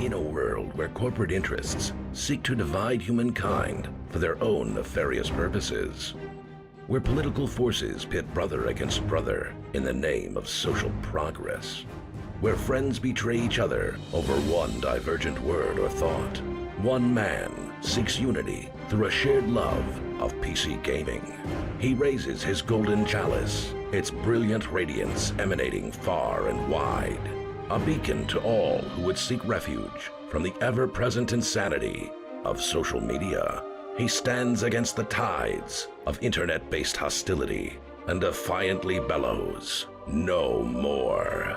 In a world where corporate interests seek to divide humankind for their own nefarious purposes, where political forces pit brother against brother in the name of social progress, where friends betray each other over one divergent word or thought, one man seeks unity through a shared love of PC gaming. He raises his golden chalice, its brilliant radiance emanating far and wide, a beacon to all who would seek refuge from the ever-present insanity of social media. He stands against the tides of internet-based hostility and defiantly bellows, "No more."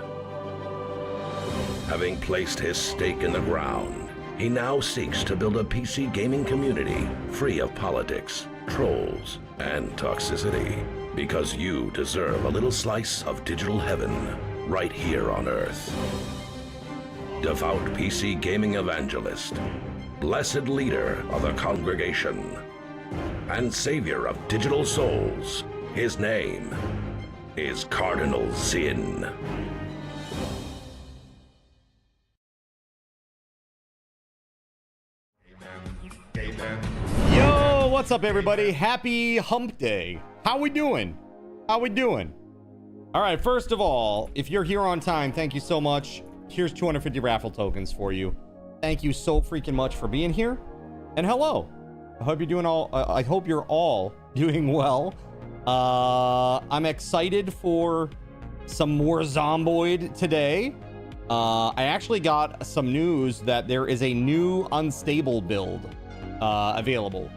Having placed his stake in the ground, he now seeks to build a PC gaming community free of politics, trolls, and toxicity, because you deserve a little slice of digital heaven right here on Earth. Devout PC gaming evangelist, blessed leader of the congregation, and savior of digital souls, his name is Cardinal Sin. Yo, what's up everybody? Happy hump day. How we doing? How we doing? All right, first of all, if you're here on time, thank you so much. Here's 250 raffle tokens for you. Thank you so freaking much for being here. And hello. I hope you're doing I hope you're all doing well. I'm excited for some more Zomboid today. I actually got some news that there is a new unstable build available.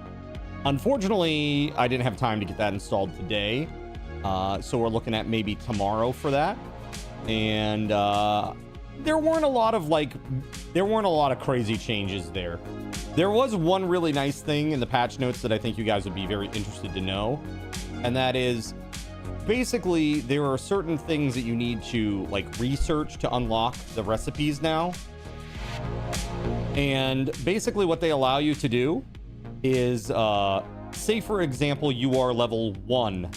Unfortunately, I didn't have time to get that installed today. So we're looking at maybe tomorrow for that. And there weren't a lot of crazy changes there. There was one really nice thing in the patch notes that I think you guys would be very interested to know. And that is basically there are certain things that you need to like research to unlock the recipes now. And basically what they allow you to do is say for example you are level 1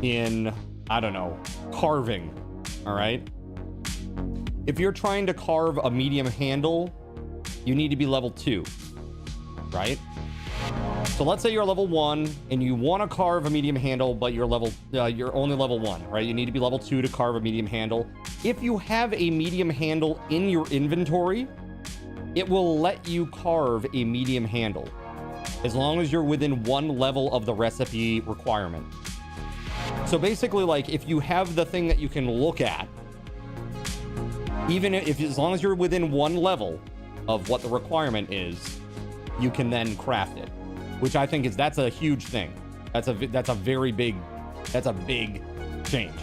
in, I don't know, carving. All right, if you're trying to carve a medium handle, you need to be level 2, right? So let's say you're level 1 and you want to carve a medium handle, but you're only level 1, right? You need to be level 2 to carve a medium handle. If you have a medium handle in your inventory, it will let you carve a medium handle as long as you're within 1 level of the recipe requirement. So basically, like, if you have the thing that you can look at, even if, as long as you're within 1 level of what the requirement is, you can then craft it, which I think that's a huge thing. That's a big change.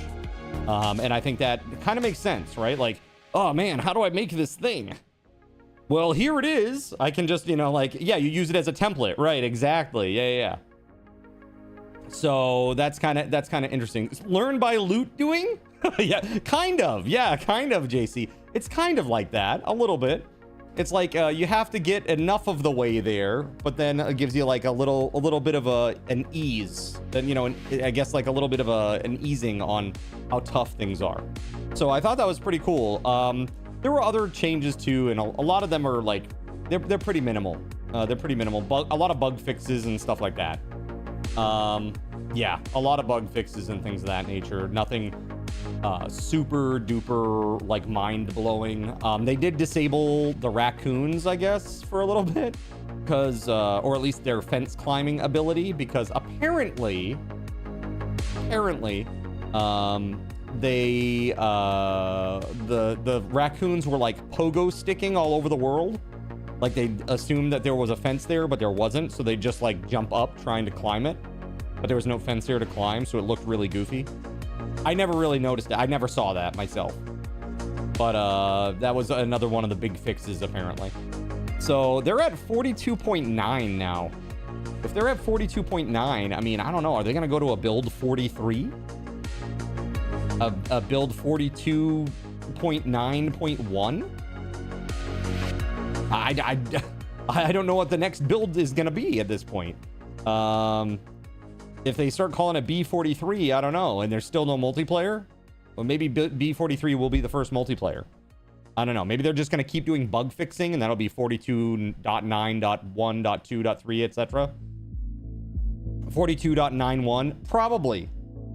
And I think that kind of makes sense, right? Like, oh man, how do I make this thing? Well, here it is. I can just, you know, like, yeah, you use it as a template, right? Exactly. Yeah. So that's kind of interesting. Learn by loot doing? Yeah, kind of, JC. It's kind of like that a little bit. It's like you have to get enough of the way there, but then it gives you like a little bit of an ease. Then, you know, I guess like a little bit of an easing on how tough things are. So I thought that was pretty cool. There were other changes too, and a lot of them are like they're pretty minimal. They're pretty minimal. A lot of bug fixes and stuff like that. Yeah, a lot of bug fixes and things of that nature. Nothing super duper like mind blowing. They did disable the raccoons, I guess, for a little bit, because or at least their fence climbing ability, because apparently they the raccoons were like pogo sticking all over the world. Like they assumed that there was a fence there, but there wasn't, so they just like jump up trying to climb it, but there was no fence there to climb, so it looked really goofy. I never really noticed it. I never saw that myself, but that was another one of the big fixes apparently. So they're at 42.9 now. If they're at 42.9, I mean, I don't know, are they gonna go to a build 43? A build 42.9.1? I don't know what the next build is gonna be at this point. If they start calling it B43, I don't know, and there's still no multiplayer, well, maybe B43 will be the first multiplayer. I don't know. Maybe they're just going to keep doing bug fixing, and that'll be 42.9.1.2.3, etc. 42.91, probably.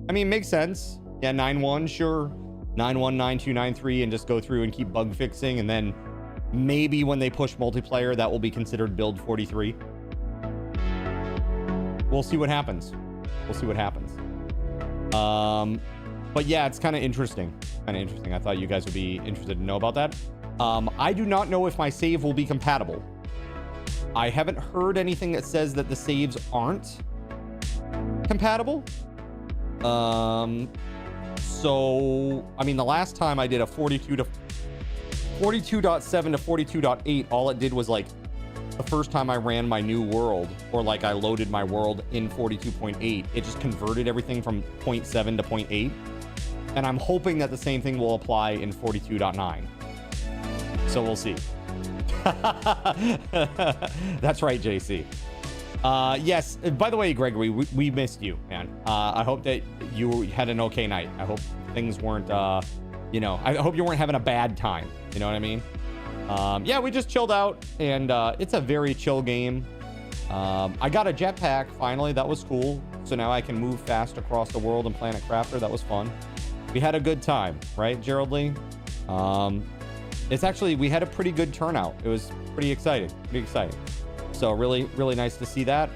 I mean, makes sense. Yeah, 9.1, sure. 9.1, 9.2, 9.3, and just go through and keep bug fixing, and then maybe when they push multiplayer, that will be considered build 43. We'll see what happens. We'll see what happens. But yeah, it's kind of interesting. I thought you guys would be interested to know about that. I do not know if my save will be compatible. I haven't heard anything that says that the saves aren't compatible. So, I mean, the last time I did a 42.7 to 42.8, all it did was like the first time I ran my new world, or like I loaded my world in 42.8, it just converted everything from 0.7 to 0.8. And I'm hoping that the same thing will apply in 42.9. So we'll see. That's right, JC. Yes, by the way, Gregory, we missed you, man. I hope that you had an okay night. I hope things weren't, you know, I hope you weren't having a bad time. You know what I mean? Yeah, we just chilled out, and it's a very chill game. I got a jetpack, finally. That was cool. So now I can move fast across the world in Planet Crafter. That was fun. We had a good time, right, Gerald Lee? It's actually, we had a pretty good turnout. It was pretty exciting. So really, really nice to see that.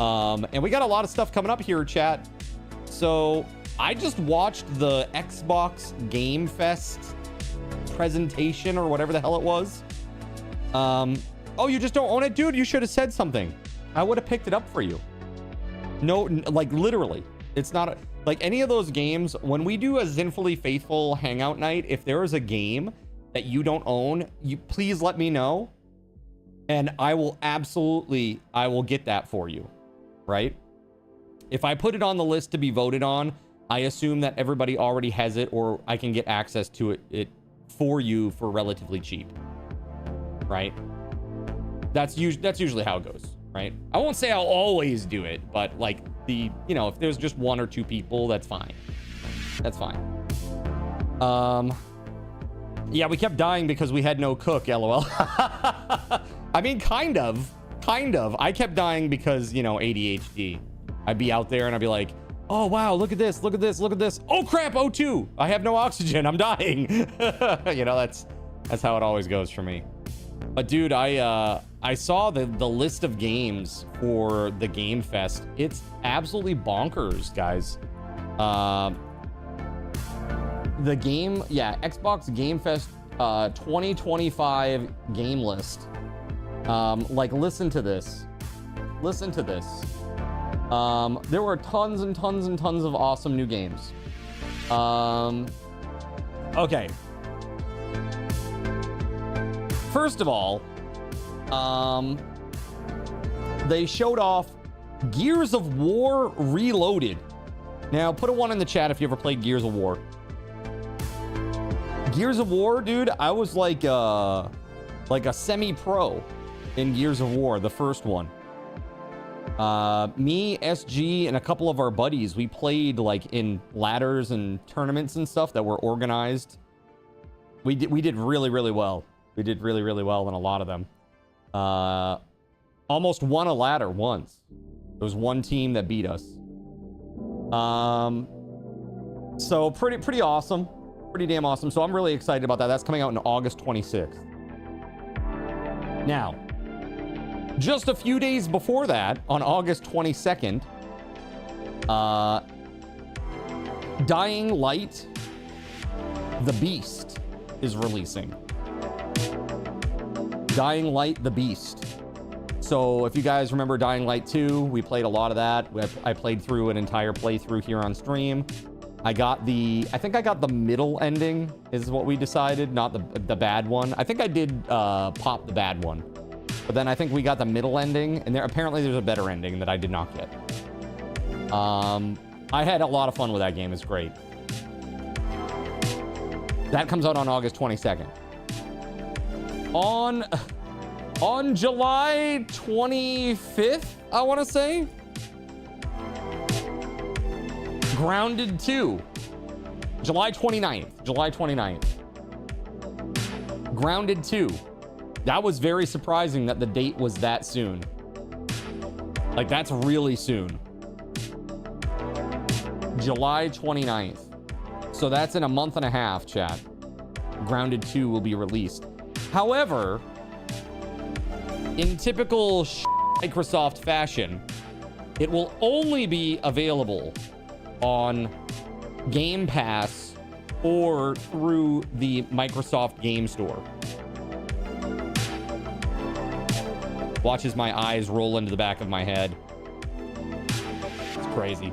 And we got a lot of stuff coming up here, chat. So I just watched the Xbox Game Fest presentation, or whatever the hell it was. Oh, you just don't own it? Dude, you should have said something. I would have picked it up for you. No, like literally. It's not like any of those games. When we do a Zinfully Faithful hangout night, if there is a game that you don't own, you please let me know. And I will get that for you, right? If I put it on the list to be voted on, I assume that everybody already has it, or I can get access to it for you for relatively cheap, right? That's usually how it goes, right? I won't say I'll always do it, but like you know, if there's just one or two people, that's fine. That's fine. Yeah, we kept dying because we had no cook, LOL. I mean, kind of. I kept dying because, you know, ADHD. I'd be out there and I'd be like, oh, wow, look at this. Oh, crap, O2. I have no oxygen. I'm dying. You know, that's how it always goes for me. But, dude, I saw the list of games for the Game Fest. It's absolutely bonkers, guys. The game, yeah, Xbox Game Fest 2025 game list. Like, listen to this. There were tons and tons of awesome new games. Okay. First of all, they showed off Gears of War Reloaded. Now, put a 1 in the chat if you ever played Gears of War. Gears of War, dude, I was like a semi-pro in Gears of War, the first one. Me, SG, and a couple of our buddies, we played like in ladders and tournaments and stuff that were organized. We did really, really well. We did really, really well in a lot of them. Almost won a ladder once. There was one team that beat us. So pretty awesome. Pretty damn awesome. So I'm really excited about that. That's coming out on August 26th. Now, just a few days before that, on August 22nd, Dying Light, The Beast is releasing. Dying Light, The Beast. So if you guys remember Dying Light 2, we played a lot of that. I played through an entire playthrough here on stream. I think I got the middle ending is what we decided, not the bad one. I think I did pop the bad one. But then I think we got the middle ending, and apparently there's a better ending that I did not get. I had a lot of fun with that game. It's great. That comes out on August 22nd. On July 25th, I want to say, Grounded 2. July 29th. Grounded 2. That was very surprising that the date was that soon. Like, that's really soon. July 29th. So that's in a month and a half, chat. Grounded 2 will be released. However, in typical Microsoft fashion, it will only be available on Game Pass or through the Microsoft Game Store. Watch as my eyes roll into the back of my head. It's crazy.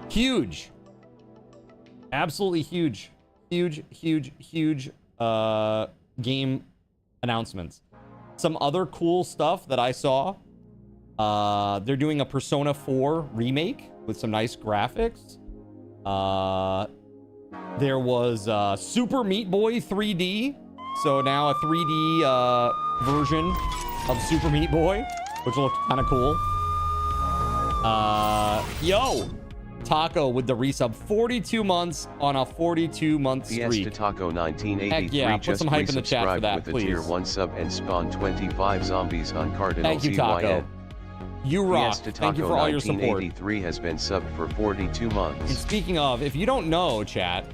Huge. Absolutely huge. Huge game announcements. Some other cool stuff that I saw. They're doing a Persona 4 remake with some nice graphics. There was Super Meat Boy 3D. So now a 3D version of Super Meat Boy, which looks kind of cool. Yo! Taco with the resub. 42 months on a 42-month streak. Yes, Taco 1983 Heck yeah, put some hype in the chat for that, with please. A tier 1 sub and spawn 25 zombies on Cardinal Thank you, Taco. You rock. Thank you for all your support. 1983 has been subbed for 42 months. And speaking of, if you don't know, chat,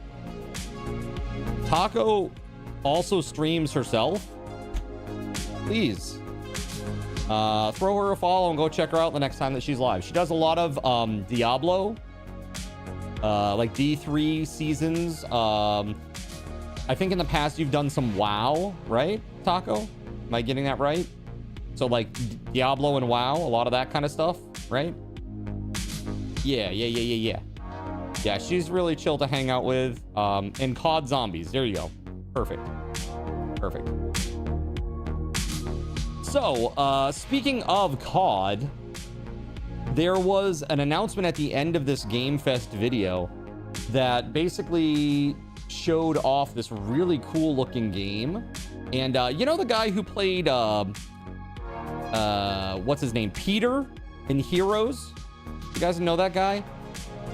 Taco also streams herself. Please throw her a follow and go check her out the next time that she's live. She does a lot of Diablo, like D3 seasons. I think in the past you've done some WoW, right, Taco? Am I getting that right? So like Diablo and WoW, a lot of that kind of stuff, right? Yeah. Yeah, she's really chill to hang out with. And COD Zombies. There you go. Perfect. So, speaking of COD, there was an announcement at the end of this Game Fest video that basically showed off this really cool looking game. And you know the guy who played what's his name, Peter in Heroes? You guys know that guy?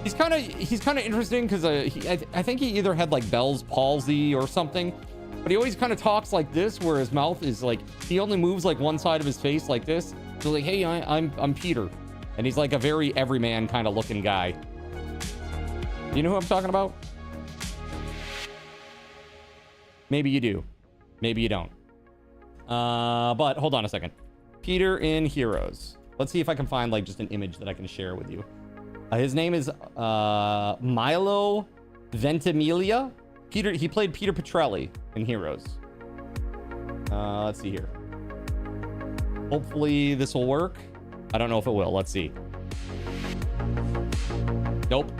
He's kind of interesting because I think he either had like Bell's palsy or something, but he always kind of talks like this, where his mouth is like, he only moves like one side of his face like this. So like, hey, I'm Peter, and he's like a very everyman kind of looking guy. You know who I'm talking about? Maybe you do, maybe you don't. But hold on a second. Peter in Heroes. Let's see if I can find like just an image that I can share with you. His name is Milo Ventimiglia. Peter, he played Peter Petrelli in Heroes. Let's see here. Hopefully this will work. I don't know if it will. Let's see. Nope.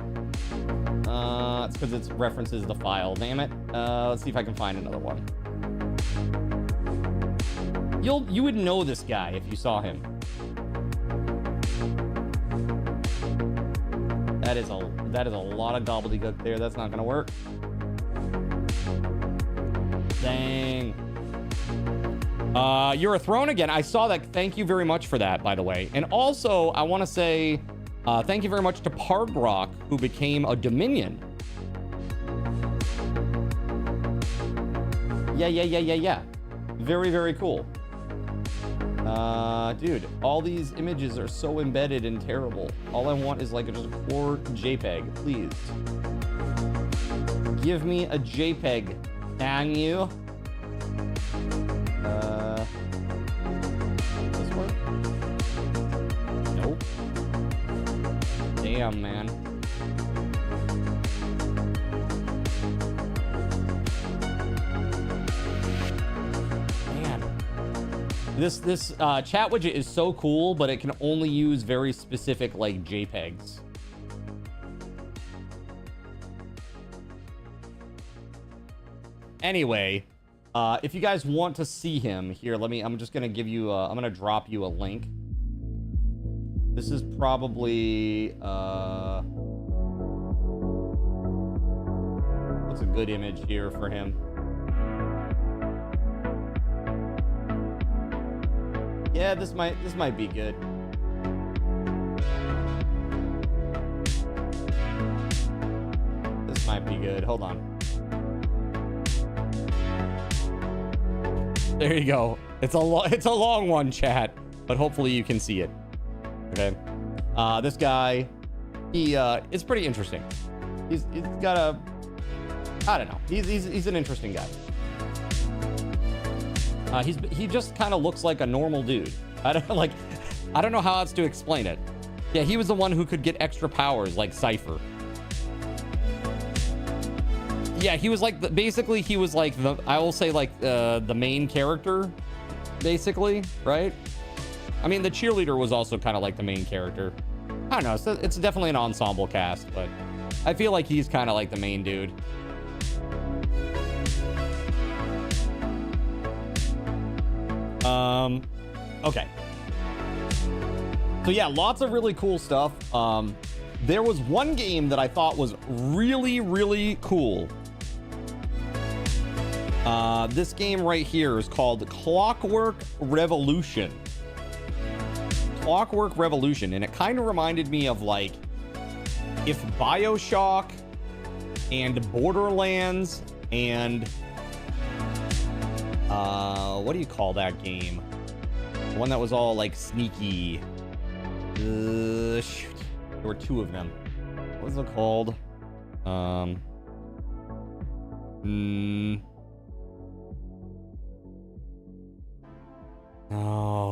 It's because it references the file. Damn it. Let's see if I can find another one. You would know this guy if you saw him. That is a lot of gobbledygook there. That's not gonna work. Dang. You're a throne again. I saw that. Thank you very much for that, by the way. And also, I want to say thank you very much to Pargrock, who became a Dominion. Yeah. Very, very cool. Dude, all these images are so embedded and terrible. All I want is like just a core JPEG, please. Give me a JPEG, can you? Does this work? Nope. Damn, man. This chat widget is so cool, but it can only use very specific like JPEGs. Anyway, if you guys want to see him here, I'm just gonna give you I'm gonna drop you a link. This is probably what's a good image here for him? Yeah, this might be good. This might be good. Hold on. There you go. It's a long one, chat, but hopefully you can see it. Okay. This guy, he is pretty interesting. He's got a, I don't know. He's an interesting guy. He just kind of looks like a normal dude. I don't know how else to explain it. Yeah, he was the one who could get extra powers like Cypher. Yeah, he was like basically he was like I will say like the main character, basically, right? I mean, the cheerleader was also kind of like the main character. I don't know. So it's definitely an ensemble cast, but I feel like he's kind of like the main dude. Okay. So yeah, lots of really cool stuff. There was one game that I thought was really, really cool. This game right here is called Clockwork Revolution. Clockwork Revolution, and it kind of reminded me of like if BioShock and Borderlands and what do you call that game? The one that was all like sneaky. Shoot. There were two of them. What was it called? Oh,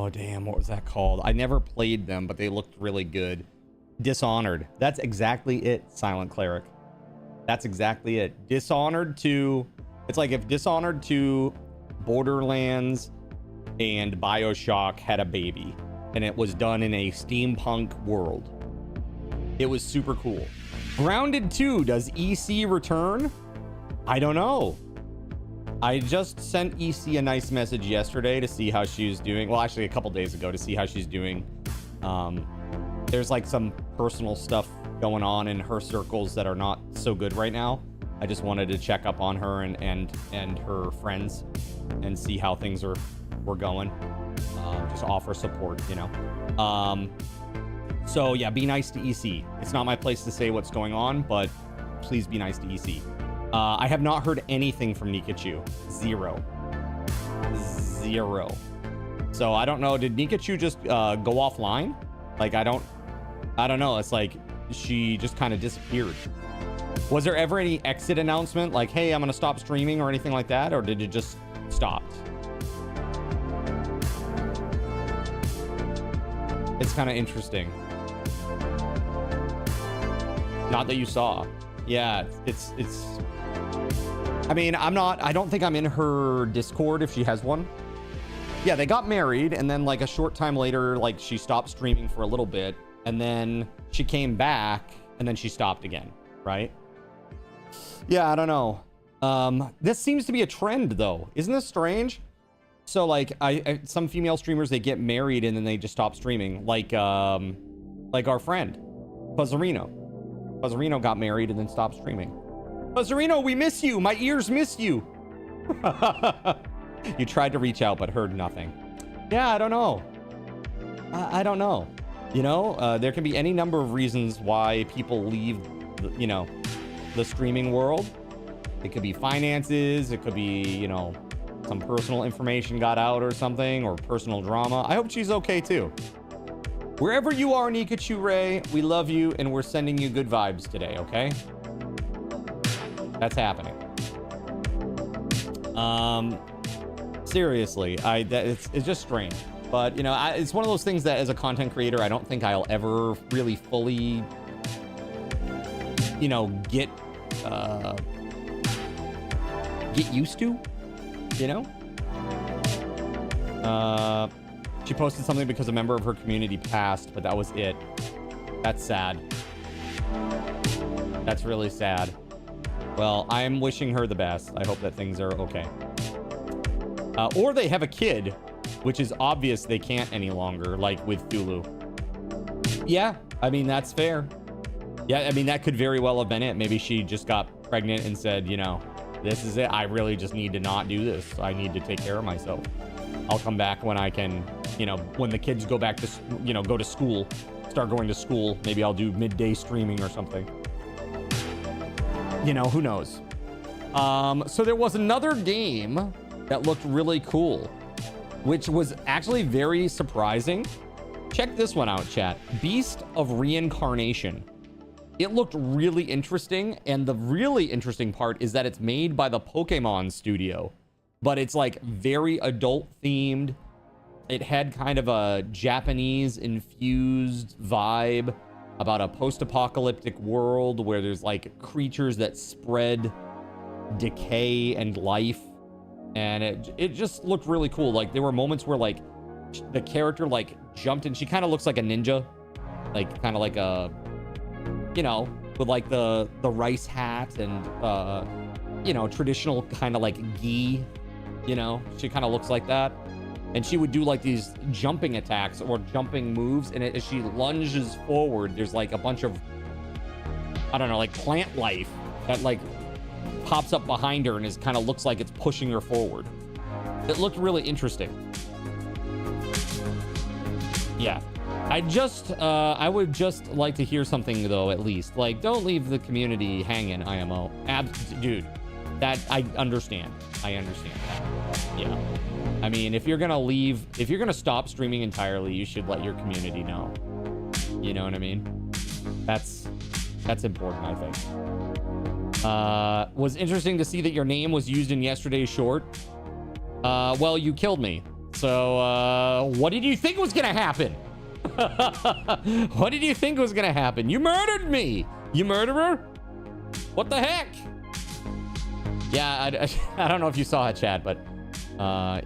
damn. What was that called? I never played them, but they looked really good. Dishonored. That's exactly it, Silent Cleric. That's exactly it. Dishonored 2. It's like if Dishonored 2, Borderlands, and BioShock had a baby, and it was done in a steampunk world. It was super cool. Grounded 2, does EC return? I don't know. I just sent EC a nice message yesterday to see how she's doing. Well, actually a couple days ago to see how she's doing. There's like some personal stuff going on in her circles that are not so good right now. I just wanted to check up on her and her friends and see how things were going. Just offer support, you know. So yeah, be nice to EC. It's not my place to say what's going on, but please be nice to EC. I have not heard anything from Nikachu. Zero. So I don't know. Did Nikachu just go offline? Like I don't know. It's like she just kind of disappeared. Was there ever any exit announcement like, hey, I'm gonna stop streaming or anything like that, or did it just stop? It's kind of interesting. Not that you saw. Yeah, it's I mean, I don't think I'm in her Discord if she has one. Yeah, they got married, and then like a short time later, like she stopped streaming for a little bit, and then she came back, and then she stopped again, right? Yeah, I don't know. This seems to be a trend though. Isn't this strange? So like some female streamers, they get married and then they just stop streaming. Like our friend, Buzzarino. Buzzarino got married and then stopped streaming. Buzzarino, we miss you. My ears miss you. You tried to reach out but heard nothing. Yeah, I don't know. I don't know. You know, there can be any number of reasons why people leave, you know, the streaming world. It could be finances. It could be, you know, some personal information got out or something, or personal drama. I hope she's okay too. Wherever you are, Nikachu Ray, we love you and we're sending you good vibes today, okay? That's happening. Seriously, it's just strange. But, you know, it's one of those things that as a content creator, I don't think I'll ever really fully, you know, get used to, you know? She posted something because a member of her community passed, but that was it. That's sad. That's really sad. Well, I'm wishing her the best. I hope that things are okay. Or they have a kid, which is obvious they can't any longer, like with Thulu. Yeah, I mean, that's fair. Yeah, I mean, that could very well have been it. Maybe she just got pregnant and said, you know, this is it. I really just need to not do this. I need to take care of myself. I'll come back when I can, you know, when the kids go back to, you know, go to school, start going to school. Maybe I'll do midday streaming or something. You know, who knows? So there was another game that looked really cool, which was actually very surprising. Check this one out, chat. Beast of Reincarnation. It looked really interesting, and the really interesting part is that it's made by the Pokemon studio, but it's like very adult themed. It had kind of a Japanese infused vibe about a post-apocalyptic world where there's like creatures that spread decay and life, and it just looked really cool. Like there were moments where like the character like jumped in. She kind of looks like a ninja, like kind of like a, you know, with like the rice hat and you know, traditional kind of like gi, you know, she kind of looks like that. And she would do like these jumping attacks or jumping moves, and as she lunges forward, there's like a bunch of, I don't know, like plant life that like pops up behind her and is kind of looks like it's pushing her forward. It looked really interesting. Yeah. I would just like to hear something though, at least. Like, don't leave the community hanging, IMO. Dude, that I understand. I understand that. Yeah. I mean, if you're gonna stop streaming entirely, you should let your community know. You know what I mean? That's important, I think. Was interesting to see that your name was used in yesterday's short. Well, you killed me. So, what did you think was gonna happen? What did you think was gonna happen? You murdered me! You murderer? What the heck? Yeah, I don't know if you saw it, Chad, but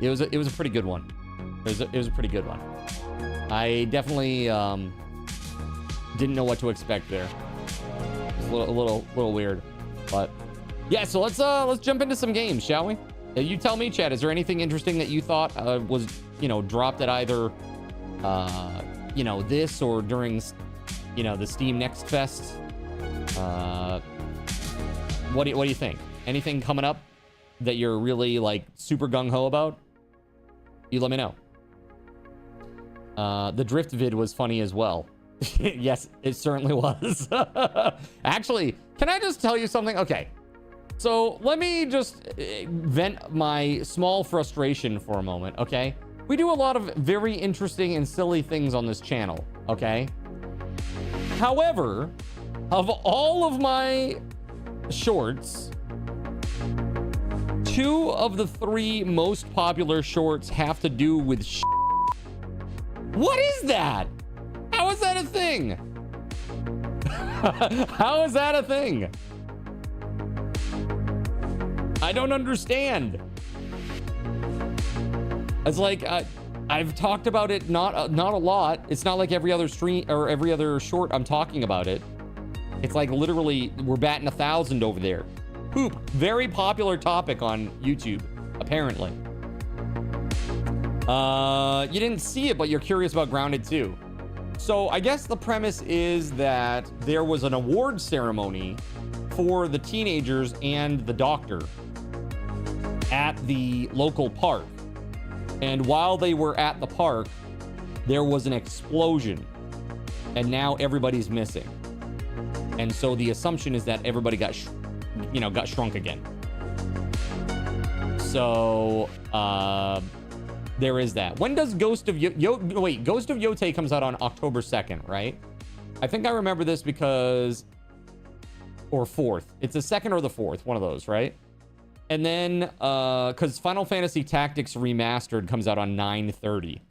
it was a pretty good one. It was a pretty good one. I definitely didn't know what to expect there. It was a little weird, but yeah. So let's jump into some games, shall we? You tell me, Chad. Is there anything interesting that you thought was, you know, dropped at either you know, this or during, you know, the Steam Next Fest? What do you think? Anything coming up that you're really like super gung-ho about? You let me know. The drift vid was funny as well. Yes, it certainly was. Actually, can I just tell you something? Okay, so let me just vent my small frustration for a moment, okay? We do a lot of very interesting and silly things on this channel, okay? However, of all of my shorts, 2 of the 3 most popular shorts have to do with shit. What is that? How is that a thing? How is that a thing? I don't understand. It's like I've talked about it not a lot. It's not like every other stream or every other short I'm talking about it. It's like literally we're batting 1,000 over there. Poop, very popular topic on YouTube, apparently. You didn't see it, but you're curious about Grounded 2. So I guess the premise is that there was an award ceremony for the teenagers and the doctor at the local park. And while they were at the park, there was an explosion. And now everybody's missing. And so the assumption is that everybody got shrunk again. So, there is that. When does Ghost of Ghost of Yote comes out on October 2nd, right? I think I remember this because, or 4th. It's the 2nd or the 4th, one of those, right? And then, because Final Fantasy Tactics Remastered comes out on 9/30.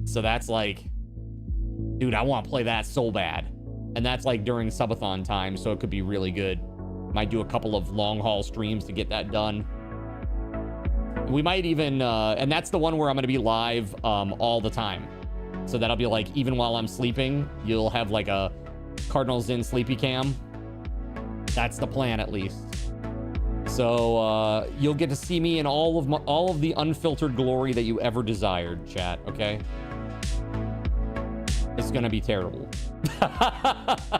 So that's like, dude, I want to play that so bad. And that's like during subathon time, so it could be really good. Might do a couple of long haul streams to get that done. We might even, and that's the one where I'm going to be live all the time. So that'll be like, even while I'm sleeping, you'll have like a Cardinals in sleepy cam. That's the plan, at least. So you'll get to see me in all of the unfiltered glory that you ever desired, chat. Okay, it's gonna be terrible.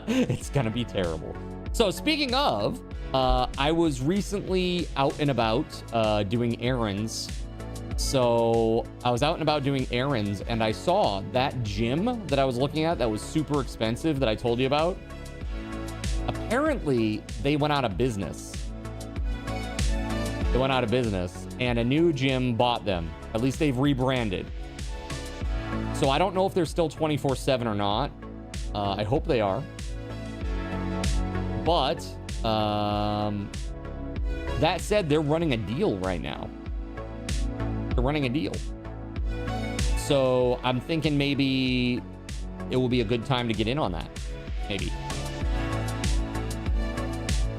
It's gonna be terrible. So speaking of, I was recently out and about doing errands. So I was out and about doing errands, and I saw that gym that I was looking at that was super expensive that I told you about. Apparently, they went out of business. They went out of business, and a new gym bought them. At least they've rebranded. So I don't know if they're still 24/7 or not. I hope they are. But that said, they're running a deal right now. They're running a deal. So I'm thinking maybe it will be a good time to get in on that.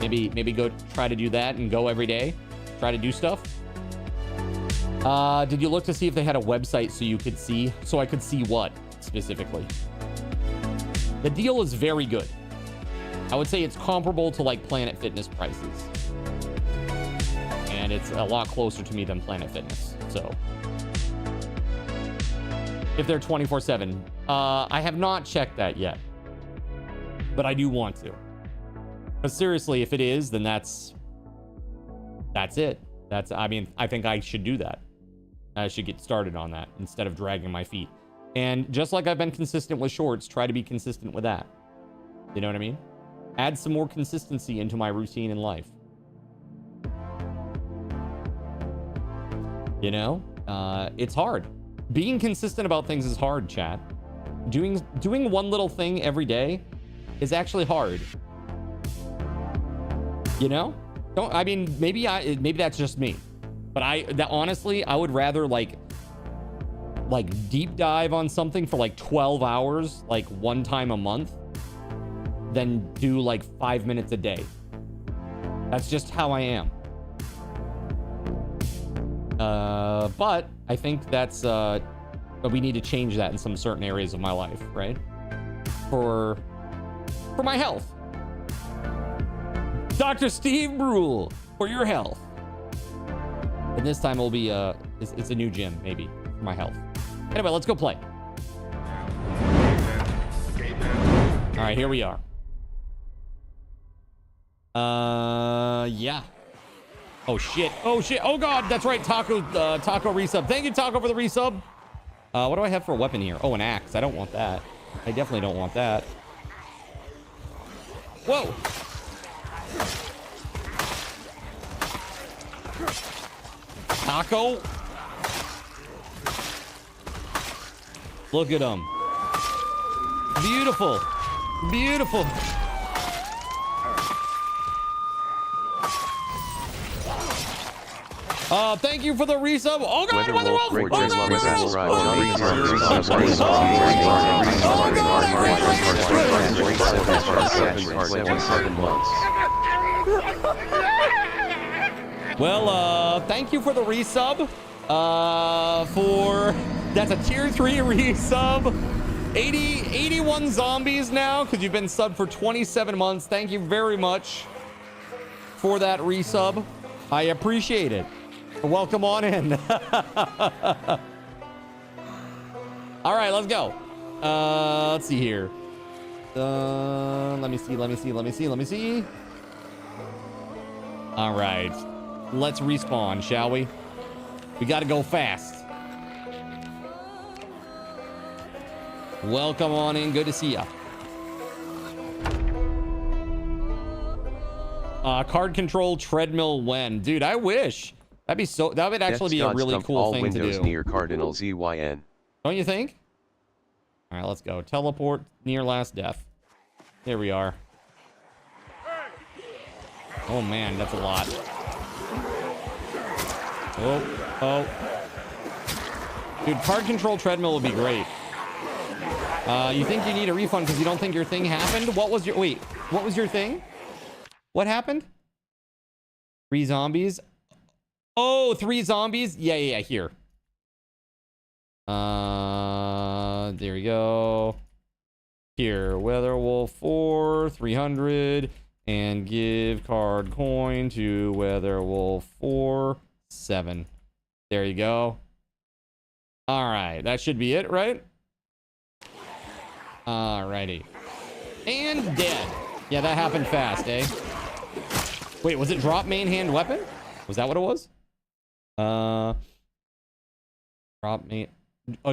Maybe go try to do that and go every day. Try to do stuff. Did you look to see if they had a website so you could see? So I could see what specifically? The deal is very good. I would say it's comparable to like Planet Fitness prices. And it's a lot closer to me than Planet Fitness. So if they're 24/7, I have not checked that yet, but I do want to. But seriously, if it is, then that's it. I mean, I think I should do that. I should get started on that instead of dragging my feet. And just like I've been consistent with shorts, try to be consistent with that. You know what I mean? Add some more consistency into my routine in life. You know, it's hard. Being consistent about things is hard, chat. Doing one little thing every day is actually hard. You know? Maybe that's just me. But honestly, I would rather like deep dive on something for like 12 hours, like one time a month, than do like 5 minutes a day. That's just how I am. But I think that's we need to change that in some certain areas of my life, right? For my health. Dr. Steve Brule, for your health. And this time it'll be it's a new gym, maybe, for my health. Anyway, let's go play. All right, here we are. Yeah. Oh shit. Oh god, that's right. Taco resub. Thank you, Taco, for the resub. What do I have for a weapon here? Oh, an axe. I don't want that. I definitely don't want that. Whoa. Taco. Look at him. Beautiful. Beautiful. Thank you for the resub. Oh god, WeatherWolf! Oh god, well, thank you for the resub. That's a tier 3 resub. 81 zombies now because you've been subbed for 27 months. Thank you very much for that resub. I appreciate it. Welcome on in. All right, let's go. Let's see here. Let me see. All right. Let's respawn, shall we? We got to go fast. Welcome on in. Good to see ya. Card control treadmill when? Dude, I wish. That would actually be a really cool thing to do. Near Cardinal ZYN. Don't you think? All right, let's go. Teleport near last death. There we are. Oh man, that's a lot. Oh. Dude, card control treadmill would be great. You think you need a refund because you don't think your thing happened? What was your thing? What happened? 3 zombies. Oh, 3 zombies. Yeah, here. There we go. Here, WeatherWolf4, 300, and give card coin to WeatherWolf4, 7. There you go. All right, that should be it, right? Alrighty. And dead. Yeah, that happened fast, eh? Wait, was it drop main hand weapon? Was that what it was? A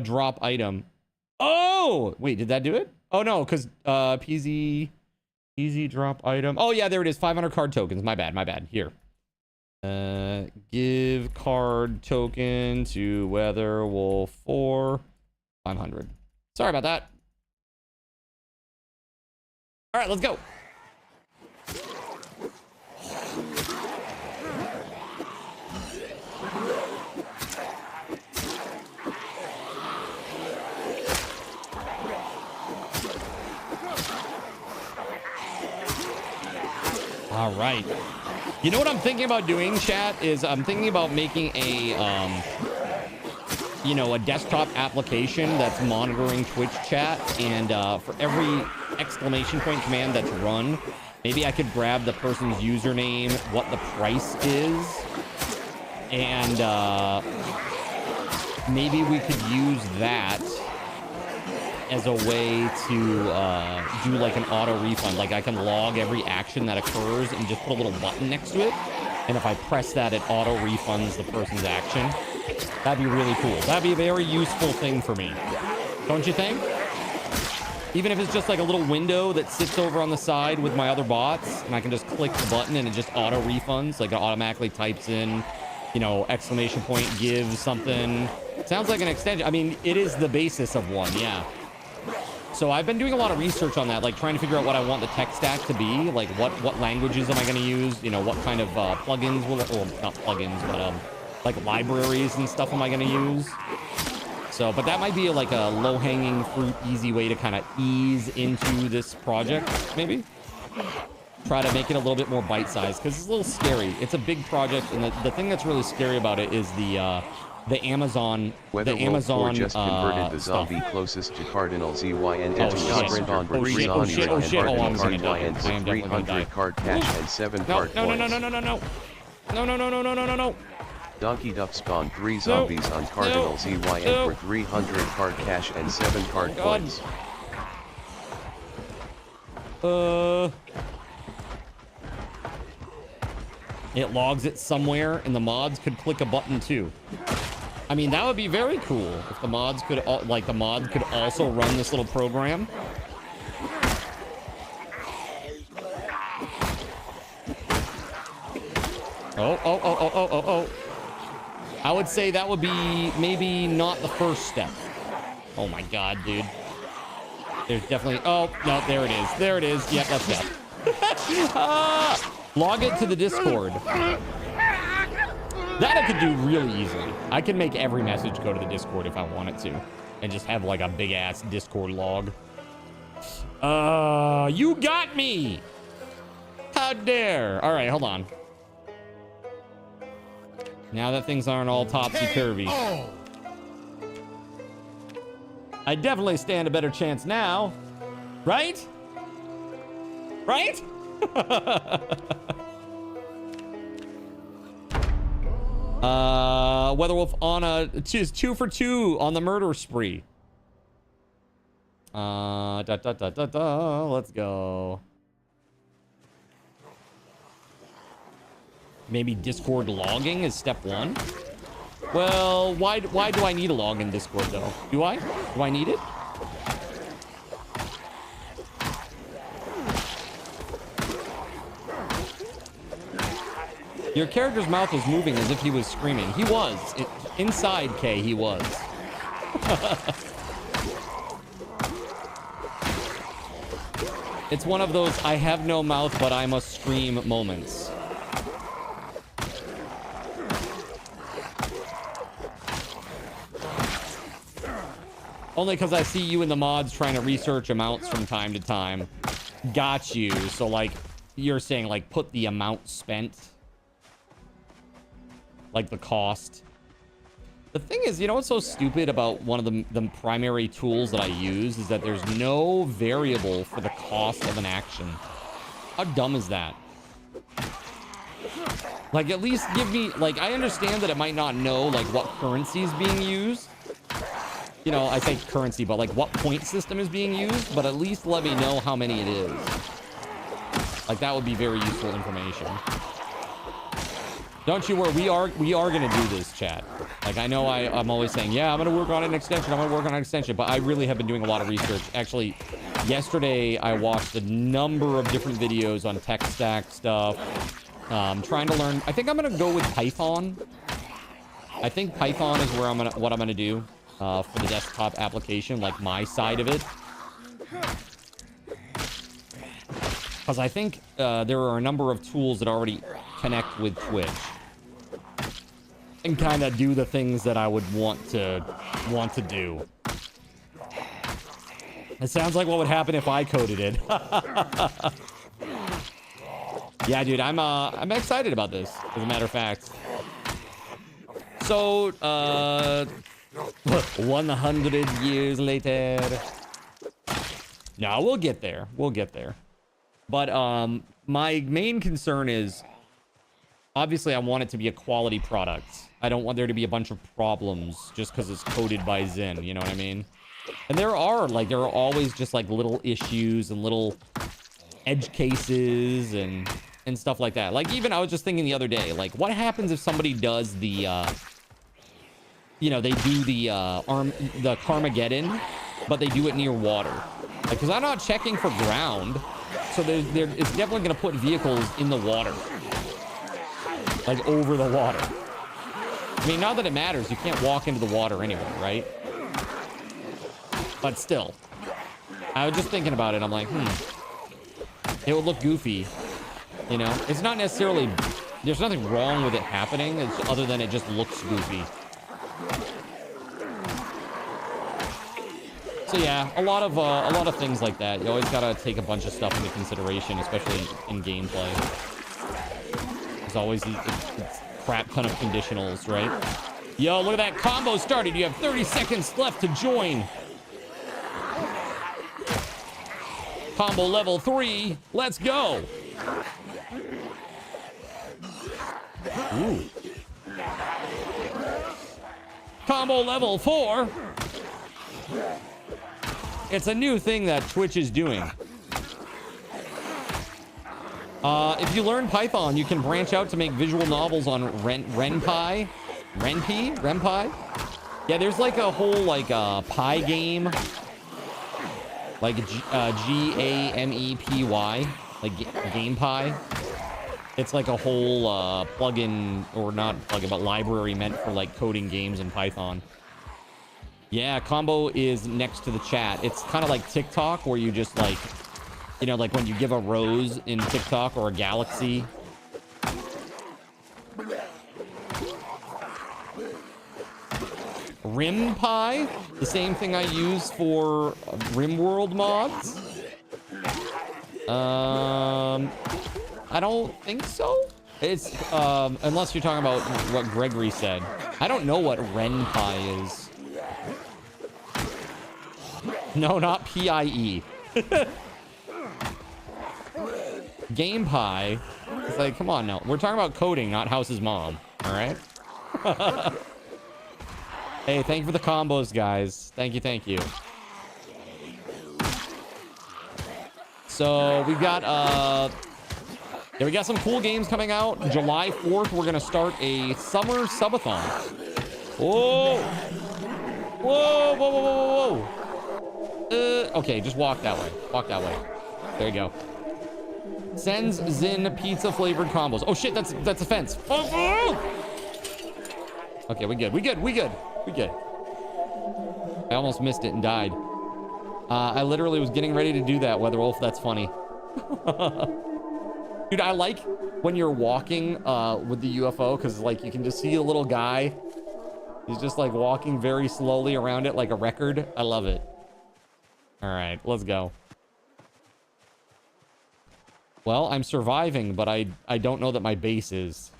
drop item. Oh! Wait, did that do it? Oh, no, because PZ... Easy drop item. Oh, yeah, there it is. 500 card tokens. My bad. Here. Give card token to WeatherWolf4 500. Sorry about that. All right, let's go. All right. You know what I'm thinking about doing, chat, is I'm thinking about making a, you know, a desktop application that's monitoring Twitch chat, and for every exclamation point command that's run, maybe I could grab the person's username, what the price is, and maybe we could use that as a way to do like an auto refund. Like I can log every action that occurs and just put a little button next to it, and if I press that, it auto refunds the person's action. That'd be really cool. That'd be a very useful thing for me, don't you think? Even if it's just like a little window that sits over on the side with my other bots, and I can just click the button and it just auto refunds, like it automatically types in, you know, exclamation point, give something. Sounds like an extension. I mean, it is the basis of one, yeah. So I've been doing a lot of research on that, like trying to figure out what I want the tech stack to be, like what languages am I going to use, you know, what kind of plugins will it, well, not plugins, but like libraries and stuff am I going to use. So, but that might be like a low-hanging fruit, easy way to kind of ease into this project, maybe. Try to make it a little bit more bite-sized, because it's a little scary. It's a big project, and the thing that's really scary about it is the Amazon, WeatherWolf4 just converted the stuff. zombie closest to Cardinal ZYN Oh, to shit. sprint on Oh, shit. Oh, shit. Oh, shit. Oh, I'm gonna die. I am definitely gonna die. 300 card cash and 7 card No, points. no. Donkey Duck spawned 3 zombies on Cardinal ZYN for 300 card cash and 7 card points. It logs it somewhere, and the mods could click a button too. I mean, that would be very cool if the mods could, like, the mods could also run this little program. Oh. I would say that would be maybe not the first step. Oh my god, dude. There's definitely... Oh, no, there it is. There it is. Yep, that's that. Log it to the Discord. That I could do really easily. I can make every message go to the Discord if I wanted to. And just have like a big ass Discord log. You got me! How dare! Alright, hold on. Now that things aren't all topsy-turvy. I definitely stand a better chance now. Right? Right? WeatherWolf on a 2 for 2 on the murder spree. Let's go. Maybe Discord logging is step 1. Well, why do I need a log in Discord though? Do I need it? Your character's mouth was moving as if he was screaming. He was. Inside K, he was. It's one of those I have no mouth, but I must scream moments. Only because I see you in the mods trying to research amounts from time to time. Got you. So, like, you're saying, like, put the amount spent. Like, the cost. The thing is, you know what's so stupid about one of the primary tools that I use is that there's no variable for the cost of an action. How dumb is that? Like, at least give me... Like, I understand that it might not know, like, what currency is being used. You know, I say currency, but like what point system is being used, but at least let me know how many it is. Like that would be very useful information. Don't you worry, we are gonna do this, chat. Like I know I'm always saying, yeah, I'm gonna work on an extension, but I really have been doing a lot of research. Actually, yesterday I watched a number of different videos on tech stack stuff, Trying to learn. I think I'm gonna go with Python. I think Python is where what I'm gonna do for the desktop application, like my side of it. Because I think there are a number of tools that already connect with Twitch and kind of do the things that I would want to do. It sounds like what would happen if I coded it. Yeah, dude, I'm excited about this, as a matter of fact. So, 100 years later. No, we'll get there. We'll get there. But my main concern is, obviously, I want it to be a quality product. I don't want there to be a bunch of problems just because it's coded by Zen, you know what I mean? And there are always just like little issues and little edge cases and stuff like that. Like, even I was just thinking the other day, like, what happens if somebody does the you know, they do the Carmageddon, but they do it near water. Like, because I'm not checking for ground, so it's definitely going to put vehicles in the water, like over the water. I mean, not that it matters, you can't walk into the water anyway, right? But still, I was just thinking about it. I'm like, it would look goofy, you know? It's not necessarily, there's nothing wrong with it happening, it's, other than it just looks goofy. So yeah, a lot of things like that. You always gotta take a bunch of stuff into consideration, especially in gameplay. There's always these crap ton of conditionals, right? Yo, look at that combo started. You have 30 seconds left to join. Combo level 3. Let's go. Ooh. Combo level 4. It's a new thing that Twitch is doing. If you learn Python, you can branch out to make visual novels on Ren'Py. Yeah, there's like a whole like pie game, like GAMEPY, like GamePy. It's like a whole plugin, or not plugin, but library meant for like coding games in Python. Yeah, combo is next to the chat. It's kind of like TikTok, where you just like, you know, like when you give a rose in TikTok or a galaxy. RimPy, the same thing I use for RimWorld mods. I don't think so. It's unless you're talking about what Gregory said. I don't know what RenPy is. No, not PIE. GamePie. It's like, come on now. We're talking about coding, not House's mom. All right. Hey, thank you for the combos, guys. Thank you, thank you. So we got yeah, we got some cool games coming out. July 4th, we're gonna start a summer subathon. Whoa! Whoa! Whoa! Whoa! Whoa! Whoa! Okay, just walk that way. Walk that way. There you go. Sends Zin pizza flavored combos. Oh shit, that's a fence. Okay, we good. We good. We good. We good. I almost missed it and died. I literally was getting ready to do that, WeatherWolf. That's funny. Dude, I like when you're walking with the UFO, because like you can just see a little guy. He's just like walking very slowly around it like a record. I love it. All right, let's go. Well, I'm surviving, but I don't know that my base is.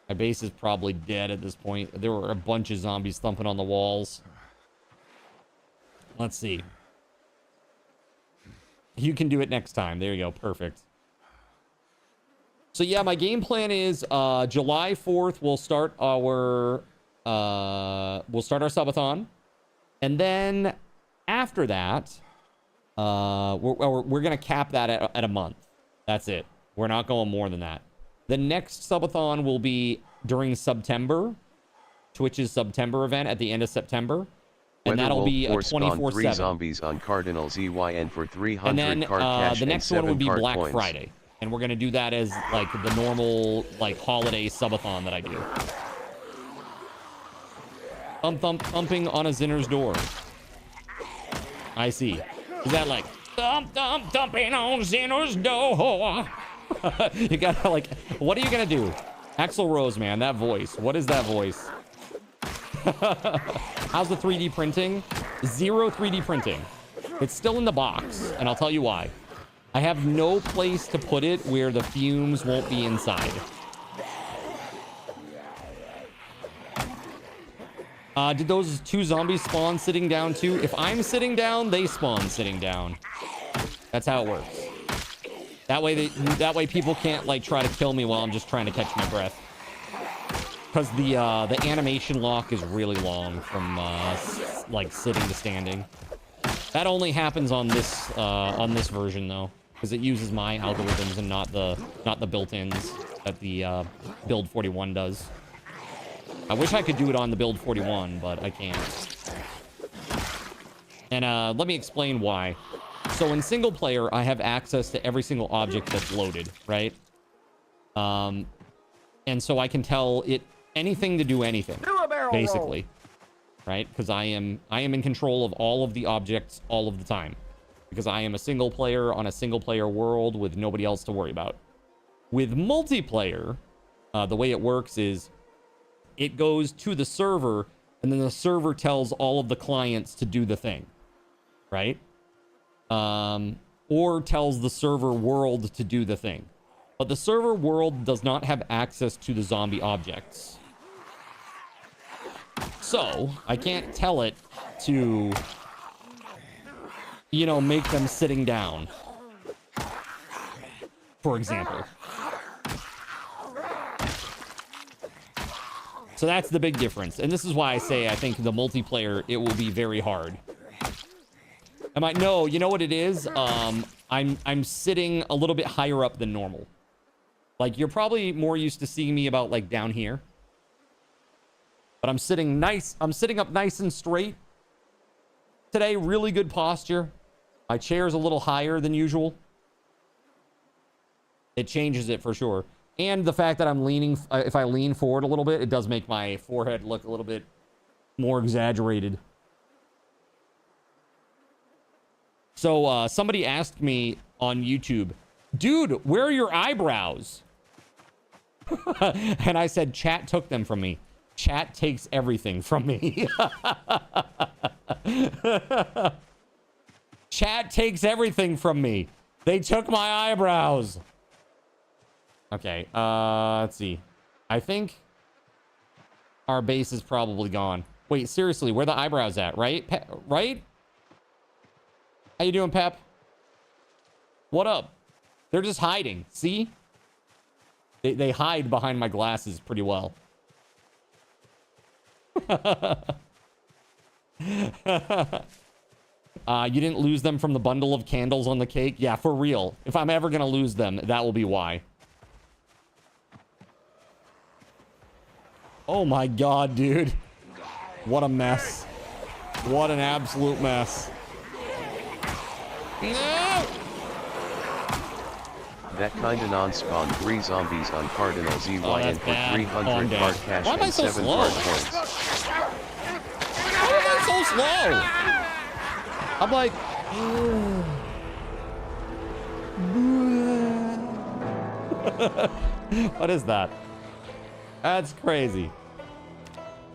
My base is probably dead at this point. There were a bunch of zombies thumping on the walls. Let's see. You can do it next time. There you go. Perfect. So yeah, my game plan is July 4th we'll start our subathon, and then after that, we're gonna cap that at a month. That's it. We're not going more than that. The next subathon will be during September, Twitch's September event at the end of September, and that'll be a 24/7. 3 zombies on Cardinal ZYN for 300 and then card cash the next and one would be 7 Black coins. Friday. And we're gonna do that as like the normal like holiday subathon that I do. Thumping on a Zinner's door. I see. Is that like thumping on Zinner's door? You gotta like, what are you gonna do? Axl Rose, man, that voice. What is that voice? How's the 3D printing? 0 3D printing. It's still in the box, and I'll tell you why. I have no place to put it where the fumes won't be inside. Did those 2 zombies spawn sitting down too? If I'm sitting down, they spawn sitting down. That's how it works. That way people can't like try to kill me while I'm just trying to catch my breath. Because the animation lock is really long from like sitting to standing. That only happens on this version though, because it uses my algorithms and not the built-ins that the build 41 does. I wish I could do it on the build 41, but I can't. And let me explain why. So in single player, I have access to every single object that's loaded, right? And so I can tell it anything to do anything, basically, right? Because I am in control of all of the objects all of the time, because I am a single player on a single player world with nobody else to worry about. With multiplayer, the way it works is it goes to the server, and then the server tells all of the clients to do the thing, right? Or tells the server world to do the thing. But the server world does not have access to the zombie objects. So, I can't tell it to, you know, make them sitting down, for example. So that's the big difference. And this is why I say I think the multiplayer, it will be very hard. I might know, you know what it is? I'm sitting a little bit higher up than normal. Like, you're probably more used to seeing me about like down here. But I'm sitting up nice and straight. Today, really good posture. My chair's a little higher than usual. It changes it for sure. And the fact that I'm leaning, if I lean forward a little bit, it does make my forehead look a little bit more exaggerated. So somebody asked me on YouTube, dude, where are your eyebrows? And I said, chat took them from me. Chat takes everything from me. Chat takes everything from me. They took my eyebrows. Okay, let's see. I think our base is probably gone. Wait, seriously, where the eyebrows at, right? Right? How you doing, Pep? What up? They're just hiding, see? They hide behind my glasses pretty well. You didn't lose them from the bundle of candles on the cake? Yeah, for real. If I'm ever gonna lose them, that will be why. Oh my god, dude. What a mess. What an absolute mess. No! That kinda non-spawn 3 zombies on Cardinal ZYN for 300 card cash and 7 card points. Why am I so slow? I'm like... What is that? That's crazy.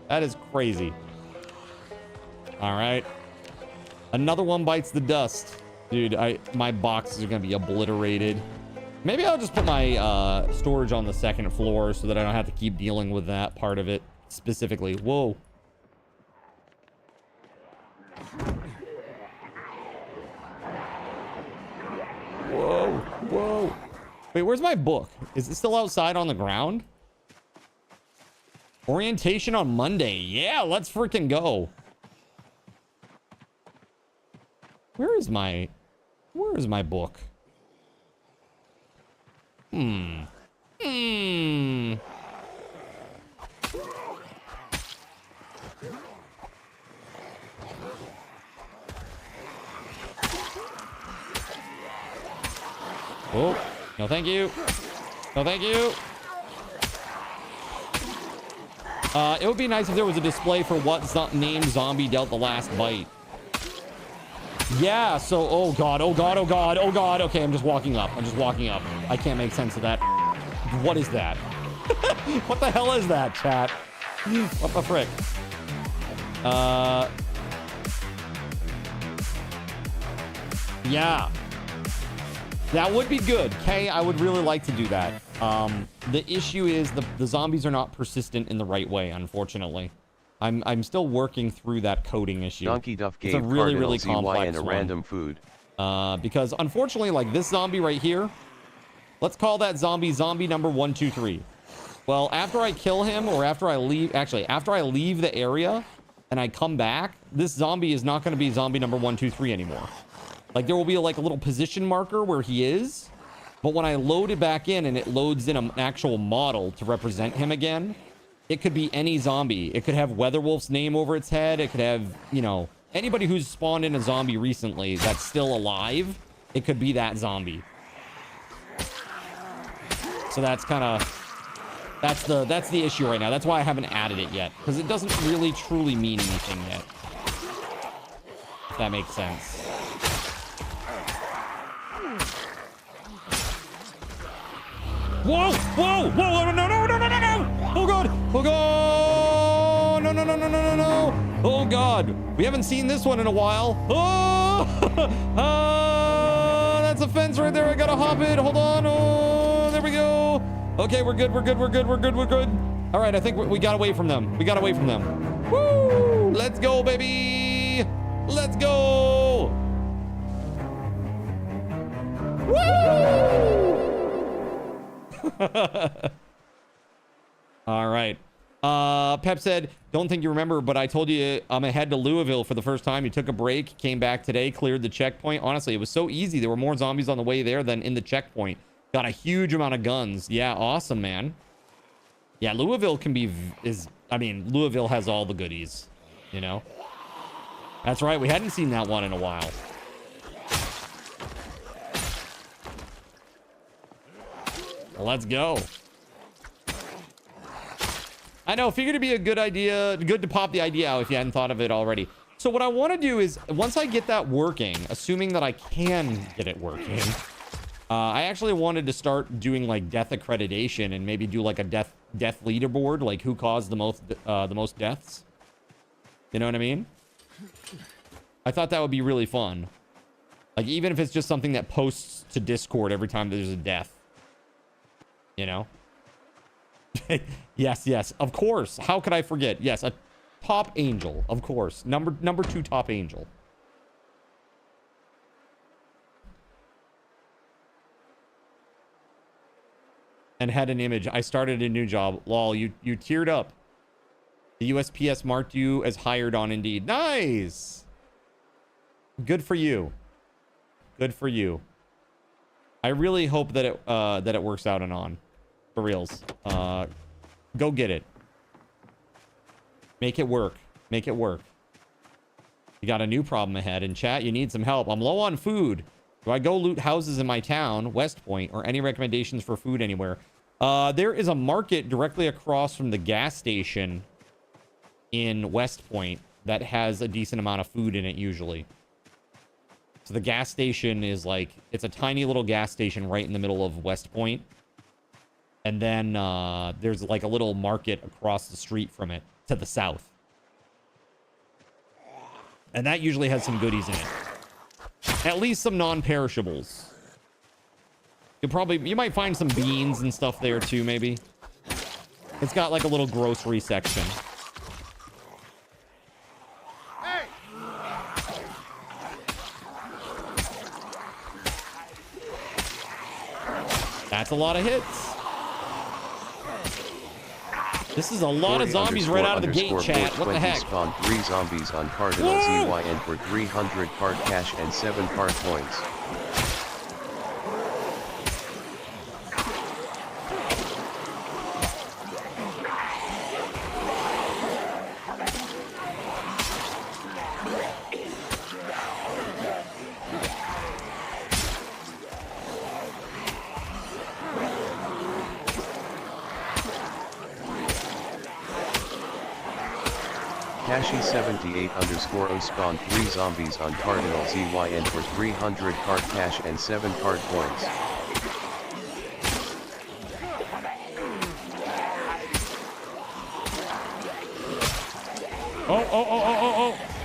That is crazy. All right. Another one bites the dust. Dude, my boxes are going to be obliterated. Maybe I'll just put my storage on the second floor so that I don't have to keep dealing with that part of it specifically. Whoa. Whoa. Whoa. Wait, where's my book? Is it still outside on the ground? Orientation on Monday. Yeah, let's freaking go. Where is my book? Oh, No, thank you. No, thank you. It would be nice if there was a display for what name zombie dealt the last bite. Yeah, so, oh god, oh god, oh god, oh god. Okay, I'm just walking up. I'm just walking up. I can't make sense of that. What is that? What the hell is that, chat? What the frick? Yeah. That would be good. Kay, I would really like to do that. The issue is the zombies are not persistent in the right way, unfortunately. I'm still working through that coding issue. Donkey Duff It's gave a really, really ZY complex and a one. random food. Because unfortunately, like this zombie right here, let's call that zombie number 123. Well, after I kill him or after I leave, actually, after I leave the area and I come back, this zombie is not going to be zombie number 123 anymore. Like there will be like a little position marker where he is, but when I load it back in and it loads in an actual model to represent him again, it could be any zombie. It could have Weatherwolf's name over its head. It could have, you know, anybody who's spawned in a zombie recently that's still alive. It could be that zombie. So that's kind of, that's the issue right now. That's why I haven't added it yet, because it doesn't really truly mean anything yet. If that makes sense. Whoa! Whoa! Whoa! No! No! No! No! No! No! Oh god! Oh god! No! No! No! No! No! No! No! Oh god! We haven't seen this one in a while. Oh! That's a fence right there. I gotta hop it. Hold on. Oh! There we go. Okay, we're good. We're good. We're good. We're good. We're good. All right, I think we got away from them. We got away from them. Woo! Let's go, baby! Let's go! Woo! All right. Pep said, don't think you remember, but I told you I'm head to Louisville for the first time. You took a break, came back today, cleared the checkpoint. Honestly, it was so easy. There were more zombies on the way there than in the checkpoint. Got a huge amount of guns. Yeah, awesome, man. Yeah, Louisville can be, I mean, Louisville has all the goodies, you know? That's right. We hadn't seen that one in a while. Let's go. I know, figured it'd be a good idea, good to pop the idea out if you hadn't thought of it already. So what I want to do is, once I get that working, assuming that I can get it working, I actually wanted to start doing like death accreditation and maybe do like a death leaderboard, like who caused the most deaths. You know what I mean? I thought that would be really fun. Like even if it's just something that posts to Discord every time there's a death. You know? Yes, yes, of course. How could I forget? Yes, a top angel, of course. Number 2 top angel. And had an image. I started a new job. Lol, you teared up. The USPS marked you as hired on Indeed. Nice. Good for you. Good for you. I really hope that it works out and on. For reals. Go get it. Make it work. Make it work. You got a new problem ahead. In chat, you need some help. I'm low on food. Do I go loot houses in my town, West Point, or any recommendations for food anywhere? There is a market directly across from the gas station in West Point that has a decent amount of food in it usually. So the gas station is like, it's a tiny little gas station right in the middle of West Point. And then there's like a little market across the street from it to the south. And that usually has some goodies in it. At least some non-perishables. You might find some beans and stuff there too, maybe. It's got like a little grocery section. Hey! That's a lot of hits. This is a lot of zombies right out of the gate, chat. What the heck? Spawned 3 zombies on Cardinal ZYN for 300 card cash and 7 card points. Kashi78 underscore O spawned 3 zombies on Cardinal ZYN for 300 card cash and 7 card coins.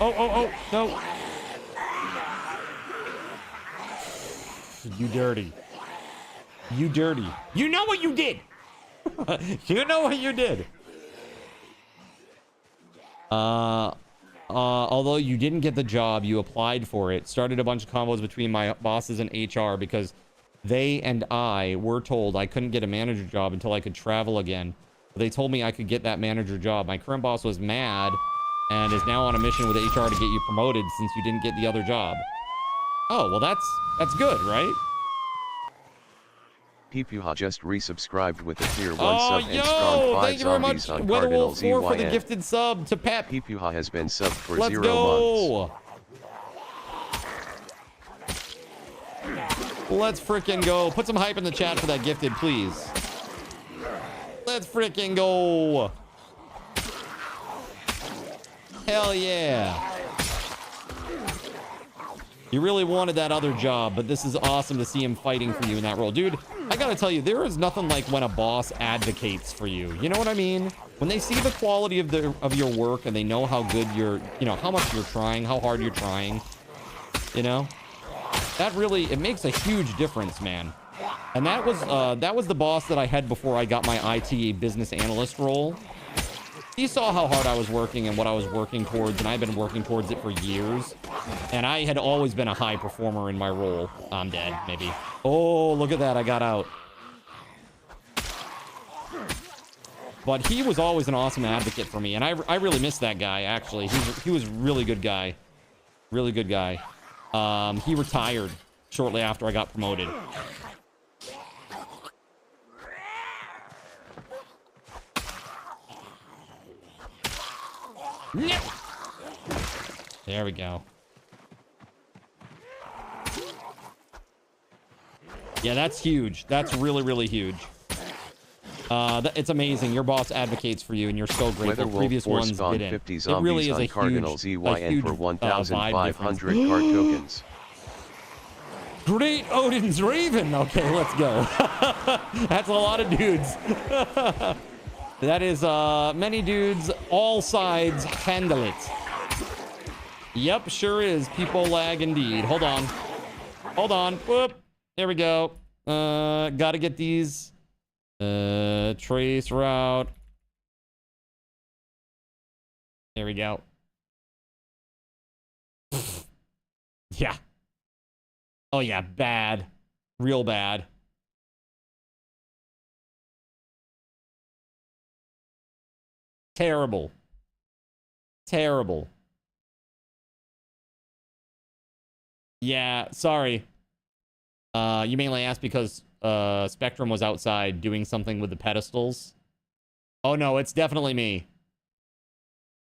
Oh, no. You dirty. You dirty. You know what you did. You know what you did. Although you didn't get the job, you applied for it. Started a bunch of combos between my bosses and HR because they and I were told I couldn't get a manager job until I could travel again. They told me I could get that manager job. My current boss was mad and is now on a mission with HR to get you promoted since you didn't get the other job. Oh, well that's good, right? Peepuha just resubscribed with a tier 1 oh, sub and strong 5 thank you very much, zombies on Cardinal WeatherWolf4 for the ZYN. gifted sub to Pep. Peepuha has been subbed for Let's 0 go. months. Let's frickin' go. Put some hype in the chat for that gifted, please. Let's frickin' go. Hell yeah. You really wanted that other job, but this is awesome to see him fighting for you in that role. Dude, I gotta tell you, there is nothing like when a boss advocates for you. You know what I mean? When they see the quality of your work and they know how good you're, you know, how much you're trying, how hard you're trying, you know? That really, it makes a huge difference, man. And that was the boss that I had before I got my IT business analyst role. He saw how hard I was working and what I was working towards, and I've been working towards it for years. And I had always been a high performer in my role. I'm dead, maybe. Oh, look at that. I got out. But he was always an awesome advocate for me, and I really miss that guy, actually. He was a really good guy. Really good guy. He retired shortly after I got promoted. No. There we go. Yeah, that's huge. That's really, really huge. It's amazing. Your boss advocates for you, and you're so grateful. Previous ones didn't. 50 It zombies really is on a Cardinal huge ZYN for 1,500 vibe card tokens. Great Odin's Raven. Okay, let's go. That's a lot of dudes. That is many dudes, all sides, handle it. Yep, sure is. People lag indeed. Hold on. Hold on. Whoop. There we go. Gotta get these. Trace route. There we go. Yeah. Oh yeah, bad. Real bad. Terrible. Terrible. Yeah, sorry. You mainly asked because Spectrum was outside doing something with the pedestals. Oh no, it's definitely me.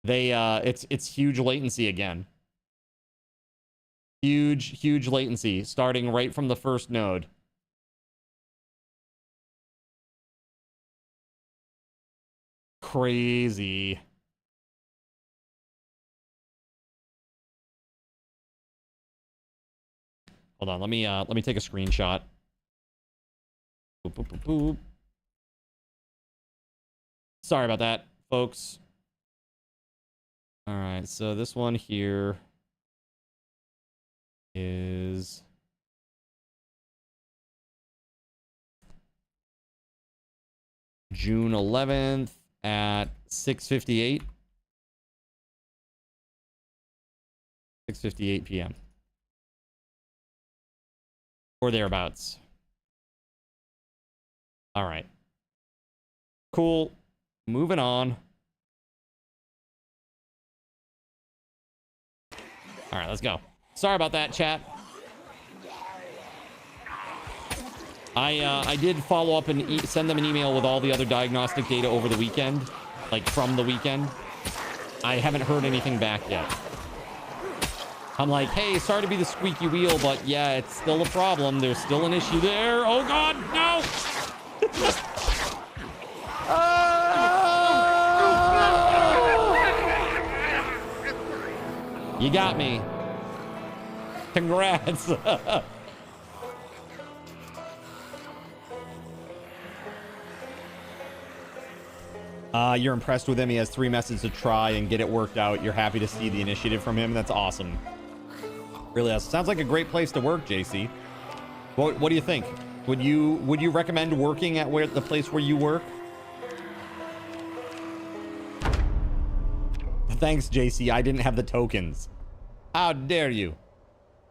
They it's huge latency again. Huge latency starting right from the first node. Crazy. Hold on, let me take a screenshot. Boop, boop, boop, boop. Sorry about that, folks. All right, so this one here is June 11th at 6:58. 6:58 p.m. or thereabouts. All right. Cool. Moving on. All right, let's go. Sorry about that, chat. I did follow up and send them an email with all the other diagnostic data over the weekend, like from the weekend. I haven't heard anything back yet. I'm like, hey, sorry to be the squeaky wheel, but yeah, it's still a problem. There's still an issue there. Oh God, no! You got me. Congrats. You're impressed with him. He has 3 methods to try and get it worked out. You're happy to see the initiative from him. That's awesome. Really awesome. Sounds like a great place to work, JC. What do you think? Would you recommend working at the place where you work? Thanks, JC. I didn't have the tokens. How dare you? All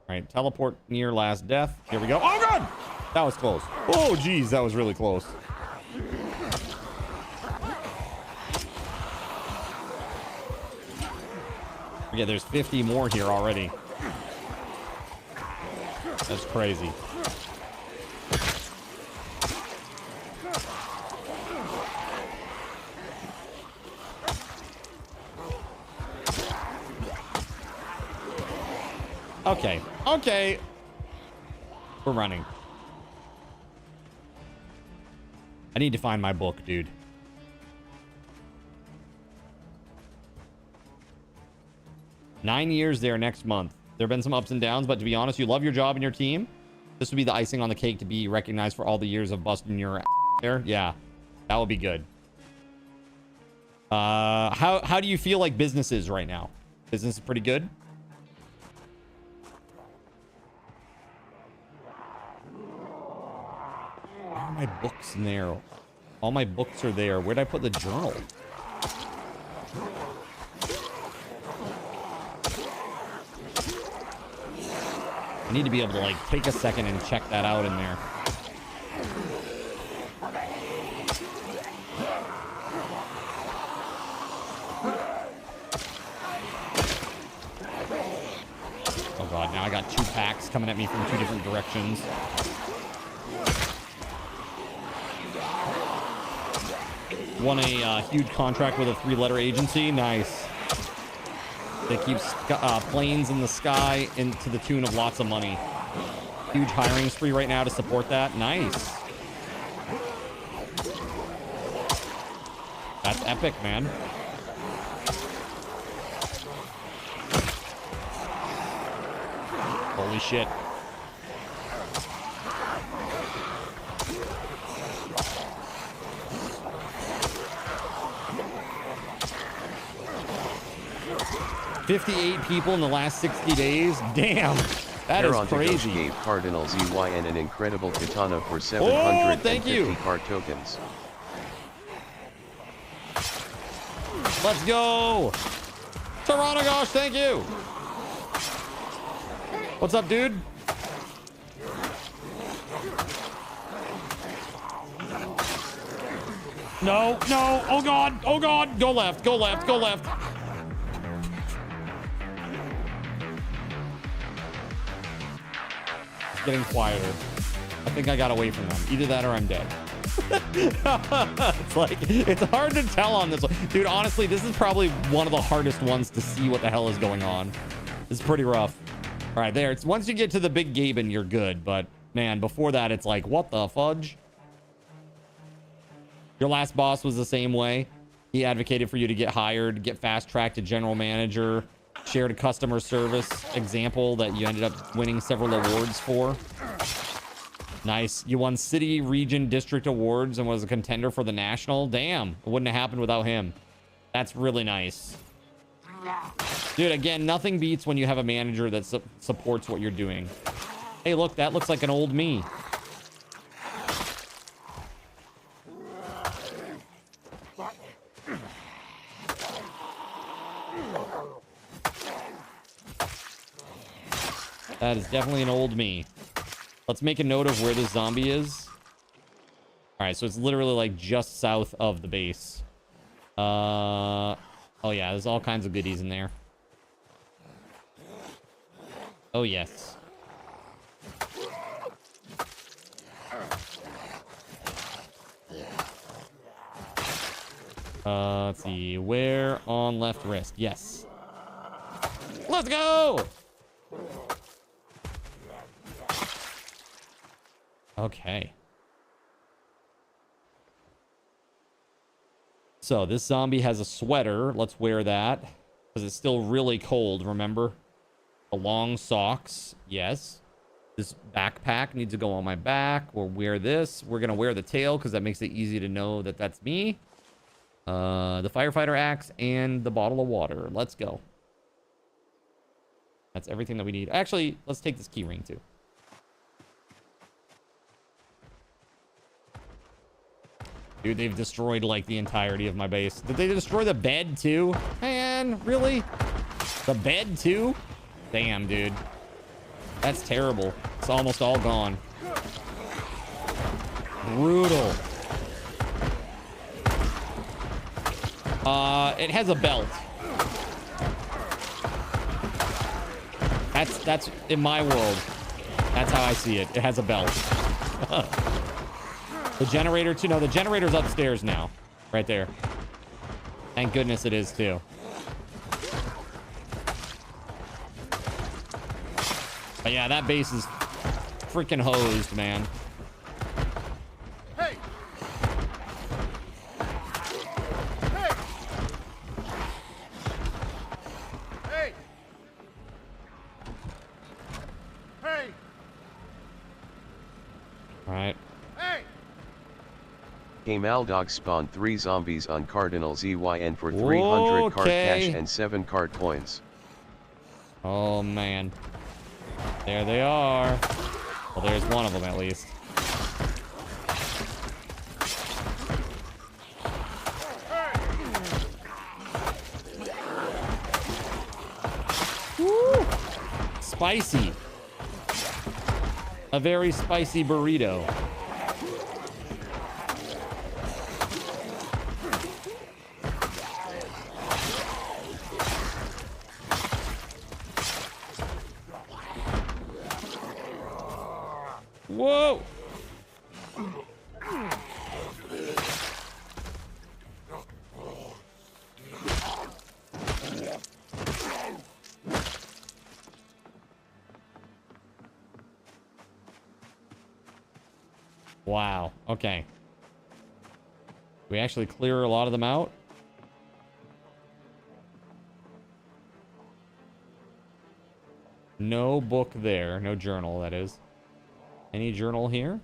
right, teleport near last death. Here we go. Oh, God! That was close. Oh, geez, that was really close. Yeah, there's 50 more here already. That's crazy. Okay. Okay. We're running. I need to find my book, dude. Nine years there next month. There have been some ups and downs, but to be honest, you love your job and your team. This would be the icing on the cake to be recognized for all the years of busting your ass there. Yeah, that would be good. How do you feel like business is right now? Business is pretty good. Where are my books in there? All my books are there. Where'd I put the journal? I need to be able to like take a second and check that out in there. Oh God, now I got 2 packs coming at me from 2 different directions. Won a huge contract with a 3-letter agency. Nice. They keep planes in the sky to the tune of lots of money. Huge hiring spree right now to support that. Nice. That's epic, man. Holy shit. $58 people in the last 60 days. Damn, that is crazy. Gave Cardinal ZYN an incredible katana for 750 card tokens. Let's go. Toronto Gosh, thank you. What's up, dude? No, no. Oh God, oh God. Go left, go left, go left. Getting quieter. I think I got away from them. Either that or I'm dead. It's like, it's hard to tell on this one. Dude, honestly, this is probably one of the hardest ones to see what the hell is going on. It's pretty rough. All right, there. It's once you get to the big Gaben, you're good. But man, before that, it's like, what the fudge? Your last boss was the same way. He advocated for you to get hired, get fast-tracked to general manager, shared a customer service example that you ended up winning several awards for. Nice. You won city, region, district awards and was a contender for the national. Damn, it wouldn't have happened without him. That's really nice. Dude, again, nothing beats when you have a manager that supports what you're doing. Hey, look, that looks like an old me. That is definitely an old me. Let's make a note of where this zombie is. All right, so it's literally like just south of the base. Oh yeah, there's all kinds of goodies in there. Oh yes. Let's see. Where on left wrist? Yes. Let's go! Okay. So this zombie has a sweater. Let's wear that because it's still really cold, remember? The long socks. Yes. This backpack needs to go on my back. We'll wear this. We're going to wear the tail because that makes it easy to know that that's me. The firefighter axe and the bottle of water. Let's go. That's everything that we need. Actually, let's take this key ring too. Dude, they've destroyed like the entirety of my base. Did they destroy the bed too? Man, really? The bed too? Damn, dude. That's terrible. It's almost all gone. Brutal. It has a belt. That's in my world. That's how I see it. It has a belt. The generator too. No, the generator's upstairs now. Right there. Thank goodness it is too. But yeah, that base is freaking hosed, man. Hey! Hey! Hey! Hey! All right. Hey! Kamaldog spawned 3 zombies on Cardinal ZYN for 300 card cash Okay. and 7 card coins. Oh, man. There they are. Well, there's one of them at least. Woo! Spicy. A very spicy burrito. Whoa! Wow. Okay. We actually clear a lot of them out. No book there. No journal, that is. Any journal here?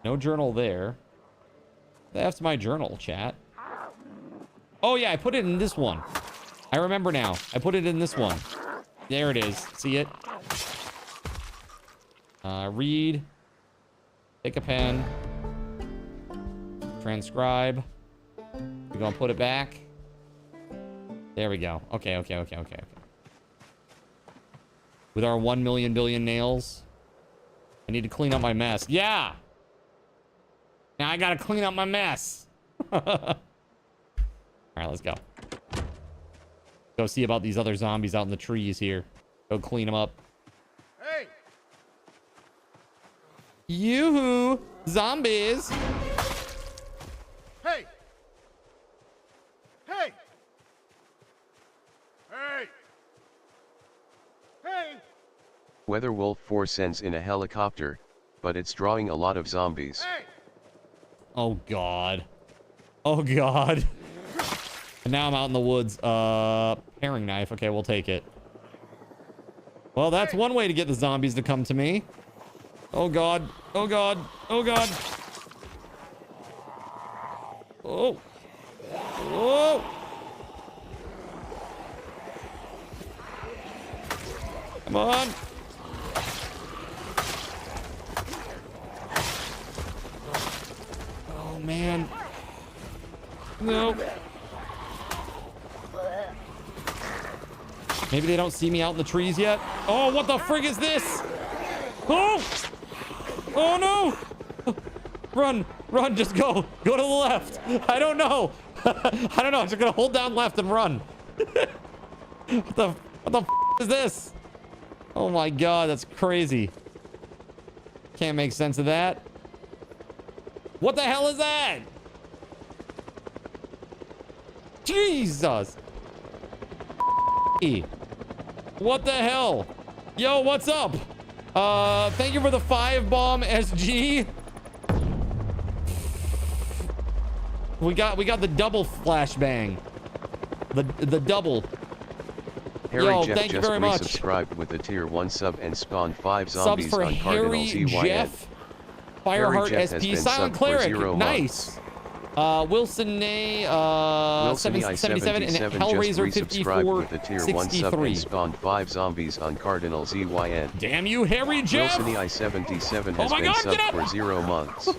No journal there. That's my journal, chat. Oh, yeah, I put it in this one. I remember now. I put it in this one. There it is. See it? Read. Take a pen. Transcribe. We're gonna put it back. There we go. Okay. With our 1 million billion nails. I need to clean up my mess. Yeah! Now I gotta clean up my mess. Alright, let's go. Go see about these other zombies out in the trees here. Go clean them up. Hey! Yoo-hoo! Zombies! Hey! Hey! Hey! Hey! WeatherWolf4 sends in a helicopter, but it's drawing a lot of zombies. Hey! Oh, God. Oh, God. And now I'm out in the woods. Paring knife. Okay, we'll take it. Well, that's one way to get the zombies to come to me. Oh, God. Oh, God. Oh, God. Oh. Whoa. Come on. Oh, man. No. Maybe they don't see me out in the trees yet. Oh, what the frig is this? Oh! Oh, no! Run! Run! Just go! Go to the left! I don't know! I don't know. I'm just gonna hold down left and run. What the f is this? Oh my god, that's crazy. Can't make sense of that. What the hell is that? Jesus! What the hell? Yo, what's up? Thank you for the 5 bomb SG. We got the double flashbang. The double. Harry Yo, Jeff thank you just very much. resubscribed with a tier 1 sub and spawned 5 Subs zombies for on Cardinal Harry ZYN. Jeff, Harry Fireheart Jeff has SP, been Silent subbed for Cleric, 0 nice. Wilson A, 77 and Hellraiser just resubscribed with a tier 1 sub 5463. and spawned 5 zombies on Cardinal ZYN. Damn you, Harry Jeff! Wilson I-77 Oh has my been God, get subbed up! for 0 months.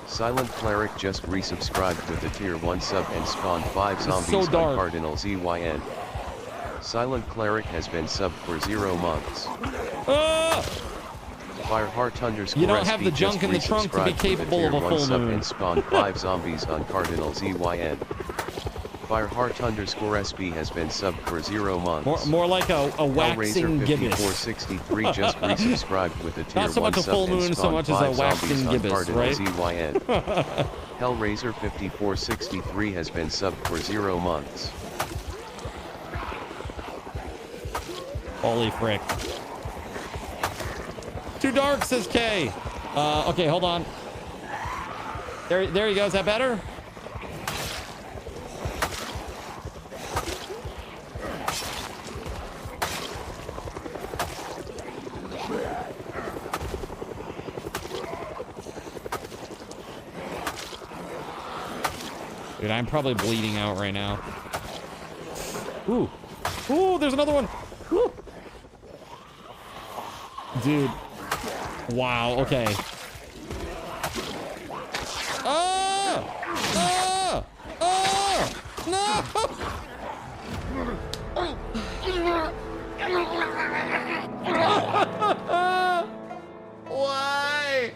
Silent Cleric just resubscribed with a tier 1 sub and spawned 5 zombies so on dark. Cardinal ZYN. Silent Cleric has been subbed for 0 months. Fireheart underscore You don't have SP the junk just in the trunk to be resubscribed with capable of a tier 1 full sub moon. and spawned 5 zombies on Cardinal ZYN. Fireheart underscore SP has been subbed for 0 months. More like a waxing Hellraiser gibbous. 5463 just resubscribed with a tier 1 Not so much a sub full and moon, so spawned much as a 5 waxing zombies on gibbous, Cardinal right? ZYN. Hellraiser 5463 has been subbed for 0 months. Holy frick. Too dark, says K. Okay, hold on. There you go. Is that better? Dude, I'm probably bleeding out right now. Ooh. Ooh, there's another one. Ooh. Dude. Wow, okay. Oh! Oh! Oh! No! Why?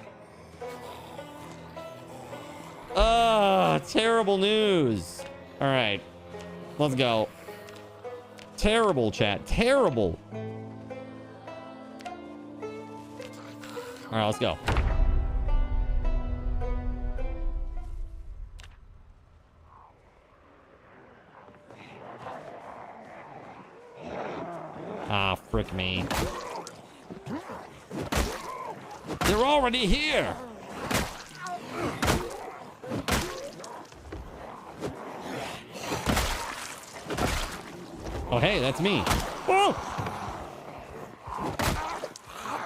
Terrible news. All right. Let's go. Terrible, chat. Terrible. All right, let's go. Ah, frick me. They're already here. Oh, hey, that's me. Oh!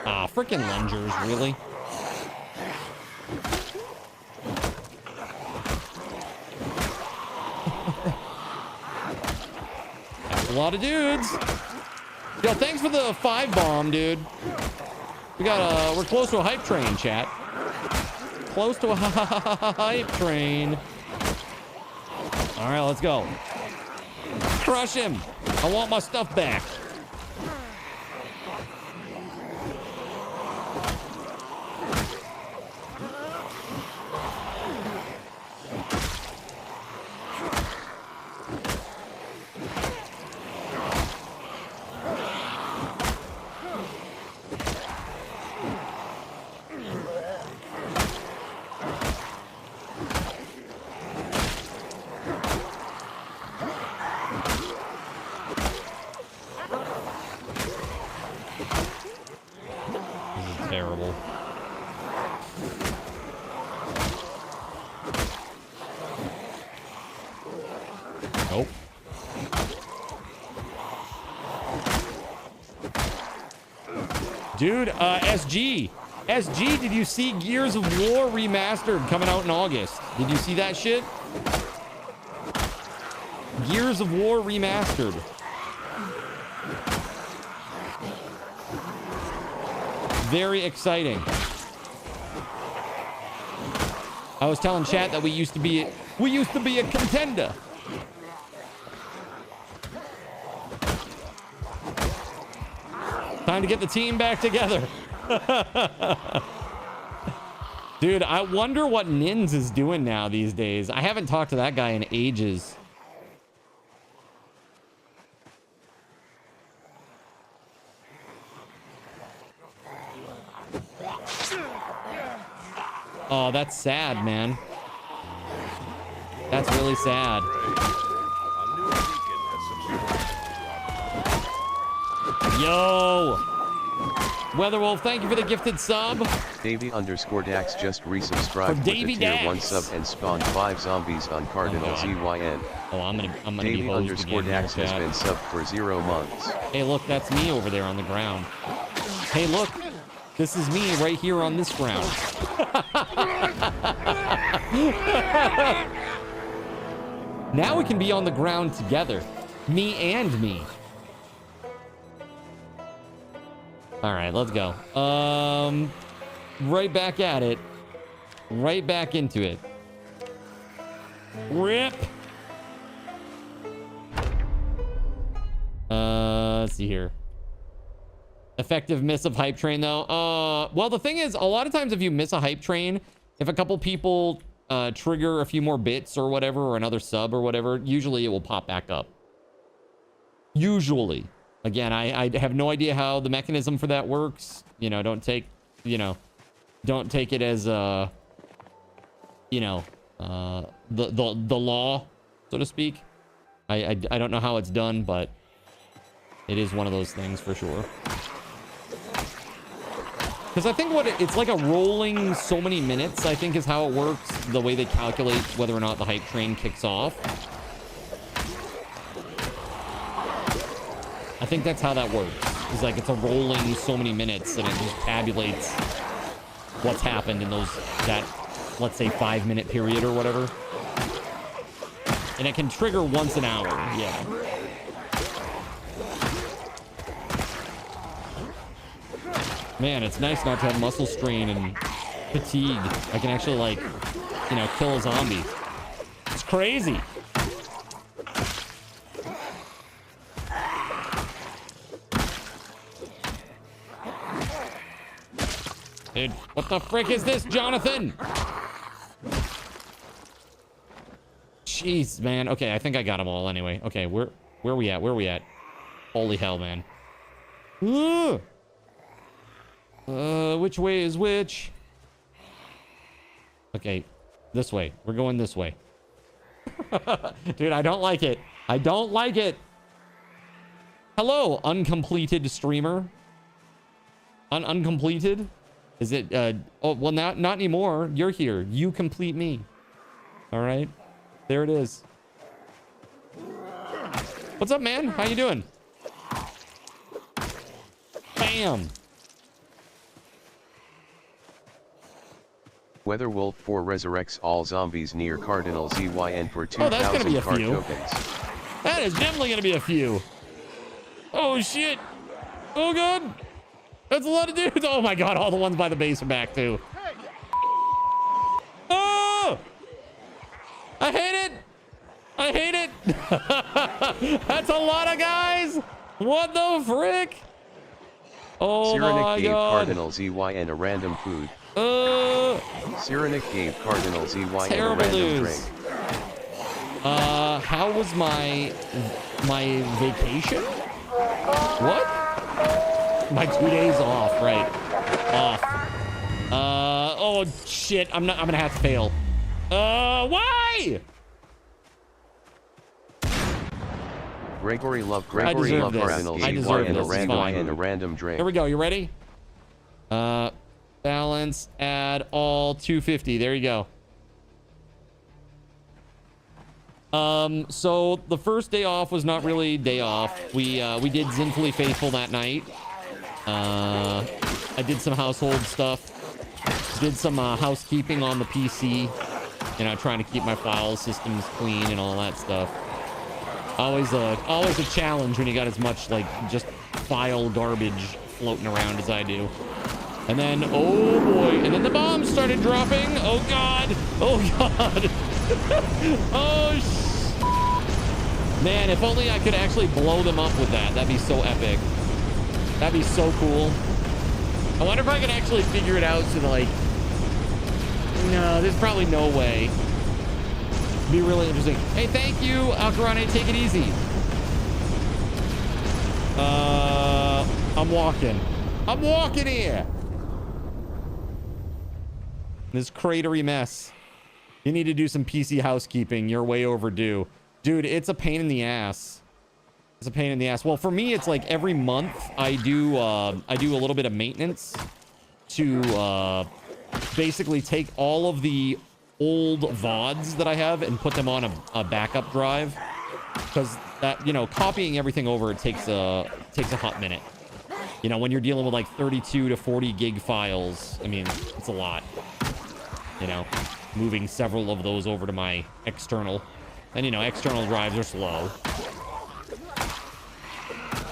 Ah, frickin' lungers, really? That's a lot of dudes. Yo, thanks for the 5 bomb, dude. We're close to a hype train, chat. Close to a hype train. All right, let's go. Crush him. I want my stuff back. Terrible. Nope. Dude, SG, did you see Gears of War Remastered coming out in August? Did you see that shit? Gears of War Remastered. Very exciting. I was telling chat that we used to be a contender. Time to get the team back together. Dude, I wonder what Nins is doing now these days. I haven't talked to that guy in ages. Oh, that's sad, man. That's really sad. Yo! WeatherWolf, thank you for the gifted sub. Davey_Dax just resubscribed with a tier 1 sub and spawned 5 zombies on Cardinal ZYN. Oh, I'm gonna be hosed again. Davey_Dax has been subbed for 0 months. Hey, look, that's me over there on the ground. Hey, look, this is me right here on this ground. Now we can be on the ground together. Me and me. All right, let's go. Right back at it. Right back into it. Rip. Let's see here. Effective miss of hype train though. Well, the thing is, a lot of times if you miss a hype train, if a couple people trigger a few more bits or whatever, or another sub or whatever, usually it will pop back up. Usually. Again, I have no idea how the mechanism for that works. You know, don't take it as the law, so to speak. I don't know how it's done, but it is one of those things for sure. Because I think it's like a rolling so many minutes, I think is how it works. The way they calculate whether or not the hype train kicks off. I think that's how that works. It's like it's a rolling so many minutes and it just tabulates what's happened in that let's say 5-minute period or whatever. And it can trigger once an hour. Yeah. Man, it's nice not to have muscle strain and fatigue. I can actually, like, kill a zombie. It's crazy. Dude, what the frick is this, Jonathan? Jeez, man. Okay, I think I got them all anyway. Okay, where are we at? Where are we at? Holy hell, man. Which way is which? Okay, this way. We're going this way. Dude, I don't like it. I don't like it. Hello, uncompleted streamer. Uncompleted? Is it, oh, well, not anymore. You're here. You complete me. All right. There it is. What's up, man? How you doing? Bam. WeatherWolf4 resurrects all zombies near Cardinal ZYN for 2,000 card tokens. That is definitely going to be a few. Oh, shit. Oh, God. That's a lot of dudes. Oh, my God. All the ones by the base are back, too. Oh! I hate it. I hate it. That's a lot of guys. What the frick? Oh, Cyrenaic my gave God. Cardinal ZYN a random food. Cyrenaic gave Cardinal ZYN a random drink. How was my vacation? What? My 2 days off, right? Off. Oh shit! I'm gonna have to fail. Why? Gregory loved I deserve Cardinal this. I deserve this. ZYN It's a random drink. Here we go. You ready? Balance, add all 250. There you go. So the first day off was not really a day off. We did Zinfully Faithful that night. I did some household stuff. Did some housekeeping on the PC. Trying to keep my file systems clean and all that stuff. Always a challenge when you got as much like just file garbage floating around as I do. And then, oh boy, and then the bombs started dropping. Oh God, oh God. Oh, man, if only I could actually blow them up with that. That'd be so epic. That'd be so cool. I wonder if I could actually figure it out so that, like, no, there's probably no way. It'd be really interesting. Hey, thank you, Alcarane, take it easy. I'm walking here. This cratery mess. You need to do some PC housekeeping. You're way overdue. Dude, it's a pain in the ass. It's a pain in the ass. Well, for me, it's like every month I do a little bit of maintenance to basically take all of the old VODs that I have and put them on a backup drive, because that, you know, copying everything over, it takes a hot minute. You know, when you're dealing with like 32 to 40 gig files, I mean, it's a lot. You know, moving several of those over to my external, and you know, external drives are slow.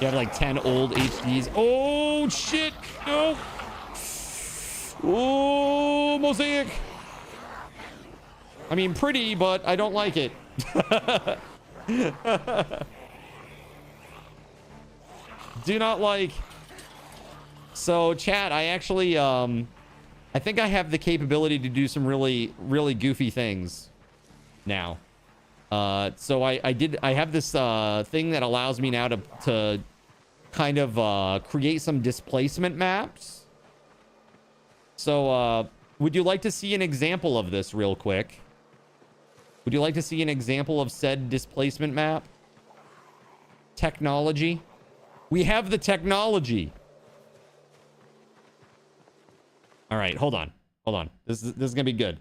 You have like 10 old HDs. Oh shit! No. Oh, mosaic. I mean, pretty, but I don't like it. Do not like. So, chat, I actually, I think I have the capability to do some really, really goofy things now. So I have this thing that allows me now to kind of create some displacement maps. So would you like to see an example of this real quick? Would you like to see an example of said displacement map? Technology. We have the technology. All right, hold on. Hold on. This is gonna be good.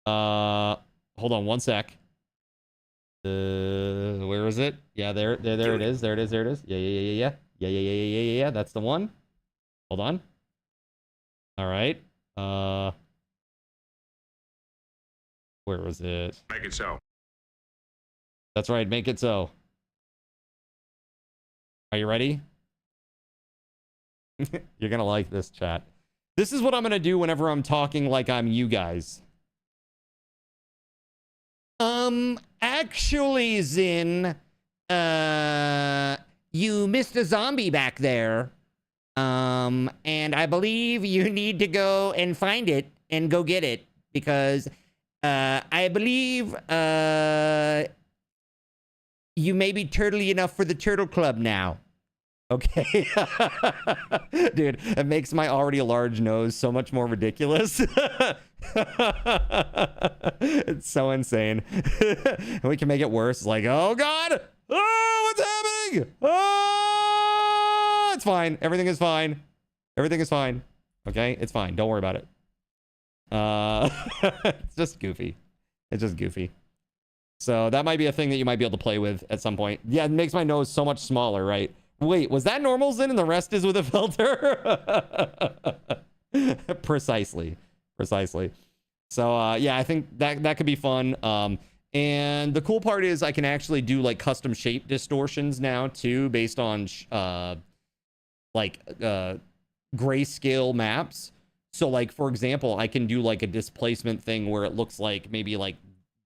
Hold on one sec. Where is it? Yeah, there it is. There it is. Yeah. That's the one. Hold on. All right. Where was it? Make it so. That's right. Make it so. Are you ready? You're gonna like this, chat. This is what I'm gonna do whenever I'm talking like I'm you guys. Actually, Zin, you missed a zombie back there. And I believe you need to go and find it and go get it, because I believe you may be turtly enough for the Turtle Club now. Okay. Dude, it makes my already large nose so much more ridiculous. It's so insane. And we can make it worse. It's like, oh God, oh, what's happening? Oh, it's fine. Everything is fine. Everything is fine. Okay, it's fine. Don't worry about it. It's just goofy. It's just goofy. So that might be a thing that you might be able to play with at some point. Yeah, it makes my nose so much smaller, right? Wait, was that normal, Zin, and the rest is with a filter? Precisely. So, yeah, I think that could be fun. And the cool part is I can actually do, like, custom shape distortions now, too, based on, grayscale maps. So, like, for example, I can do, like, a displacement thing where it looks like maybe, like,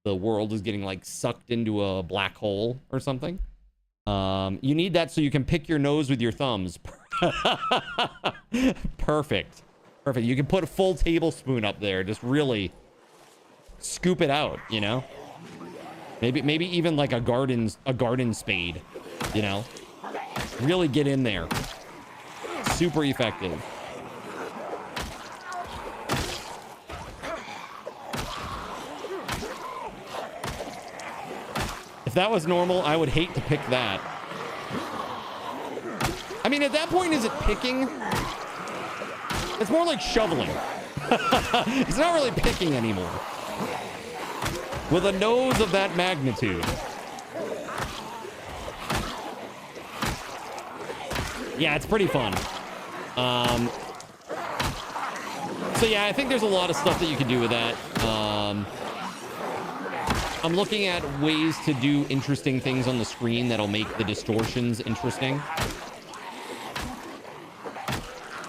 the world is getting, like, sucked into a black hole or something. You need that so you can pick your nose with your thumbs. Perfect. You can put a full tablespoon up there. Just really scoop it out, you know? Maybe even like a garden spade, you know? Really get in there. Super effective. If that was normal, I would hate to pick that. I mean, at that point, is it picking? It's more like shoveling. It's not really picking anymore. With a nose of that magnitude. Yeah, it's pretty fun. So yeah, I think there's a lot of stuff that you can do with that. I'm looking at ways to do interesting things on the screen that'll make the distortions interesting.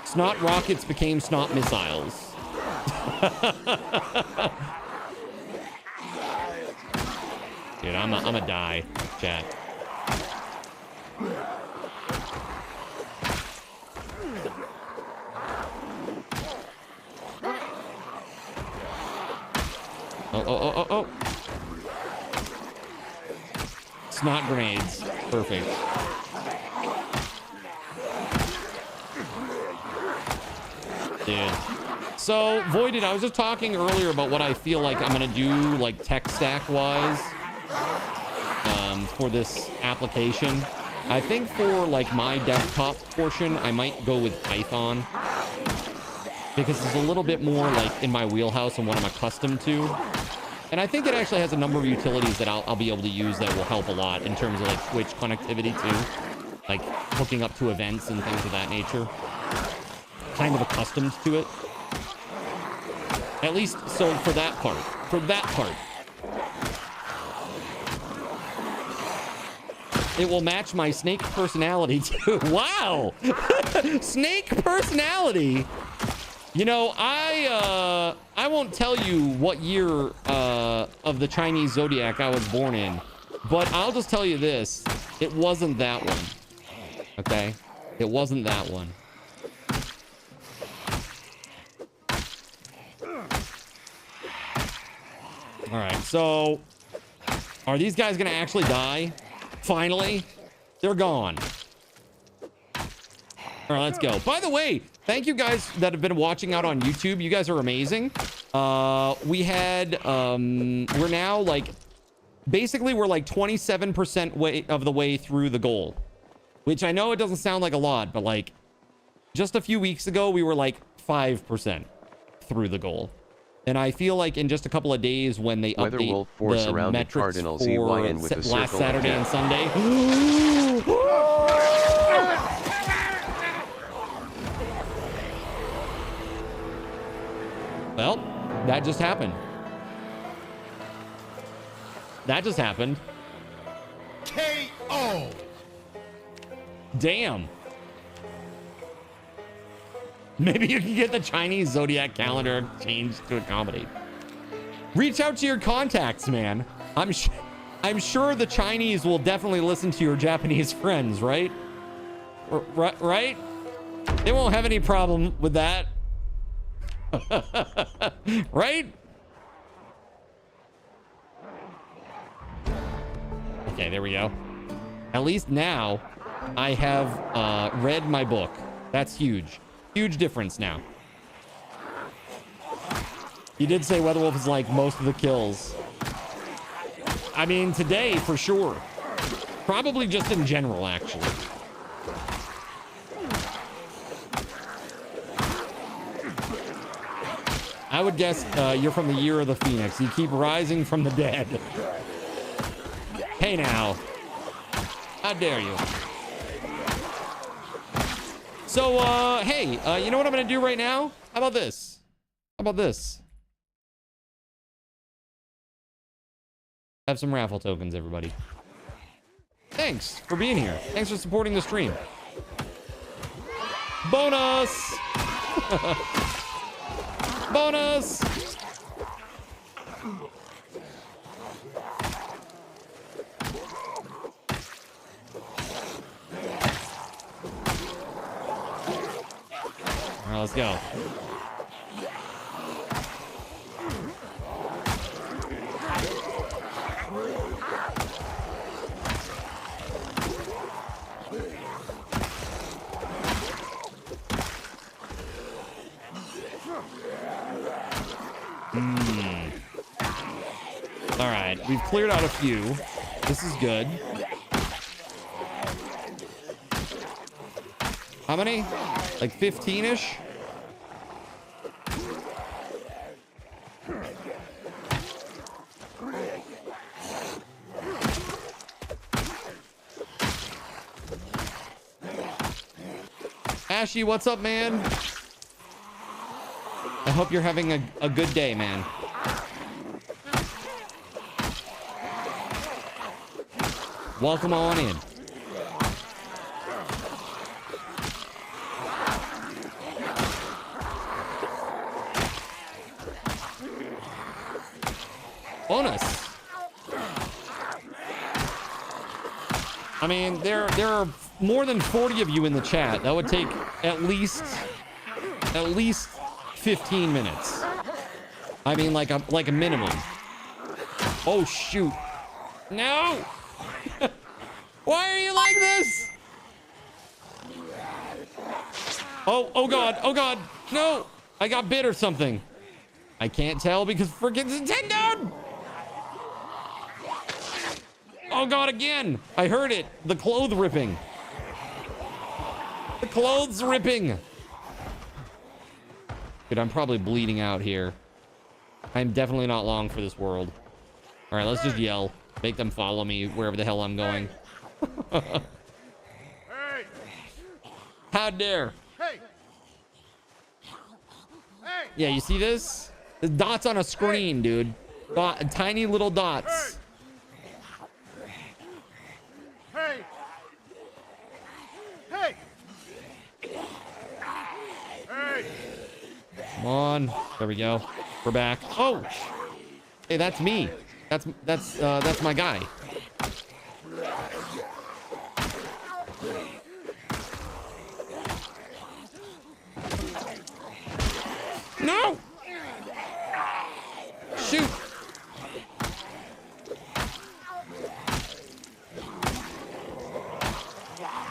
Snot rockets became snot missiles. Dude, I'm a die, chat. Oh. Snot grenades. Perfect. Dude. So, Voided, I was just talking earlier about what I feel like I'm gonna do, like, tech stack wise, for this application. I think for like my desktop portion, I might go with Python because it's a little bit more like in my wheelhouse and what I'm accustomed to. And I think it actually has a number of utilities that I'll be able to use that will help a lot in terms of like Twitch connectivity too. Like hooking up to events and things of that nature. Kind of accustomed to it. At least so for that part. For that part. It will match my snake personality too. Wow! Snake personality! You know, I won't tell you what year of the Chinese zodiac I was born in, but I'll just tell you this. It wasn't that one. Okay? It wasn't that one. Alright, so are these guys gonna actually die? Finally? They're gone. Alright, let's go. By the way, thank you guys that have been watching out on YouTube. You guys are amazing. We had, we're now like, basically we're like 27% of the way through the goal. Which I know it doesn't sound like a lot, but like, just a few weeks ago, we were like 5% through the goal. And I feel like in just a couple of days when they update the metrics for last Saturday and Sunday. Well, that just happened. That just happened. K.O. Damn. Maybe you can get the Chinese zodiac calendar changed to accommodate. Reach out to your contacts, man. I'm sure the Chinese will definitely listen to your Japanese friends, right? Right? They won't have any problem with that. Right? Okay, there we go. At least now I have read my book. That's huge. Huge difference now. You did say WeatherWolf is like most of the kills. I mean, today for sure. Probably just in general, actually. I would guess you're from the year of the Phoenix. You keep rising from the dead. Hey now. How dare you? So, hey, you know what I'm going to do right now? How about this? How about this? Have some raffle tokens, everybody. Thanks for being here. Thanks for supporting the stream. Bonus! Bonus! All right, let's go. All right, we've cleared out a few. This is good. How many? Like 15-ish? Ashy, what's up, man? I hope you're having a good day, man. Welcome on in. Bonus. I mean, there are more than 40 of you in the chat. That would take at least 15 minutes. I mean, like a minimum. Oh shoot! No! Why are you like this? Oh god! Oh god! No! I got bit or something. I can't tell because freaking Nintendo! Oh God, again. I heard it. The clothes ripping. The clothes ripping. Dude, I'm probably bleeding out here. I'm definitely not long for this world. All right, let's just yell. Make them follow me wherever the hell I'm going. Hey! How dare. Hey! Hey! Yeah, you see this? The dots on a screen, dude. Tiny little dots. Hey! Hey! Hey! Come on. There we go. We're back. Oh! Hey, that's me. That's my guy. No! Shoot!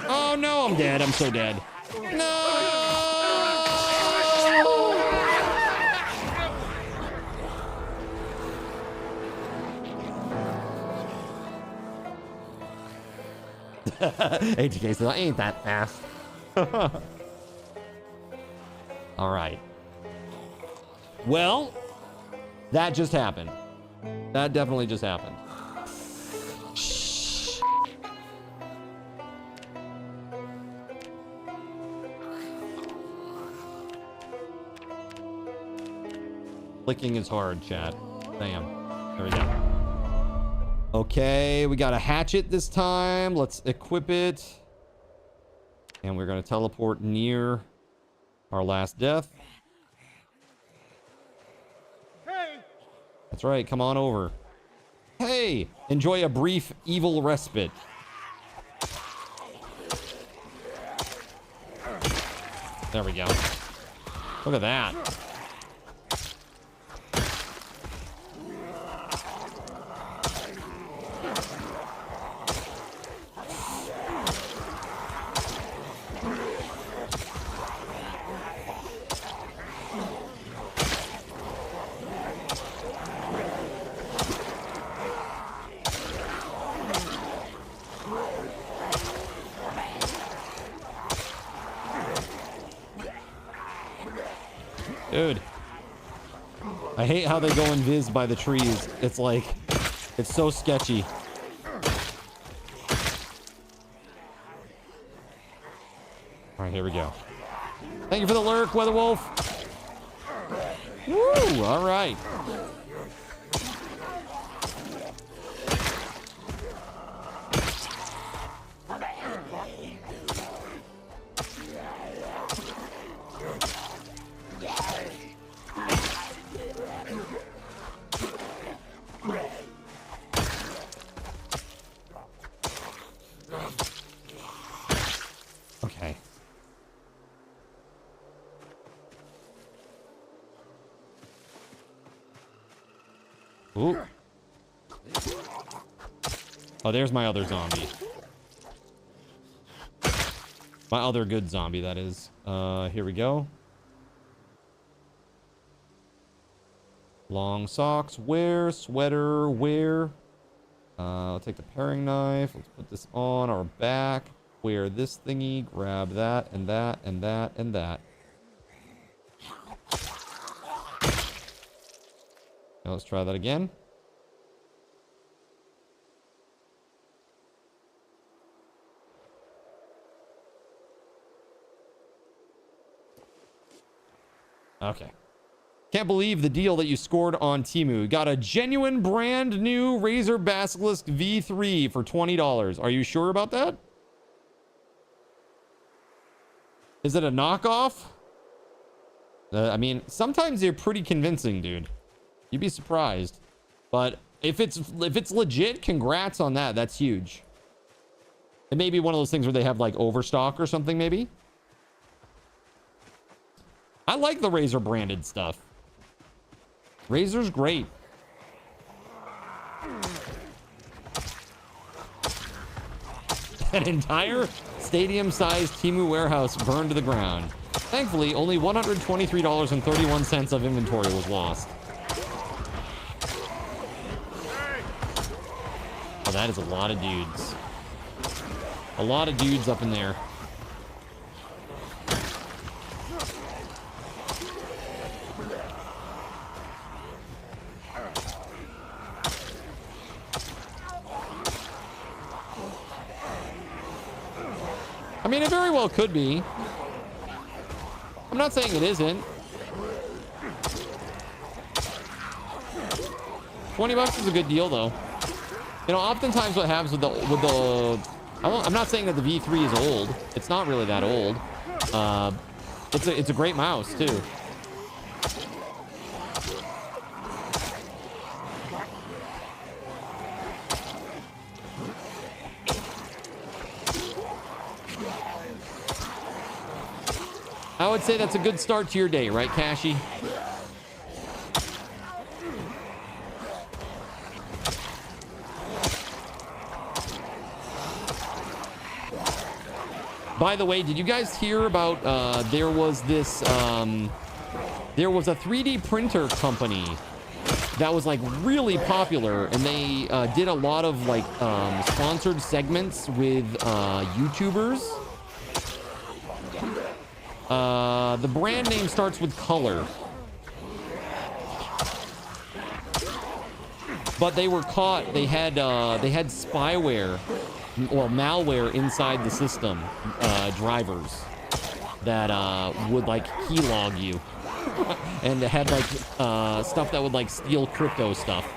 Oh no, I'm dead. I'm so dead. No! ATK said, I ain't that fast. All right. Well, that just happened. That definitely just happened. Shh. Clicking is hard, chat. Damn. There we go. Okay, we got a hatchet this time. Let's equip it. And we're going to teleport near our last death. Hey! That's right. Come on over. Hey, enjoy a brief evil respite. There we go. Look at that. Dude, I hate how they go invis by the trees. It's like, it's so sketchy. All right, here we go. Thank you for the lurk, WeatherWolf. Woo, all right. Okay. Ooh. Oh, there's my other zombie. My other good zombie, that is. Here we go. Long socks, wear. Sweater, wear. I'll take the paring knife. Let's put this on our back. Wear this thingy. Grab that, and that, and that, and that. Now let's try that again. Okay. Can't believe the deal that you scored on Temu. Got a genuine brand new Razer Basilisk V3 for $20. Are you sure about that? Is it a knockoff? I mean, sometimes they're pretty convincing, dude. You'd be surprised. But if it's legit, congrats on that. That's huge. It may be one of those things where they have like overstock or something, maybe. I like the Razer branded stuff. Razer's great. An entire stadium-sized Temu warehouse burned to the ground. Thankfully, only $123.31 of inventory was lost. that is a lot of dudes. A lot of dudes up in there. I mean, it very well could be. I'm not saying it isn't. $20 is a good deal, though. You know, oftentimes what happens with the I'm not saying that the V3 is old. It's not really that old. It's a great mouse too. I would say that's a good start to your day, right, Cashy? By the way, did you guys hear about there was a 3D printer company that was like really popular, and they did a lot of like sponsored segments with YouTubers. The brand name starts with color, but they were caught. They had spyware, well, malware inside the system, drivers that would like keylog you, and it had like stuff that would like steal crypto stuff.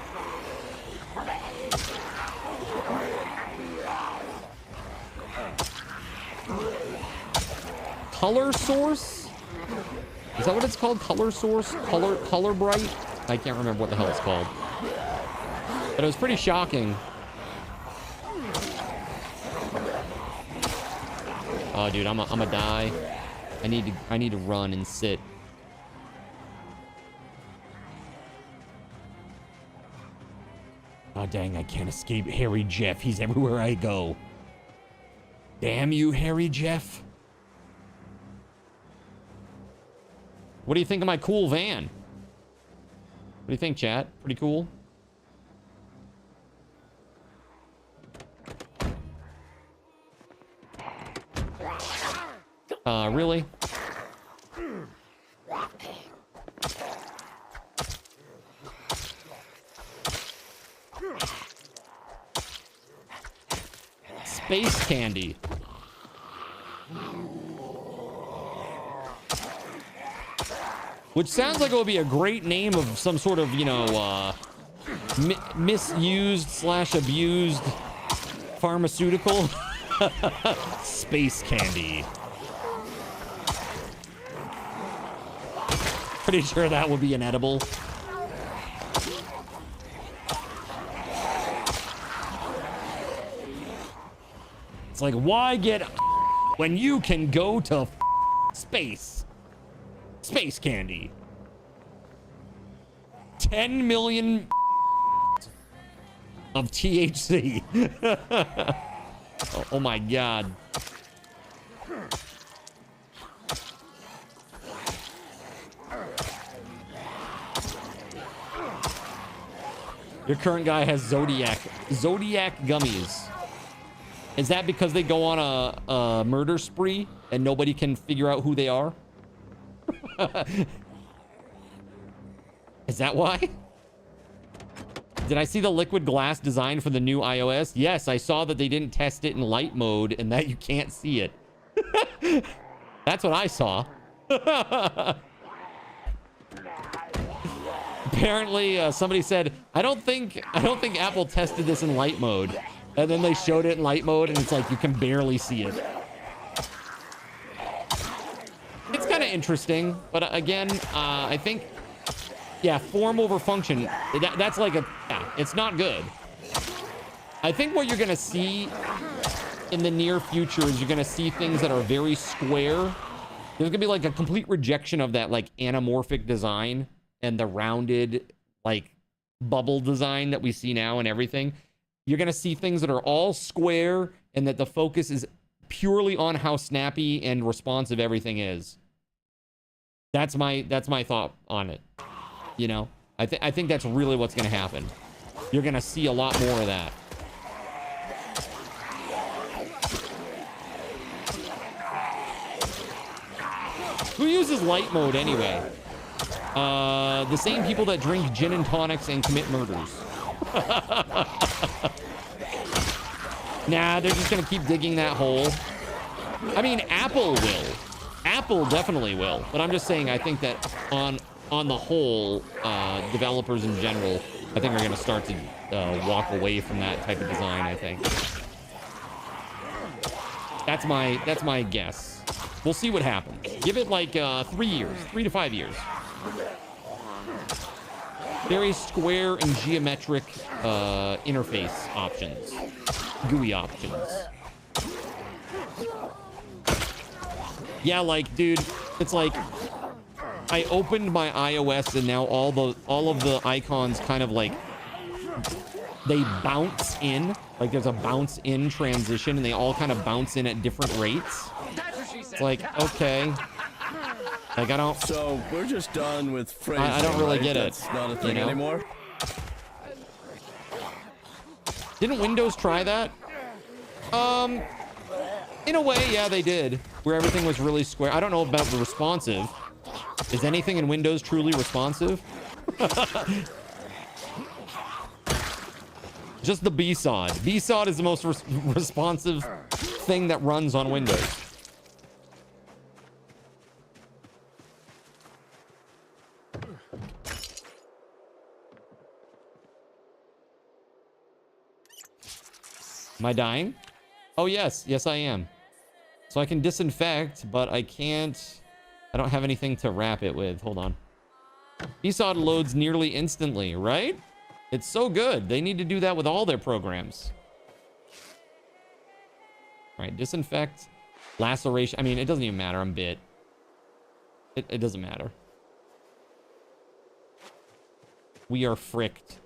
Color Source? Is that what it's called? Color Source? Color Bright? I can't remember what the hell it's called. But it was pretty shocking. Oh, dude, I'm a die. I need to run and sit. Oh, dang, I can't escape Harry Jeff. He's everywhere I go. Damn you, Harry Jeff. What do you think of my cool van? What do you think, chat? Pretty cool? Really? Space Candy. Which sounds like it would be a great name of some sort of, you know, misused / abused pharmaceutical. Space Candy. Pretty sure that would be an edible. It's like, why get when you can go to space? Space Candy. 10 million of THC. Oh my God. Your current guy has Zodiac gummies. Is that because they go on a murder spree and nobody can figure out who they are? Is that why? Did I see the liquid glass design for the new iOS? Yes, I saw that they didn't test it in light mode and that you can't see it. That's what I saw. Apparently, somebody said, I don't think Apple tested this in light mode. And then they showed it in light mode and it's like you can barely see it. It's kind of interesting, but again, I think, yeah, form over function. That's like it's not good. I think what you're gonna see in the near future is you're gonna see things that are very square. There's gonna be like a complete rejection of that like anamorphic design and the rounded like bubble design that we see now and everything. You're gonna see things that are all square and that the focus is purely on how snappy and responsive everything is. That's my thought on it. You know, I think that's really what's gonna happen. You're gonna see a lot more of that. Who uses light mode anyway? The same people that drink gin and tonics and commit murders. Nah, they're just gonna keep digging that hole. I mean, Apple will. Apple definitely will. But I'm just saying, I think that on the whole, developers in general, I think are gonna start to walk away from that type of design, I think. That's my guess. We'll see what happens. Give it like 3 years, 3 to 5 years. Very square and geometric interface options, GUI options. Yeah, like, dude, it's like I opened my iOS and now all of the icons kind of like they bounce in. Like there's a bounce in transition and they all kind of bounce in at different rates. It's like, okay. Like I don't. So we're just done with phrasing. I don't really get it. That's not a thing anymore. Didn't Windows try that? In a way, yeah, they did. Where everything was really square. I don't know about the responsive. Is anything in Windows truly responsive? Just the BSOD. BSOD is the most responsive thing that runs on Windows. Am I dying? Oh, yes. Yes, I am. So I can disinfect, but I can't... I don't have anything to wrap it with. Hold on. BSOD loads nearly instantly, right? It's so good. They need to do that with all their programs. All right, disinfect, laceration. I mean, it doesn't even matter. I'm bit. It doesn't matter. We are fricked.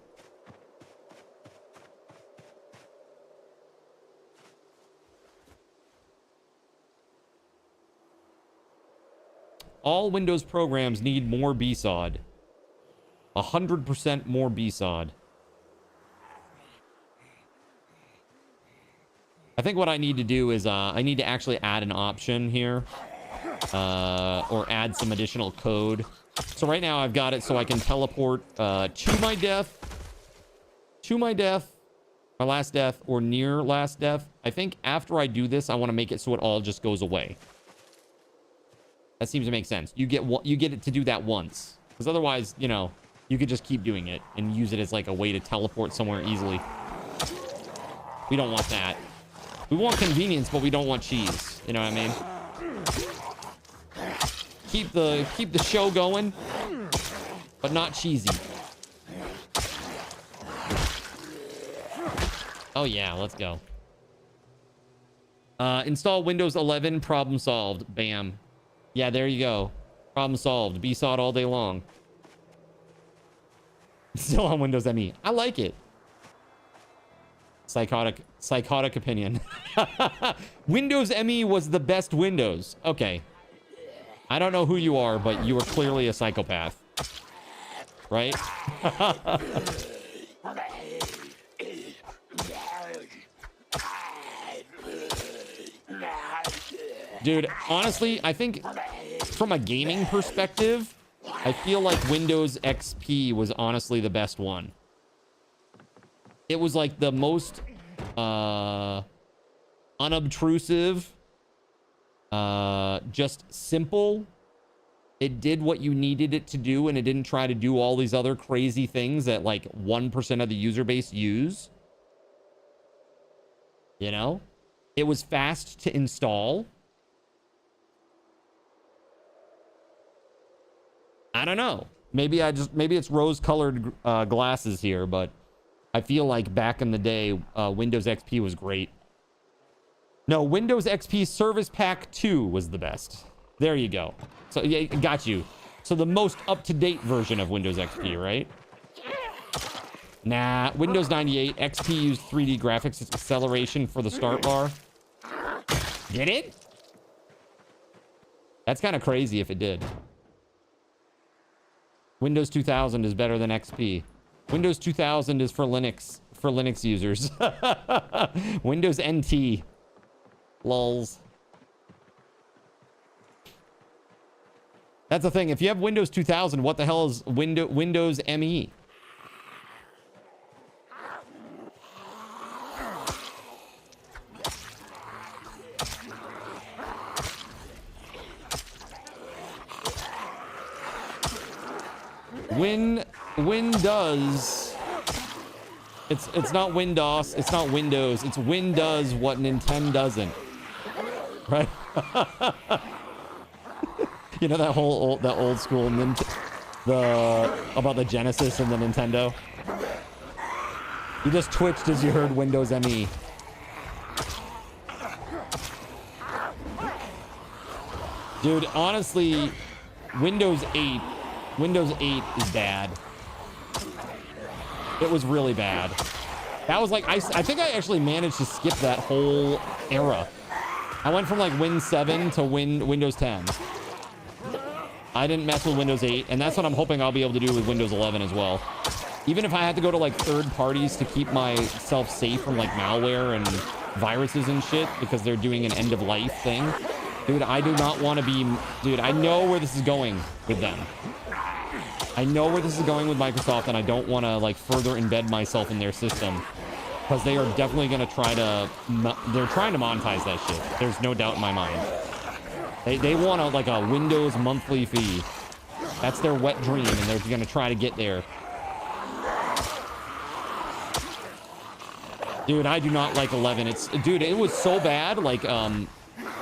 All Windows programs need more BSOD. 100% more BSOD. I think what I need to do is I need to actually add an option here. Or add some additional code. So right now I've got it so I can teleport to my death, my last death, or near last death. I think after I do this, I want to make it so it all just goes away. That seems to make sense. You get it to do that once. Because otherwise, you know, you could just keep doing it and use it as like a way to teleport somewhere easily. We don't want that. We want convenience, but we don't want cheese. You know what I mean? Keep the show going, but not cheesy. Oh yeah, let's go. Install Windows 11, problem solved. Bam. Yeah, there you go. Problem solved. BSOD all day long. Still on Windows ME. I like it. Psychotic opinion. Windows ME was the best Windows. Okay. I don't know who you are, but you are clearly a psychopath. Right? Dude, honestly, I think from a gaming perspective, I feel like Windows XP was honestly the best one. It was like the most unobtrusive, just simple. It did what you needed it to do, and it didn't try to do all these other crazy things that like 1% of the user base use. You know? It was fast to install. I don't know. Maybe it's rose-colored glasses here, but I feel like back in the day, Windows XP was great. No, Windows XP Service Pack 2 was the best. There you go. So, yeah, got you. So the most up-to-date version of Windows XP, right? Nah, Windows 98 XP used 3D graphics acceleration for the start bar. Did it? That's kind of crazy if it did. Windows 2000 is better than XP. Windows 2000 is for Linux users. Windows NT. Lols. That's the thing. If you have Windows 2000, what the hell is Windows ME? Windows. It's not Windows. It's not Windows. It's Windows what Nintendo doesn't. Right? You know that whole old school about the Genesis and the Nintendo. You just twitched as you heard Windows ME. Dude, honestly, Windows 8 is bad. It was really bad. That was like, I think I actually managed to skip that whole era. I went from like Win 7 to Windows 10. I didn't mess with Windows 8, and that's what I'm hoping I'll be able to do with Windows 11 as well. Even if I had to go to like third parties to keep myself safe from like malware and viruses and shit because they're doing an end of life thing. Dude, I do not want to be... Dude, I know where this is going with them. I know where this is going with Microsoft, and I don't want to like further embed myself in their system because they are definitely going to try to... They're trying to monetize that shit. There's no doubt in my mind. They want like a Windows monthly fee. That's their wet dream, and they're going to try to get there. Dude, I do not like 11. Dude, it was so bad. Like,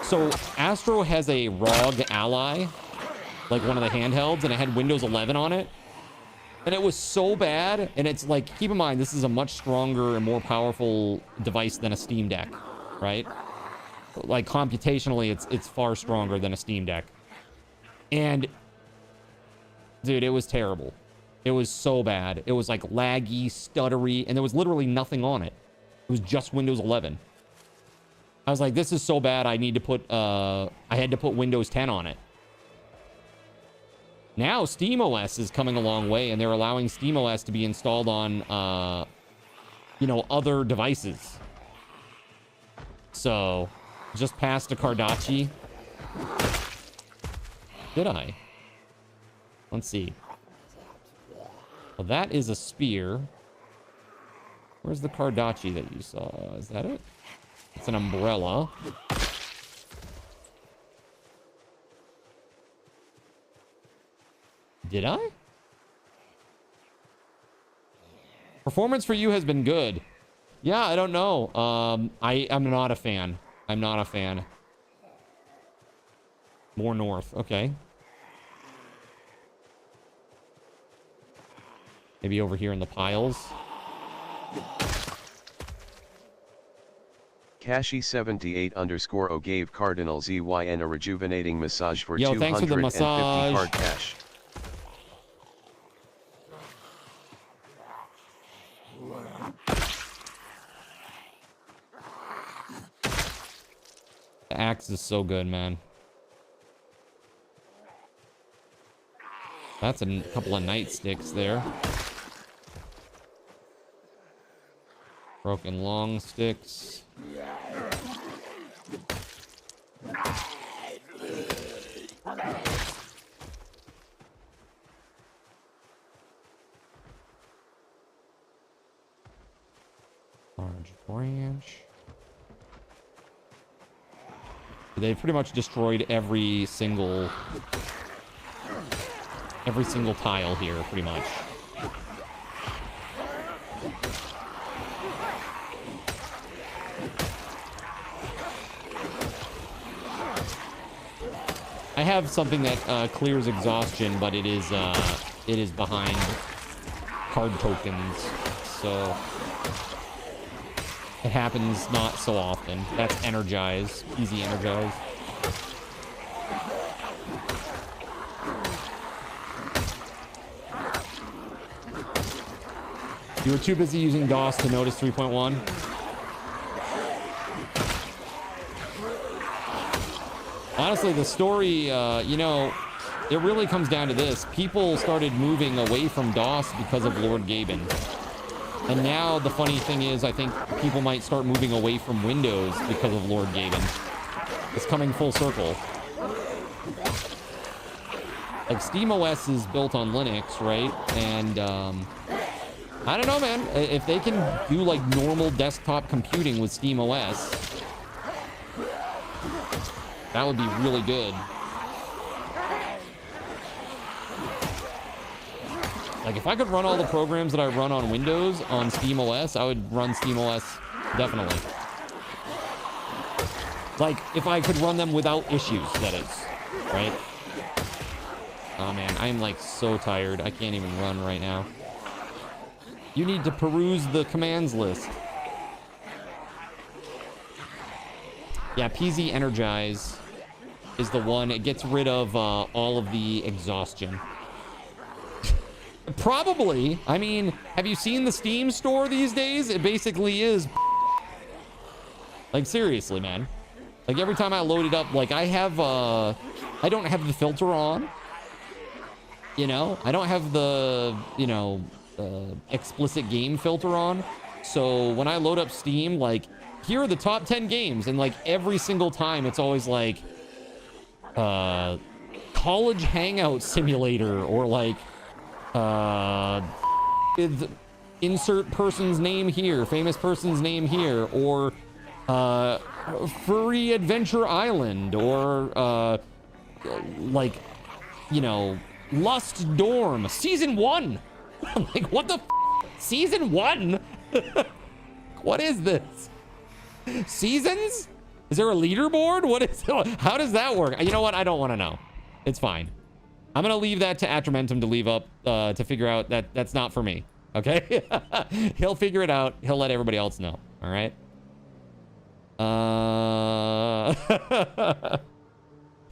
so Astro has a ROG Ally, like one of the handhelds, and it had Windows 11 on it. And it was so bad. And it's like, keep in mind, this is a much stronger and more powerful device than a Steam Deck, right? Like computationally, it's far stronger than a Steam Deck. And dude, it was terrible. It was so bad. It was like laggy, stuttery, and there was literally nothing on it. It was just Windows 11. I was like, this is so bad. I need to put, I had to put Windows 10 on it. Now SteamOS is coming a long way, and they're allowing SteamOS to be installed on, you know, other devices. So, just passed a Cardachi. Did I? Let's see. Well, that is a spear. Where's the Cardachi that you saw? Is that it? It's an umbrella. Did I? Performance for you has been good. Yeah, I don't know. I'm not a fan. I'm not a fan. More north. Okay. Maybe over here in the piles. Kashi78_O gave Cardinal ZYN a rejuvenating massage for Yo, thanks for the 250 massage. hard cash. The axe is so good, man. That's a couple of nightsticks there. Broken long sticks. Large branch. They pretty much destroyed every single tile here, pretty much. I have something that clears exhaustion, but it is behind card tokens, so it happens not so often. That's energize, easy energize. You were too busy using DOS to notice 3.1. Honestly, the story, you know, it really comes down to this. People started moving away from DOS because of Lord Gaben. And now the funny thing is, I think people might start moving away from Windows because of Lord Gaben. It's coming full circle. Like SteamOS is built on Linux, right? And I don't know, man. If they can do like normal desktop computing with SteamOS, that would be really good. Like if I could run all the programs that I run on Windows on SteamOS, I would run SteamOS definitely. Like if I could run them without issues, that is, right? Oh man, I'm like so tired. I can't even run right now. You need to peruse the commands list. Yeah, PZ Energize is the one. It gets rid of all of the exhaustion. Probably. I mean, have you seen the Steam store these days? It basically is. Like, seriously, man. Like, every time I load it up, like, I don't have the filter on. You know? I don't have the, you know, explicit game filter on. So, when I load up Steam, like, here are the top 10 games. And, like, every single time, it's always, like, College Hangout Simulator. Or, like, insert person's name here, famous person's name here, or Furry Adventure Island, or like, you know, Lust Dorm Season 1. I'm like, what the Season 1? What is this? Seasons? Is there a leaderboard? What is, how does that work? You know what? I don't want to know. It's fine. I'm gonna leave that to Atramentum to leave up to figure out that that's not for me. Okay. He'll figure it out. He'll let everybody else know. All right.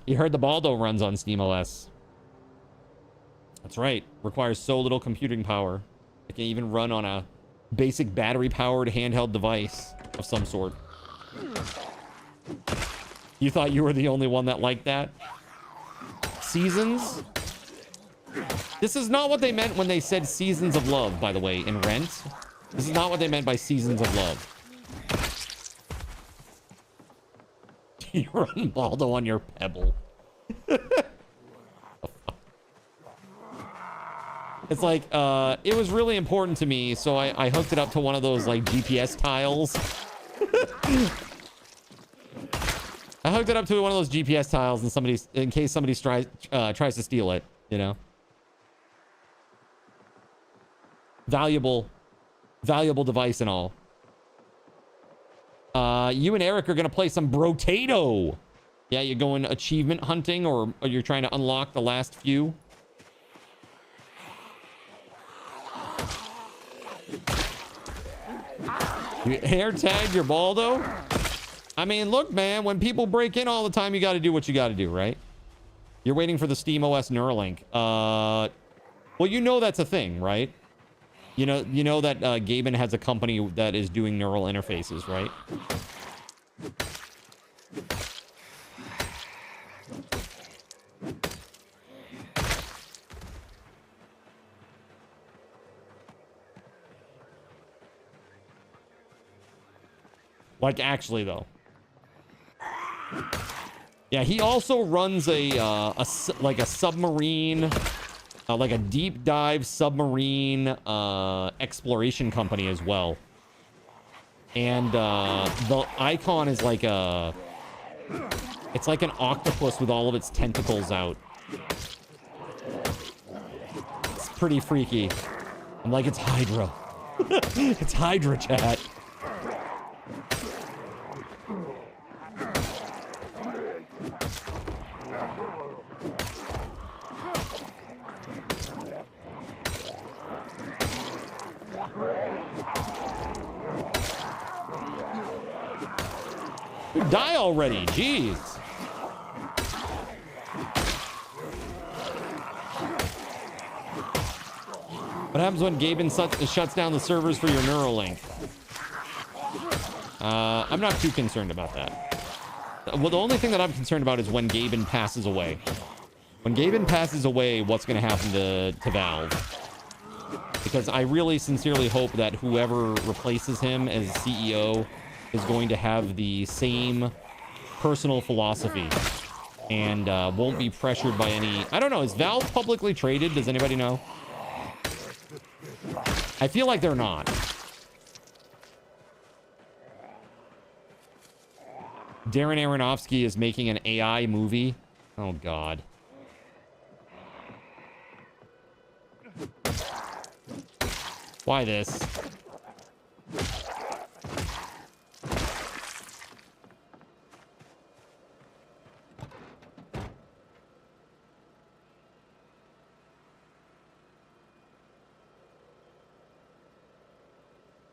You heard the Baldo runs on SteamOS. That's right. Requires so little computing power. It can even run on a basic battery-powered handheld device of some sort. You thought you were the only one that liked that? Seasons? This is not what they meant when they said Seasons of Love, by the way, in Rent. This is not what they meant by Seasons of Love. You run Baldo on your Pebble. It's like, it was really important to me, so I hooked it up to one of those, like, GPS tiles. I hooked it up to one of those GPS tiles, and in case somebody tries to steal it, you know. Valuable device and all. You and Eric are gonna play some Brotato. Yeah, you're going achievement hunting, or you're trying to unlock the last few. You air tagged your Baldo? I mean, look, man, when people break in all the time, you got to do what you got to do, right? You're waiting for the SteamOS Neuralink. Well, you know that's a thing, right? You know that Gaben has a company that is doing neural interfaces, right? Like, actually, though. Yeah, he also runs a submarine, like a deep dive submarine exploration company as well. And the icon is like it's like an octopus with all of its tentacles out. It's pretty freaky. I'm like, it's Hydra. It's Hydra, chat. Die already, jeez. What happens when Gaben shuts down the servers for your Neuralink? I'm not too concerned about that. Well, the only thing that I'm concerned about is when Gaben passes away. When Gaben passes away, what's going to happen to Valve? Because I really sincerely hope that whoever replaces him as CEO is going to have the same personal philosophy and won't be pressured by any... I don't know. Is Valve publicly traded? Does anybody know? I feel like they're not. Darren Aronofsky is making an AI movie. Oh, God. Why this?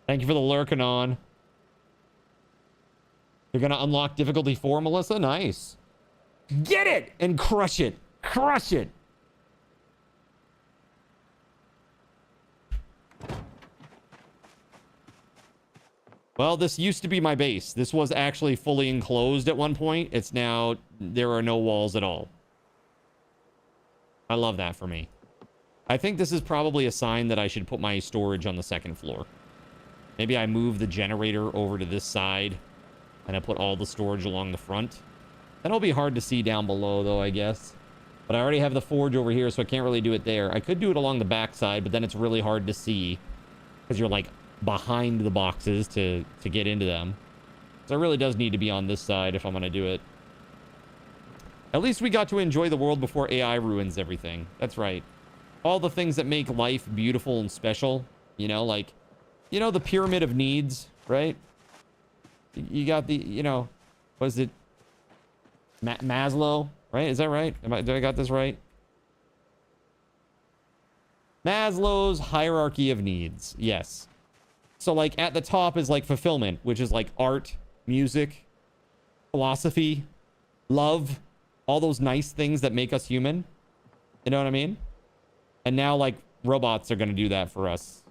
Thank you for the Lurkanon. You're gonna unlock difficulty 4, Melissa? Nice. Get it and crush it. Crush it. Well, this used to be my base. This was actually fully enclosed at one point. It's now, there are no walls at all. I love that for me. I think this is probably a sign that I should put my storage on the second floor. Maybe I move the generator over to this side and I put all the storage along the front. That'll be hard to see down below though, I guess. But I already have the forge over here, so I can't really do it there. I could do it along the back side, but then it's really hard to see because you're like behind the boxes to get into them. So it really does need to be on this side if I'm going to do it. At least we got to enjoy the world before AI ruins everything. That's right. All the things that make life beautiful and special, you know, like, you know, the pyramid of needs, right? You got the, you know, was it Maslow, right? Is that right? Did I got this right? Maslow's hierarchy of needs. Yes. So like at the top is like fulfillment, which is like art, music, philosophy, love, all those nice things that make us human. You know what I mean? And now like robots are going to do that for us.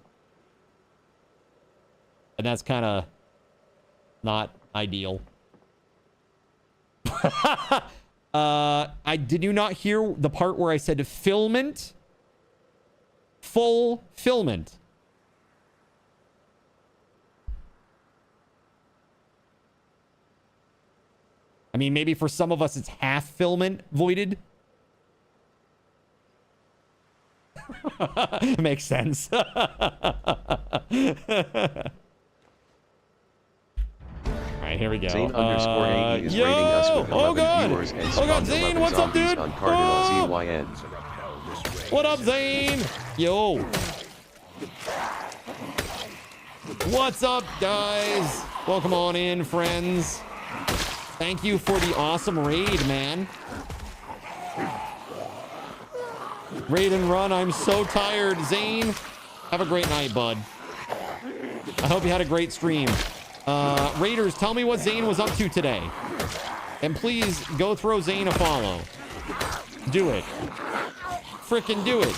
And that's kind of not ideal. Did you not hear the part where I said fulfillment? Fulfillment. I mean, maybe for some of us it's half filament voided. Makes sense. All right, here we go. Zane_AE is yo! rating us with 11 God! viewers and Oh spawned God, Zane, 11 what's up, zombies dude? on Cardinal ZYN. What up, Zane? Yo. What's up, guys? Welcome on in, friends. Thank you for the awesome raid, man. Raid and run. I'm so tired, Zane. Have a great night, bud. I hope you had a great stream. Raiders, tell me what Zane was up to today. And please go throw Zane a follow. Do it. Frickin' do it.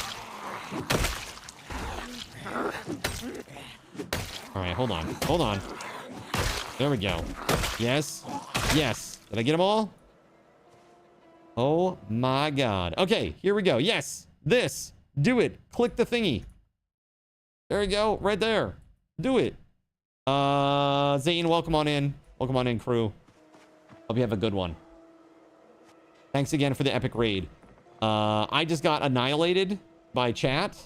All right, hold on. Hold on. There we go. Yes. Yes. Did I get them all? Oh my God. Okay, here we go. Yes. This. Do it. Click the thingy. There we go. Right there. Do it. Zane, welcome on in. Welcome on in, crew. Hope you have a good one. Thanks again for the epic raid. I just got annihilated by chat.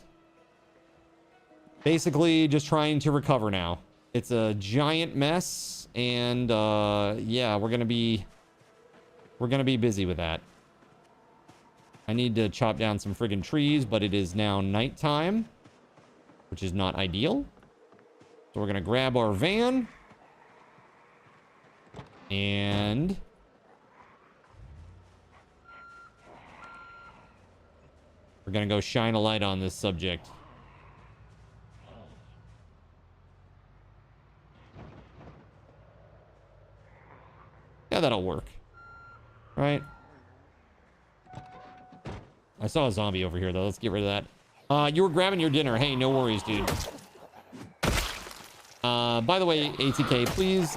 Basically, just trying to recover now. It's a giant mess, and yeah, we're gonna be busy with that. I need to chop down some friggin' trees, but it is now nighttime, which is not ideal. So we're gonna grab our van and we're gonna go shine a light on this subject. Yeah, that'll work. Right? I saw a zombie over here, though. Let's get rid of that. You were grabbing your dinner. Hey, no worries, dude. By the way, ATK, please,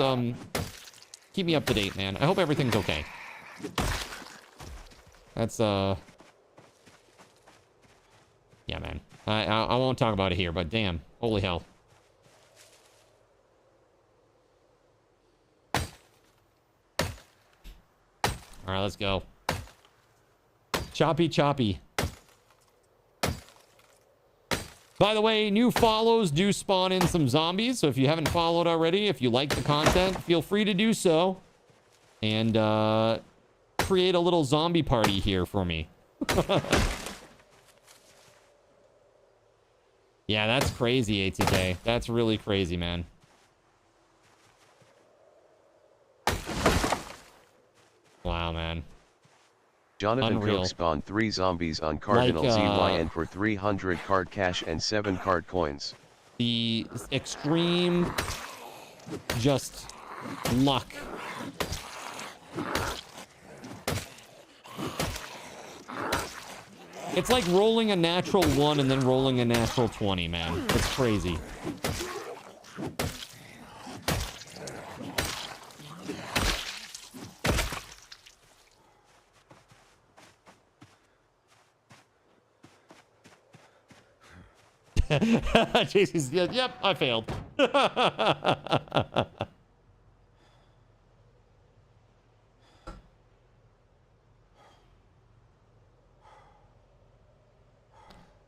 keep me up to date, man. I hope everything's okay. That's, yeah, man. I won't talk about it here, but damn. Holy hell. All right, let's go. Choppy, choppy. By the way, new follows do spawn in some zombies. So if you haven't followed already, if you like the content, feel free to do so. And create a little zombie party here for me. Yeah, that's crazy, ATK. That's really crazy, man. Wow, man. Jonathan Unreal. Cook spawned 3 zombies on Cardinal ZYN for 300 card cash and 7 card coins. The extreme just luck. It's like rolling a natural 1 and then rolling a natural 20, man. It's crazy. JC's, yep, I failed.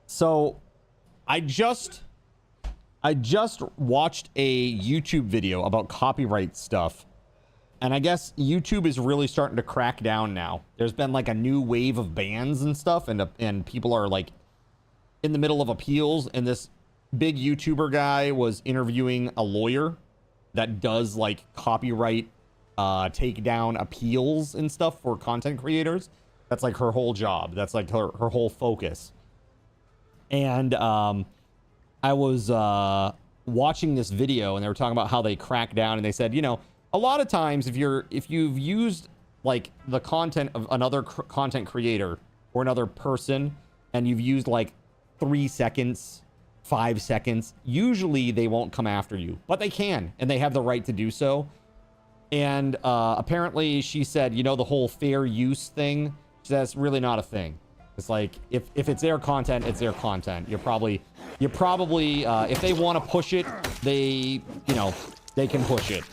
So, I just watched a YouTube video about copyright stuff. And I guess YouTube is really starting to crack down now. There's been like a new wave of bans and stuff, and people are like in the middle of appeals, and this big YouTuber guy was interviewing a lawyer that does like copyright takedown appeals and stuff for content creators. That's like her whole job. That's like her whole focus. And I was watching this video, and they were talking about how they crack down, and they said, you know, a lot of times if you've used like the content of another content creator or another person, and you've used like 3 seconds, 5 seconds, usually they won't come after you, but they can, and they have the right to do so. And apparently she said, you know, the whole fair use thing, that's really not a thing. It's like, if it's their content, it's their content. You're probably if they want to push it, they can push it.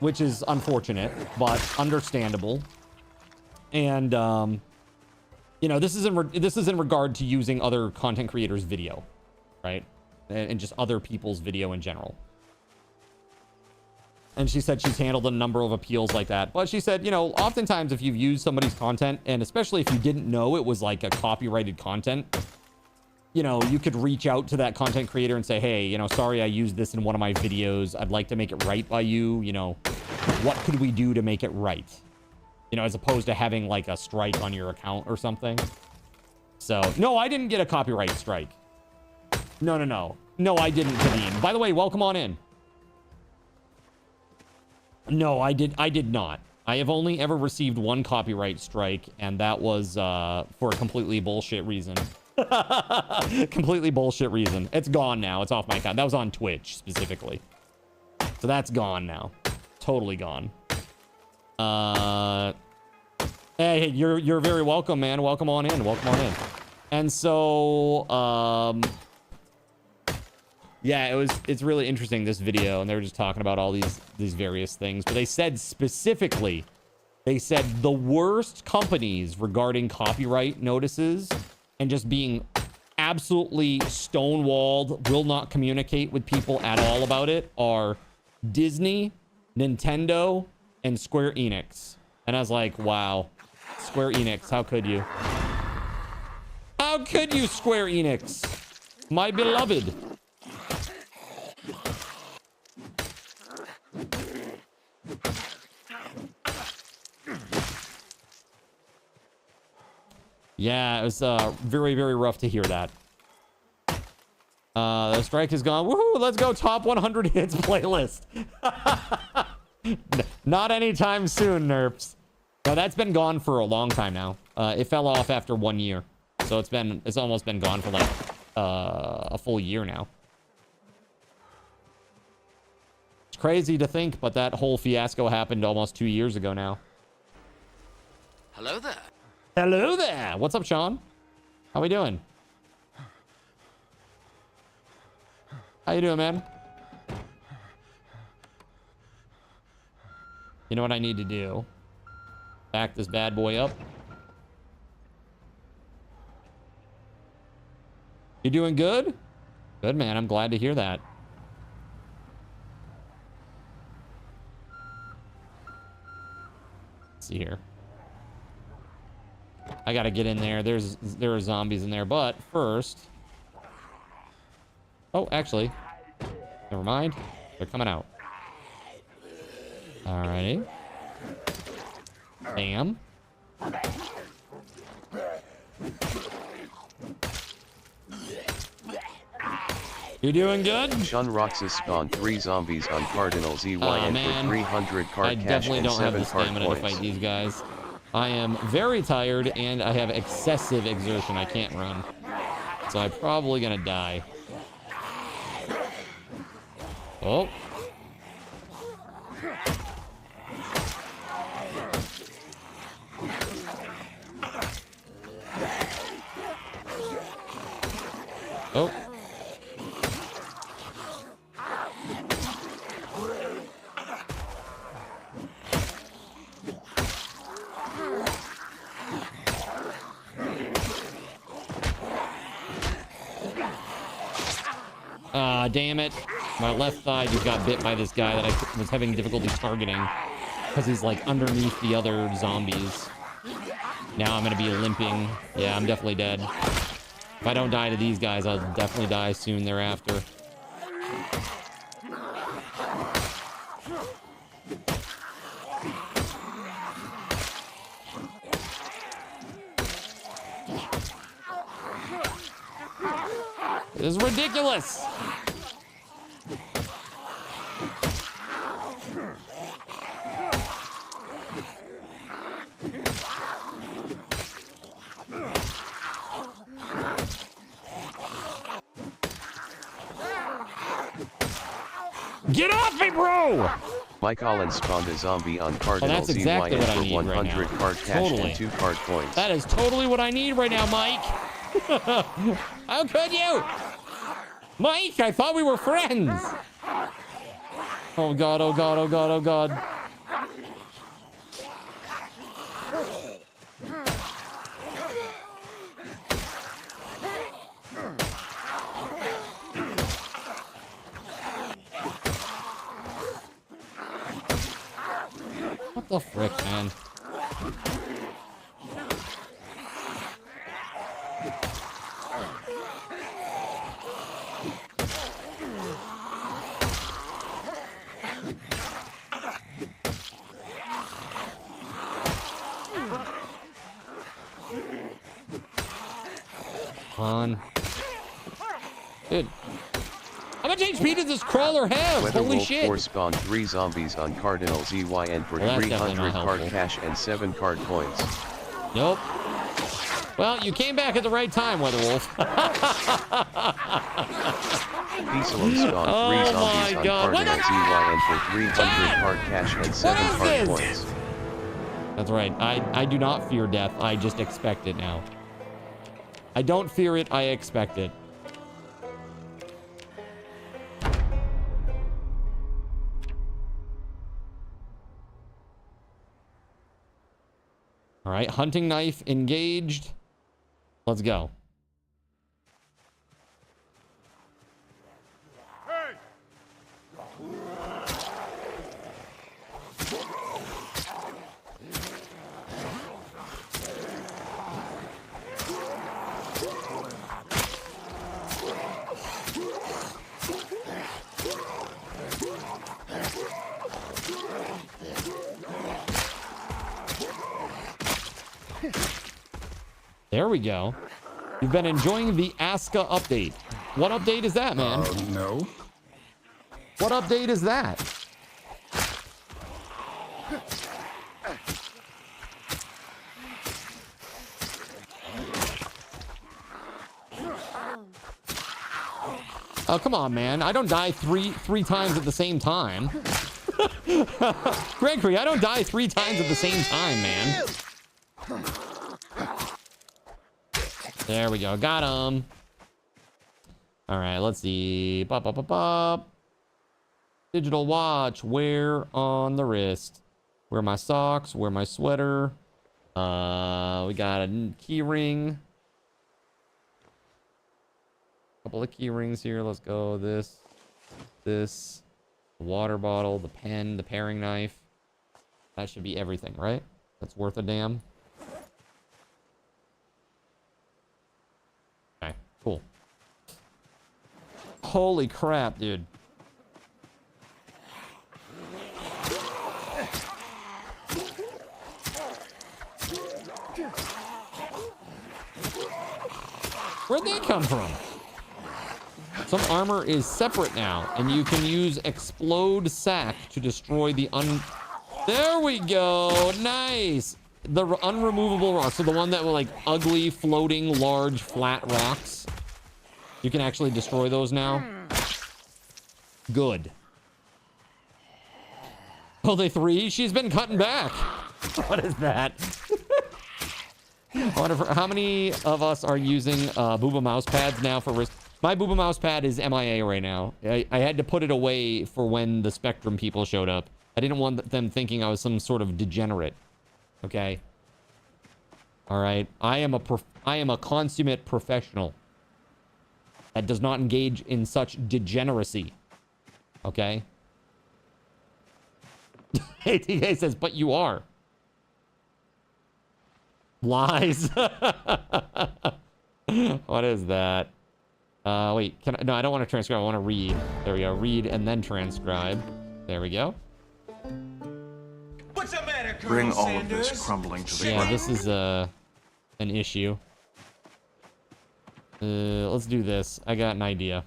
Which is unfortunate, but understandable. And you know, this is in regard to using other content creators' video, right? And just other people's video in general. And she said she's handled a number of appeals like that. But she said, you know, oftentimes if you've used somebody's content, and especially if you didn't know it was like a copyrighted content, you know, you could reach out to that content creator and say, hey, you know, sorry, I used this in one of my videos. I'd like to make it right by you. You know, what could we do to make it right? You know, as opposed to having like a strike on your account or something. So, no, I didn't get a copyright strike. No, I didn't, Kadeem. By the way, welcome on in. No, I did not. I have only ever received one copyright strike, and that was for a completely bullshit reason. Completely bullshit reason. It's gone now. It's off my account. That was on Twitch specifically. So that's gone now. Totally gone. Hey, you're very welcome, man. Welcome on in. Welcome on in. And so yeah, it's really interesting, this video, and they were just talking about all these various things. But they said specifically, the worst companies regarding copyright notices and just being absolutely stonewalled, will not communicate with people at all about it, are Disney, Nintendo, and Square Enix. And I was like, wow, Square Enix, how could you? How could you, Square Enix? My beloved. Yeah, it was very, very rough to hear that. The strike is gone. Woohoo! Let's go top 100 hits playlist. Not anytime soon, Nerps. No, that's been gone for a long time now. It fell off after 1 year, so it's almost been gone for like a full year now. It's crazy to think, but that whole fiasco happened almost 2 years ago now. Hello there. Hello there. What's up, Sean? How we doing? How you doing, man? You know what I need to do? Back this bad boy up. You doing good? Good, man. I'm glad to hear that. Let's see here. I gotta get in there. There are zombies in there, but first... Oh, actually, never mind. They're coming out. Alrighty. Bam. You doing good? Sean Roxas spawned 3 zombies on Cardinal ZYN for 300 card cash and 7 card stamina to fight points. these guys. I am very tired and I have excessive exertion. I can't run. So I'm probably gonna die. Oh. Oh. Ah, damn it. My left thigh just got bit by this guy that I was having difficulty targeting because he's like underneath the other zombies. Now I'm going to be limping. Yeah, I'm definitely dead. If I don't die to these guys, I'll definitely die soon thereafter. This is ridiculous. Get off me, bro! Mike Collins spawned a zombie on Cardinal that's exactly ZYN what I for need 100 right now. card cash Totally. and 2 card points. That is totally what I need right now, Mike. How could you? Mike, I thought we were friends. Oh god, oh god, oh god, oh god. What the frick, man? On. Dude. How much HP does this crawler have? Holy shit. WeatherWolf4 spawned 3 zombies on Cardinal ZYN for Well, that's definitely 300 not card helpful. cash and 7 card points. Nope. Well, you came back at the right time, WeatherWolf. Freesol spawned 3 zombies on God. Cardinal ZYN for 300 Dad! card cash and 7 is card this? points. That's right. I do not fear death. I just expect it now. I don't fear it. I expect it. All right. Hunting knife engaged. Let's go. Hey! There we go. You've been enjoying the Aska update. What update is that, man? No. What update is that? Oh, come on, man. I don't die three times at the same time. Gregory, I don't die 3 times at the same time, man. There we go. Got him. All right, let's see. Bop, bop, bop, bop. Digital watch. Wear on the wrist. Wear my socks. Wear my sweater. We got a key ring. Couple of key rings here. Let's go. This, the water bottle, the pen, the paring knife. That should be everything, right? That's worth a damn. Okay, cool. Holy crap, dude. Where'd they come from? Some armor is separate now, and you can use Explode Sack to destroy the There we go! Nice! The unremovable rocks, so the one that were like ugly, floating, large, flat rocks. You can actually destroy those now. Good. Oh, they 3? She's been cutting back. What is that? I wonder how many of us are using Booba mouse pads now for wrist. My Booba mouse pad is MIA right now. I had to put it away for when the Spectrum people showed up. I didn't want them thinking I was some sort of degenerate. Okay. All right. I am a consummate professional that does not engage in such degeneracy. Okay. ATK says, but you are. Lies. What is that? Wait, no, I don't want to transcribe. I want to read. There we go. Read and then transcribe. There we go. What's the matter, Colonel Bring all of Sanders? this crumbling to the Yeah, ground. this is an issue. Let's do this. I got an idea.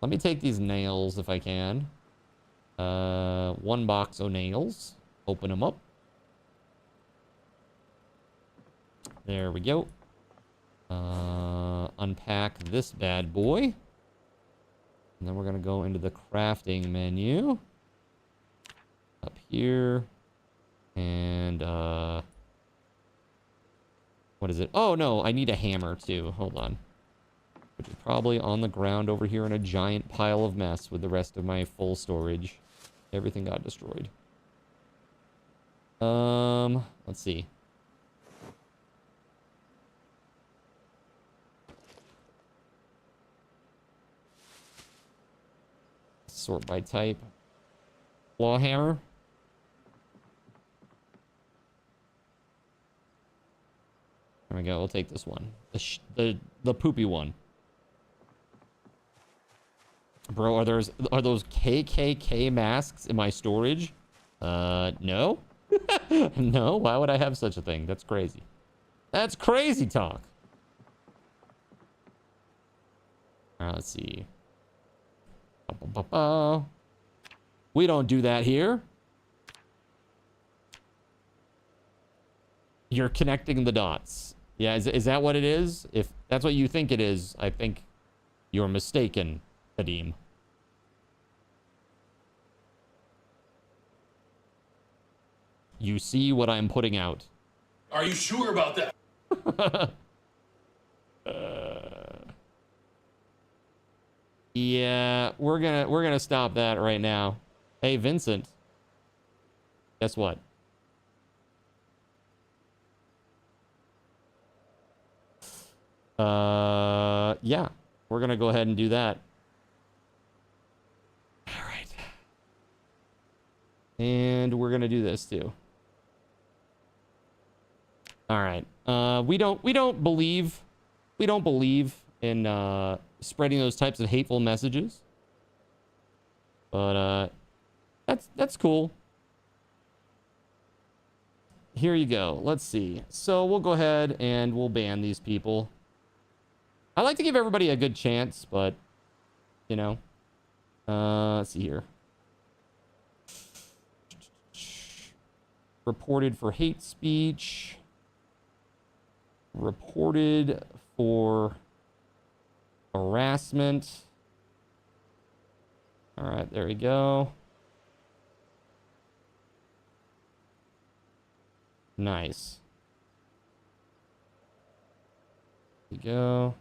Let me take these nails if I can. 1 box of nails. Open them up. There we go. Unpack this bad boy. And then we're going to go into the crafting menu. Up here. And, what is it? Oh, no, I need a hammer, too. Hold on. Which is probably on the ground over here in a giant pile of mess with the rest of my full storage. Everything got destroyed. Let's see. Sort by type. Claw hammer. There we go. We'll take this one. The poopy one. Bro, are those KKK masks in my storage? No. No. Why would I have such a thing? That's crazy. That's crazy talk. All right, let's see. We don't do that here. You're connecting the dots. Yeah, is that what it is? If that's what you think it is, I think you're mistaken, Kadeem. You see what I'm putting out. Are you sure about that? Yeah, we're gonna stop that right now. Hey, Vincent. Guess what? Yeah, we're gonna go ahead and do that. All right. And we're gonna do this too. All right. We don't believe in spreading those types of hateful messages. But that's cool. Here you go. Let's see. So we'll go ahead and we'll ban these people. I like to give everybody a good chance, but you know. Let's see here. Reported for hate speech. Reported for harassment. All right, there we go. Nice. There we go.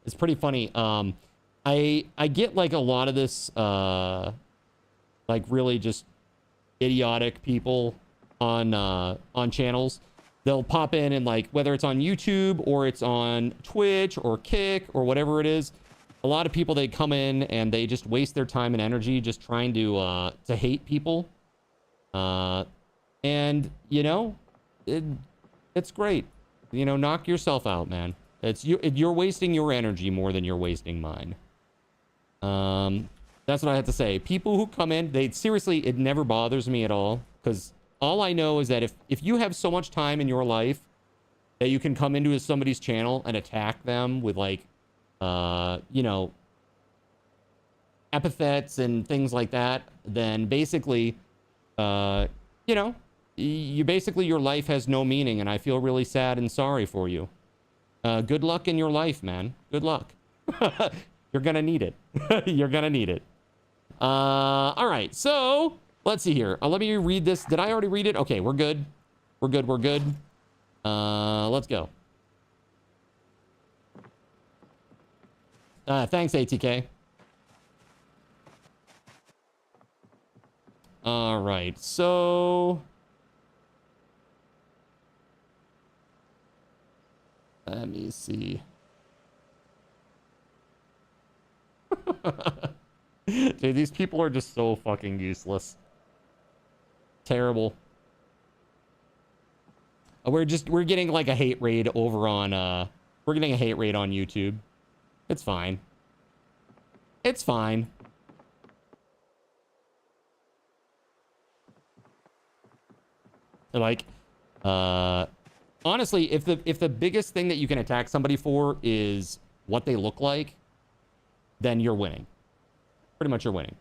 It's pretty funny. I get like a lot of this like really just idiotic people on channels. They'll pop in and like whether it's on YouTube or it's on Twitch or Kick or whatever it is. A lot of people, they come in and they just waste their time and energy just trying to hate people. And you know, it's great. You know, knock yourself out, man. You're wasting your energy more than you're wasting mine. That's what I have to say. People who come in, seriously, it never bothers me at all. Because all I know is that if you have so much time in your life that you can come into somebody's channel and attack them with like, you know, epithets and things like that, then basically, you know, your life has no meaning, and I feel really sad and sorry for you. Good luck in your life, man. Good luck. You're gonna need it. You're gonna need it. All right, so let's see here. Let me read this. Did I already read it? Okay, we're good. We're good. We're good. Let's go. Thanks, ATK. All right, so let me see. Dude, these people are just so fucking useless. Terrible. We're getting like a hate raid over on we're getting a hate raid on YouTube. It's fine. It's fine. Like honestly, if the biggest thing that you can attack somebody for is what they look like, then you're winning. Pretty much you're winning.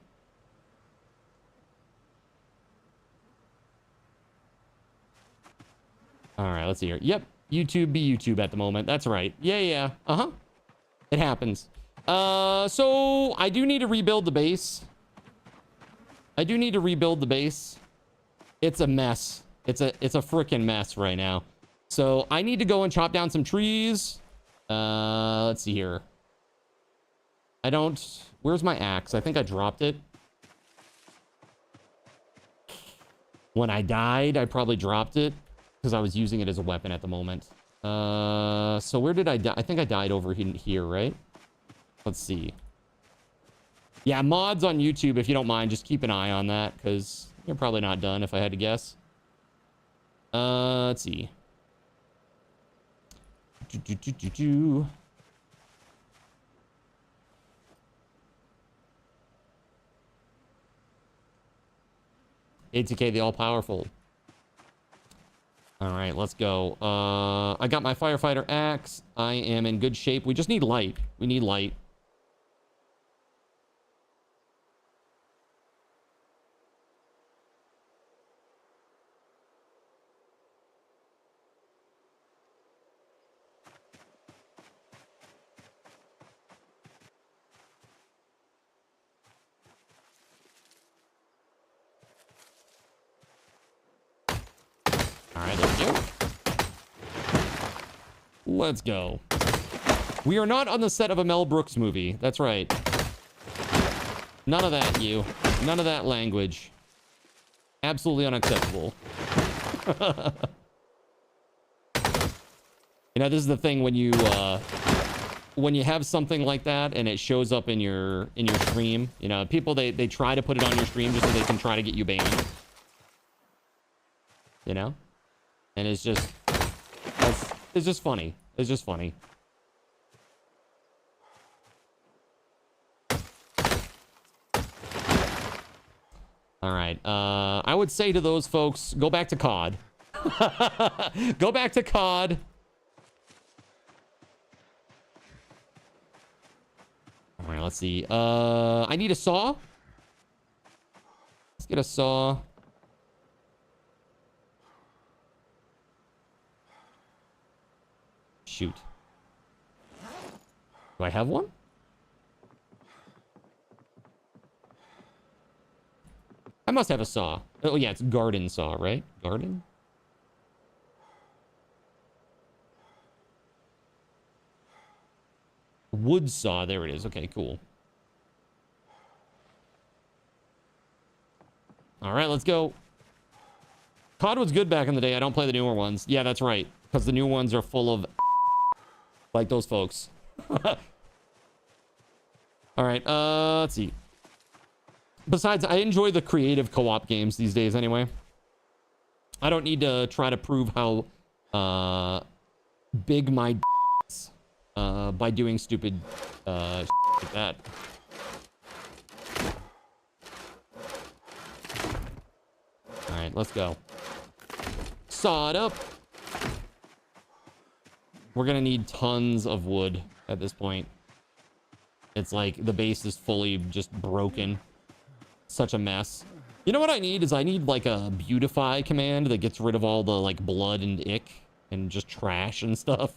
All right, let's see here. Yep, YouTube be YouTube at the moment. That's right. Yeah. Uh-huh. It happens. So I do need to rebuild the base. It's a mess. It's a freaking mess right now. So I need to go and chop down some trees. Let's see here. Where's my axe? I think I dropped it. When I died, I probably dropped it because I was using it as a weapon at the moment. So where did I die? I think I died over here, right? Let's see. Yeah, mods on YouTube, if you don't mind, just keep an eye on that because you're probably not done if I had to guess. Let's see. ATK, the all-powerful. All right, let's go. I got my firefighter axe. I am in good shape. We just need light. We need light. All right, there we go. Let's go. We are not on the set of a Mel Brooks movie. That's right. None of that, you. None of that language. Absolutely unacceptable. You know, this is the thing when you have something like that and it shows up in your stream. You know, people they try to put it on your stream just so they can try to get you banned. You know? And it's just funny. It's just funny. All right. I would say to those folks, go back to COD. Go back to COD. All right, let's see. I need a saw. Let's get a saw. Shoot. Do I have one? I must have a saw. Oh, yeah, it's garden saw, right? Garden? Wood saw. There it is. Okay, cool. All right, let's go. COD was good back in the day. I don't play the newer ones. Yeah, that's right. Because the new ones are full of like those folks. All right, let's see. Besides, I enjoy the creative co-op games these days anyway. I don't need to try to prove how big my is by doing stupid like that. All right, let's go. Saw it up. We're gonna need tons of wood at this point. It's like the base is fully just broken. Such a mess. You know what I need is I need like a beautify command that gets rid of all the like blood and ick and just trash and stuff.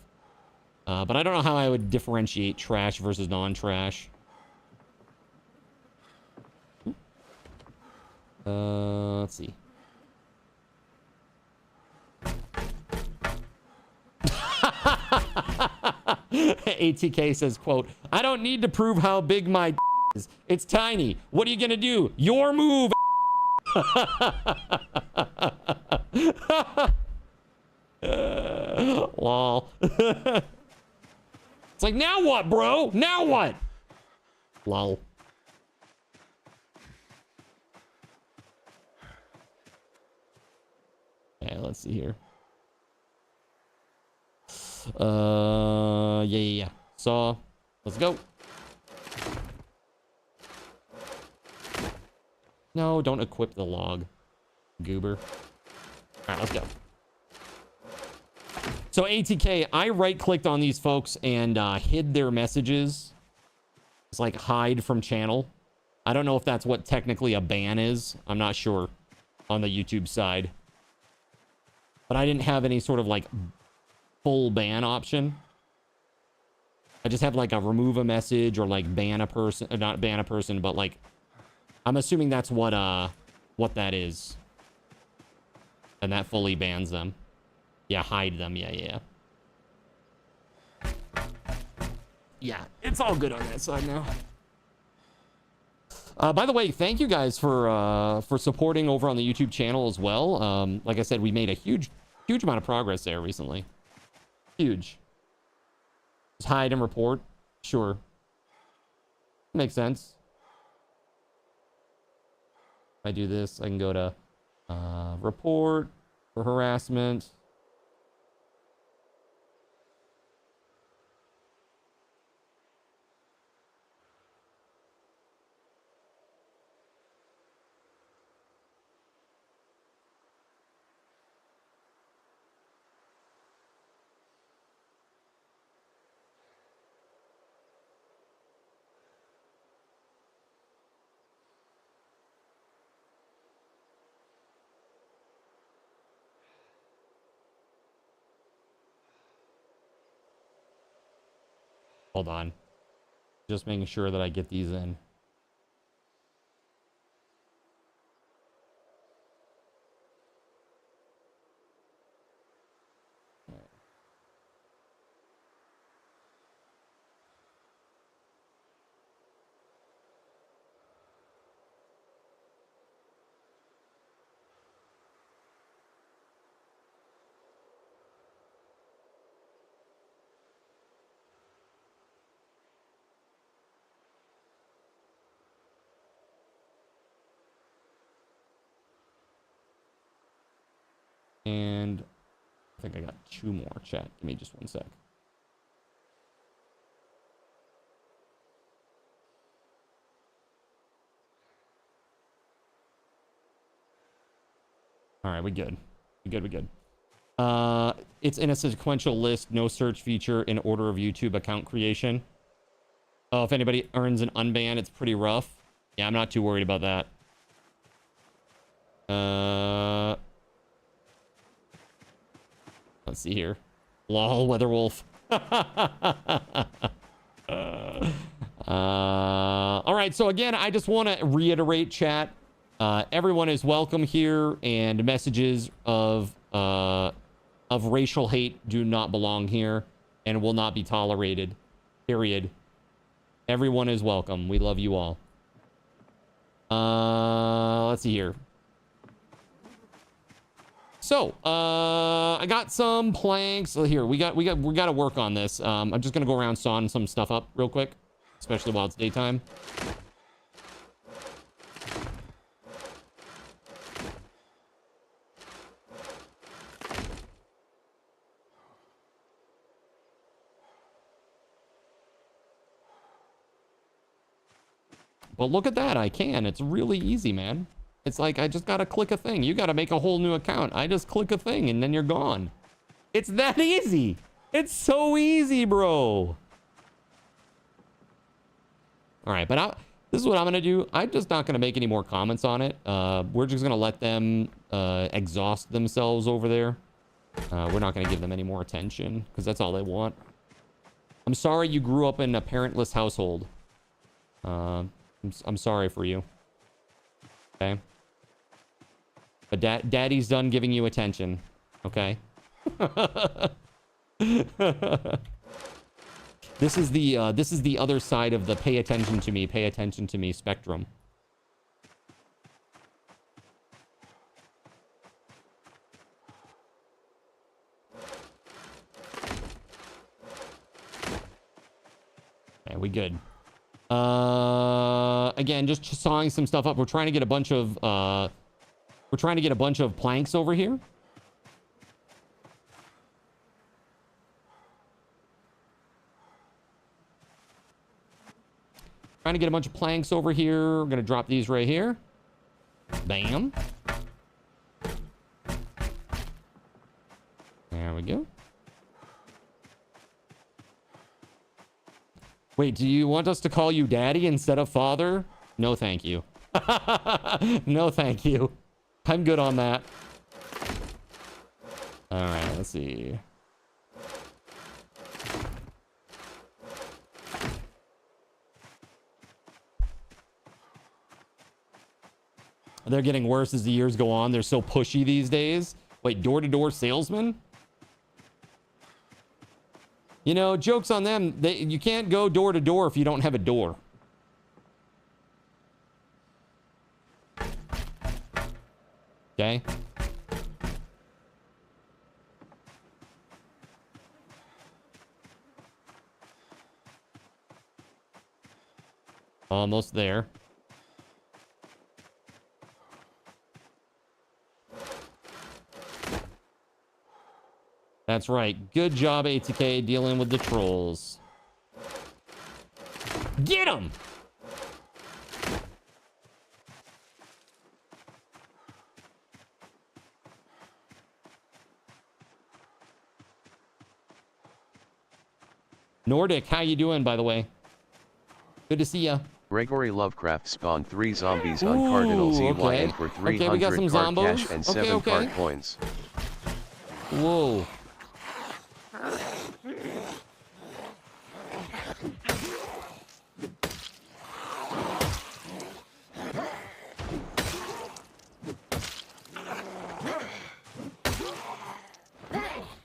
But I don't know how I would differentiate trash versus non-trash. Let's see. ATK says, quote, I don't need to prove how big my is. It's tiny. What are you gonna do? Your move. Lol. It's like, now what, bro? Now what? Lol. Yeah, let's see here. Yeah. Saw. Let's go. No, don't equip the log, goober. All right, let's go. So ATK, I right-clicked on these folks and hid their messages. It's like hide from channel. I don't know if that's what technically a ban is. I'm not sure on the YouTube side. But I didn't have any sort of like full ban option. I just have like a remove a message or like ban a person, or not ban a person, but like I'm assuming that's what that is. And that fully bans them. Yeah, hide them. Yeah. Yeah, it's all good on that side now. By the way, thank you guys for supporting over on the YouTube channel as well. Like I said, we made a huge amount of progress there recently. Huge. Just hide and report. Sure. Makes sense. If I do this, I can go to report for harassment. Hold on. Just making sure that I get these in. And I think I got 2 more, chat. Give me just 1 sec. All right, we good. We good. It's in a sequential list, no search feature in order of YouTube account creation. Oh, if anybody earns an unban, it's pretty rough. Yeah, I'm not too worried about that. Let's see here. Lol, WeatherWolf. All right, so again, I just want to reiterate, chat. Everyone is welcome here, and messages of racial hate do not belong here and will not be tolerated. Period. Everyone is welcome. We love you all. Let's see here. So, I got some planks. Here, we got to work on this. I'm just gonna go around sawing some stuff up real quick, especially while it's daytime. But look at that, I can. It's really easy, man. It's like, I just gotta click a thing. You gotta make a whole new account. I just click a thing and then you're gone. It's that easy. It's so easy, bro. All right, but this is what I'm gonna do. I'm just not gonna make any more comments on it. We're just gonna let them exhaust themselves over there. We're not gonna give them any more attention because that's all they want. I'm sorry you grew up in a parentless household. I'm sorry for you. Okay. But daddy's done giving you attention. Okay. This is the other side of the pay attention to me spectrum. Okay, we good. Again, just sawing some stuff up. We're trying to get a bunch of planks over here. Trying to get a bunch of planks over here. We're gonna drop these right here. Bam. There we go. Wait, do you want us to call you daddy instead of father? No, thank you. No, thank you. I'm good on that. All right, let's see. They're getting worse as the years go on. They're so pushy these days. Wait, door-to-door salesman? You know, joke's on them. You can't go door to door if you don't have a door. Okay. Almost there. That's right. Good job, ATK, dealing with the trolls. Get them! Nordic, how you doing, by the way? Good to see ya. Gregory Lovecraft spawned 3 zombies on Cardinal ZYN for 300 we got some card zombos. cash and 7 card coins. Whoa.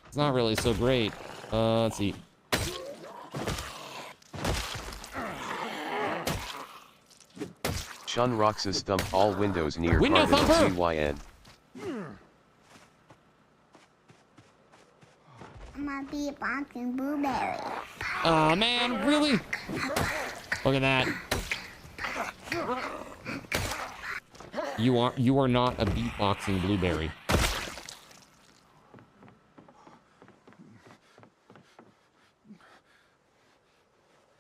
It's not really so great. Let's see. Sean Roxas thumped all windows near Window Cardinal thumper! ZYN. My beatboxing blueberry. Oh man, really? Look at that. You are not a beatboxing blueberry.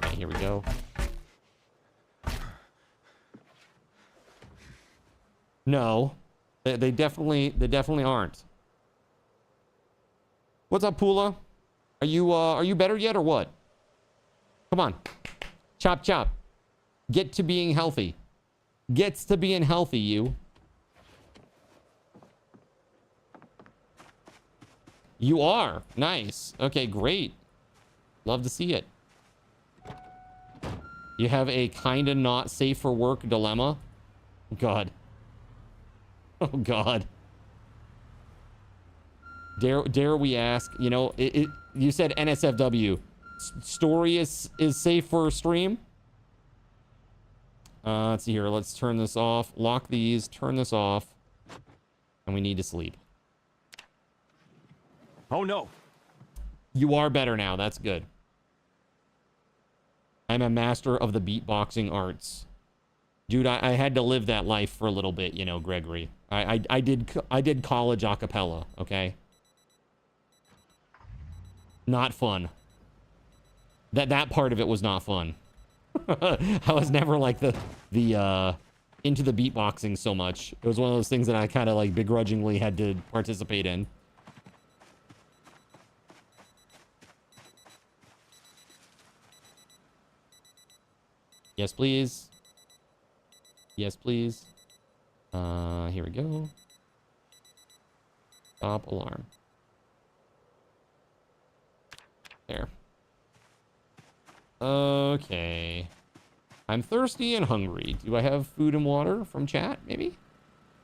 Okay, here we go. No, they definitely aren't. What's up, Pula? Are you better yet or what? Come on, chop chop. Get to being healthy. Gets to being healthy, you. You are nice. Okay, great. Love to see it. You have a kinda not safe for work dilemma. God. Oh God. Dare we ask? You know, you said NSFW. Story is safe for stream. Let's see here. Let's turn this off. Lock these. Turn this off. And we need to sleep. Oh no. You are better now. That's good. I'm a master of the beatboxing arts. Dude, I had to live that life for a little bit, you know, Gregory. I did college a cappella, okay? Not fun. That part of it was not fun. I was never like the into the beatboxing so much. It was one of those things that I kind of like begrudgingly had to participate in. Yes, please. Yes, please. Here we go. Stop alarm. There. Okay. I'm thirsty and hungry. Do I have food and water from chat, maybe?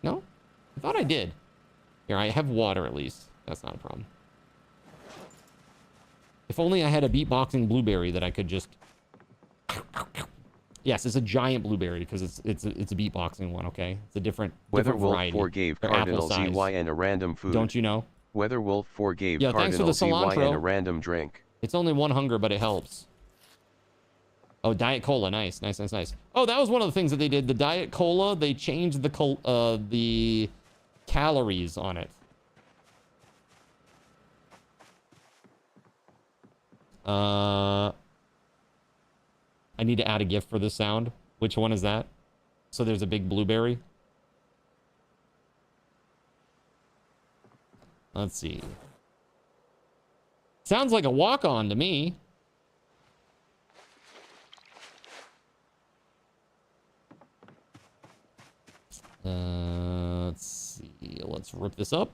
No? I thought I did. Here, I have water at least. That's not a problem. If only I had a beatboxing blueberry that I could just... Yes, it's a giant blueberry because it's a beatboxing one, okay? It's a different variety. WeatherWolf4 gave They're Cardinal apple size. ZYN a random food. Don't you know? WeatherWolf4 gave Yeah, thanks for Cardinal the ZYN cilantro. a random drink. It's only one hunger, but it helps. Oh, Diet Cola. Nice, nice, nice, nice. Oh, that was one of the things that they did. The Diet Cola, they changed the calories on it. I need to add a GIF for this sound. Which one is that? So there's a big blueberry. Let's see. Sounds like a walk-on to me. Let's see. Let's rip this up.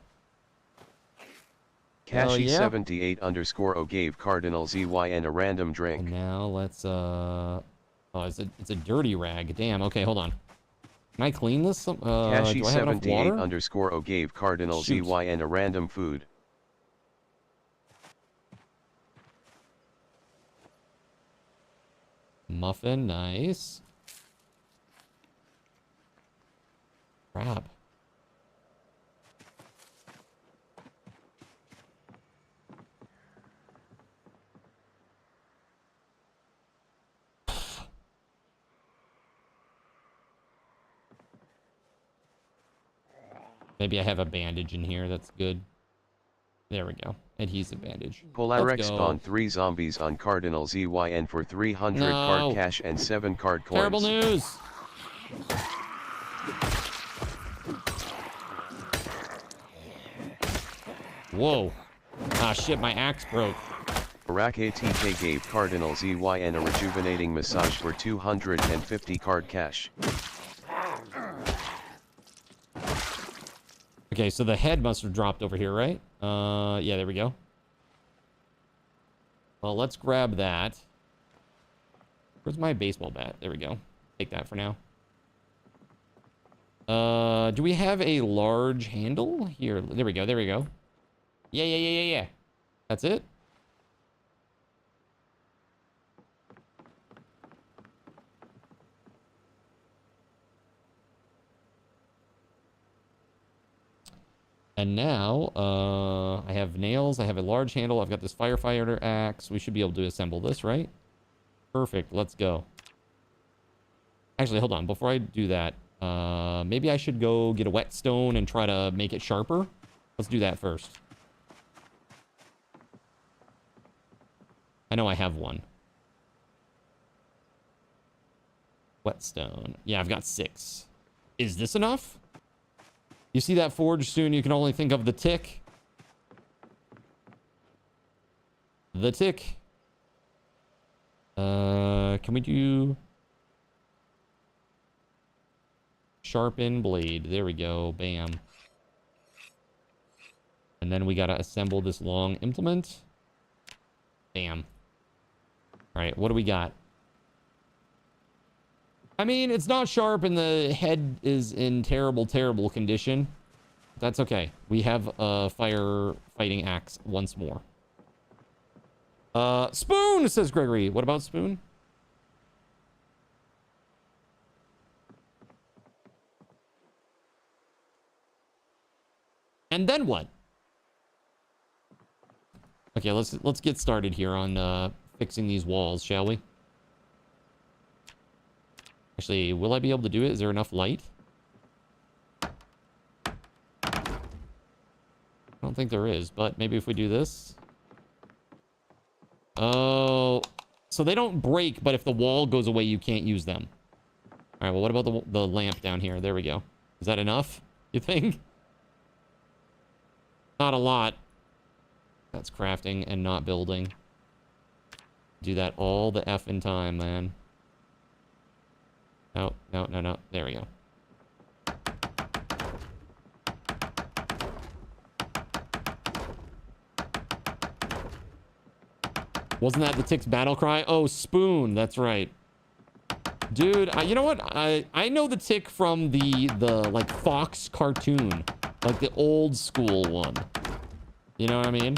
Kashi78_O gave Cardinal ZYN a random drink. And now let's oh, it's a dirty rag. Damn. Okay, hold on. Can I clean this? Do I have enough water? Kashi78_O gave Cardinal Shoot. ZYN a random food. Muffin, nice. Crap. Maybe I have a bandage in here. That's good. There we go. Adhesive bandage. Polarex spawned 3 zombies on Cardinal ZYN for 300 card cash and 7 card coins. Terrible news. Whoa. Ah, shit, my axe broke. Iraq ATK gave Cardinal ZYN a rejuvenating massage for 250 card cash. Okay, so the head must have dropped over here, right? Yeah, there we go. Well, let's grab that. Where's my baseball bat? There we go. Take that for now. Do we have a large handle? Here, there we go, there we go. Yeah. That's it? And now, I have nails, I have a large handle, I've got this firefighter axe. We should be able to assemble this, right? Perfect, let's go. Actually, hold on, before I do that, maybe I should go get a whetstone and try to make it sharper. Let's do that first. I know I have one. Whetstone. Yeah, I've got 6. Is this enough? You see that forge soon, you can only think of the tick. The tick. Can we do... Sharpen blade. There we go. Bam. And then we gotta assemble this long implement. Bam. Alright, what do we got? I mean, it's not sharp and the head is in terrible, terrible condition. That's okay. We have a firefighting axe once more. Spoon, says Gregory. What about spoon? And then what? Okay, let's get started here on fixing these walls, shall we? Actually, will I be able to do it? Is there enough light? I don't think there is, but maybe if we do this. Oh, so they don't break, but if the wall goes away, you can't use them. All right, well, what about the lamp down here? There we go. Is that enough, you think? Not a lot. That's crafting and not building. Do that all the effing time, man. No, no, no, no. There we go. Wasn't that the tick's battle cry? Oh, spoon. That's right. Dude, you know what? I know the tick from the like Fox cartoon, like the old school one. You know what I mean?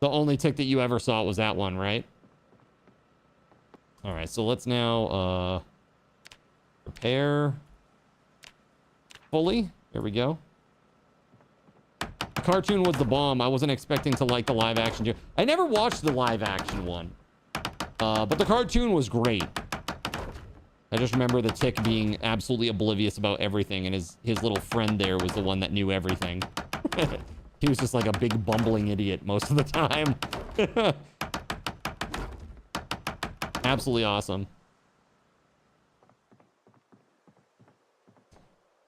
The only tick that you ever saw was that one, right? All right, so let's now prepare fully. There we go. The cartoon was the bomb. I wasn't expecting to like the live action. I never watched the live action one, but the cartoon was great. I just remember the tick being absolutely oblivious about everything, and his little friend there was the one that knew everything. He was just like a big bumbling idiot most of the time. Absolutely awesome.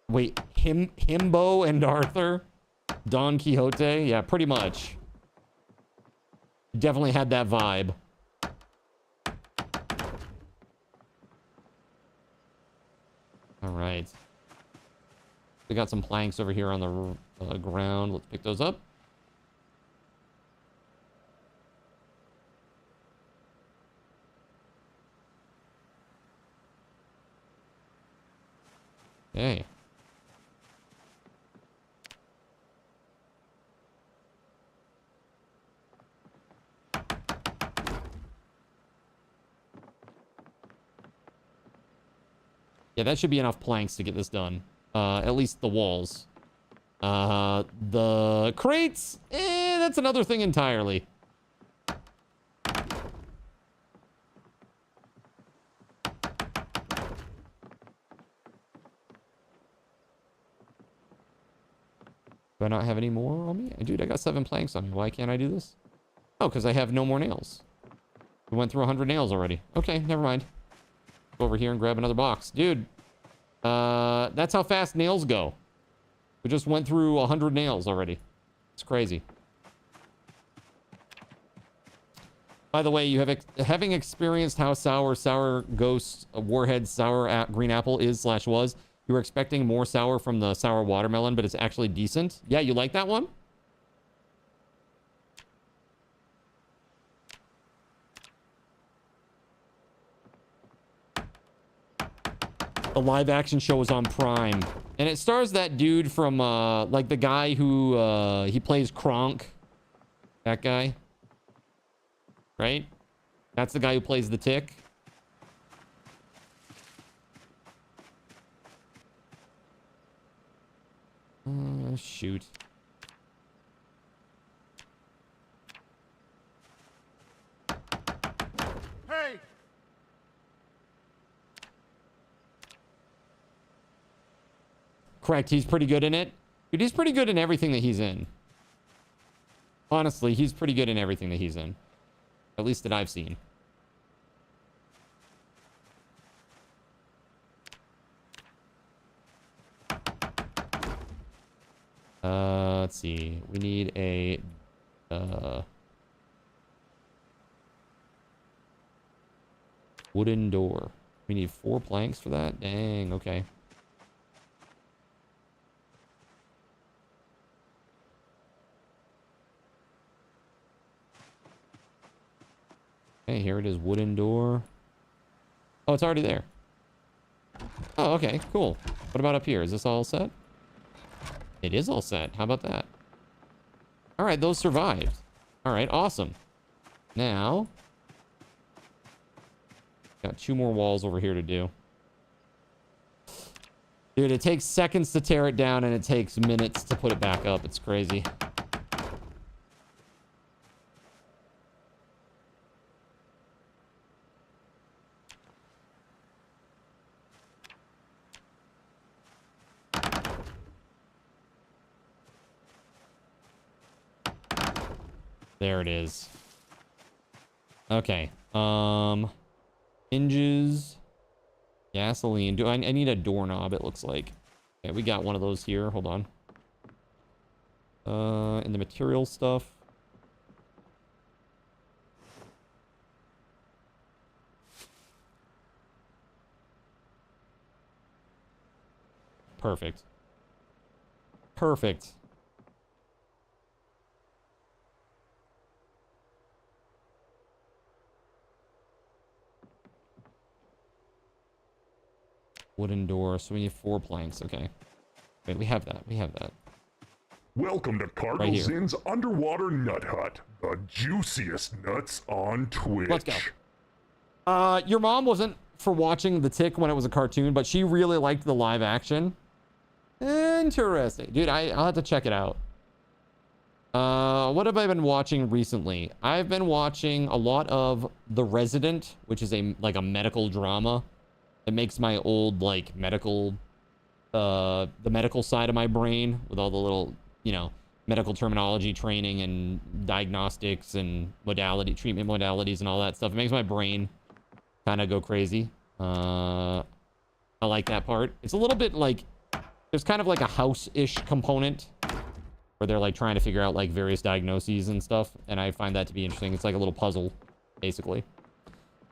Wait, Himbo and Arthur? Don Quixote? Yeah, pretty much. Definitely had that vibe. All right. We got some planks over here on the ground. Let's pick those up. Okay. Yeah, that should be enough planks to get this done. At least the walls. The crates, that's another thing entirely. Do I not have any more on me? Dude, I got 7 planks on me. Why can't I do this? Oh, because I have no more nails. We went through 100 nails already. Okay, never mind. Go over here and grab another box. Dude, that's how fast nails go. We just went through 100 nails already. It's crazy. By the way, you have having experienced how sour ghost warhead sour green apple is / was. You were expecting more sour from the sour watermelon, but it's actually decent. Yeah, you like that one? The live action show was on Prime, and it stars that dude from like the guy who he plays Kronk. That guy, right? That's the guy who plays the tick. Shoot. Hey! Correct, he's pretty good in it. Dude, he's pretty good in everything that he's in. Honestly, he's pretty good in everything that he's in. At least that I've seen. Let's see. We need a wooden door. We need 4 planks for that? Dang, okay. Okay, here it is, wooden door. Oh, it's already there. Oh, okay, cool. What about up here? Is this all set? It is all set. How about that? All right, those survived. All right, awesome. Now, got 2 more walls over here to do. Dude, it takes seconds to tear it down and it takes minutes to put it back up. It's crazy. There it is. Okay. Hinges. Gasoline. I need a doorknob, it looks like. Okay, we got one of those here. Hold on. In the material stuff. Perfect. Perfect. Wooden door, so we need 4 planks. Okay. Wait, we have that. We have that. Welcome to Cardinal Right Zin's Underwater Nut Hut, the juiciest nuts on Twitch. Let's go. Your mom wasn't for watching The Tick when it was a cartoon, but she really liked the live action. Interesting. Dude, I'll have to check it out. What have I been watching recently? I've been watching a lot of The Resident, which is like a medical drama. It makes my old, like, medical, the medical side of my brain with all the little, you know, medical terminology training and diagnostics and treatment modalities and all that stuff. It makes my brain kind of go crazy. I like that part. It's a little bit like, there's kind of like a house-ish component where they're like trying to figure out like various diagnoses and stuff. And I find that to be interesting. It's like a little puzzle, basically.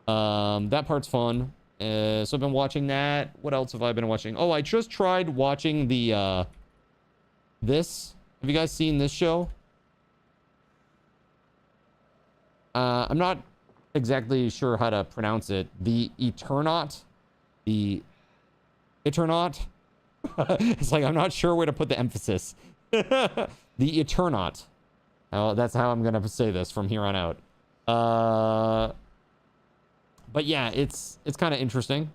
That part's fun. So I've been watching that. What else have I been watching? Oh, I just tried watching the, this. Have you guys seen this show? I'm not exactly sure how to pronounce it. The Eternaut. The Eternaut. It's like, I'm not sure where to put the emphasis. The Eternaut. Oh, that's how I'm going to say this from here on out. But yeah, it's kind of interesting.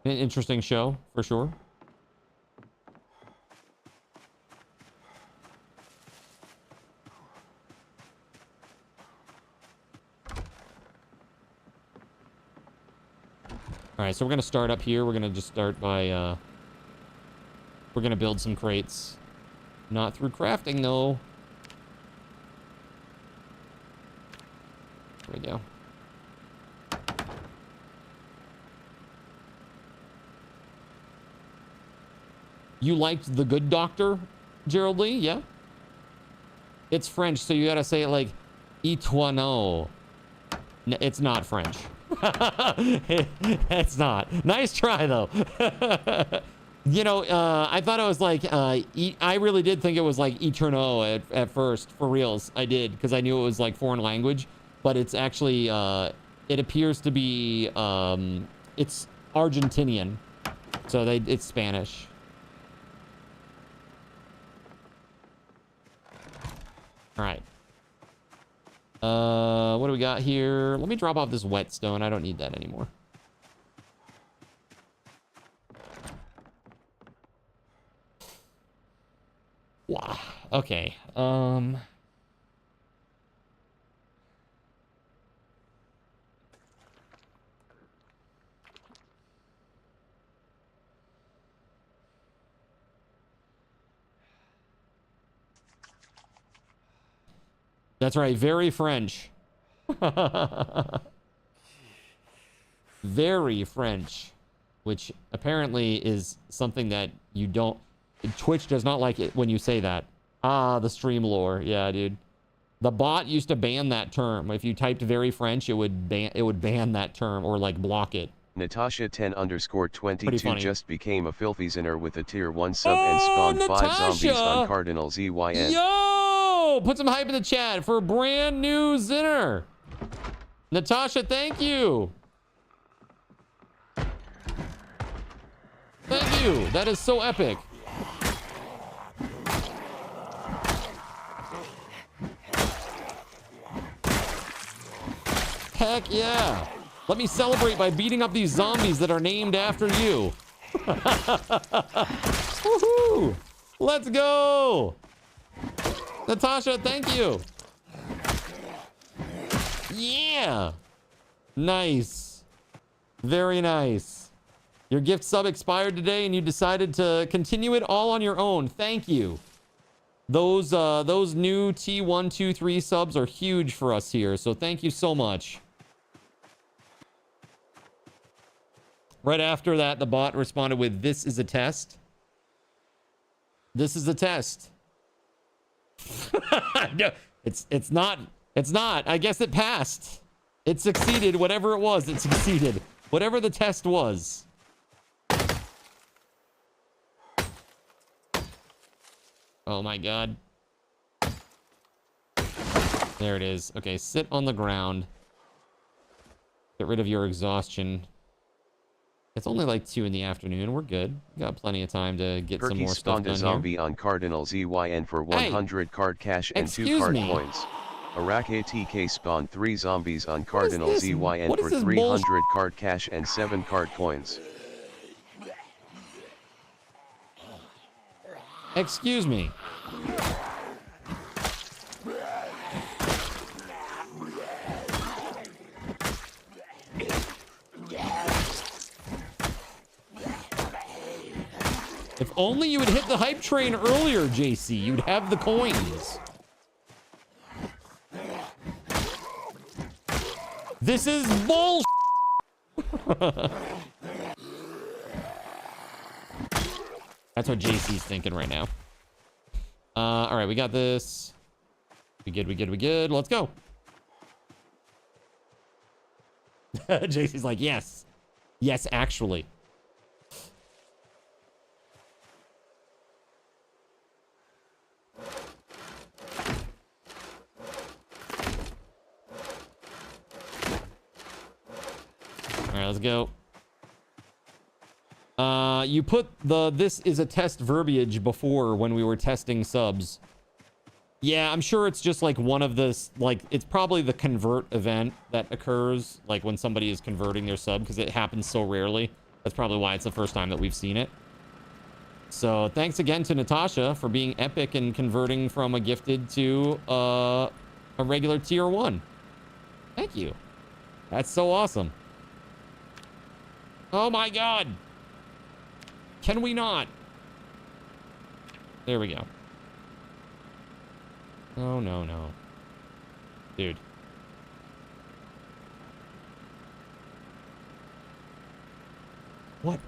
An interesting show, for sure. All right, so we're going to start up here. We're going to just start by... we're going to build some crates. Not through crafting, though. There we go. You liked The Good Doctor, Gerald Lee? Yeah? It's French, so you gotta say it like Itoino. It's not French. It's not. Nice try, though. You know, I thought it was like, I really did think it was like Eterno at first, for reals. I did, because I knew it was like foreign language. But it's actually, it appears to be, it's Argentinian. So it's Spanish. All right. What do we got here? Let me drop off this whetstone. I don't need that anymore. Wow. Okay. That's right. Very French. Very French. Which apparently is something that you don't... Twitch does not like it when you say that. Ah, the stream lore. Yeah, dude. The bot used to ban that term. If you typed very French, it would ban that term or like block it. Natasha 10_22 just became a filthy zinner with a tier 1 sub and spawned Natasha! 5 zombies on Cardinal ZYN. Yo! Put some hype in the chat for a brand new zinner. Natasha, thank you. Thank you. That is so epic. Heck yeah. Let me celebrate by beating up these zombies that are named after you. Woohoo! Let's go. Natasha, thank you. Yeah. Nice. Very nice. Your gift sub expired today and you decided to continue it all on your own. Thank you. Those new T123 subs are huge for us here, so thank you so much. Right after that, the bot responded with, "This is a test." This is a test. No, it's not. It's not. I guess it passed. It succeeded. Whatever it was, it succeeded. Whatever the test was. Oh my god. There it is. Okay, sit on the ground. Get rid of your exhaustion. It's only like 2 in the afternoon. We're good. We got plenty of time to get some more stuff done a zombie on Cardinal ZYN for 100 card cash and 2 card coins. Iraq ATK spawned 3 zombies on Cardinal ZYN for 300 card cash and 7 card coins. Excuse me. If only you would hit the hype train earlier, JC, you'd have the coins. This is bull. That's what JC's thinking right now. All right, we got this. We good. Let's go. JC's like, yes. Yes, actually. All right, let's go. You put the "this is a test" verbiage before when we were testing subs. Yeah, I'm sure it's just like one of the, like, it's probably the convert event that occurs, like when somebody is converting their sub, because it happens so rarely. That's probably why it's the first time that we've seen it. So thanks again to Natasha for being epic and converting from a gifted to a regular tier 1. Thank you. That's so awesome. Oh my god. Can we not? There we go. Oh, no. Dude. What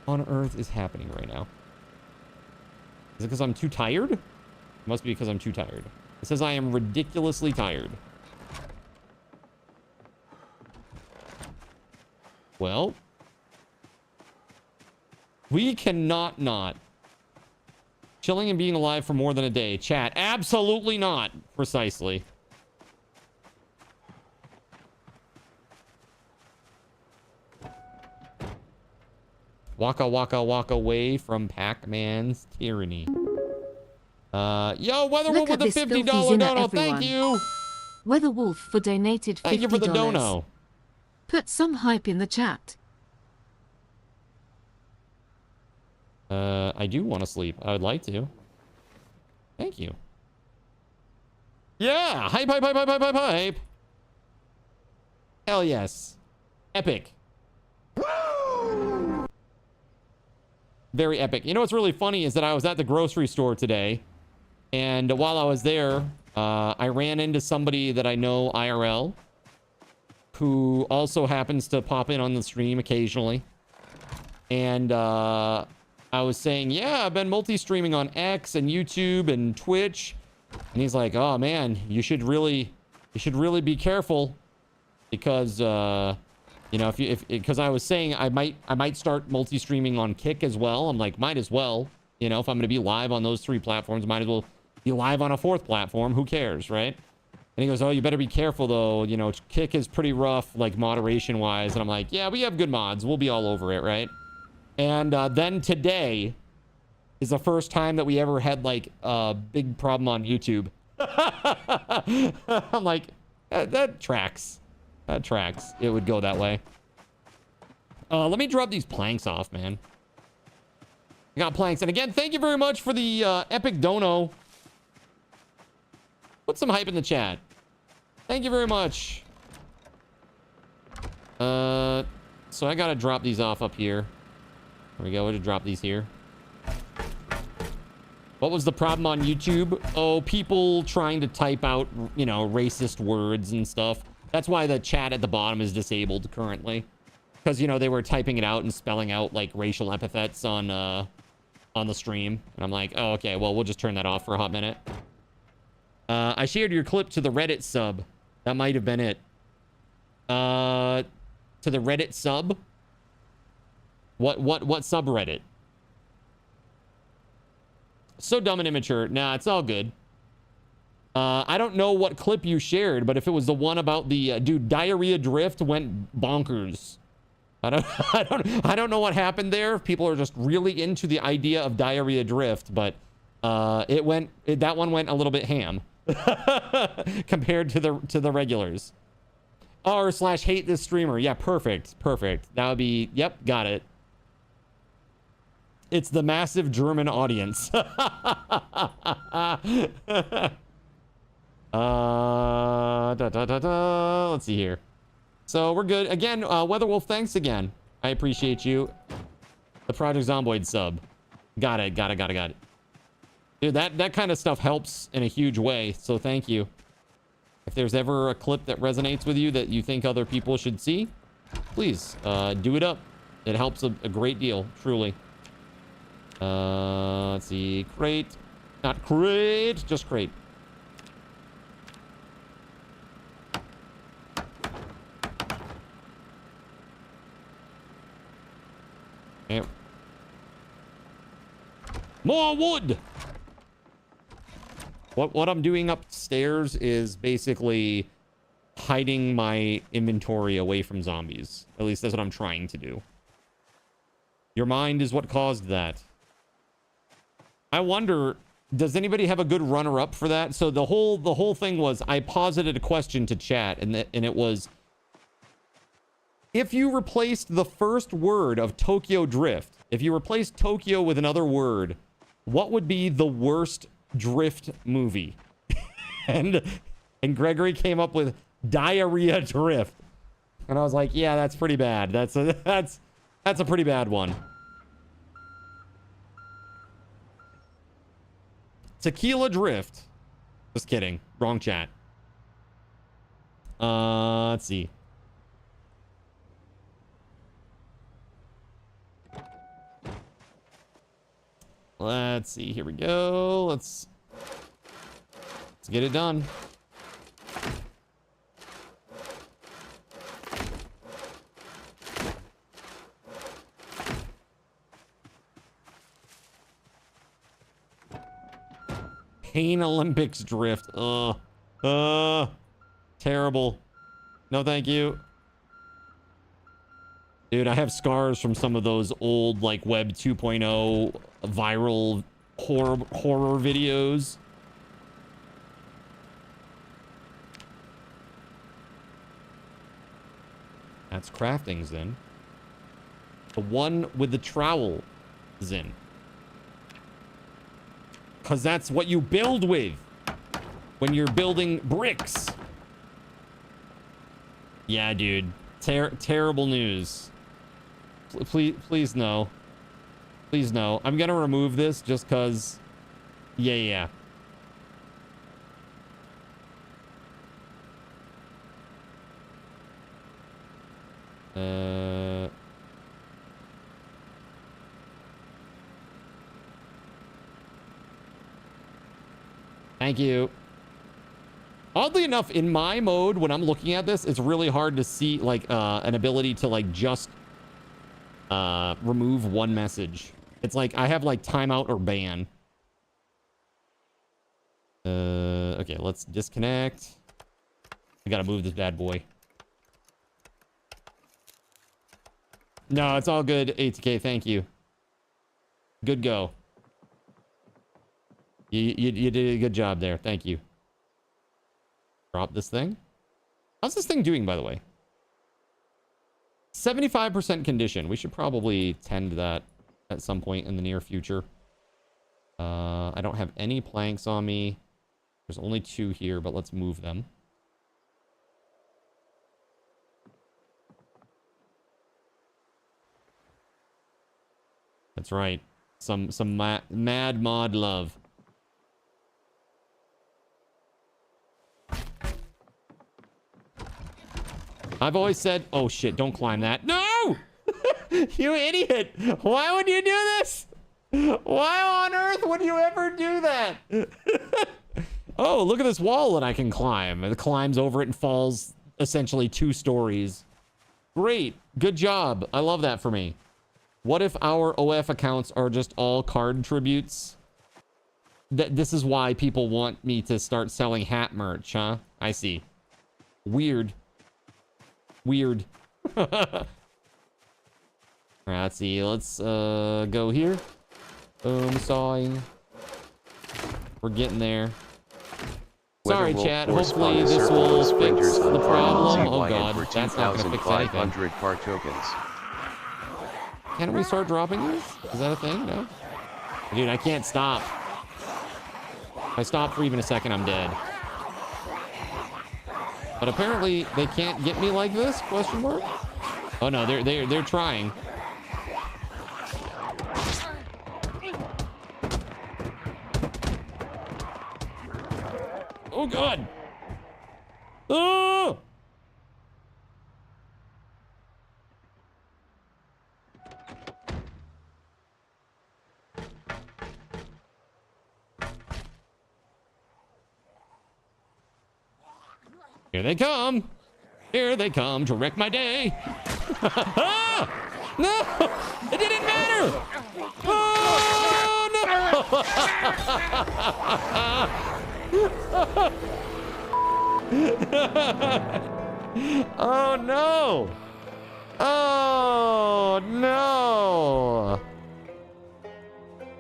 on earth is happening right now? Is it because I'm too tired? It must be because I'm too tired. It says I am ridiculously tired. Well, we cannot not. Chilling and being alive for more than a day. Chat, absolutely not. Precisely. Waka waka walk away from Pac-Man's tyranny. Yo, WeatherWolf with the $50 dono. Thank you. WeatherWolf for donated $50. Thank you for the dono. Put some hype in the chat. I do want to sleep. I would like to. Thank you. Yeah! Hype. Hell yes. Epic. Very epic. You know what's really funny is that I was at the grocery store today, and while I was there, I ran into somebody that I know IRL, who also happens to pop in on the stream occasionally. And I was saying, yeah, I've been multi-streaming on X and YouTube and Twitch. And he's like, oh man, you should really be careful, because you know, because I was saying I might start multi-streaming on Kick as well. I'm like, might as well, you know, if I'm going to be live on those 3 platforms, might as well be live on a 4th platform. Who cares, right? And he goes, oh, you better be careful, though. You know, kick is pretty rough, like, moderation-wise. And I'm like, yeah, we have good mods. We'll be all over it, right? And then today is the first time that we ever had, like, a big problem on YouTube. I'm like, that tracks. That tracks. It would go that way. Let me drop these planks off, man. I got planks. And again, thank you very much for the epic dono. Put some hype in the chat. Thank you very much. So I gotta drop these off up here. There we go. We'll just drop these here. What was the problem on YouTube? Oh, people trying to type out, you know, racist words and stuff. That's why the chat at the bottom is disabled currently. Because, you know, they were typing it out and spelling out, like, racial epithets on the stream. And I'm like, oh, okay, well, we'll just turn that off for a hot minute. I shared your clip to the Reddit sub. That might have been it. To the Reddit sub? What subreddit? So dumb and immature. Nah, it's all good. I don't know what clip you shared, but if it was the one about the dude, diarrhea drift went bonkers. I don't know what happened there. People are just really into the idea of diarrhea drift, but that one went a little bit ham compared to the regulars. R/ hate this streamer. Yeah, perfect. That would be, yep, got it. It's the massive German audience. Let's see here. So we're good. Again, WeatherWolf, thanks again. I appreciate you. The Project Zomboid sub. Got it. Dude, that kind of stuff helps in a huge way, so thank you. If there's ever a clip that resonates with you that you think other people should see, please do it up. It helps a great deal, truly. Let's see. Crate. Not crate, just crate. Yep. More wood. What I'm doing upstairs is basically hiding my inventory away from zombies. At least that's what I'm trying to do. Your mind is what caused that. I wonder, does anybody have a good runner-up for that? So the whole thing was, I posited a question to chat, and it was, if you replaced the first word of Tokyo Drift, if you replaced Tokyo with another word, what would be the worst drift movie? and Gregory came up with Diarrhea Drift, and I was like, yeah, that's pretty bad. That's a pretty bad one. Tequila Drift. Just kidding. Wrong chat. Let's see. Let's see. Here we go. Let's get it done. Pain Olympics Drift. Terrible. No, thank you. Dude, I have scars from some of those old, like, Web 2.0 viral horror videos. That's crafting's in. The one with the trowel is in. Because that's what you build with when you're building bricks. Yeah, dude. Terrible news. Please no. Please no. I'm gonna remove this just because. Yeah. Thank you. Oddly enough, in my mode, when I'm looking at this, it's really hard to see, like, an ability to, like, just remove one message. It's like I have, like, timeout or ban. Okay, let's disconnect. I gotta move this bad boy. No, it's all good, ATK. Thank you. Good go. You did a good job there. Thank you. Drop this thing. How's this thing doing, by the way? 75% condition. We should probably tend that at some point in the near future. I don't have any planks on me. There's only 2 here, but let's move them. That's right. Some mad mod love. I've always said, oh shit, don't climb that. No! You idiot! Why would you do this? Why on earth would you ever do that? Oh, look at this wall that I can climb. It climbs over it and falls essentially 2 stories. Great. Good job. I love that for me. What if our OF accounts are just all card tributes? This is why people want me to start selling hat merch, huh? I see. Weird. Weird. Alright, let's see. Let's go here. Boom, sawing. We're getting there. Sorry, chat. Hopefully this will fix the problem. Oh god, that's not gonna fix anything. Card tokens. Can't we start dropping these? Is that a thing? No? Dude, I can't stop. If I stop for even a second, I'm dead. But apparently they can't get me like this? Question mark? Oh no, they're trying. Oh god. Oh! Here they come. Here they come to wreck my day. Ah! No! It didn't matter! Oh, no! Oh, no! Oh, no!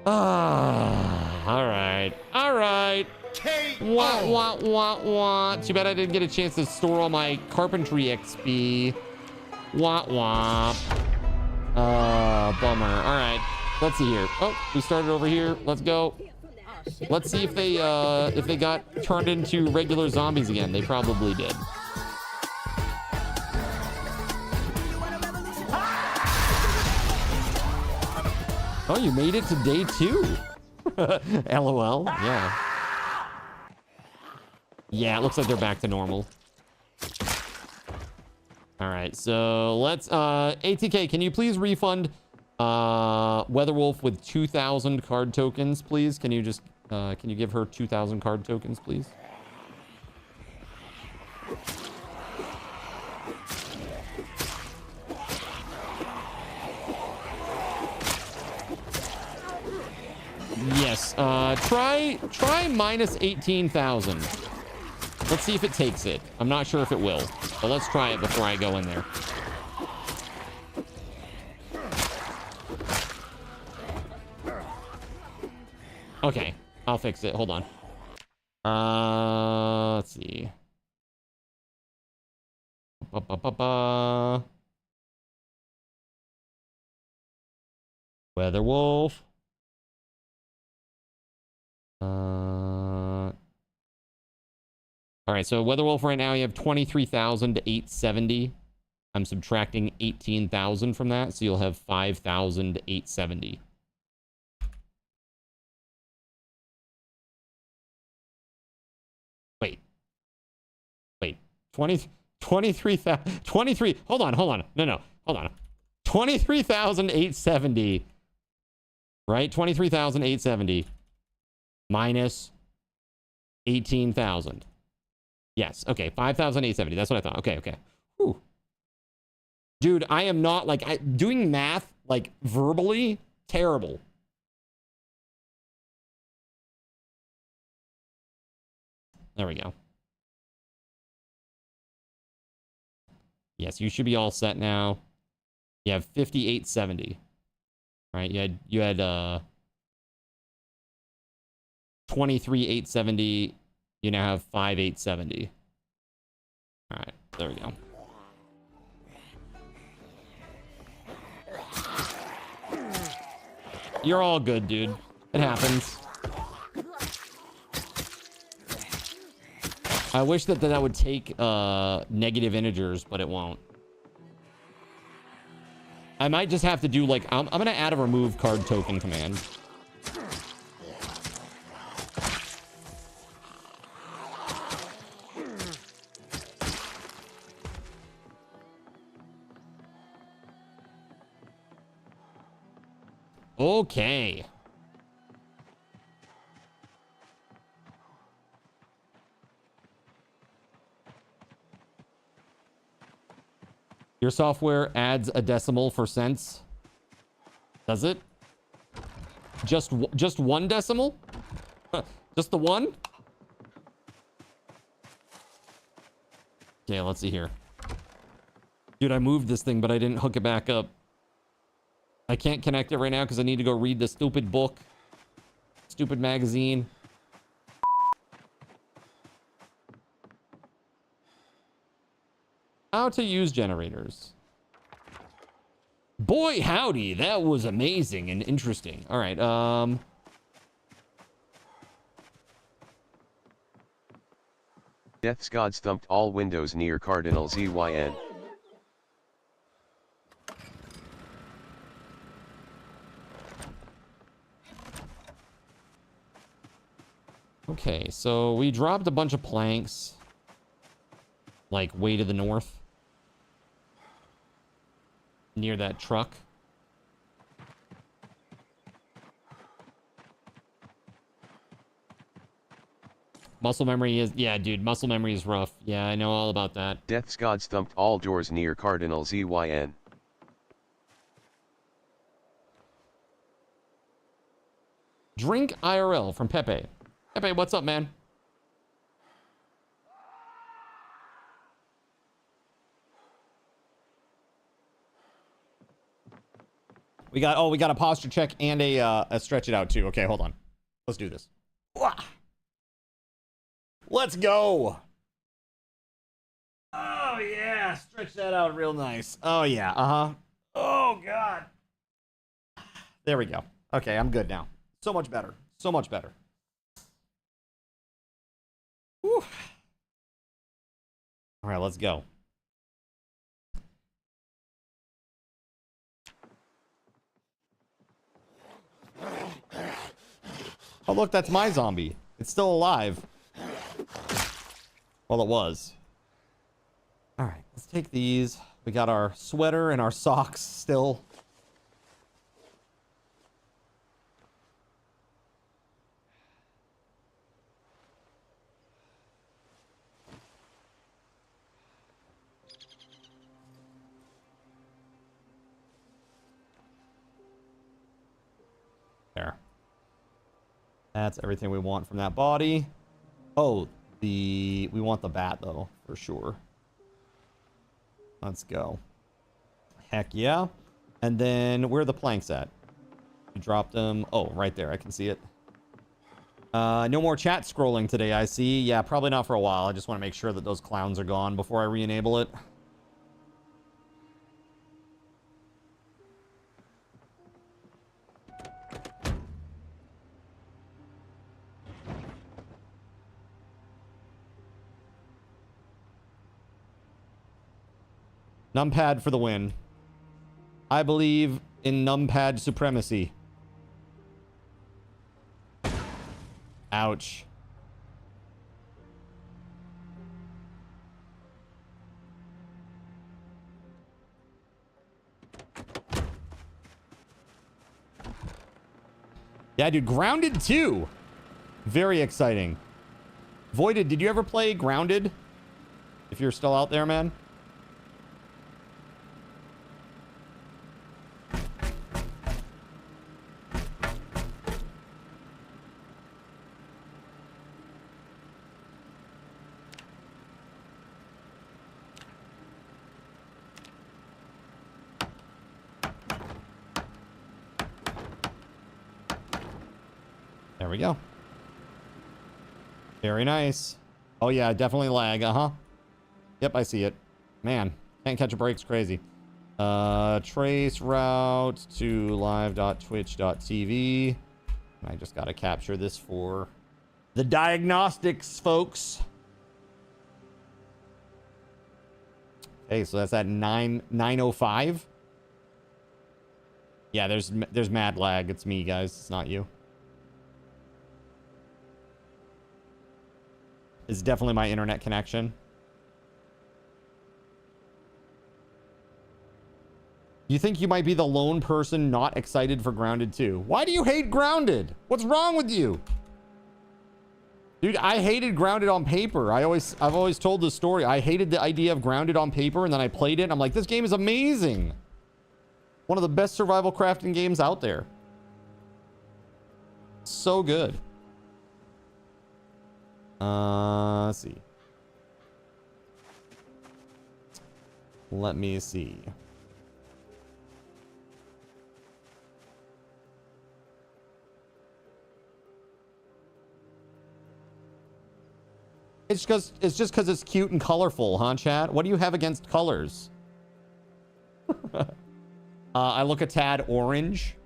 Ah, all right. All right. Wah, wah, wah, wah. Too bad I didn't get a chance to store all my carpentry XP. Wah, wah. Bummer. All right. Let's see here. Oh, we started over here. Let's go. Let's see if they got turned into regular zombies again. They probably did. Oh, you made it to day 2. LOL. Yeah. Yeah, it looks like they're back to normal. All right, so let's ATK, can you please refund WeatherWolf with 2,000 card tokens, please? Can you just can you give her 2,000 card tokens, please? Yes, try minus 18,000. Let's see if it takes it. I'm not sure if it will, but let's try it before I go in there. Okay, I'll fix it. Hold on. Let's see. WeatherWolf. All right, so WeatherWolf right now, you have 23,870. I'm subtracting 18,000 from that, so you'll have 5,870. Wait. 23, hold on. No, hold on. 23,870, right? 23,870 minus 18,000. Yes, okay, 5,870. That's what I thought. Okay. Whew. Dude, I am not, like, doing math, like, verbally, terrible. There we go. Yes, you should be all set now. You have 5870. All right, you had 23,870. You now have 5,870. All right, there we go. You're all good, dude. It happens. I wish that would take negative integers, but it won't. I might just have to do like I'm gonna add a remove card token command. Okay. Your software adds a decimal for cents. Does it? Just one decimal? Just the one? Okay, let's see here. Dude, I moved this thing, but I didn't hook it back up. I can't connect it right now because I need to go read the stupid book. Stupid magazine. How to use generators. Boy, howdy, that was amazing and interesting. All right, Death's Gods thumped all windows near Cardinal ZYN. Okay, so we dropped a bunch of planks. Like, way to the north. Near that truck. Muscle memory is... Yeah, dude, muscle memory is rough. Yeah, I know all about that. Death's Gods thumped all doors near Cardinal ZYN. Drink IRL from Pepe. Pepe, what's up, man? We got a posture check and a stretch it out too. Okay, hold on. Let's do this. Let's go. Oh yeah, stretch that out real nice. Oh yeah, Oh god. There we go. Okay, I'm good now. So much better. So much better. Whew. All right, let's go. Oh, look, that's my zombie. It's still alive. Well, it was. All right, let's take these. We got our sweater and our socks still. There. That's everything we want from that body. Oh, we want the bat though, for sure. Let's go. Heck yeah. And then where are the planks at? You dropped them. Oh, right there. I can see it. No more chat scrolling today, I see. Yeah, probably not for a while. I just want to make sure that those clowns are gone before I re-enable it. Numpad for the win. I believe in numpad supremacy. Ouch. Yeah, dude, Grounded 2. Very exciting. Voided, did you ever play Grounded? If you're still out there, man. There we go. Very nice. Oh yeah, definitely lag. Yep, I see it. Man, can't catch a break. It's crazy. Trace route to live.twitch.tv. I just got to capture this for the diagnostics, folks. Okay, so that's at 9:05. Yeah, there's mad lag. It's me, guys. It's not you. It's definitely my internet connection. You think you might be the lone person not excited for Grounded 2? Why do you hate Grounded? What's wrong with you? Dude, I hated Grounded on paper. I've always told this story. I hated the idea of Grounded on paper, and then I played it, and I'm like, this game is amazing. One of the best survival crafting games out there. So good. Let's see. Let me see. It's just because it's cute and colorful, huh, chat? What do you have against colors? I look a tad orange.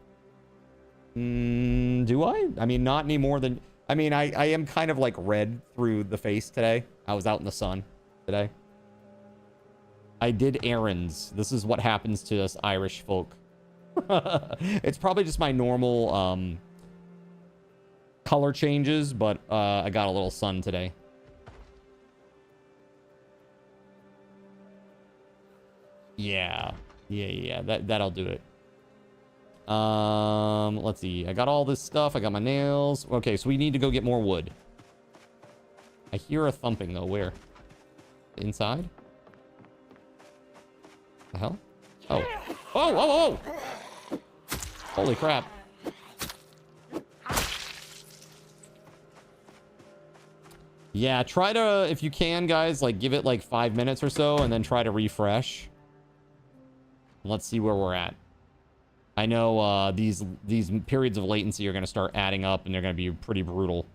Do I? I mean, not any more than... I mean, I am kind of like red through the face today. I was out in the sun today. I did errands. This is what happens to us Irish folk. It's probably just my normal color changes, but I got a little sun today. Yeah. That'll do it. Let's see. I got all this stuff. I got my nails. Okay, so we need to go get more wood. I hear a thumping though. Where? Inside? The hell? Oh. Oh! Holy crap. Yeah, try to, if you can, guys, like give it like 5 minutes or so and then try to refresh. Let's see where we're at. I know these periods of latency are going to start adding up and they're going to be pretty brutal.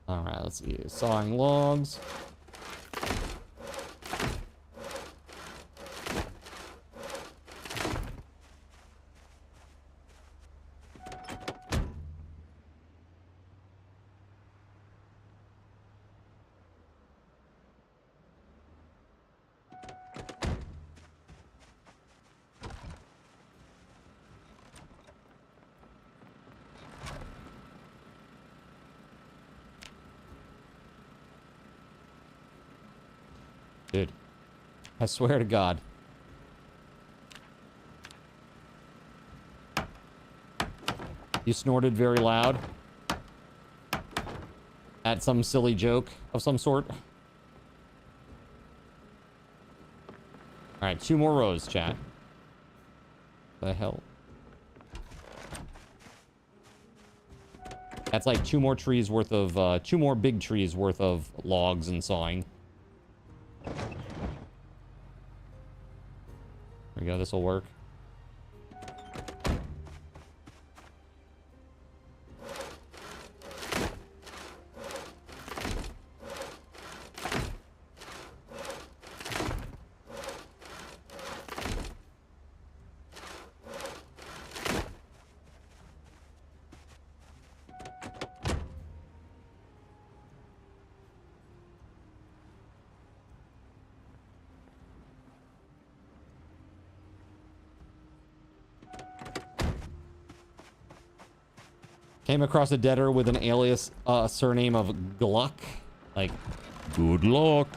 All right, let's see. Sawing logs. Dude, I swear to God. You snorted very loud at some silly joke of some sort. All right, 2 more rows, chat. The hell? That's like 2 more trees worth of, 2 more big trees worth of logs and sawing. There we go, this will work. Came across a debtor with an alias surname of Gluck. Like, good luck.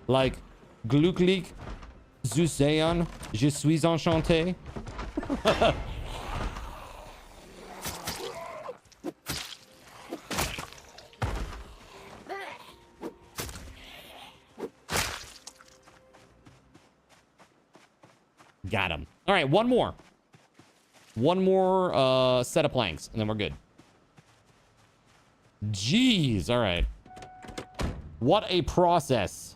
Like, Gluklik, Zuseon, je suis enchanté. Got him. All right, one more. One more set of planks, and then we're good. Jeez, all right. What a process.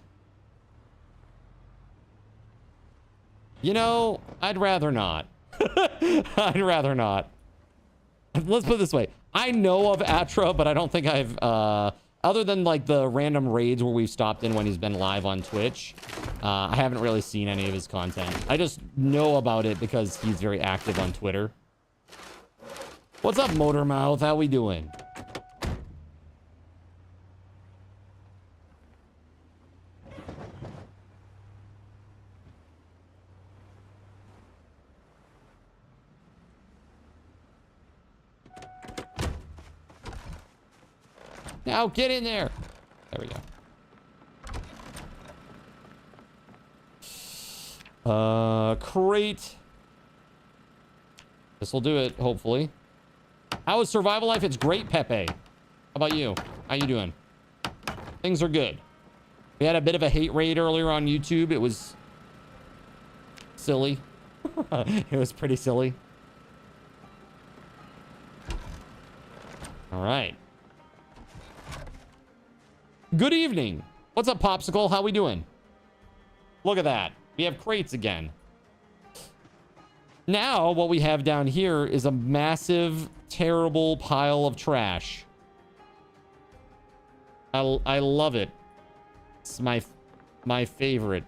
You know, I'd rather not. I'd rather not. Let's put it this way. I know of Atra, but I don't think I've, other than like the random raids where we've stopped in when he's been live on Twitch, I haven't really seen any of his content. I just know about it because he's very active on Twitter. What's up, Motormouth? How we doing? Now get in there. There we go. Crate. This will do it, hopefully. How is survival life? It's great, Pepe. How about you? How you doing? Things are good. We had a bit of a hate raid earlier on YouTube. It was silly. It was pretty silly. All right. Good evening. What's up, Popsicle? How we doing? Look at that. We have crates again. Now, what we have down here is a massive, terrible pile of trash. I love it. It's my favorite.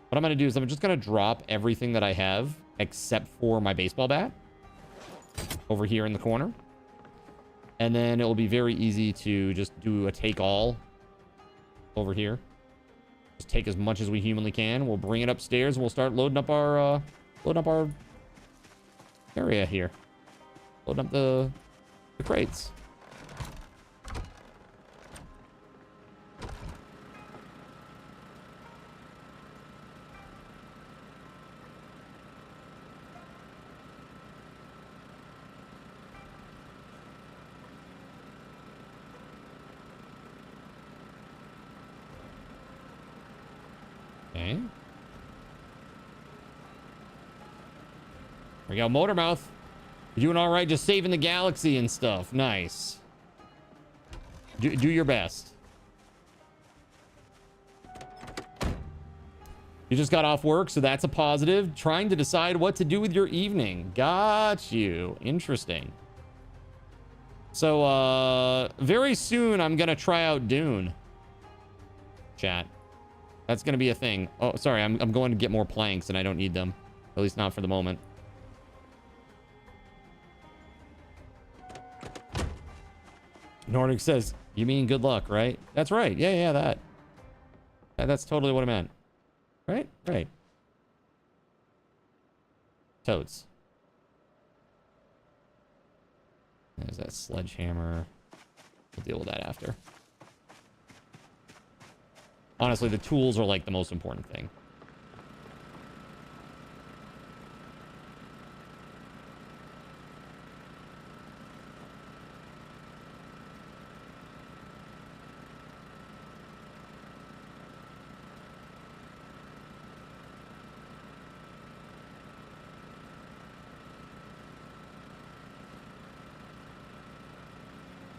What I'm going to do is I'm just going to drop everything that I have except for my baseball bat over here in the corner. And then it will be very easy to just do a take all over here. Just take as much as we humanly can. We'll bring it upstairs and we'll start loading up our area here. Loading up the crates. Okay. There we go, Motormouth. You're doing all right, just saving the galaxy and stuff. Nice. Do your best. You just got off work, so that's a positive. Trying to decide what to do with your evening. Got you. Interesting. So, very soon I'm gonna try out Dune. Chat. That's gonna be a thing. Oh, sorry, I'm going to get more planks and I don't need them. At least not for the moment. Nordic says, you mean good luck, right? That's right. Yeah, that. That's totally what I meant. Right? Right. Toads. There's that sledgehammer. We'll deal with that after. Honestly, the tools are like the most important thing.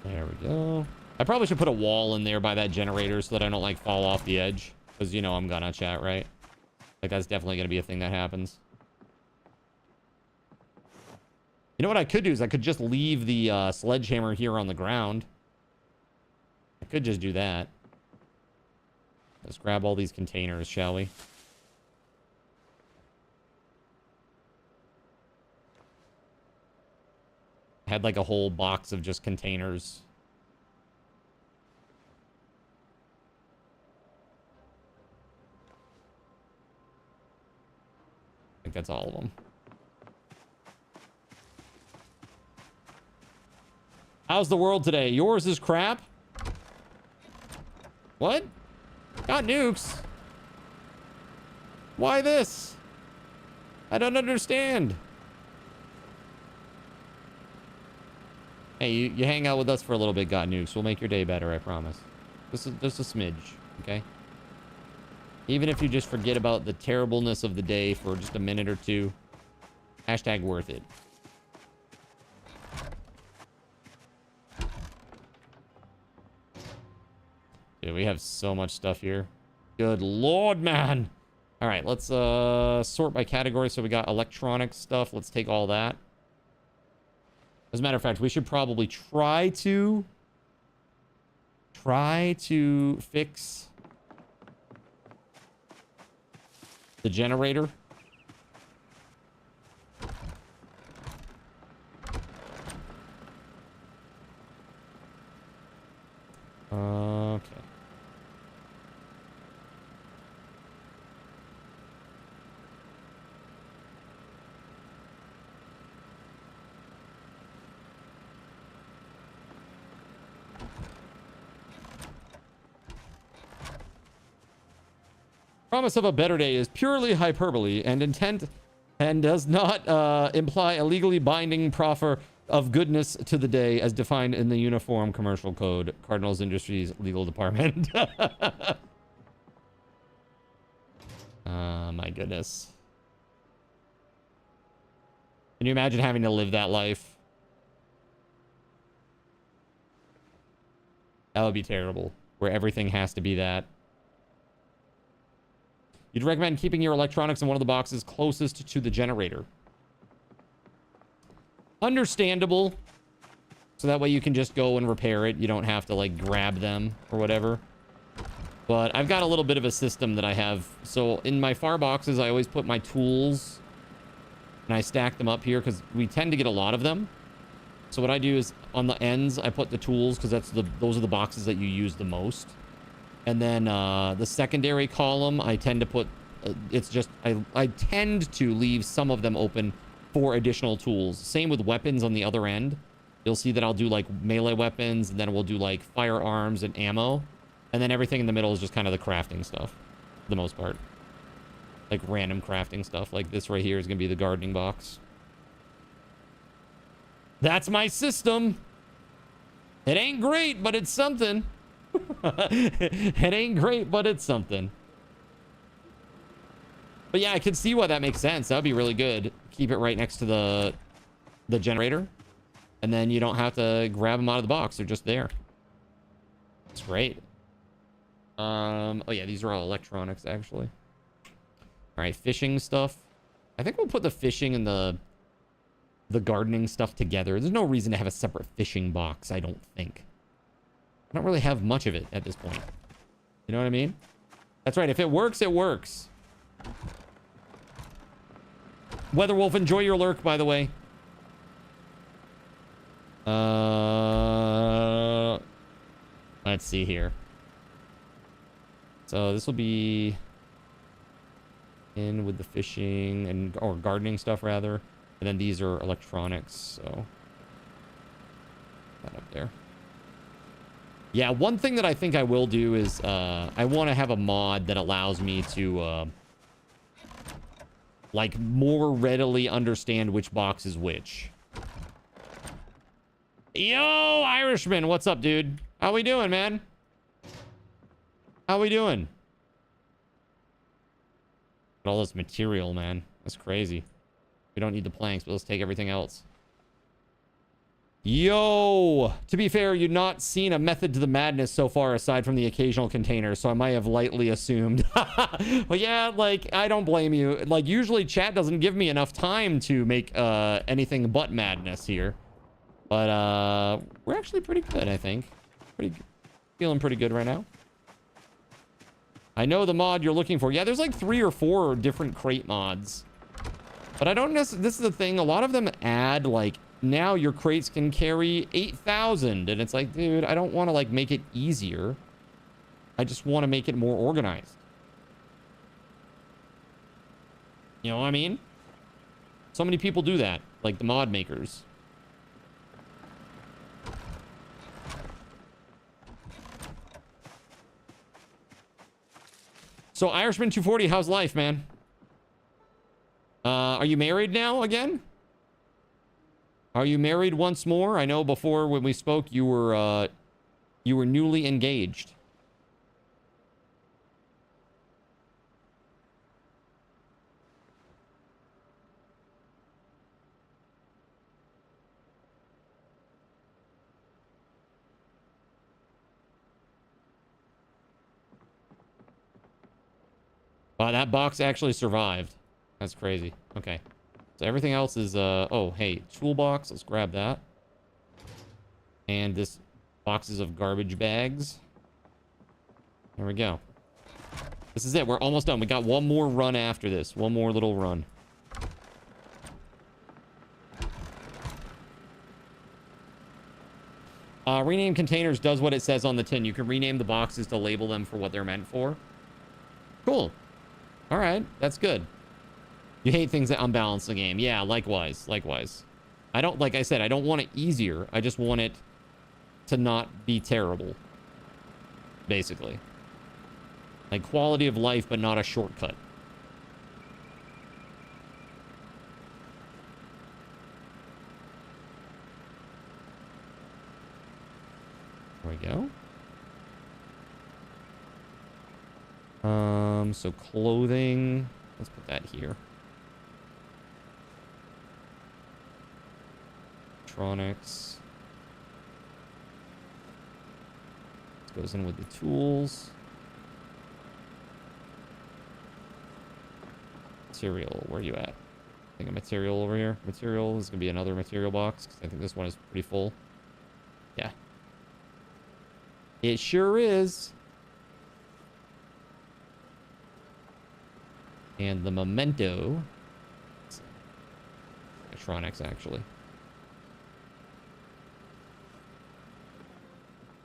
There we go. I probably should put a wall in there by that generator so that I don't like fall off the edge. Because you know I'm gonna, chat, right? Like that's definitely gonna be a thing that happens. You know what I could do is I could just leave the sledgehammer here on the ground. I could just do that. Let's grab all these containers, shall we? I had like a whole box of just containers. I think that's all of them. How's the world today? Yours is crap? What? Got nukes? Why this? I don't understand. Hey, you hang out with us for a little bit, Got Nukes. We'll make your day better, I promise. This is just a smidge, okay? Even if you just forget about the terribleness of the day for just a minute or two, hashtag worth it. Dude, we have so much stuff here. Good lord, man. All right, let's sort by category. So we got electronic stuff. Let's take all that. As a matter of fact, we should probably try to fix the generator. Okay. Promise of a better day is purely hyperbole and intent and does not imply a legally binding proffer of goodness to the day as defined in the Uniform Commercial Code, Cardinals Industries Legal Department. My goodness. Can you imagine having to live that life? That would be terrible, where everything has to be that. You'd recommend keeping your electronics in one of the boxes closest to the generator. Understandable. So that way you can just go and repair it. You don't have to like grab them or whatever. But I've got a little bit of a system that I have. So in my far boxes, I always put my tools and I stack them up here because we tend to get a lot of them. So what I do is on the ends, I put the tools because those are the boxes that you use the most. And then the secondary column, I tend to put, it's just, I tend to leave some of them open for additional tools. Same with weapons on the other end. You'll see that I'll do like melee weapons, and then we'll do like firearms and ammo. And then everything in the middle is just kind of the crafting stuff, for the most part. Like random crafting stuff. Like this right here is going to be the gardening box. That's my system. It ain't great, but it's something. It ain't great, but it's something. But yeah, I can see why that makes sense. That would be really good. Keep it right next to the generator. And then you don't have to grab them out of the box. They're just there. It's great. Oh yeah, these are all electronics, actually. All right, fishing stuff. I think we'll put the fishing and the gardening stuff together. There's no reason to have a separate fishing box, I don't think. I don't really have much of it at this point. You know what I mean? That's right. If it works, it works. WeatherWolf, enjoy your lurk, by the way. Let's see here. So this will be in with the fishing or gardening stuff, rather. And then these are electronics, so that up there. Yeah, one thing that I think I will do is I want to have a mod that allows me to like more readily understand which box is which. Yo, Irishman, what's up, dude? How we doing, man? How we doing? All this material, man. That's crazy. We don't need the planks, but let's take everything else. Yo! To be fair, you've not seen a method to the madness so far aside from the occasional container, so I might have lightly assumed. But yeah, like, I don't blame you. Like, usually chat doesn't give me enough time to make anything but madness here. But we're actually pretty good, I think. Feeling pretty good right now. I know the mod you're looking for. Yeah, there's like 3 or 4 different crate mods. But I don't necessarily... This is the thing. A lot of them add, like... Now your crates can carry 8,000. And it's like, dude, I don't want to, like, make it easier. I just want to make it more organized. You know what I mean? So many people do that. Like the mod makers. So Irishman 240, how's life, man? Are you married now again? Are you married once more? I know before when we spoke, you were newly engaged. Wow, that box actually survived. That's crazy. Okay. So everything else is, oh, hey, toolbox. Let's grab that. And this boxes of garbage bags. There we go. This is it. We're almost done. We got one more run after this. One more little run. Rename containers does what it says on the tin. You can rename the boxes to label them for what they're meant for. Cool. All right. That's good. You hate things that unbalance the game. Yeah, likewise. Likewise. I don't, like I said, I don't want it easier. I just want it to not be terrible. Basically. Like quality of life, but not a shortcut. There we go. So clothing. Let's put that here. Electronics. This goes in with the tools. Material, where are you at? I think a material over here. Material is gonna be another material box, because I think this one is pretty full. Yeah. It sure is. And the memento. Electronics, actually.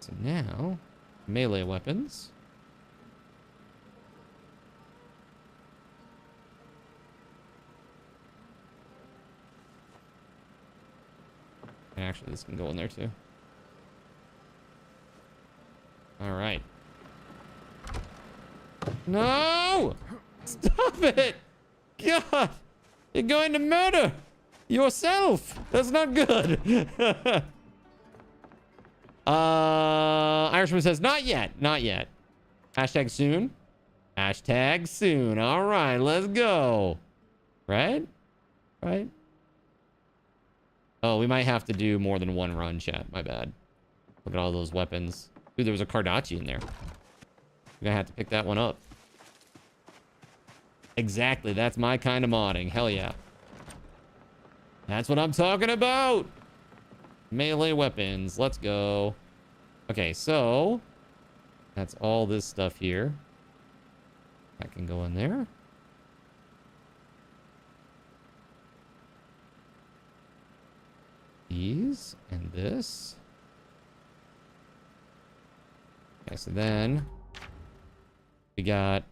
So now, melee weapons. And actually, this can go in there too. All right. No! Stop it! God! You're going to murder yourself! That's not good! Irishman says, not yet. Not yet. Hashtag soon. Hashtag soon. All right, let's go. Right? Right? Oh, we might have to do more than one run, chat. My bad. Look at all those weapons. Dude, there was a Cardachi in there. We're gonna have to pick that one up. Exactly. That's my kind of modding. Hell yeah. That's what I'm talking about. Melee weapons. Let's go. Okay, so that's all this stuff here. That can go in there. These and this. Okay, so then we got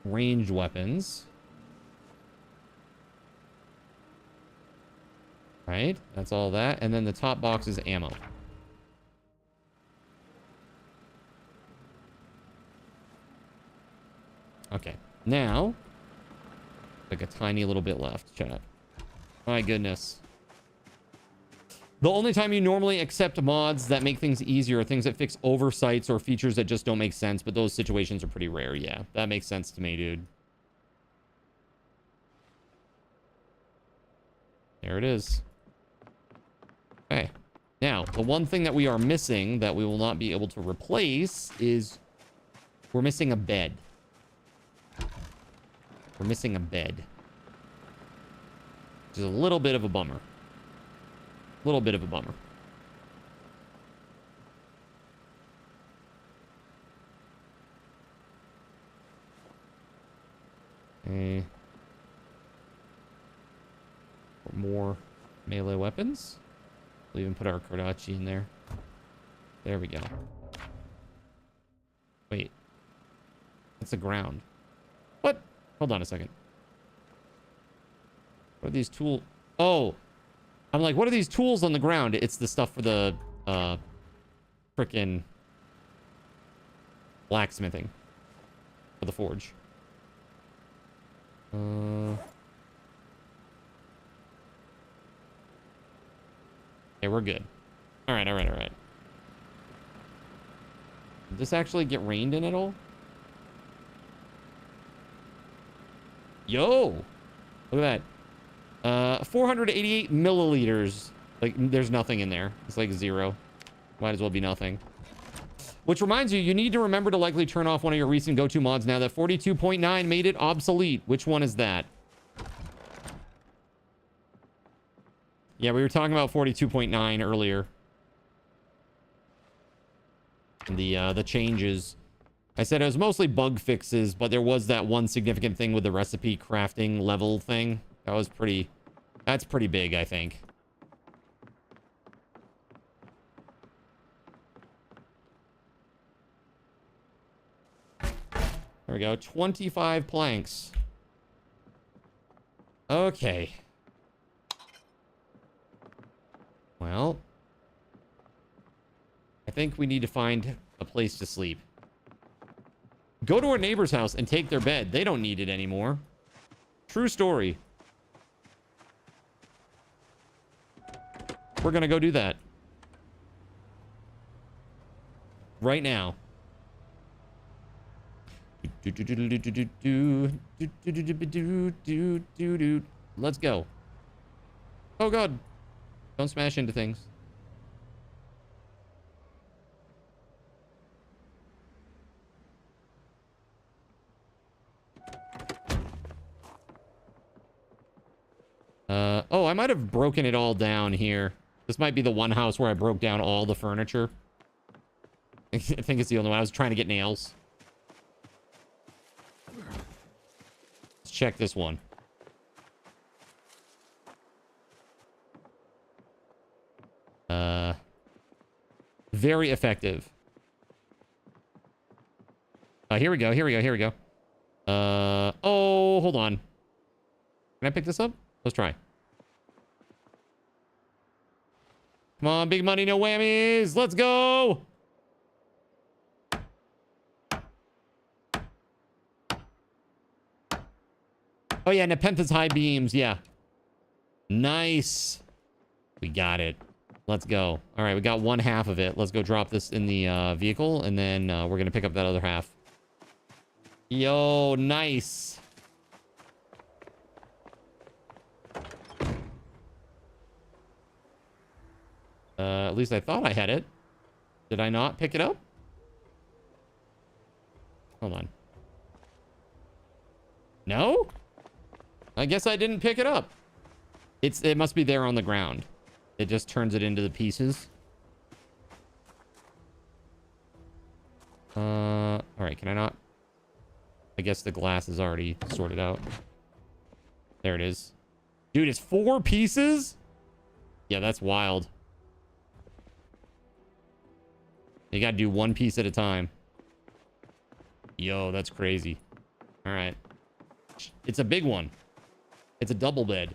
ranged weapons. Right? That's all that. And then the top box is ammo. Okay. Now, like a tiny little bit left, chat. My goodness. The only time you normally accept mods that make things easier are things that fix oversights or features that just don't make sense, but those situations are pretty rare. Yeah, that makes sense to me, dude. There it is. Okay. Now, the one thing that we are missing that we will not be able to replace is we're missing a bed. We're missing a bed. Which is a little bit of a bummer. Little bit of a bummer. Okay. More melee weapons. We'll even put our Cardachi in there. There we go. Wait. That's the ground. What? Hold on a second. What are these tools? Oh! I'm like, what are these tools on the ground? It's the stuff for the, frickin' blacksmithing. For the forge. Okay, we're good. All right, all right, all right. Did this actually get rained in at all? Yo! Look at that. 488 milliliters. Like, there's nothing in there. It's like 0. Might as well be nothing. Which reminds you, you need to remember to likely turn off one of your recent go-to mods now that 42.9 made it obsolete. Which one is that? Yeah, we were talking about 42.9 earlier. The changes. I said it was mostly bug fixes, but there was that one significant thing with the recipe crafting level thing. That's pretty big, I think. There we go. 25 planks. Okay. Well, I think we need to find a place to sleep. Go to our neighbor's house and take their bed. They don't need it anymore. True story. We're gonna go do that. Right now. Let's go. Oh god. Don't smash into things. Oh, I might have broken it all down here. This might be the one house where I broke down all the furniture. I think it's the only one. I was trying to get nails. Let's check this one. Very effective. Here we go. Here we go. Here we go. Oh, hold on. Can I pick this up? Let's try. Come on, big money, no whammies. Let's go. Oh, yeah, Nepentha's high beams. Yeah. Nice. We got it. Let's go. All right, we got one half of it. Let's go drop this in the vehicle, and then we're going to pick up that other half. Yo, nice. At least I thought I had it. Did I not pick it up? Hold on. No? I guess I didn't pick it up. It must be there on the ground. It just turns it into the pieces. All right, can I not? I guess the glass is already sorted out. There it is. Dude, it's 4 pieces? Yeah, that's wild. You gotta do 1 piece at a time. Yo, that's crazy. All right. It's a big one. It's a double bed.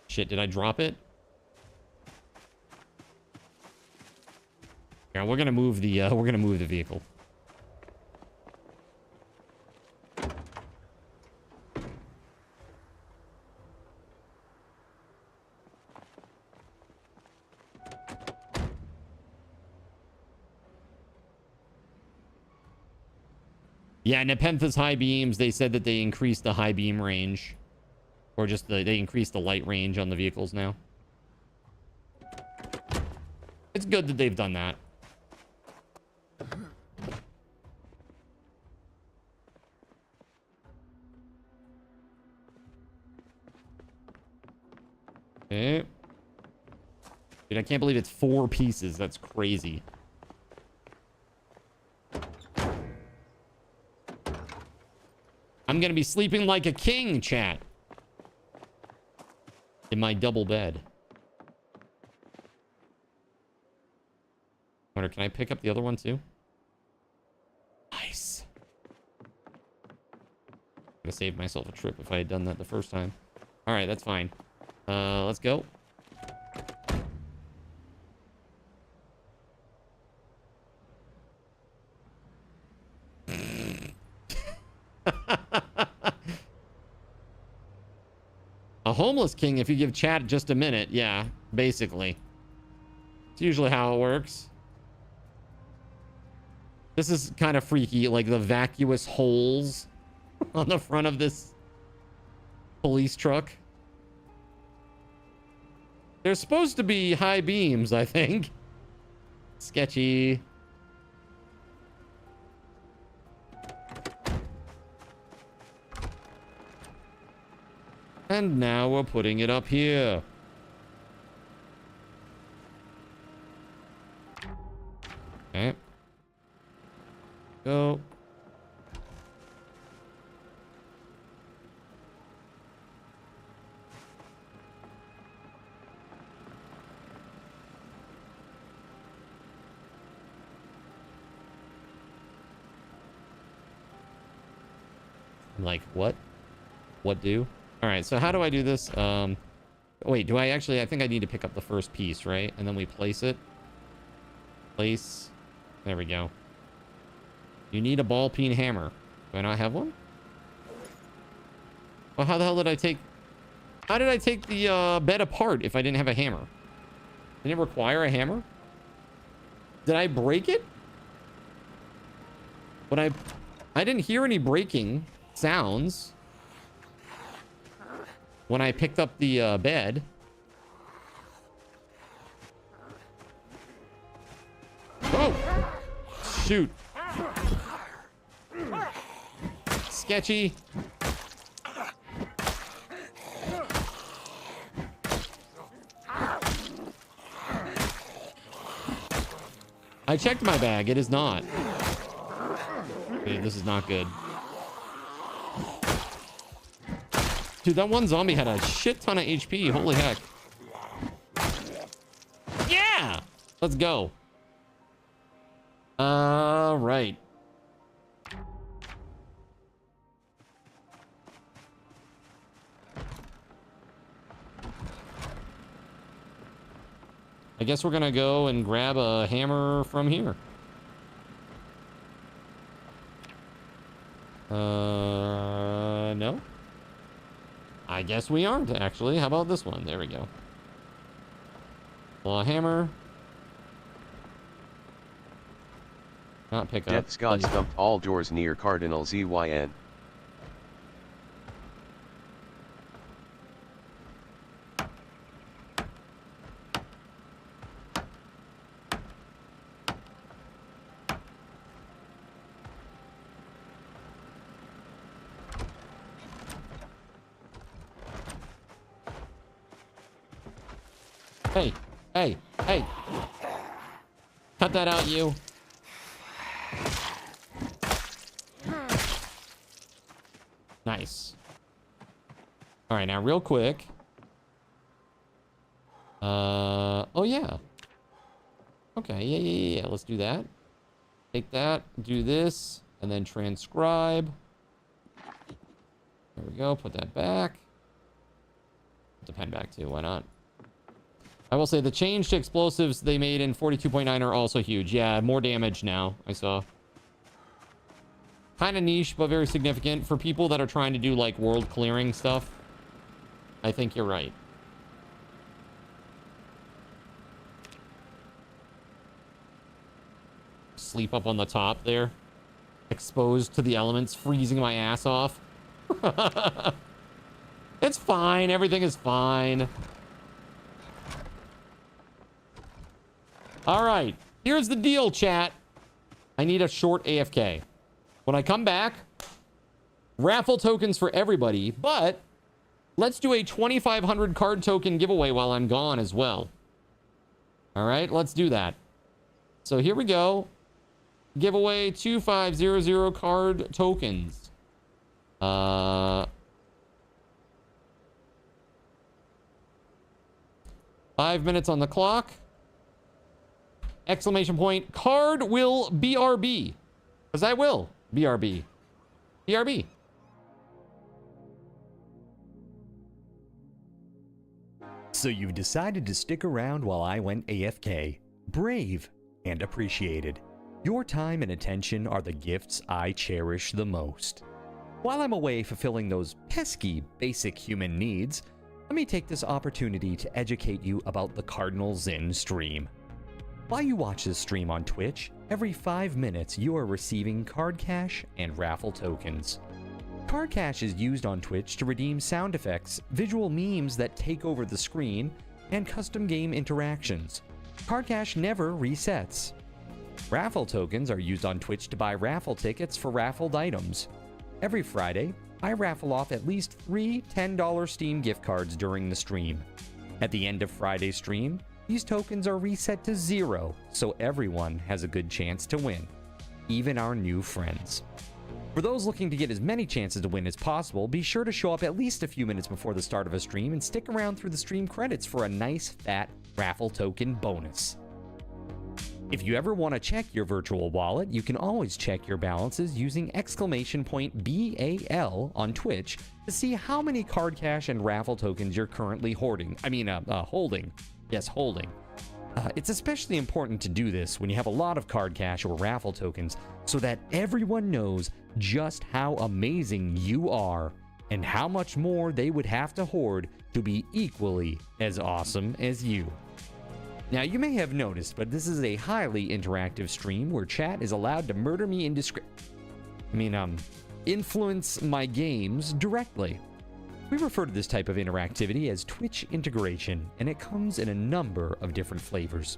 Shit, did I drop it? Yeah, we're gonna move the vehicle. Yeah, Nepentha's high beams, they said that they increased the high beam range. Or just they increased the light range on the vehicles now. It's good that they've done that. Okay. Dude, I can't believe it's 4 pieces. That's crazy. I'm gonna be sleeping like a king, chat. In my double bed. Wonder, can I pick up the other one too? Nice. Could have saved myself a trip if I had done that the first time. All right, that's fine. Let's go. A homeless king if you give chat just a minute. Yeah, basically. It's usually how it works. This is kind of freaky, like the vacuous holes on the front of this police truck. There's supposed to be high beams, I think. Sketchy. And now we're putting it up here. Okay. Go. Like, what? What do? All right, so how do I do this? Wait, do I actually... I think I need to pick up the first piece, right? And then we place it. Place. There we go. You need a ball peen hammer. Do I not have one? Well, how the hell did I take... How did I take the bed apart if I didn't have a hammer? Didn't it require a hammer? Did I break it? When I didn't hear any breaking sounds when I picked up the bed. Oh! Shoot. Sketchy. I checked my bag. It is not. Dude, this is not good. Dude, that one zombie had a shit ton of HP. Holy heck. Yeah! Let's go. All right. I guess we're gonna go and grab a hammer from here. No. I guess we aren't, actually. How about this one? There we go. Well, a hammer. Not pick up. Death Scott stumped all doors near Cardinal ZYN. Hey, hey, hey. Cut that out, you. Nice. All right, now real quick. Oh yeah. Okay, yeah. Let's do that. Take that, do this, and then transcribe. There we go, put that back. Put the pen back too, why not? I will say the change to explosives they made in 42.9 are also huge. Yeah, more damage now, I saw. Kind of niche, but very significant for people that are trying to do like world clearing stuff. I think you're right. Sleep up on the top there. Exposed to the elements, freezing my ass off. It's fine. Everything is fine. All right. Here's the deal, chat. I need a short AFK. When I come back, raffle tokens for everybody, but let's do a 2,500 card token giveaway while I'm gone as well. All right, let's do that. So here we go. Giveaway 2,500 card tokens. 5 minutes on the clock. Exclamation point. Card will BRB. Because I will. BRB. BRB. So you've decided to stick around while I went AFK. Brave and appreciated. Your time and attention are the gifts I cherish the most. While I'm away fulfilling those pesky basic human needs, let me take this opportunity to educate you about the Cardinal Zin stream. While you watch this stream on Twitch, every 5 minutes you are receiving card cash and raffle tokens. Card cash is used on Twitch to redeem sound effects, visual memes that take over the screen, and custom game interactions. Card cash never resets. Raffle tokens are used on Twitch to buy raffle tickets for raffled items. Every Friday, I raffle off at least 3 $10 Steam gift cards during the stream. At the end of Friday's stream, these tokens are reset to 0, so everyone has a good chance to win, even our new friends. For those looking to get as many chances to win as possible, be sure to show up at least a few minutes before the start of a stream and stick around through the stream credits for a nice fat raffle token bonus. If you ever want to check your virtual wallet, you can always check your balances using !BAL on Twitch to see how many card cash and raffle tokens you're currently holding. Yes, holding. It's especially important to do this when you have a lot of card cash or raffle tokens so that everyone knows just how amazing you are and how much more they would have to hoard to be equally as awesome as you. Now, you may have noticed, but this is a highly interactive stream where chat is allowed to murder me influence my games directly. We refer to this type of interactivity as Twitch integration, and it comes in a number of different flavors.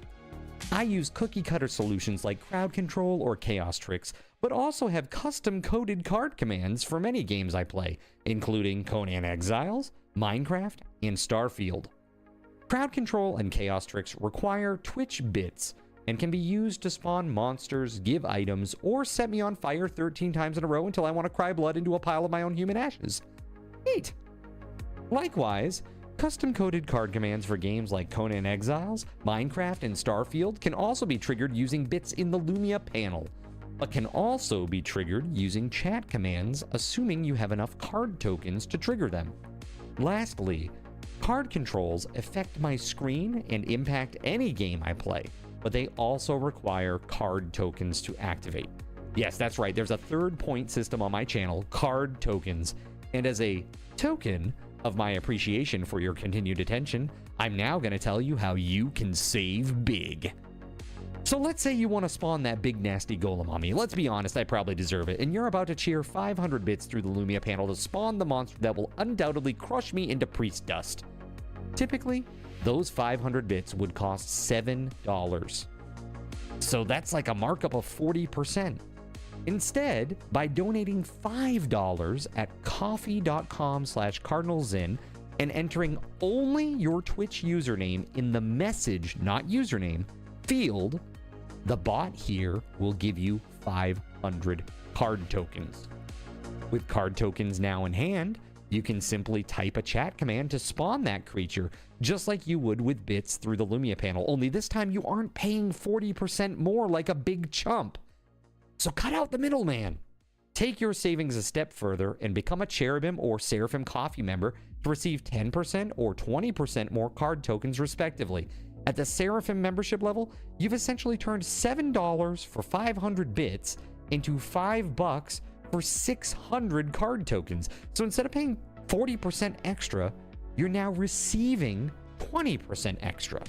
I use cookie-cutter solutions like crowd control or chaos tricks, but also have custom-coded card commands for many games I play, including Conan Exiles, Minecraft, and Starfield. Crowd control and chaos tricks require Twitch bits and can be used to spawn monsters, give items, or set me on fire 13 times in a row until I want to cry blood into a pile of my own human ashes. Neat! Likewise, custom-coded card commands for games like Conan Exiles, Minecraft, and Starfield can also be triggered using bits in the Lumia panel, but can also be triggered using chat commands, assuming you have enough card tokens to trigger them. Lastly, card controls affect my screen and impact any game I play, but they also require card tokens to activate. Yes, that's right, there's a third point system on my channel, card tokens, and as a token of my appreciation for your continued attention, I'm now going to tell you how you can save big. So let's say you want to spawn that big nasty golem on me. Let's be honest, I probably deserve it, and you're about to cheer 500 bits through the Lumia panel to spawn the monster that will undoubtedly crush me into priest dust. Typically, those 500 bits would cost $7. So that's like a markup of 40%. Instead, by donating $5 at coffee.com/cardinalzin and entering only your Twitch username in the message, not username, field, the bot here will give you 500 card tokens. With card tokens now in hand, you can simply type a chat command to spawn that creature, just like you would with bits through the Lumia panel, only this time you aren't paying 40% more like a big chump. So cut out the middleman. Take your savings a step further and become a Cherubim or Seraphim Coffee member to receive 10% or 20% more card tokens respectively. At the Seraphim membership level, you've essentially turned $7 for 500 bits into $5 for 600 card tokens. So instead of paying 40% extra, you're now receiving 20% extra.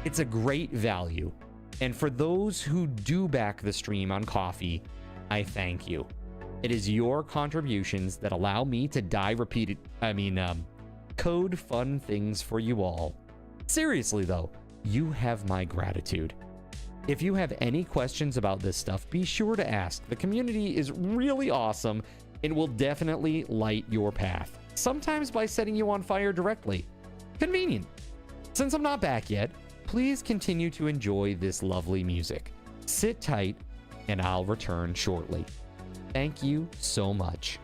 It's a great value. And for those who do back the stream on Coffee, I thank you. It is your contributions that allow me to code fun things for you all. Seriously though, you have my gratitude. If you have any questions about this stuff, be sure to ask. The community is really awesome and will definitely light your path. Sometimes by setting you on fire directly. Convenient. Since I'm not back yet, please continue to enjoy this lovely music. Sit tight, and I'll return shortly. Thank you so much.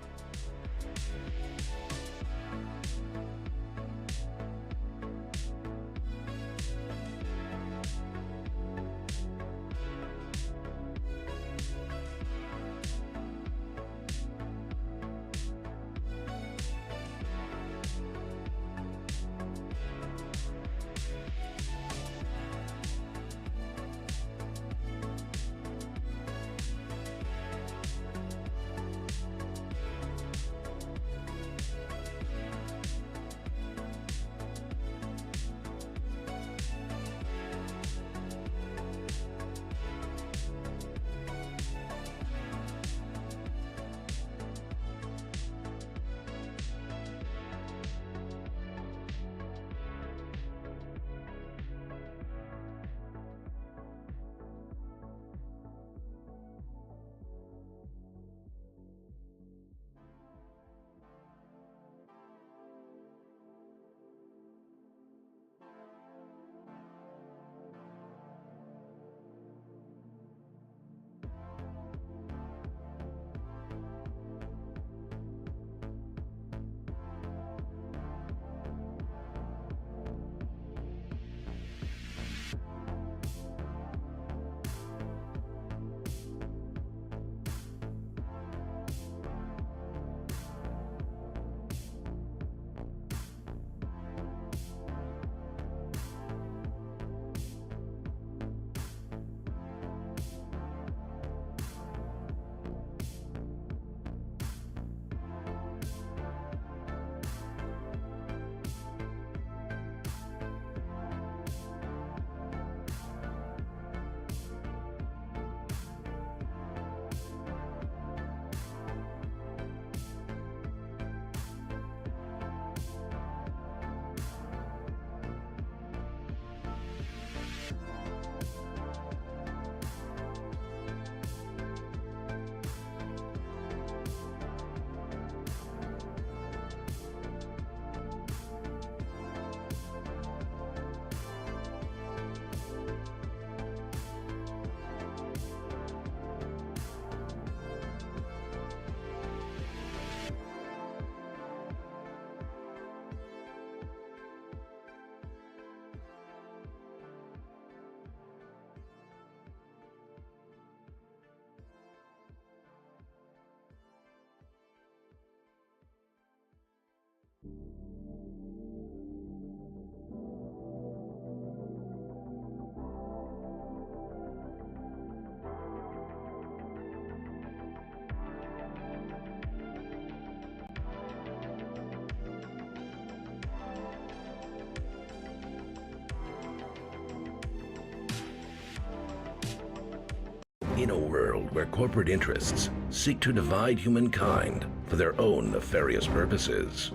In a world where corporate interests seek to divide humankind for their own nefarious purposes,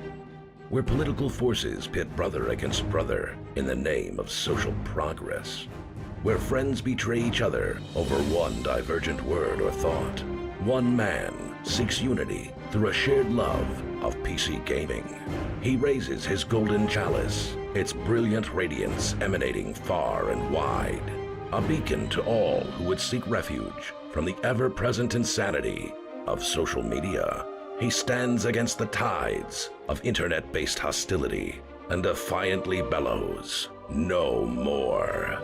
where political forces pit brother against brother in the name of social progress, where friends betray each other over one divergent word or thought, one man seeks unity through a shared love of PC gaming. He raises his golden chalice, its brilliant radiance emanating far and wide, a beacon to all who would seek refuge from the ever-present insanity of social media. He stands against the tides of internet-based hostility and defiantly bellows, "No more."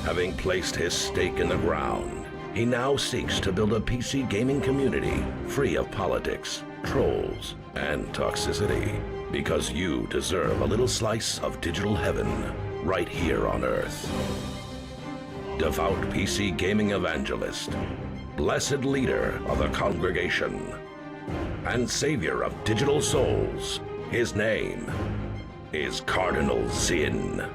Having placed his stake in the ground, he now seeks to build a PC gaming community free of politics, trolls, and toxicity, because you deserve a little slice of digital heaven right here on Earth. Devout PC gaming evangelist, blessed leader of the congregation, and savior of digital souls, his name is Cardinal Sin.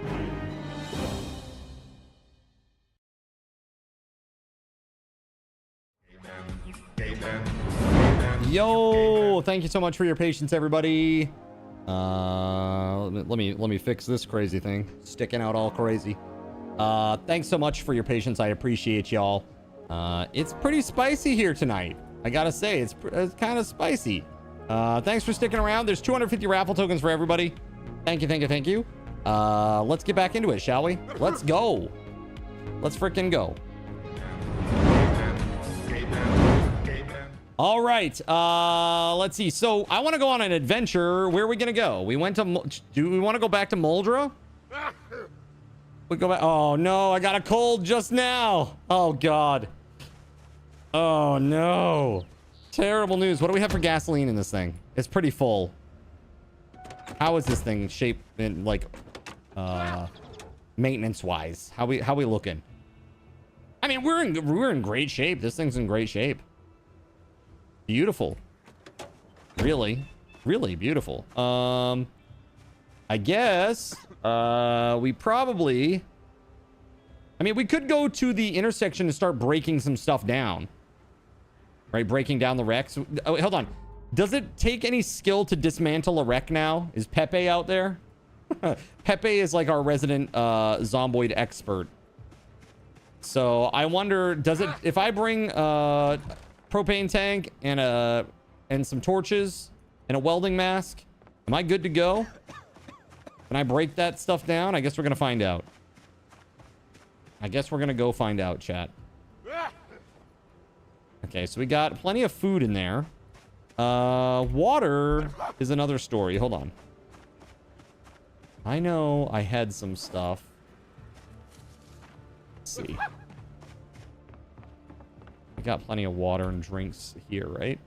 Yo, thank you so much for your patience, everybody. Let me fix this crazy thing, sticking out all crazy. Thanks so much for your patience. I appreciate y'all. It's pretty spicy here tonight. I gotta say, it's kind of spicy. Thanks for sticking around. There's 250 raffle tokens for everybody. Thank you, thank you, thank you. Let's get back into it, shall we? Let's go. Let's frickin' go. All right, let's see. So I want to go on an adventure. Where are we gonna go? We went to. Do we want to go back to Moldra? We go back. Oh no, I got a cold just now. Oh god. Oh no. Terrible news. What do we have for gasoline in this thing? It's pretty full. How is this thing shaped in like maintenance wise? How we looking? I mean, we're in great shape. This thing's in great shape. Beautiful. Really beautiful. I guess we probably, I mean, we could go to the intersection and start breaking some stuff down, right? Breaking down the wrecks. Oh, wait, hold on. Does it take any skill to dismantle a wreck now? Is Pepe out there? Pepe is like our resident Zomboid expert. So I wonder, does it, if I bring propane tank and some torches and a welding mask, am I good to go? Can I break that stuff down? I guess we're gonna find out. I guess we're gonna go find out, chat. Okay, so we got plenty of food in there. Water is another story. Hold on. I know I had some stuff. Let's see. We got plenty of water and drinks here, right?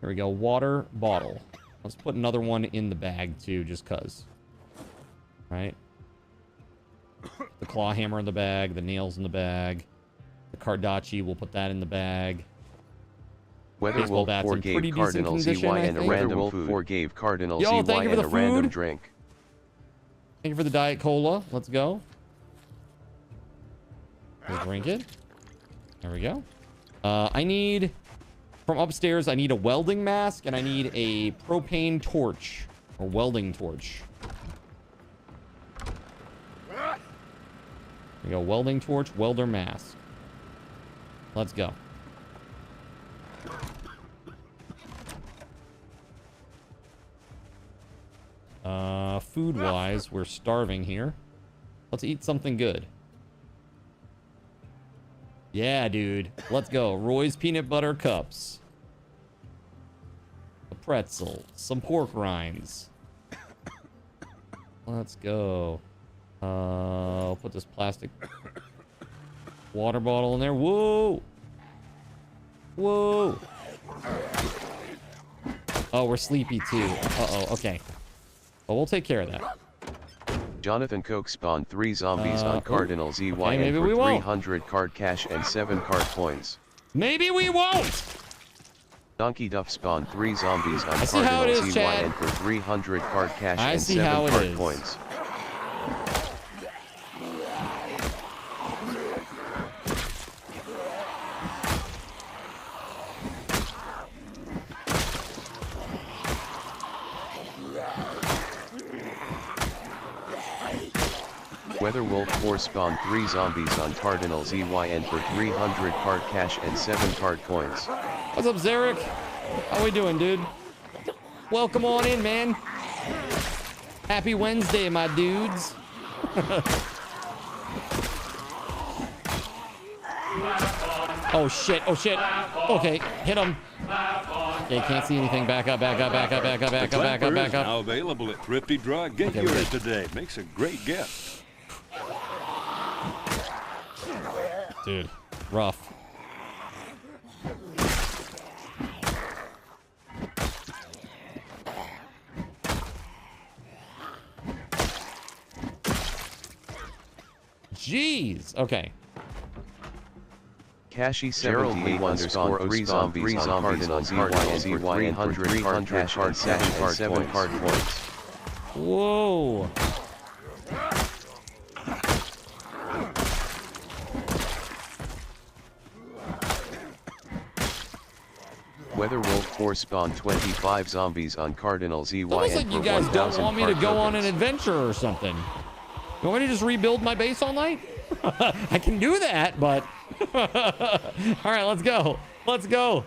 Here we go. Water bottle. Let's put another one in the bag too, just cuz. Right? The claw hammer in the bag, the nails in the bag, the Cardachi, we'll put that in the bag. WeatherWolf4 gave Cardinal ZY and a random food. WeatherWolf4 gave Cardinal ZY and a random drink. Thank you for the Diet Cola. Let's go. Let's drink it. There we go. I need, from upstairs, I need a welding mask and I need a propane torch or welding torch. There we go. Welding torch, welder mask. Let's go. Food-wise, we're starving here. Let's eat something good. Yeah, dude. Let's go. Roy's peanut butter cups. A pretzel. Some pork rinds. Let's go. I'll put this plastic water bottle in there. Whoa! Whoa! Oh, we're sleepy too. Uh-oh, okay. Well, we'll take care of that. Jonathan Koch spawned 3 zombies on Cardinal ZY and for 300 card cash and 7 card coins. Maybe we won't! Donkey Duff spawned 3 zombies on Cardinal ZY and for 300 card cash and 7 card coins. WeatherWolf4 spawned 3 zombies on Cardinal ZYN for 300 card cash and 7 card coins. What's up, Zarek? How we doing, dude? Welcome on in, man. Happy Wednesday, my dudes. Oh shit, oh shit. Okay, hit him. Okay, can't see anything. Back up, back up, back up, back up, back up, back up, back up. Now available at Thrifty Drug. Get Okay, yours today. Makes a great gift. Dude, rough. Jeez. Okay. Cashy71 spawned 3 zombies on Cardinal ZYN for 300 card cash and 7 card coins. Whoa. WeatherWolf4 spawned 25 zombies on Cardinal ZYN Almost like you guys don't want me to go on an tokens. adventure or something. You want me to just rebuild my base all night? I can do that, but... All right, let's go. Let's go.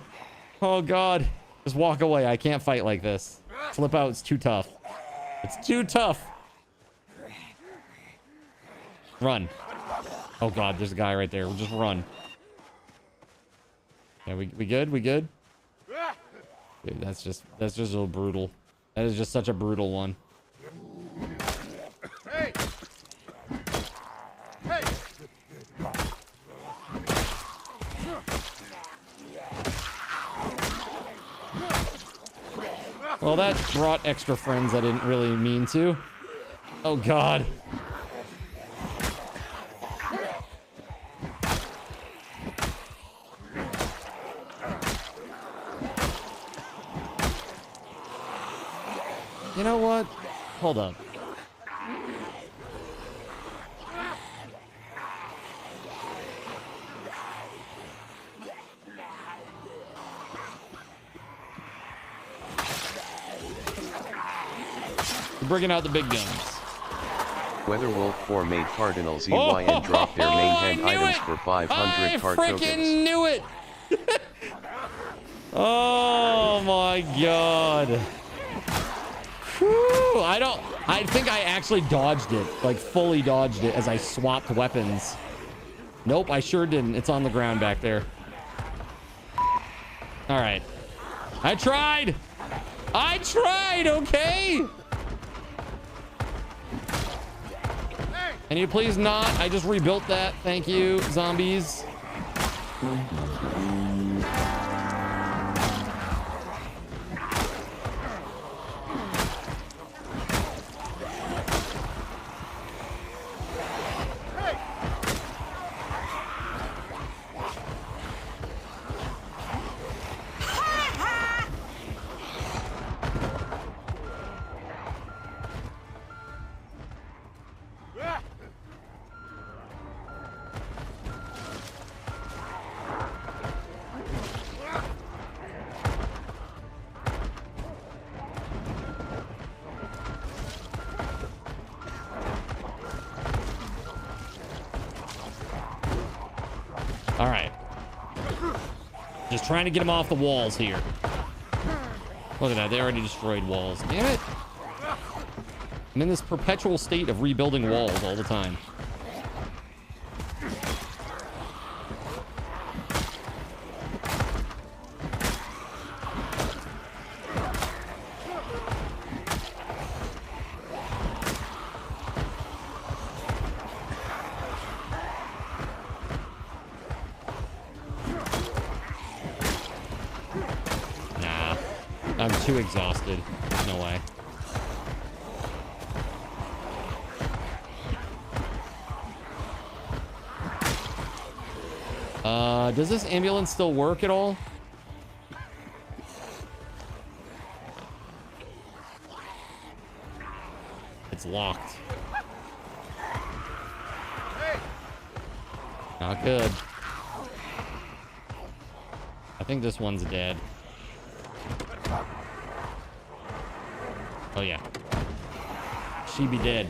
Oh, God. Just walk away. I can't fight like this. Flip out. It's too tough. It's too tough. Run. Oh, God. There's a guy right there. We'll just run. Yeah, we good? We good? Dude, that's just so brutal. That is just such a brutal one. Hey! Hey! Well, that brought extra friends I didn't really mean to. Oh, God. You know what? Hold up. We're bringing out the big guns. WeatherWolf4 made Cardinal ZYN drop their Mayhem items for 500 card tokens. I freaking knew it! Oh my God. Whew, I think I actually dodged it, like fully dodged it as I swapped weapons. Nope, I sure didn't. It's on the ground back there. All right. I tried, okay? Can you please not? I just rebuilt that. Thank you, zombies. All right. Just trying to get them off the walls here. Look at that. They already destroyed walls. Damn it. I'm in this perpetual state of rebuilding walls all the time. I'm too exhausted. No way. Does this ambulance still work at all? It's locked. Not good. I think this one's dead. Oh yeah. She be dead.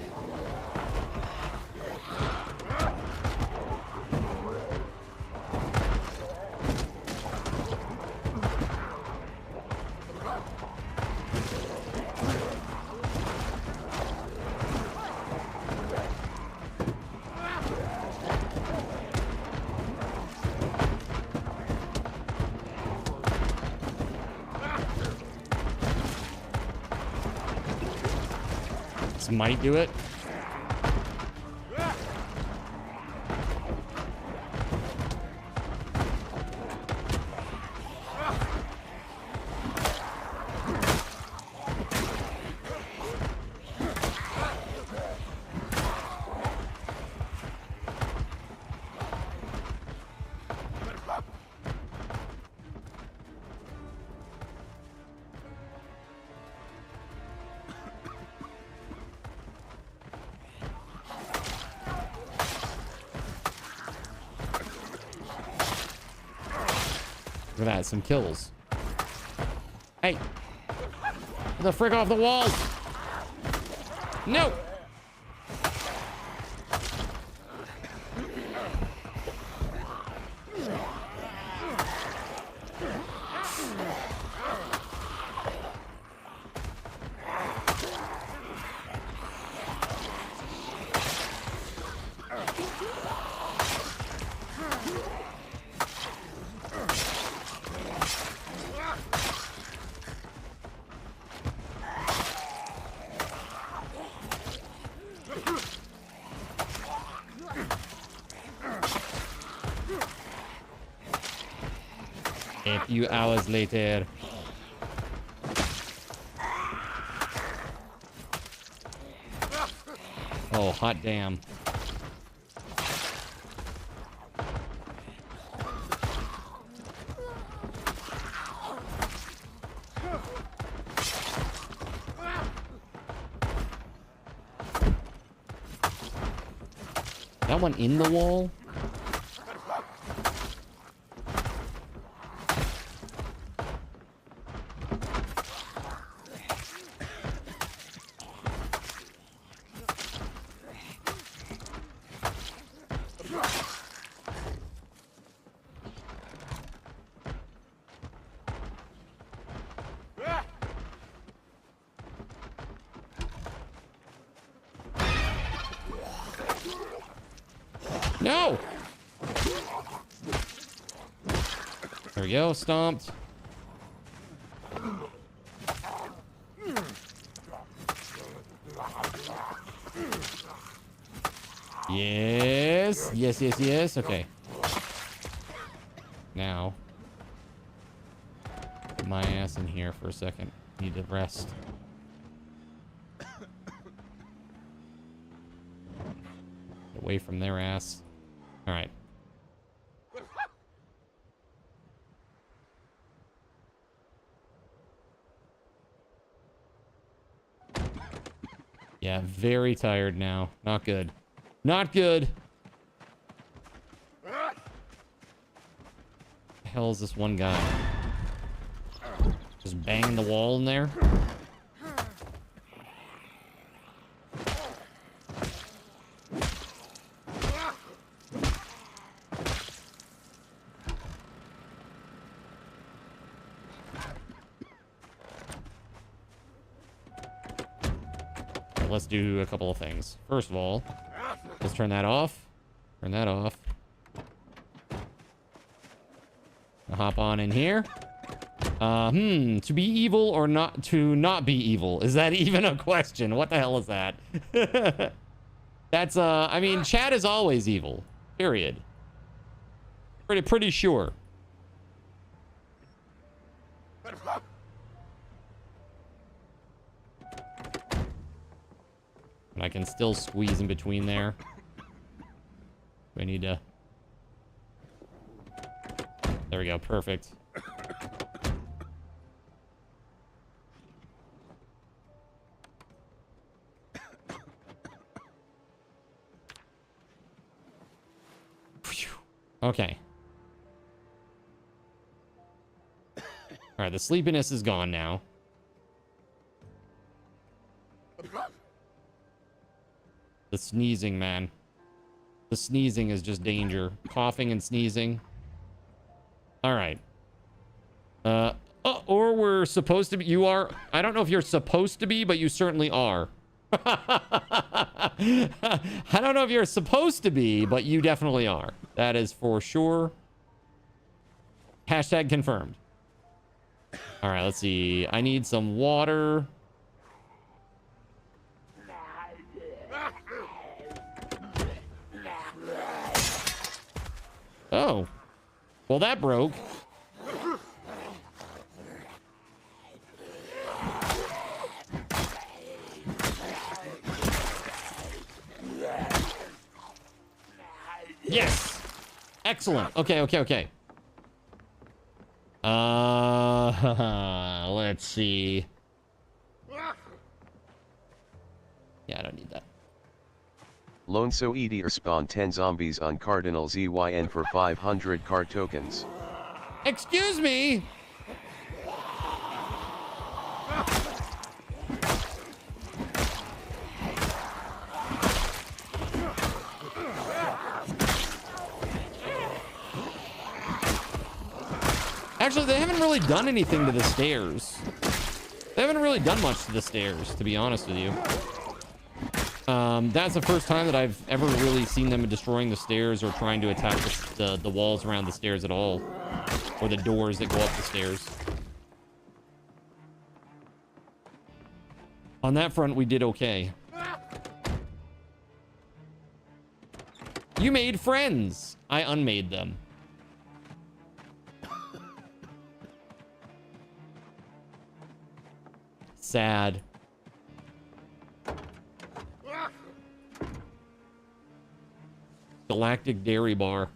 This might do it. Look at that, some kills. Hey! Get the frick off the walls! No! A few hours later. Oh, hot damn. That one in the wall? No! There we go, stomped. Yes, yes, yes, yes. Okay. Now, put my ass in here for a second. Need to rest. Away from their ass. All right. Yeah, very tired now. Not good. Not good. The hell is this one guy? Just banging the wall in there? Let's do a couple of things. First of all, let's turn that off. Turn that off. I'll hop on in here. To be evil or not to not be evil? Is that even a question? What the hell is that? That's I mean, chat is always evil. Period. Pretty sure. I can still squeeze in between there. We need to... There we go, perfect. Okay. Alright, the sleepiness is gone now. The sneezing, man. The sneezing is just danger. Coughing and sneezing. All right. Or we're supposed to be. You are. I don't know if you're supposed to be, but you certainly are. I don't know if you're supposed to be, but you definitely are. That is for sure. Hashtag confirmed. All right, let's see. I need some water. Oh. Well, that broke. Yes. Excellent. Okay, okay, okay. Let's see. Yeah, I don't need that. Lone So Eater spawned 10 zombies on Cardinal ZYN for 500 card tokens. Excuse me. Actually, they haven't really done anything to the stairs. They haven't really done much to the stairs, to be honest with you. That's the first time that I've ever really seen them destroying the stairs or trying to attack the walls around the stairs at all. Or the doors that go up the stairs. On that front, we did okay. You made friends. I unmade them. Sad. Galactic Dairy Bar.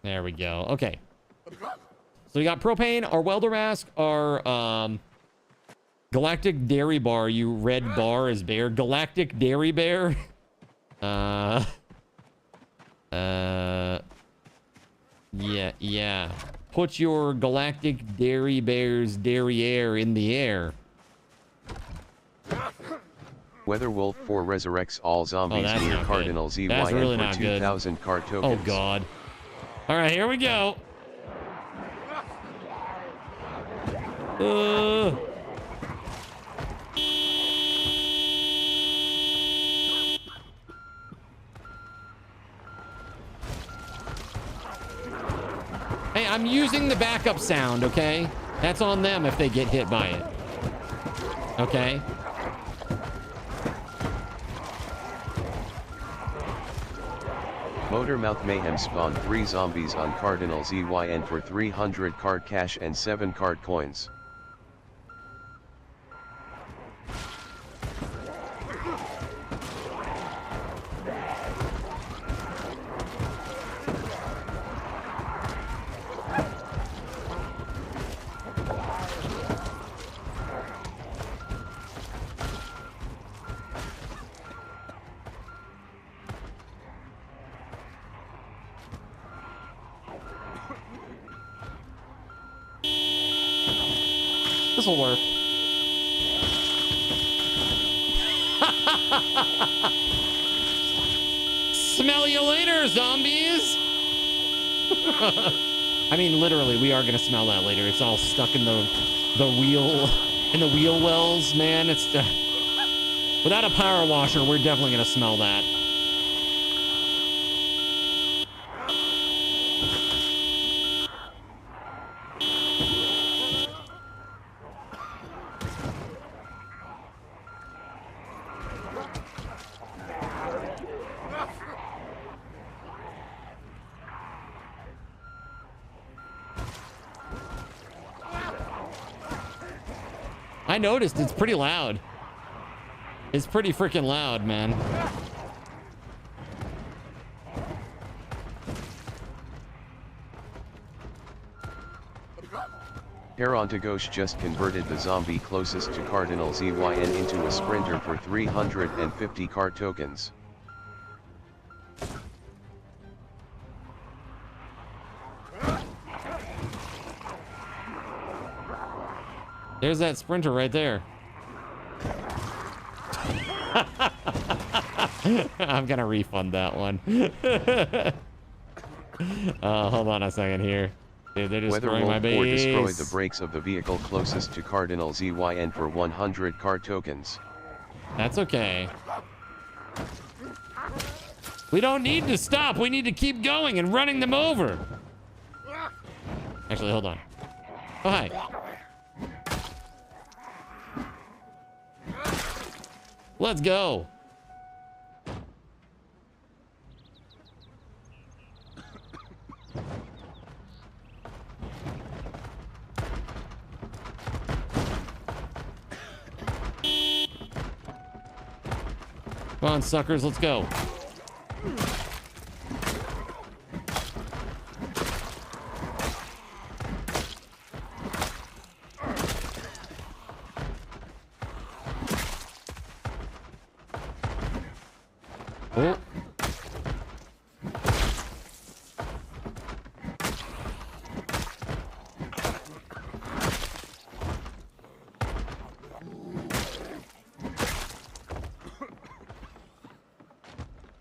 There we go. Okay. So we got propane, our welder mask, our Galactic Dairy Bar. You red bar is bear. Galactic Dairy Bear. Yeah. Put your Galactic Dairy Bear's derriere in the air. WeatherWolf4 resurrects all zombies near Cardinal ZYN That's really for 2,000 card tokens. Oh god. All right, here we go. Hey, I'm using the backup sound, okay? That's on them if they get hit by it. Okay? Motormouth Mayhem spawned 3 zombies on Cardinal ZYN for 300 card cash and 7 card coins. This'll work. Smell you later, zombies. I mean, literally, we are gonna smell that later. It's all stuck in the wheel, in the wheel wells, man. It's without a power washer, we're definitely gonna smell that. I noticed it's pretty loud. It's pretty freaking loud, man. Herontagosh just converted the zombie closest to Cardinal ZYN into a sprinter for 350 card tokens. There's that sprinter right there. I'm gonna refund that one. Hold on a second here. Dude, they're destroying my base. WeatherWolf4 destroyed the brakes of the vehicle closest to Cardinal ZYN for 100 card tokens. That's okay. We don't need to stop. We need to keep going and running them over. Actually, hold on. Oh, hi. Let's go. Come on, suckers, let's go. Oh.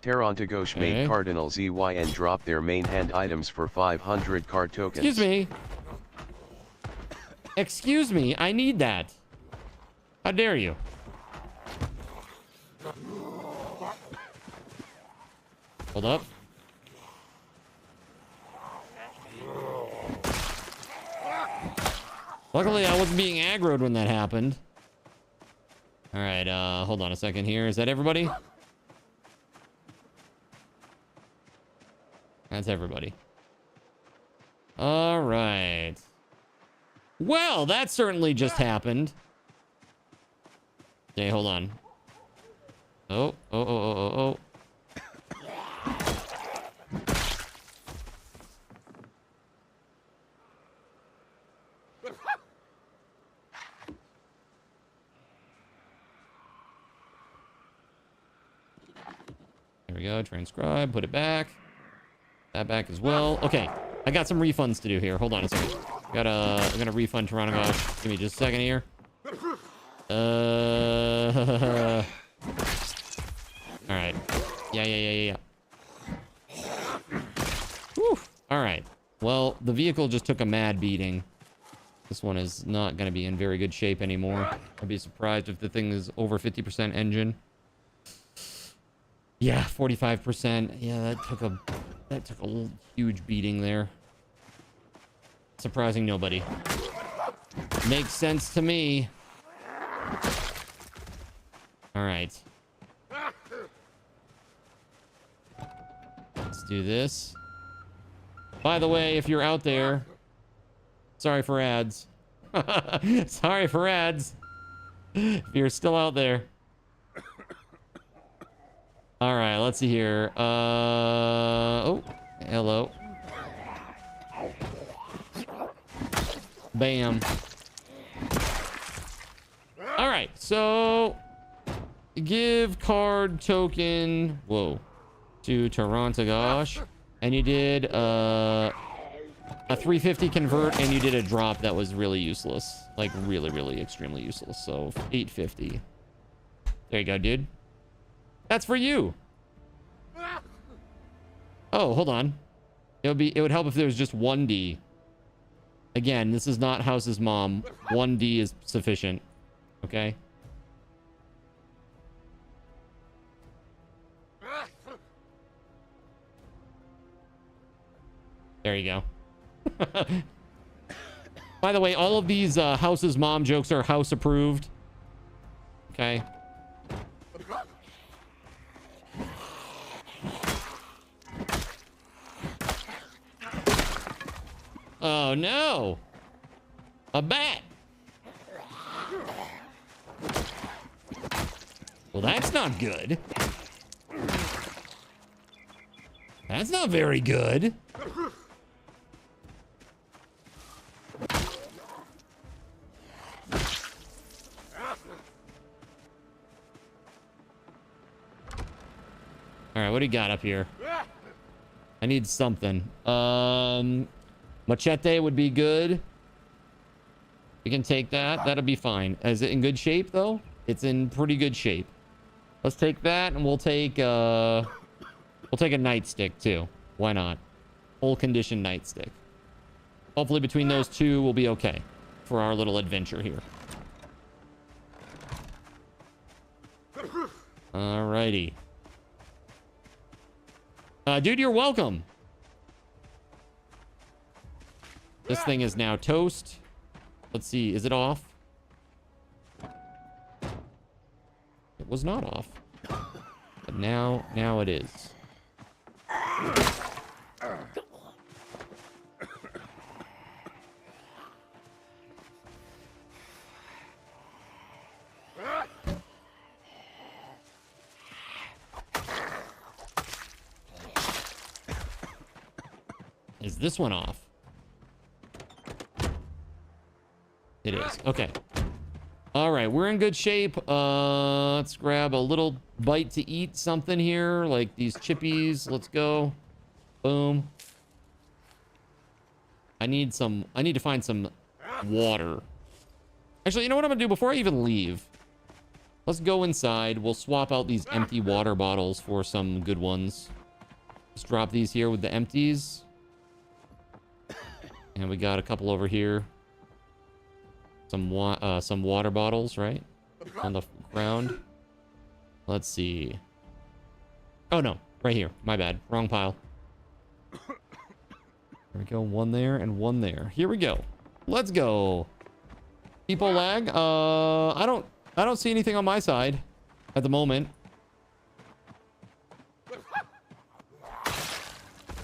Tarantagosh made Cardinal ZYN drop their main hand items for 500 card tokens. Excuse me. Excuse me, I need that. How dare you? Hold up. Luckily, I wasn't being aggroed when that happened. All right, hold on a second here. Is that everybody? That's everybody. All right. Well, that certainly just happened. Okay, hold on. Oh. There we go. Transcribe. Put it back. That back as well. Okay. I got some refunds to do here. Hold on a second. I'm gonna refund Toronto. Give me just a second here. All right. Yeah. Whew. All right. Well, the vehicle just took a mad beating. This one is not gonna be in very good shape anymore. I'd be surprised if the thing is over 50% engine. Yeah, 45%. Yeah, that took a huge beating there. Surprising nobody. Makes sense to me. All right. Let's do this. By the way, if you're out there, sorry for ads. Sorry for ads. If you're still out there. All right, let's see here. Oh, hello. Bam. All right, so give card token, to Tarantagosh, and you did a 350 convert, and you did a drop that was really useless, like really extremely useless. So 850. There you go, dude. That's for you. Oh, hold on. It would help if there was just 1D. Again, this is not House's mom. 1D is sufficient. Okay. There you go. By the way, all of these House's mom jokes are House approved. Okay. Oh no! A bat! Well, that's not good. That's not very good. All right, what do you got up here? I need something. Machete would be good. We can take that. That'll be fine. Is it in good shape though? It's in pretty good shape. Let's take that, and we'll take a nightstick too. Why not? Full condition nightstick. Hopefully between those two we'll be okay for our little adventure here. Alrighty. Dude, you're welcome. This thing is now toast. Let's see, is it off? It was not off. But now it is. Is this one off? It is. Okay. All right, we're in good shape. Let's grab a little bite to eat something here, like these chippies. Let's go. Boom. I need to find some water. Actually, you know what I'm gonna do before I even leave? Let's go inside. We'll swap out these empty water bottles for some good ones. Let's drop these here with the empties. And we got a couple over here. Some water bottles, right? On the ground. Let's see. Oh, no. Right here. My bad. Wrong pile. There we go. One there and one there. Here we go. Let's go. People lag. I don't see anything on my side at the moment.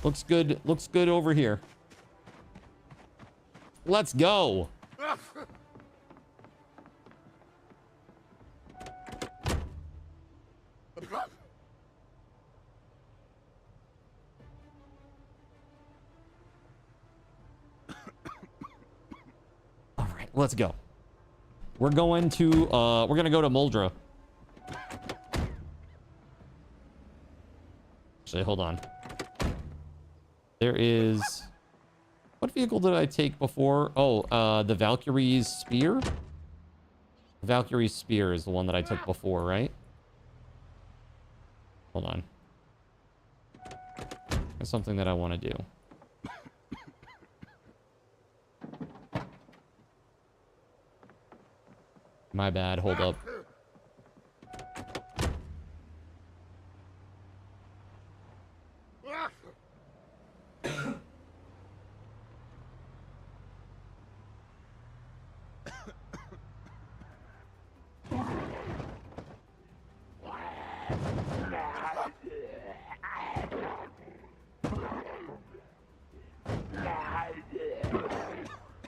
Looks good. Looks good over here. Let's go. All right, let's go. We're going to we're gonna go to Muldra. Actually, hold on. There is. What vehicle did I take before? Oh, the Valkyrie's Spear? The Valkyrie's Spear is the one that I took before, right? Hold on. There's something that I want to do. My bad, hold up.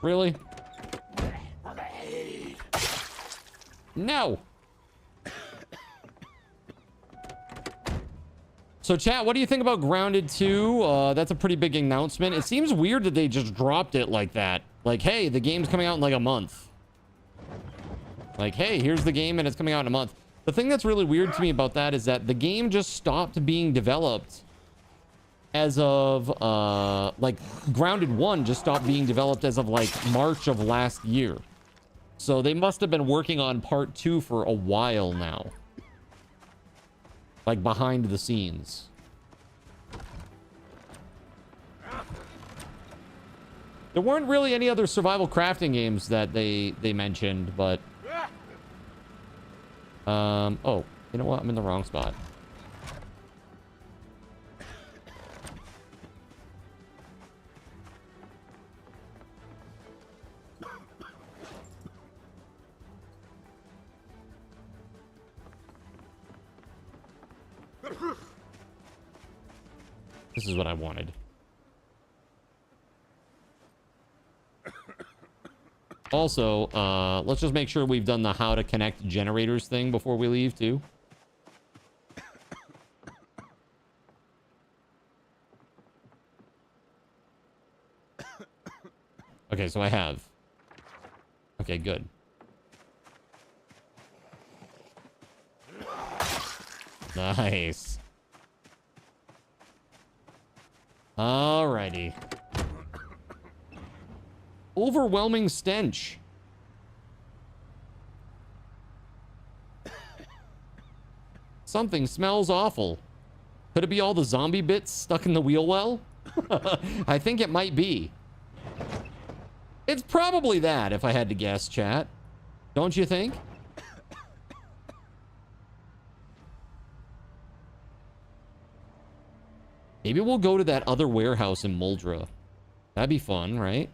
Really? No. So chat, what do you think about Grounded 2? That's a pretty big announcement. It seems weird that they just dropped it like that. Like, hey, the game's coming out in like a month. Like, hey, here's the game and it's coming out in a month. The thing that's really weird to me about that is that the game just stopped being developed as of, like, Grounded 1 just stopped being developed as of, like, March of last year. So they must have been working on part 2 for a while now. Like, behind the scenes. There weren't really any other survival crafting games that they mentioned, but... oh, you know what? I'm in the wrong spot. This is what I wanted. Also, let's just make sure we've done the how to connect generators thing before we leave, too. Okay, so I have. Okay, good. Nice. Alrighty. Overwhelming stench. Something smells awful. Could it be all the zombie bits stuck in the wheel well? I think it might be. It's probably that, if I had to guess, chat. Don't you think? Maybe we'll go to that other warehouse in Muldra. That'd be fun, right?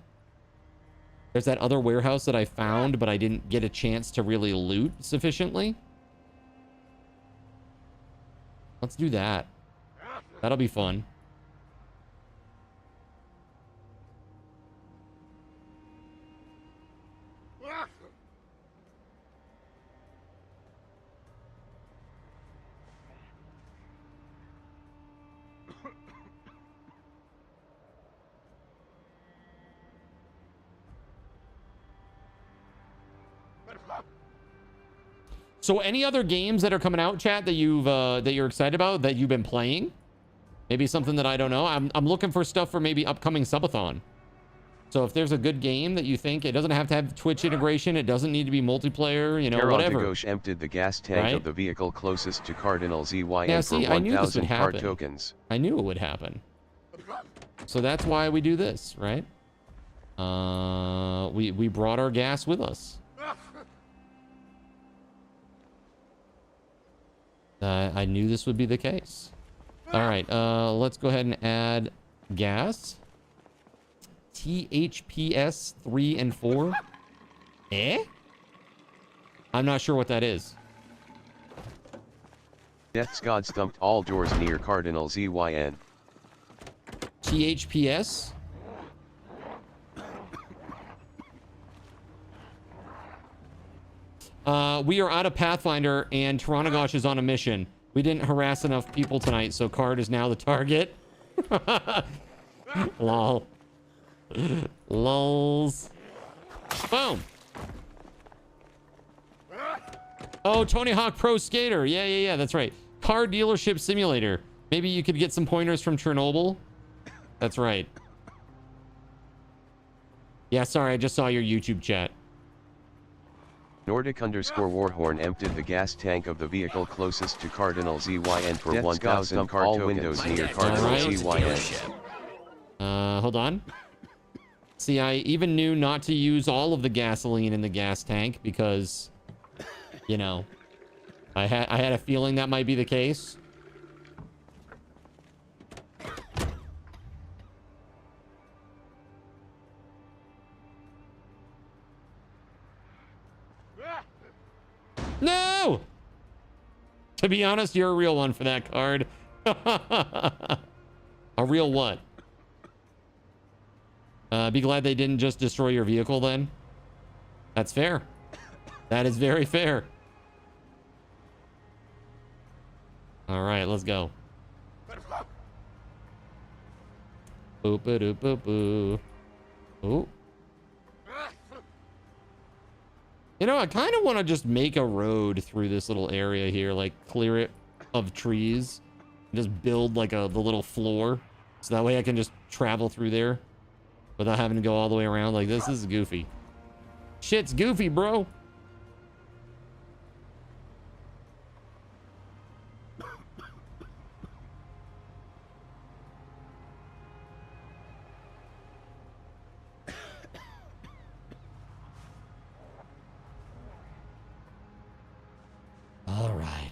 There's that other warehouse that I found, but I didn't get a chance to really loot sufficiently. Let's do that. That'll be fun. So any other games that are coming out, chat, that you're excited about, that you've been playing? Maybe something that I don't know. I'm looking for stuff for maybe upcoming subathon. So if there's a good game that you think, it doesn't have to have Twitch integration, it doesn't need to be multiplayer, you know, whatever. Ghosh emptied the gas tank of the vehicle closest to Cardinal ZYN Yeah, for see, I knew this would 1,000 card happen. tokens. I knew it would happen. So that's why we do this, right? We brought our gas with us. I knew this would be the case. All right, let's go ahead and add gas. THPS 3 and 4. Eh? I'm not sure what that is. Death's God thumped all doors near Cardinal ZYN. THPS? We are out of Pathfinder and Taranagosh is on a mission. We didn't harass enough people tonight, so Card is now the target. Lol. Lols. Boom. Oh, Tony Hawk Pro Skater. Yeah, that's right. Car dealership simulator. Maybe you could get some pointers from Chernobyl. That's right. Yeah, sorry, I just saw your YouTube chat. Nordic_Warhorn emptied the gas tank of the vehicle closest to Cardinal ZYN for 1,000 card all windows near Cardinal ZYN. Hold on. See, I even knew not to use all of the gasoline in the gas tank because, you know, I had a feeling that might be the case. No! To be honest, you're a real one for that card. A real what? Be glad they didn't just destroy your vehicle then. That's fair. That is very fair. All right, let's go. Boop a doop boop boo. Ooh. You know, I kind of want to just make a road through this little area here, like clear it of trees. Just build like the little floor. So that way I can just travel through there without having to go all the way around like this. This is goofy. Shit's goofy, bro. All right.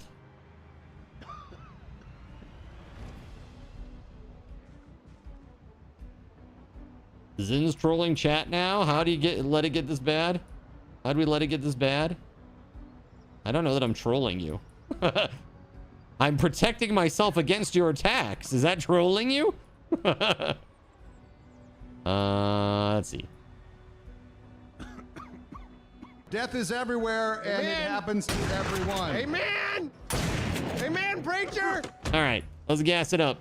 Zin's trolling chat now. How do you let it get this bad? How do we let it get this bad? I don't know that I'm trolling you. I'm protecting myself against your attacks. Is that trolling you? Let's see. Death is everywhere, and it happens to everyone. Amen! Amen, preacher! All right, let's gas it up.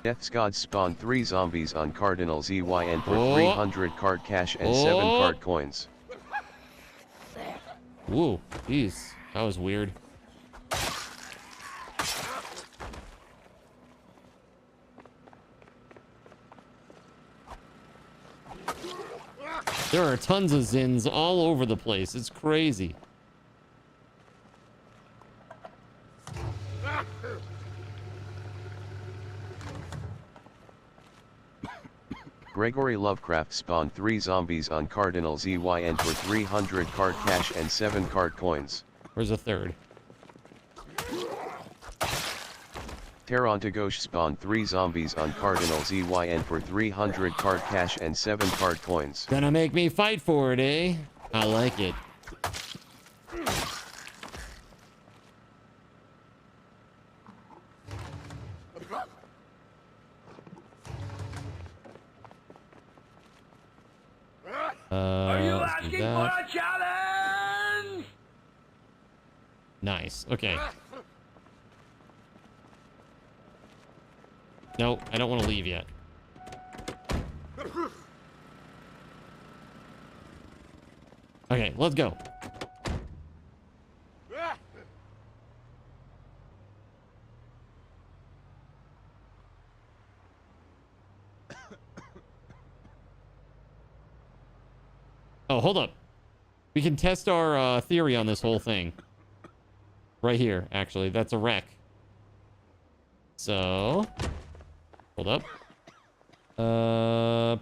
Death's God spawned 3 zombies on Cardinal ZYN for 300 card cash and 7 card coins. Ooh, jeez, that was weird. There are tons of Zins all over the place. It's crazy. Gregory Lovecraft spawned 3 zombies on Cardinal ZYN for 300 card cash and 7 card coins. Where's a third? Tarantagosh spawned 3 zombies on Cardinal ZYN for 300 card cash and 7 card coins. Gonna make me fight for it, eh? I like it. Are you asking for a challenge? Nice. Okay. No, I don't want to leave yet. Okay, let's go. Oh, hold up. We can test our theory on this whole thing. Right here, actually. That's a wreck. So, hold up.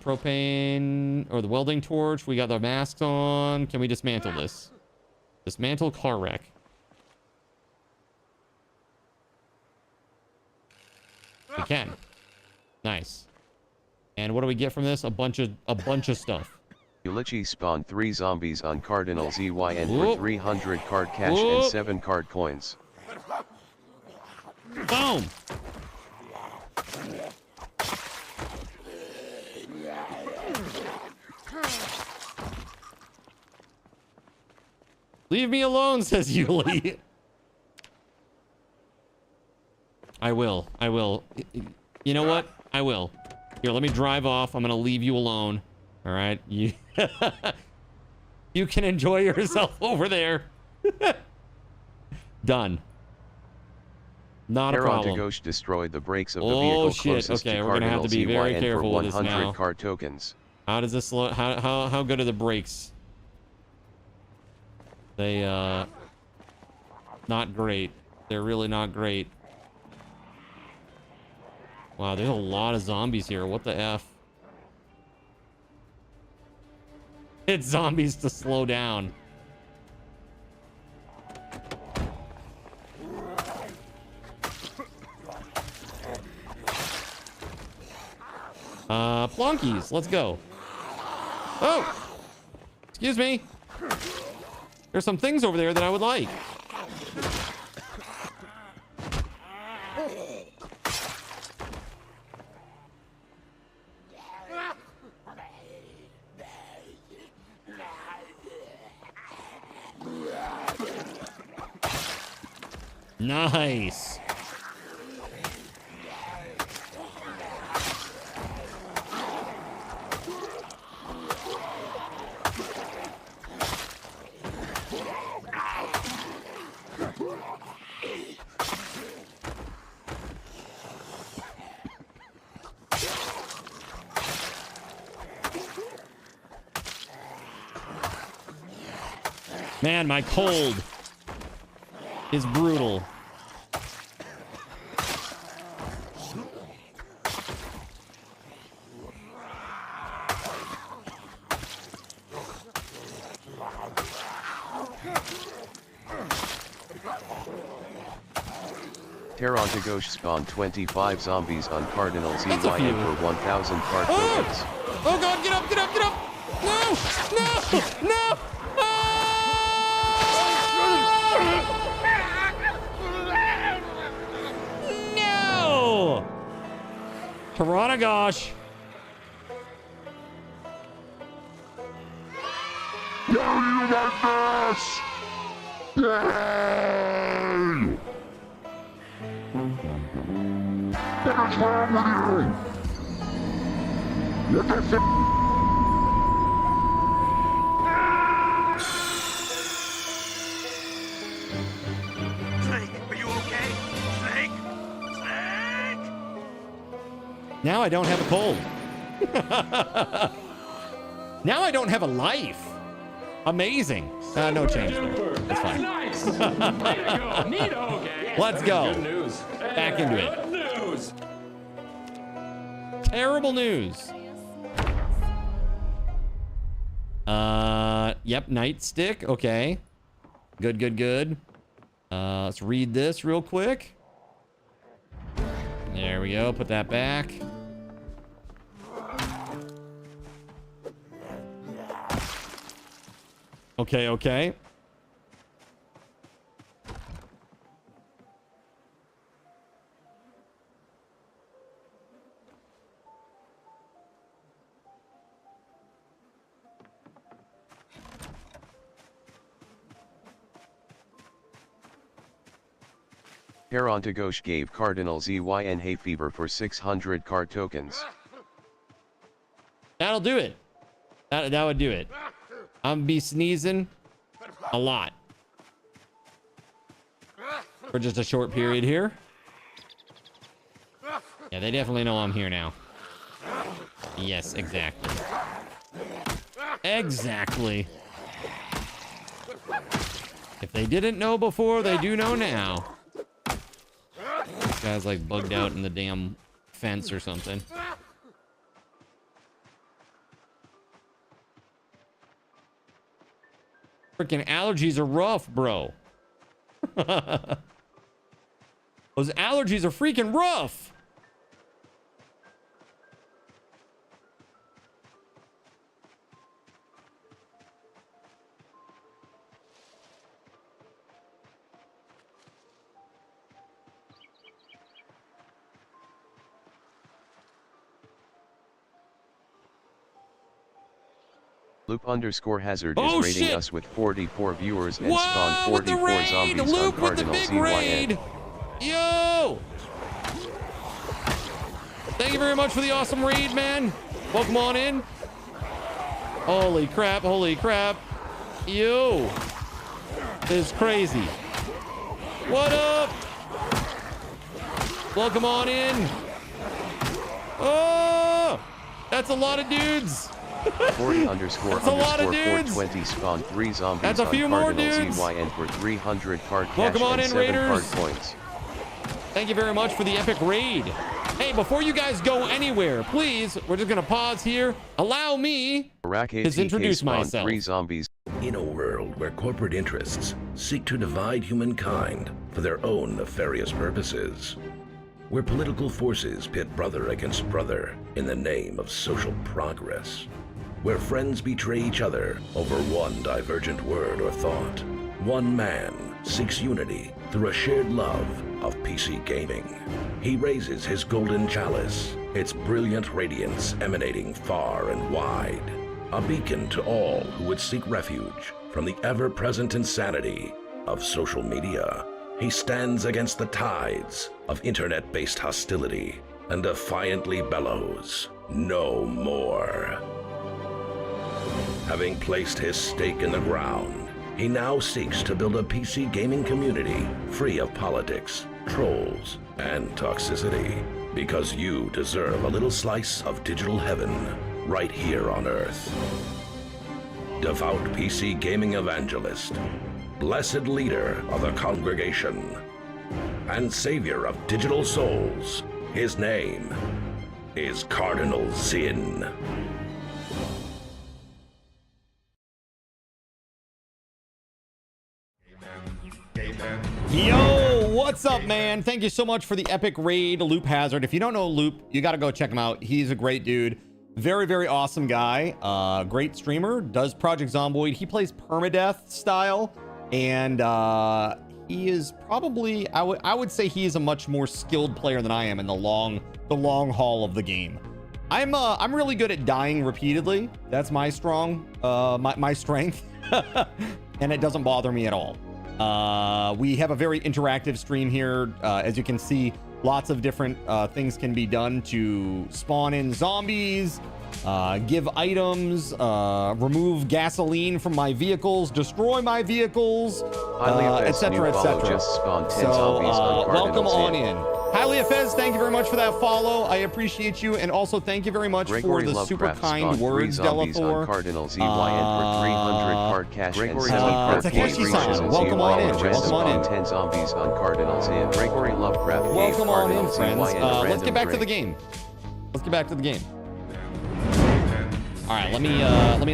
Propane, or the welding torch. We got the masks on. Can we dismantle this? Dismantle car wreck. We can. Nice. And what do we get from this? A bunch of stuff. Ulichi spawned 3 zombies on Cardinal ZYN for 300 card cash and 7 card coins. Boom! Leave me alone, says Yuli. I will. You know what? I will. Here, let me drive off. I'm gonna leave you alone. All right, you can enjoy yourself over there. Done. Not a problem. Tarantagosh destroyed the brakes of the vehicle closest okay, to we're gonna have to be Cardinal very ZYN careful for with this now. 100 card tokens. How does this look? How good are the brakes? They not great. They're really not great. Wow, there's a lot of zombies here. What the F? Hit zombies to slow down. Plonkies, let's go. Oh! Excuse me. There's some things over there that I would like. Nice. Man, my cold is brutal. Tarantagosh spawned 25 zombies on Cardinal ZYN for 1,000 card tokens. Oh god, get up, get up, get up! No! No! No! No! Tarantagosh! Down you like this! Yay! What is wrong with you? What the f***? Now I don't have a cold. Now I don't have a life. Amazing. No change there. That's fine. Nice. Way to go. Neato, gang. Let's go. Good news. Back into it. Good news. Terrible news. Yep, nightstick. Okay. Good, good, good. Let's read this real quick. There we go. Put that back. Okay, okay. Heron Tagosh gave Cardinal ZYN hay fever for 600 card tokens. That'll do it. That would do it. I'm be sneezing a lot for just a short period here. Yeah, they definitely know I'm here now. Yes, exactly. Exactly. If they didn't know before, they do know now. This guy's like bugged out in the damn fence or something. Freaking allergies are rough, bro. Those allergies are freaking rough. Loop_hazard is rating us with 44 viewers and spawned 44 zombies on Loop with the Cardinal big ZYN. raid. Yo! Thank you very much for the awesome raid, man. Welcome on in. Holy crap, holy crap. Yo! This is crazy. What up? Welcome on in. Oh! That's a lot of dudes. 40__420 spawned 3 zombies That's a few on more Cardinal dudes. ZYN for 300 card cash Welcome on and in, 7 Raiders. card points. Thank you very much for the epic raid. Hey, before you guys go anywhere, please, we're just gonna pause here. Allow me to introduce myself. 3 zombies. In a world where corporate interests seek to divide humankind for their own nefarious purposes, where political forces pit brother against brother in the name of social progress, where friends betray each other over one divergent word or thought, one man seeks unity through a shared love of PC gaming. He raises his golden chalice, its brilliant radiance emanating far and wide, a beacon to all who would seek refuge from the ever-present insanity of social media. He stands against the tides of internet-based hostility and defiantly bellows, "No more." Having placed his stake in the ground, he now seeks to build a PC gaming community free of politics, trolls, and toxicity, because you deserve a little slice of digital heaven right here on Earth. Devout PC gaming evangelist, blessed leader of the congregation, and savior of digital souls, his name is Cardinal Zin. Yo, what's up, man? Thank you so much for the epic raid, Loop Hazard. If you don't know Loop, you got to go check him out. He's a great dude. Very, very awesome guy. Great streamer. Does Project Zomboid. He plays permadeath style. And he is probably, I would say he is a much more skilled player than I am in the long haul of the game. I'm really good at dying repeatedly. That's my my strength. And it doesn't bother me at all. We have a very interactive stream here. As you can see, lots of different things can be done to spawn in zombies, give items, remove gasoline from my vehicles, destroy my vehicles, etc., etc. So welcome on in. Highly Fez, thank you very much for that follow. I appreciate you, and also thank you very much for the super kind words, Delathor. Cardinal ZYN for 300 card cash and 7 card Takeshi-san, welcome on in. Welcome on in. 10 zombies on Cardinal Z. Gregory Lovecraft. Welcome on in, friends. Let's get back to the game. Let's get back to the game. All right, let me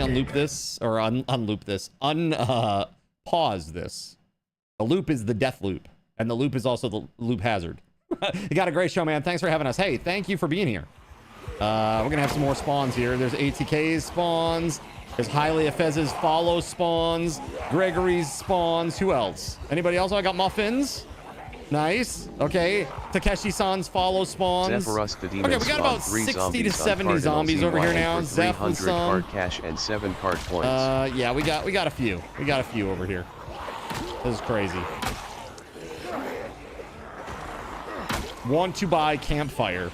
unloop this, or unloop this, pause this. The loop is the death loop, and the loop is also the loop hazard. You got a great show, man. Thanks for having us. Hey, thank you for being here. We're gonna have some more spawns here. There's ATK's spawns. There's Highly Efez's follow spawns. Gregory's spawns. Who else? Anybody else? Oh, I got muffins. Nice. Okay. Takeshi-san's follow spawns. Zephyrus the Demon. Okay, we got about 60 to 70 zombies over here now. 300 card cash and 7 card points. Yeah, we got a few. We got a few over here. This is crazy. Want to buy campfire.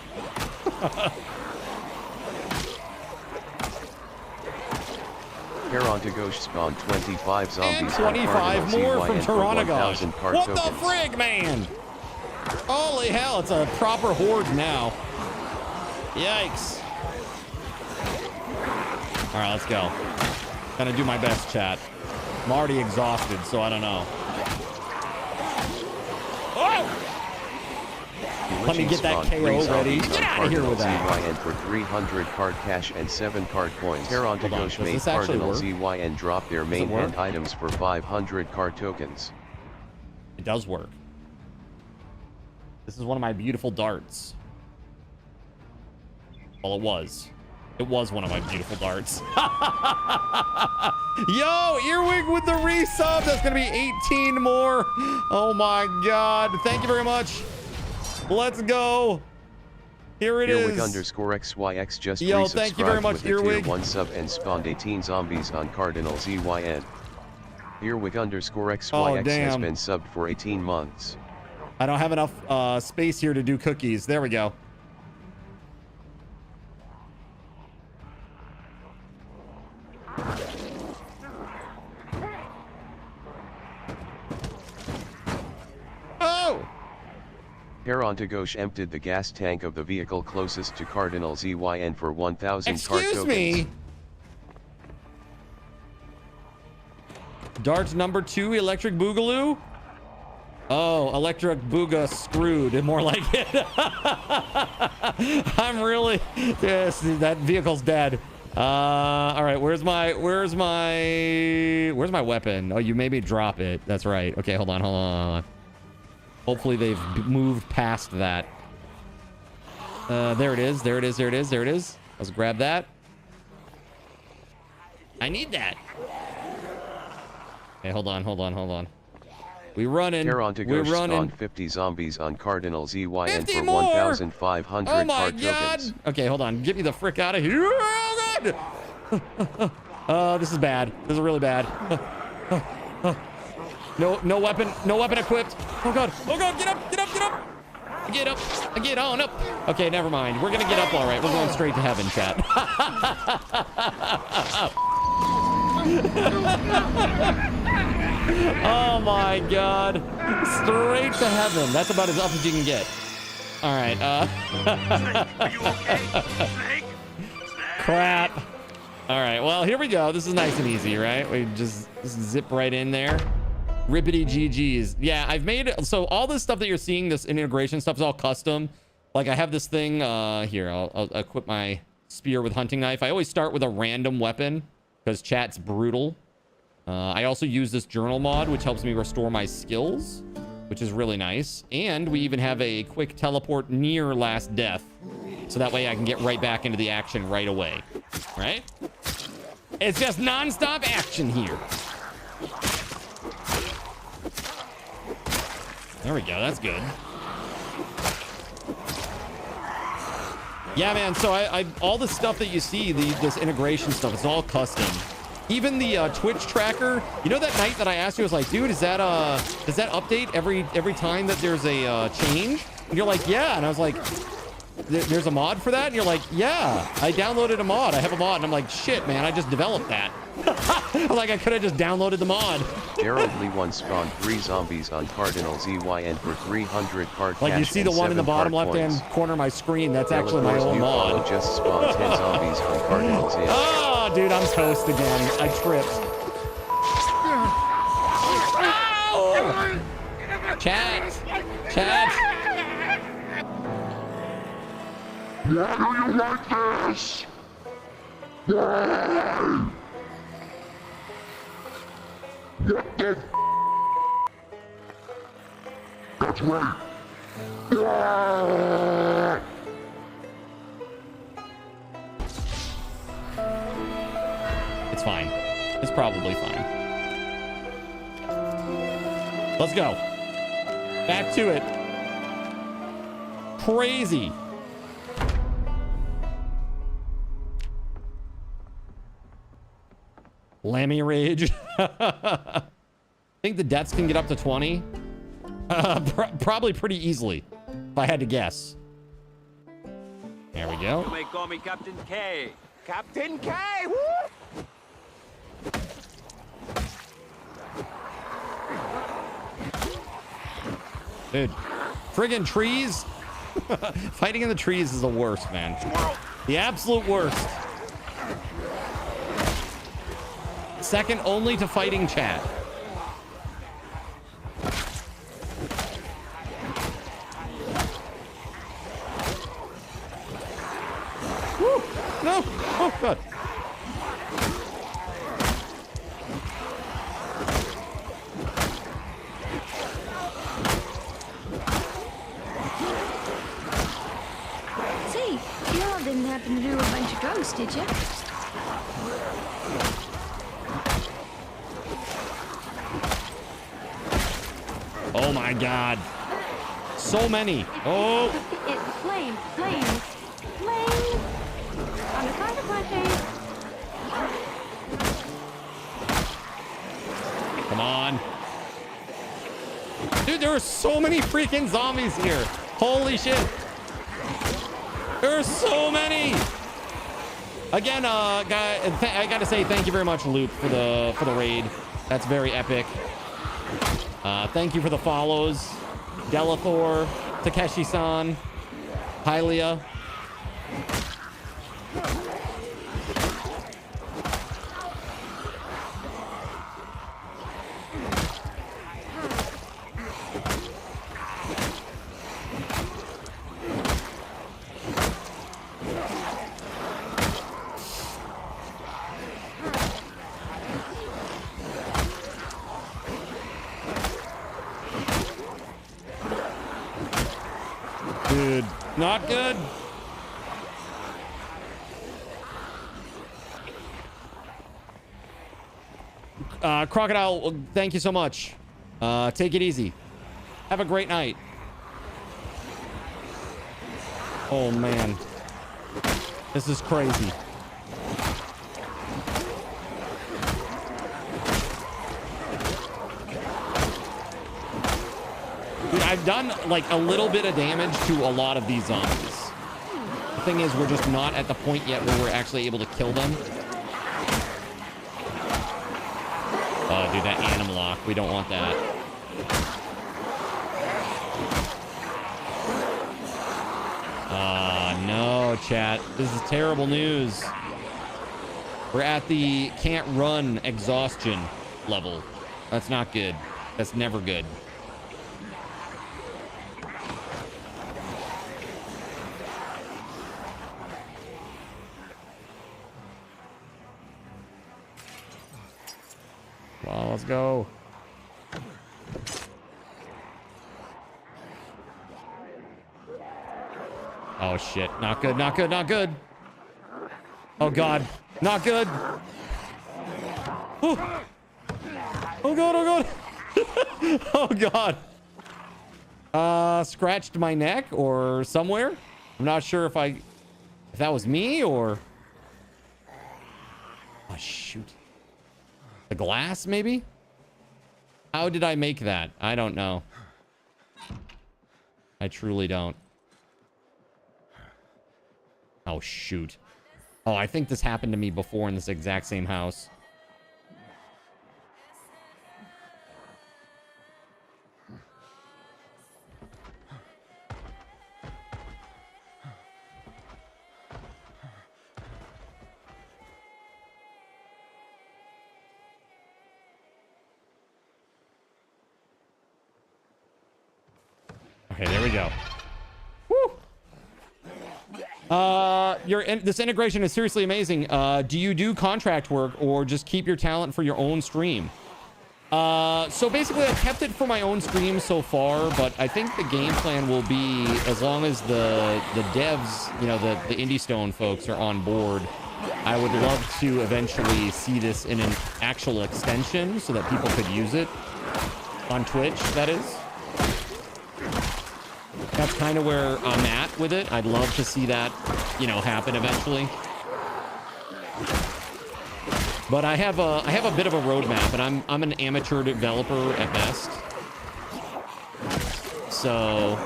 Tarantagosh spawned 25 zombies. And 25 more from Tarantagosh. What tokens. the frig, man? Holy hell, it's a proper horde now. Yikes. All right, let's go. Gonna do my best, chat. I'm already exhausted, so I don't know. Oh! Let me get that KO ready. Get out of here with that. ZYN for 300 card cash and 7 card coins. Tarantagosh made Cardinal ZYN drop their main end items for 500 card tokens. It does work. This is one of my beautiful darts. Well, it was. It was one of my beautiful darts. Yo, Earwig with the resub. That's going to be 18 more. Oh my God. Thank you very much. Let's go. Here it Earwig is. _XYX just Yo, thank you very much, with Earwig. Tier 1 sub and spawned 18 zombies on Cardinal ZYN. Earwig _XYX has been subbed for 18 months. I don't have enough space here to do cookies. There we go. Oh! Tarantagosh emptied the gas tank of the vehicle closest to Cardinal ZYN for 1,000 card tokens. Excuse me. Dart number 2, Electric Boogaloo. Oh, Electric Booga screwed. More like it. I'm really. Yes, that vehicle's dead. All right. Where's my weapon? Oh, you made me drop it. That's right. Okay, hold on. Hopefully they've moved past that. There it is. Let's grab that. I need that. Okay, hold on. We're running. Tarantagosh spawned 50 zombies on Cardinal ZYN for 1,500 card tokens. Okay, hold on. Get me the frick out of here. Oh, God. This is bad. This is really bad. No weapon equipped. Oh God, get on up. Okay, never mind. We're gonna get up all right. We're going straight to heaven, chat. Oh my God, straight to heaven. That's about as up as you can get. All right. Are you okay? Snake? Crap. All right, well, here we go. This is nice and easy, right? We just zip right in there. Rippity GGs. Yeah, I've made it. So all this stuff that you're seeing, this integration stuff is all custom. Like I have this thing here. I'll equip my spear with hunting knife. I always start with a random weapon because chat's brutal. I also use this journal mod, which helps me restore my skills, which is really nice. And we even have a quick teleport near last death. So that way I can get right back into the action right away. Right? It's just non-stop action here. There we go. That's good. Yeah, man. So I all the stuff that you see, this integration stuff, it's all custom. Even the Twitch tracker. You know that night that I asked you, I was like, dude, does that update every time that there's a change? And you're like, yeah. And I was like, there's a mod for that? And you're like, yeah, I downloaded a mod. I have a mod. And I'm like, shit, man, I just developed that. Like, I could have just downloaded the mod. Darrowly one spawned 3 zombies on Cardinal ZYN for 300 card cash. Like, you see the one in the bottom left-hand corner of my screen? That's actually my own mod. Just spawned 10 zombies on Cardinal ZYN. Oh, dude, I'm toast again. I tripped. Oh! Chat. Why do you like this? Why? What the? That's right. It's fine. It's probably fine. Let's go. Back to it. Crazy. Lammy rage. I think the deaths can get up to 20. Probably pretty easily, if I had to guess. There we go. You may call me Captain K. Captain K! Woo! Dude, friggin' trees. Fighting in the trees is the worst, man. The absolute worst. Second only to fighting chat. Woo! No! Oh, God. See, you all didn't happen to do a bunch of drugs, did you? Oh my God. So many. Oh. Flame. On the count of 1, 2. Come on. Dude, there are so many freaking zombies here. Holy shit. There are so many. Again, guy, I gotta say thank you very much, Luke, for the raid. That's very epic. Thank you for the follows. Delathor, Takeshi-san, Hylia. Dude, not good. Crocodile, thank you so much. Take it easy. Have a great night. Oh, man. This is crazy. Dude, I've done like a little bit of damage to a lot of these zombies. The thing is, we're just not at the point yet where we're actually able to kill them. Oh, dude, that animal lock. We don't want that. No, chat. This is terrible news. We're at the can't run exhaustion level. That's not good. That's never good. Well, let's go. Oh shit, not good, not good, not good. Oh god, not good. Oh, oh god, oh god. Oh god. Scratched my neck or somewhere. I'm not sure if that was me or... Oh shoot. The glass, maybe? How did I make that? I don't know. I truly don't. Oh, shoot. Oh, I think this happened to me before in this exact same house. Okay, there we go. Woo! This integration is seriously amazing. Do you do contract work or just keep your talent for your own stream? So basically I kept it for my own stream so far, but I think the game plan will be, as long as the devs, you know, the Indie Stone folks are on board, I would love to eventually see this in an actual extension so that people could use it on Twitch, that is. That's kind of where I'm at with it. I'd love to see that, you know, happen eventually. But I have a bit of a roadmap, and I'm an amateur developer at best. So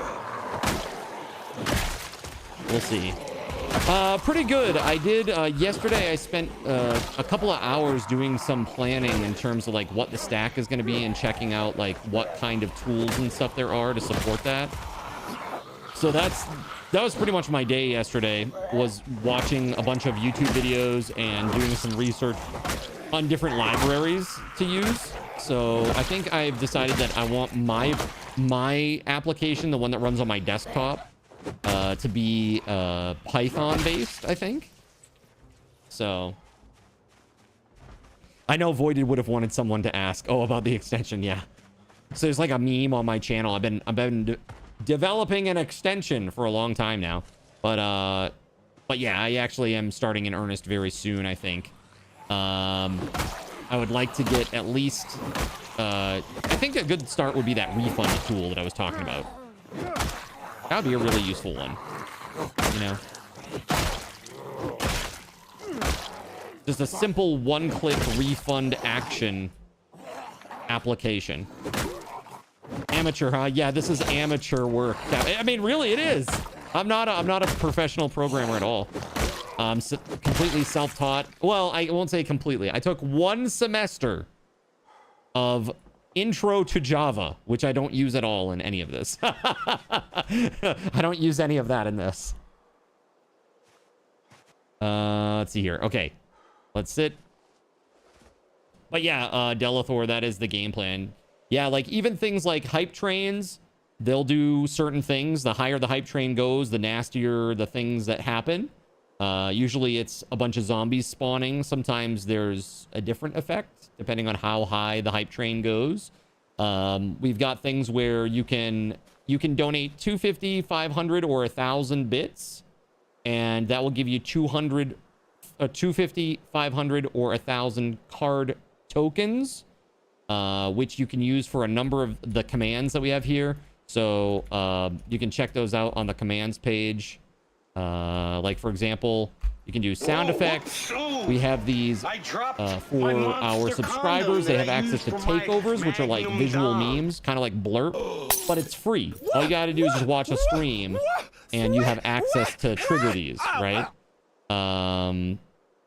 we'll see. Pretty good. I did yesterday. I spent a couple of hours doing some planning in terms of like what the stack is going to be and checking out like what kind of tools and stuff there are to support that. So that was pretty much my day yesterday, was watching a bunch of YouTube videos and doing some research on different libraries to use. So I think I've decided that I want my application, the one that runs on my desktop, to be Python based, I think. So I know Voided would have wanted someone to ask, oh, about the extension. Yeah. So there's like a meme on my channel. I've been developing an extension for a long time now, but yeah, I actually am starting in earnest very soon, I think. I would like to get at least I think a good start would be that refund tool that I was talking about. That would be a really useful one, you know. Just a simple one-click refund action application. Amateur, huh? Yeah, this is amateur work. I mean, really, it is. I'm not a professional programmer at all. Completely self-taught. Well, I won't say completely. I took 1 semester of Intro to Java, which I don't use at all in any of this. I don't use any of that in this. Let's see here. Okay, let's sit. But yeah, Delathor, that is the game plan. Yeah, like even things like hype trains, they'll do certain things. The higher the hype train goes, the nastier the things that happen. Usually it's a bunch of zombies spawning. Sometimes there's a different effect depending on how high the hype train goes. We've got things where you can donate 250, 500, or 1,000 bits, and that will give you 250, 500, or 1,000 card tokens, which you can use for a number of the commands that we have here. So you can check those out on the commands page. Like, for example, you can do sound effects. We have these for our subscribers. They have access to takeovers, which are like visual memes, kind of like Blurp, but it's free. All you got to do is just watch a stream, and you have access to trigger these, right?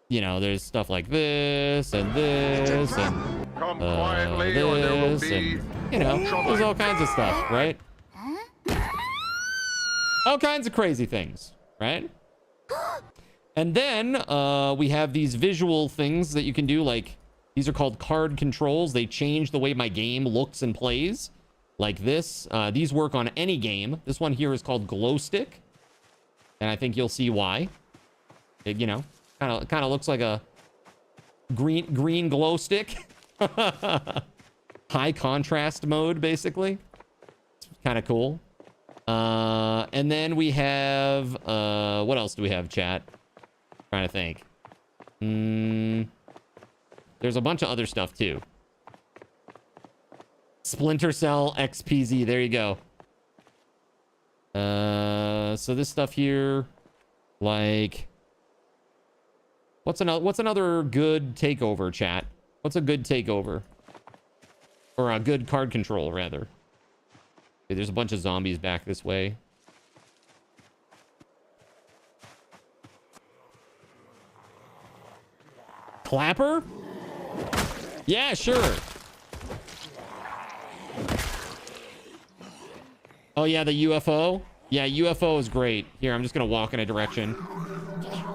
You know, there's stuff like this and this and this, and you know, there's all kinds of stuff, right? All kinds of crazy things, right? And then we have these visual things that you can do, like these are called card controls. They change the way my game looks and plays, like this. These work on any game. This one here is called Glow Stick, and I think you'll see why. It, you know, kind of looks like a green glow stick. High contrast mode, basically. It's kind of cool. And then we have what else do we have, chat? Trying to think. There's a bunch of other stuff too. Splinter Cell XPZ, there you go. So this stuff here, like, what's another good takeover, chat? What's a good takeover? Or a good card control, rather. Okay, there's a bunch of zombies back this way. Clapper? Yeah, sure. Oh, yeah, the UFO? Yeah, UFO is great. Here, I'm just going to walk in a direction.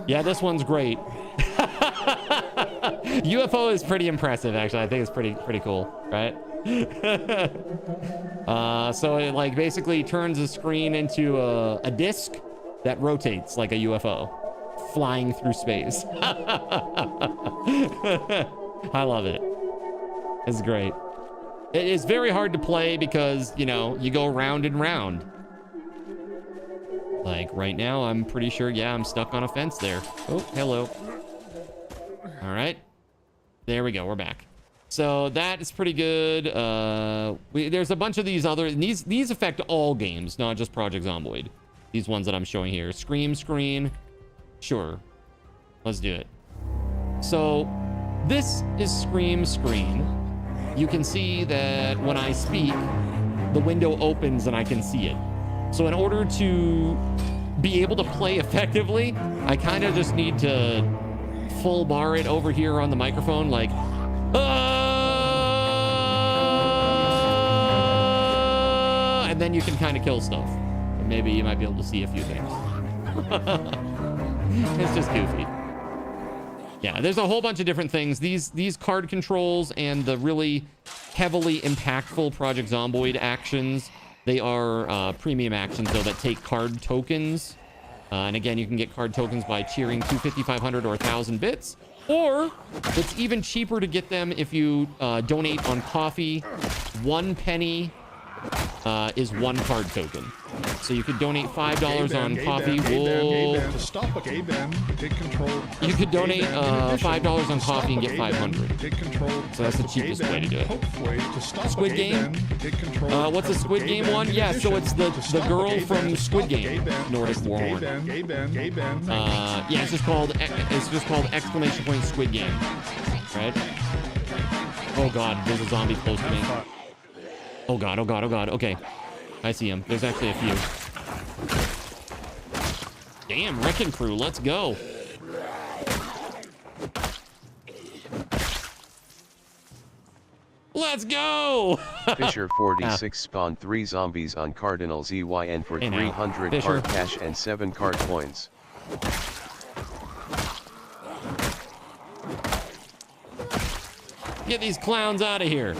Yeah, this one's great. UFO is pretty impressive, actually. I think it's pretty cool, right? So it, like, basically turns the screen into a disc that rotates like a UFO. Flying through space. I love it. It's great. It is very hard to play because, you know, you go round and round. Like right now, I'm pretty sure, yeah, I'm stuck on a fence there. Oh, hello. All right. There we go. We're back. So that is pretty good. There's a bunch of these other, these affect all games, not just Project Zomboid. These ones that I'm showing here. Scream screen. Sure. Let's do it. So this is Scream screen. You can see that when I speak, the window opens and I can see it. So in order to be able to play effectively, I kind of just need to full bar it over here on the microphone, like, and then you can kind of kill stuff. And maybe you might be able to see a few things. It's just goofy. Yeah, there's a whole bunch of different things. These card controls and the really heavily impactful Project Zomboid actions, they are premium actions, though, that take card tokens. And again, you can get card tokens by cheering 250, 500, or 1,000 bits. Or it's even cheaper to get them if you donate on coffee. 1 penny is 1 card token. So you could donate $5 on coffee. Whoa. To stop a gay band, take control. You could donate $5 on coffee and get 500. So that's the cheapest way to do it. Squid Game? What's a Squid Game one? Yeah, so it's the girl from Squid Game, Nordic Warhorn. Yeah, it's just called exclamation point Squid Game, right? Oh God, there's a zombie close to me. Oh God, oh God, oh God. Okay, I see him. There's actually a few. Damn, Wrecking Crew, let's go. Let's go! Fisher46 spawned 3 zombies on Cardinal ZYN for 300 card cash and 7 card coins. Get these clowns out of here.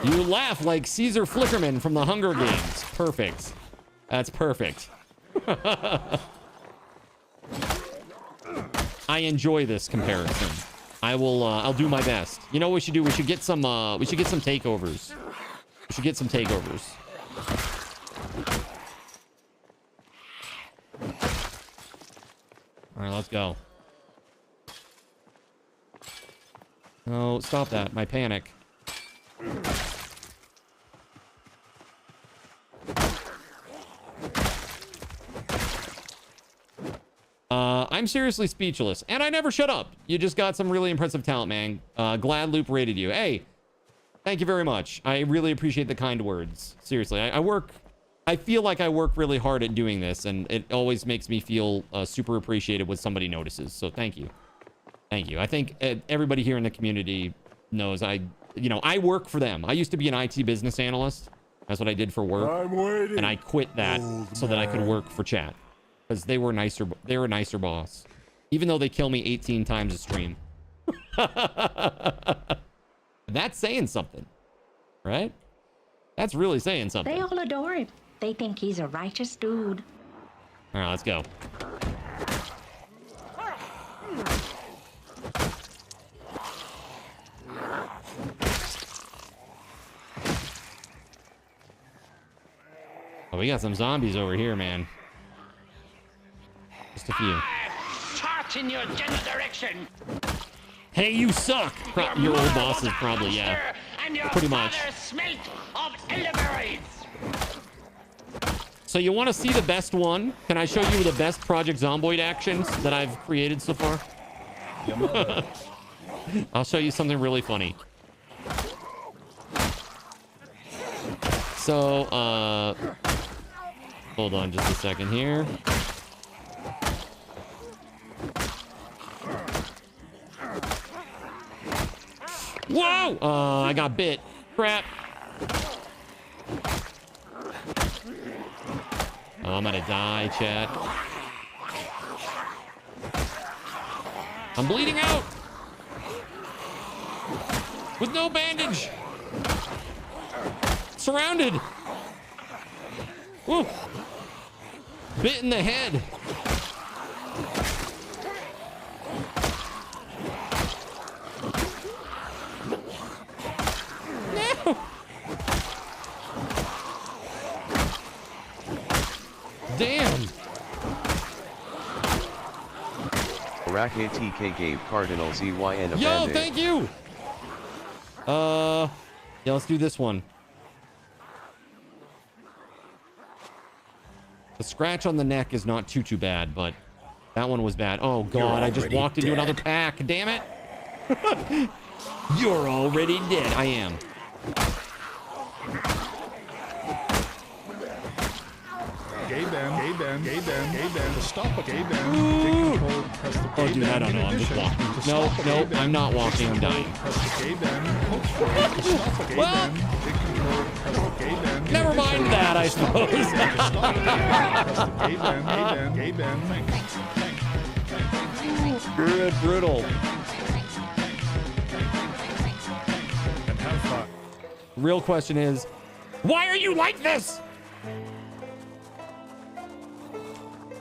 You laugh like Caesar Flickerman from the Hunger Games. Perfect. That's perfect. I enjoy this comparison. I'll do my best. You know what we should do? We should get some takeovers. We should get some takeovers. All right, let's go. No, stop that. My panic. I'm seriously speechless, and I never shut up. You just got some really impressive talent, man. Glad Loop rated you. Hey, thank you very much. I really appreciate the kind words. Seriously, I feel like I work really hard at doing this, and it always makes me feel super appreciated when somebody notices. So thank you. Thank you. I think everybody here in the community knows I work for them. I used to be an IT business analyst. That's what I did for work. I'm waiting. And I quit that so that I could work for chat. Because they were nicer. They were a nicer boss. Even though they kill me 18 times a stream. That's saying something. Right? That's really saying something. They all adore him. They think he's a righteous dude. All right, let's go. Oh, we got some zombies over here, man. Just a few. Start in your general direction. Hey, you suck! Your old boss is probably, yeah. Pretty much. Smelt of elderberries. So you want to see the best one? Can I show you the best Project Zomboid actions that I've created so far? I'll show you something really funny. So, hold on just a second here. Whoa! I got bit. Crap. Oh, I'm gonna die, chat. I'm bleeding out! With no bandage! Surrounded! Woo. Bit in the head. No. Damn. Iraq ATK gave Cardinal ZYN a Yo, band-aid. thank you. Yeah, let's do this one. The scratch on the neck is not too bad, but that one was bad. Oh god, I just walked into another pack. Damn it. You're already dead. I am. Gay band, stop it. Gay band, take control, press the Oh, dude, I don't know. I'm just walking. No, no, I'm not walking. I'm dying. Well, never mind that, I suppose. Brutal. And have fun. Real question is, why are you like this?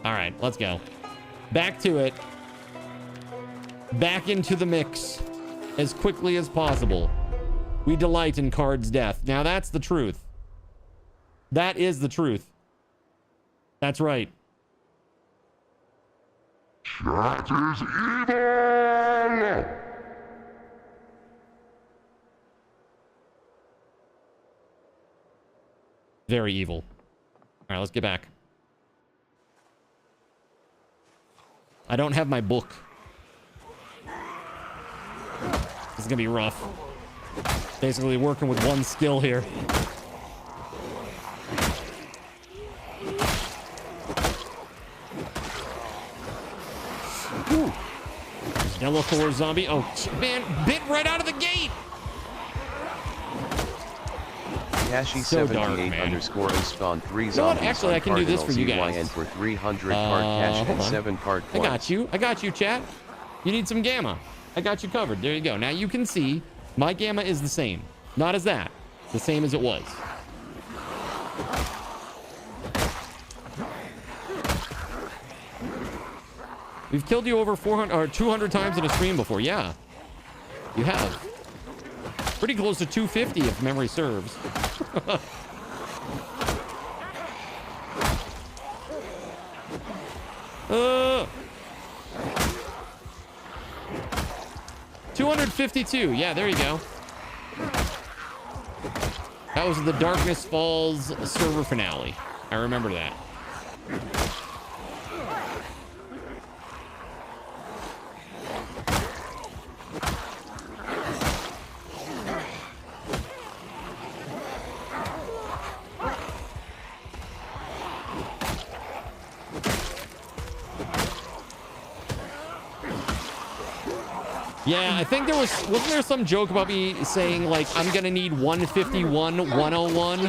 All right, let's go. Back to it. Back into the mix as quickly as possible. We delight in Card's death. Now that's the truth. That is the truth. That's right. That is evil! Very evil. All right, let's get back. I don't have my book. This is gonna be rough. Basically working with one skill here. Ooh. Yellow Thor zombie. Oh, man, bit right out of the gate. Kashi So 78 dark, man. underscore spawn 3 You know what? zombies. Actually, I can do this for you guys. ZYN for 300 card cash hold and on. 7 card I points. got you. I got you, chat. You need some gamma. I got you covered. There you go. Now you can see my gamma is the same. Not as that. The same as it was. We've killed you over 400 or 200 times in a stream before. Yeah. You have. Pretty close to 250 if memory serves. uh 252. Yeah, there you go. That was the Darkness Falls server finale. I remember that. Yeah, I think wasn't there some joke about me saying, like, I'm gonna need 151, 101?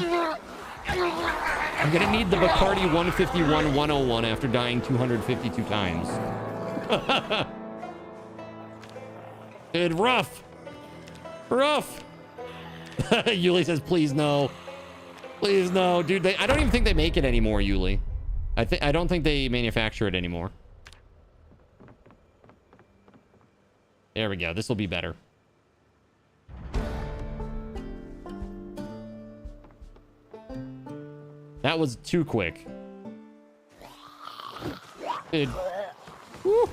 I'm gonna need the Bacardi 151, 101 after dying 252 times. Dude, rough. Rough. Yuli says, please no. Please no. Dude, I don't even think they make it anymore, Yuli. I don't think they manufacture it anymore. There we go. This will be better. That was too quick. Dude. Woo.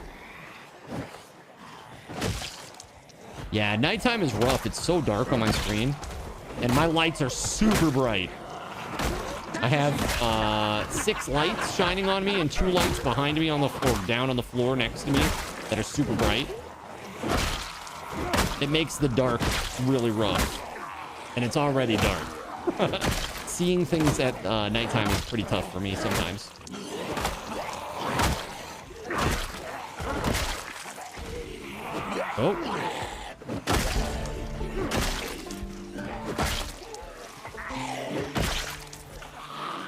Yeah, nighttime is rough. It's so dark on my screen. And my lights are super bright. I have 6 lights shining on me and 2 lights behind me on the floor, down on the floor next to me that are super bright. It makes the dark really rough. And it's already dark. Seeing things at nighttime is pretty tough for me sometimes. Oh.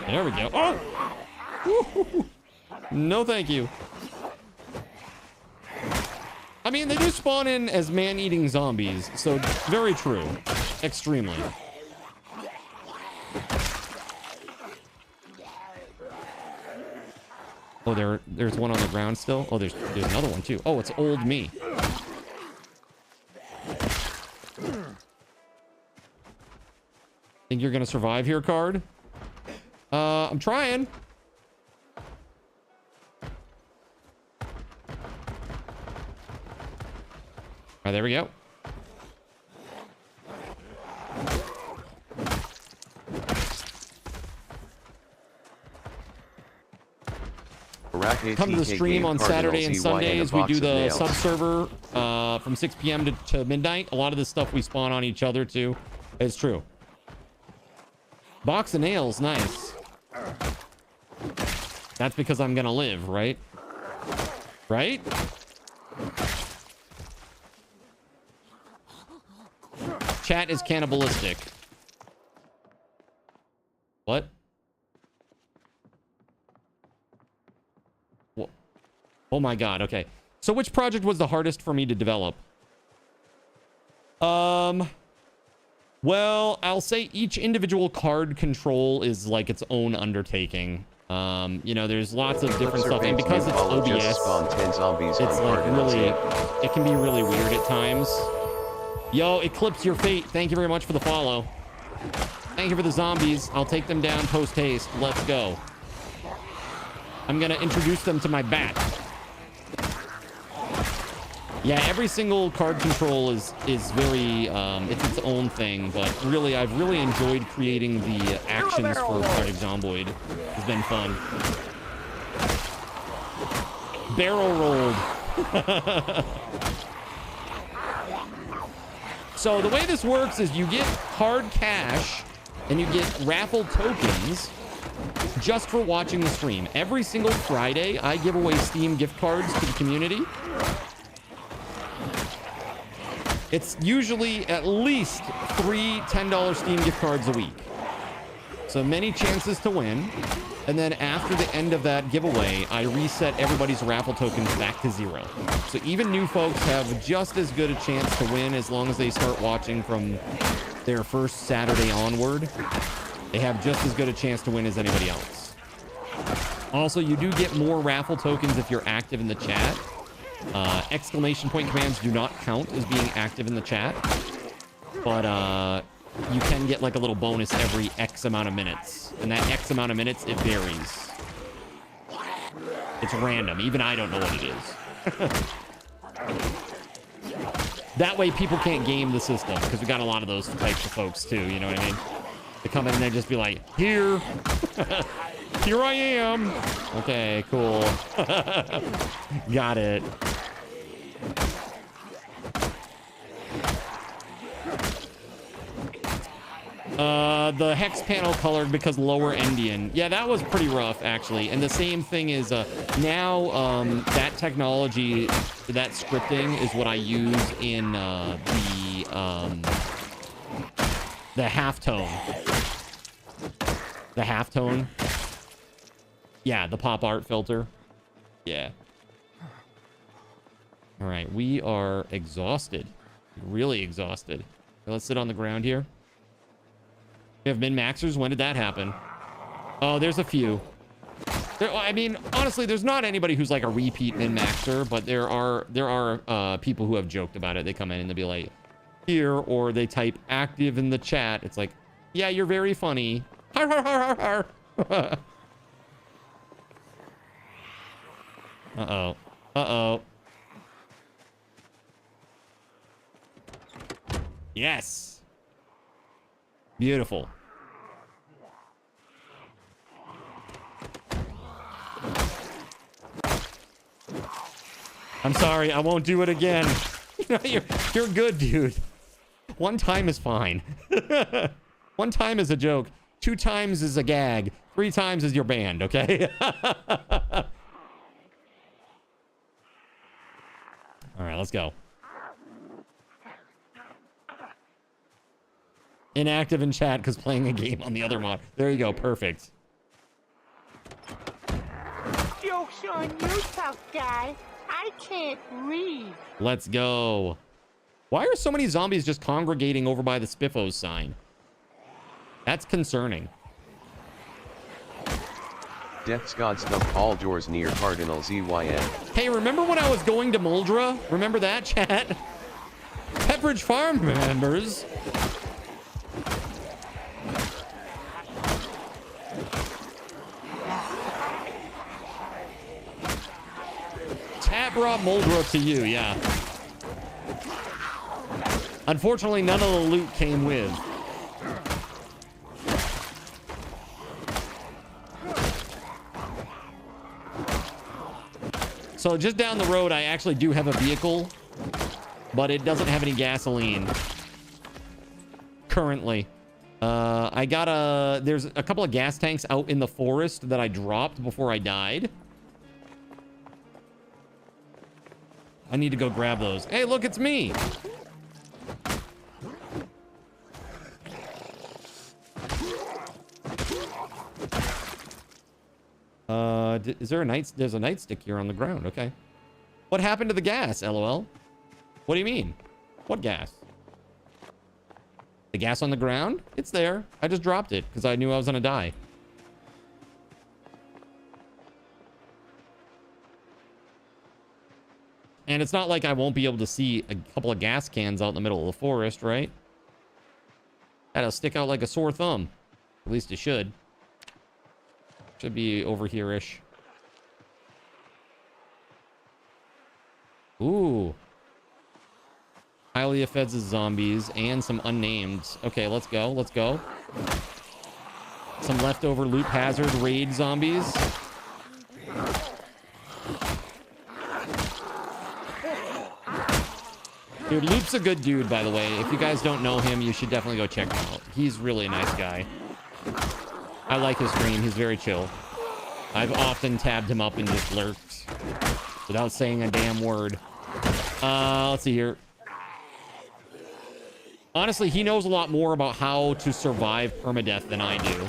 There we go. Oh! Woo-hoo-hoo. No, thank you. I mean, they do spawn in as man-eating zombies, so very true. Extremely. Oh, there's one on the ground still. Oh, there's another one too. Oh, it's old me. Think you're gonna survive here, card? I'm trying. All right, there we go. Come to the stream on Saturday and Sundays. We do the sub server from 6 p.m. to midnight. A lot of this stuff we spawn on each other too. It's true. Box of nails, nice. That's because I'm gonna live, right? Right? Chat is cannibalistic. What? Oh my god, okay. So which project was the hardest for me to develop? Well, I'll say each individual card control is like its own undertaking. You know, there's lots of different stuff, and because it's OBS, it's like really, it can be really weird at times. Yo, Eclipse Your Fate, thank you very much for the follow. Thank you for the zombies. I'll take them down post haste. Let's go. I'm gonna introduce them to my bat. Yeah, every single card control is very it's its own thing, but really I've really enjoyed creating the actions for Project Zomboid. It's been fun. Barrel rolled. So the way this works is you get hard cash and you get raffle tokens just for watching the stream. Every single Friday I give away Steam gift cards to the community. It's usually at least 3 $10 Steam gift cards a week. So many chances to win. And then after the end of that giveaway, I reset everybody's raffle tokens back to 0. So even new folks have just as good a chance to win as long as they start watching from their first Saturday onward. They have just as good a chance to win as anybody else. Also, you do get more raffle tokens if you're active in the chat. Exclamation point commands do not count as being active in the chat, but you can get like a little bonus every X amount of minutes, and that X amount of minutes, it varies. It's random. Even I don't know what it is. That way people can't game the system, because we got a lot of those types of folks too, you know what I mean? They come in and they just be like, here. Here I am. Okay, cool. Got it. The hex panel colored because lower endian. Yeah, that was pretty rough actually. And the same thing is now that technology, that scripting is what I use in the halftone. The halftone. Yeah, the pop art filter. Yeah. All right, we are exhausted. Really exhausted. Okay, let's sit on the ground here. We have min-maxers. When did that happen? Oh, there's a few. I mean, honestly, there's not anybody who's like a repeat min-maxer, but there are people who have joked about it. They come in and they'll be like, here, or they type active in the chat. It's like, yeah, you're very funny. Har, har, har, har, har. Uh-oh. Uh-oh. Yes. Beautiful. I'm sorry, I won't do it again. You're good, dude. 1 time is fine. 1 time is a joke. 2 times is a gag. 3 times is your band, okay? All right, let's go. Inactive in chat because playing a game on the other mod. There you go, perfect. Joke's on you, tough guy. I can't read. Let's go. Why are so many zombies just congregating over by the Spiffos sign? That's concerning. Death's God stuck all doors near Cardinal ZYN. Hey, remember when I was going to Muldra? Remember that, chat? Pepperidge Farm members. Tat brought Muldra to you, yeah. Unfortunately, none of the loot came with. So just down the road, I actually do have a vehicle, but it doesn't have any gasoline currently. There's a couple of gas tanks out in the forest that I dropped before I died. I need to go grab those. Hey, look, it's me. Is there a there's a nightstick here on the ground. Okay. What happened to the gas, LOL? What do you mean? What gas? The gas on the ground? It's there. I just dropped it because I knew I was gonna die. And it's not like I won't be able to see a couple of gas cans out in the middle of the forest, right? That'll stick out like a sore thumb. At least it should. Should be over here-ish. Ooh. Hylia Feds' zombies and some unnamed. Okay, let's go. Let's go. Some leftover loot hazard raid zombies. Dude, Loop's a good dude, by the way. If you guys don't know him, you should definitely go check him out. He's really a nice guy. I like his stream. He's very chill. I've often tabbed him up and just lurked without saying a damn word. Let's see here. Honestly, he knows a lot more about how to survive permadeath than I do.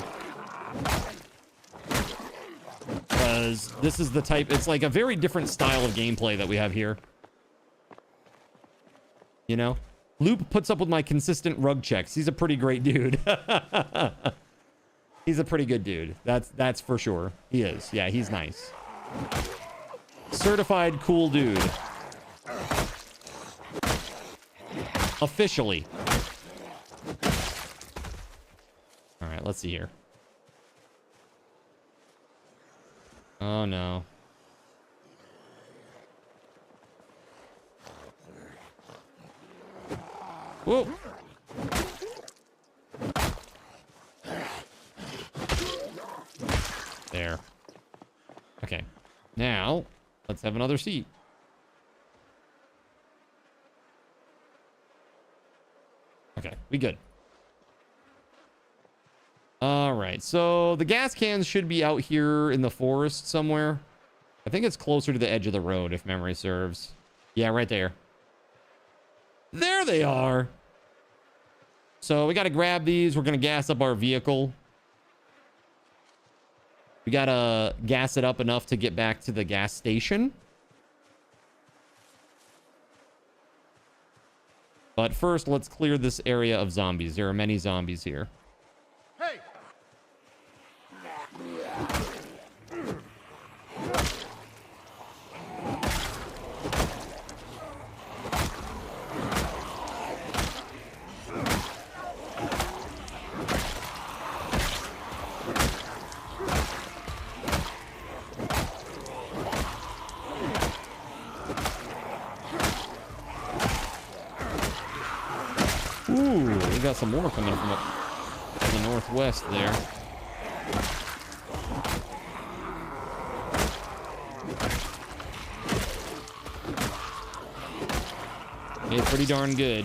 Because this is the type... It's like a very different style of gameplay that we have here. You know? Loop puts up with my consistent rug checks. He's a pretty great dude. He's a pretty good dude. That's for sure. He is. Yeah, he's nice. Certified cool dude. Officially. All right, let's see here. Oh, no. Whoa. There. Okay. Now, let's have another seat. Okay, we good. All right, so the gas cans should be out here in the forest somewhere. I think it's closer to the edge of the road, if memory serves. Yeah, right there. There they are. So we got to grab these. We're going to gas up our vehicle. We got to gas it up enough to get back to the gas station. But first, let's clear this area of zombies. There are many zombies here. Hey! Ooh, we got some more coming from up to the northwest there. It's pretty darn good.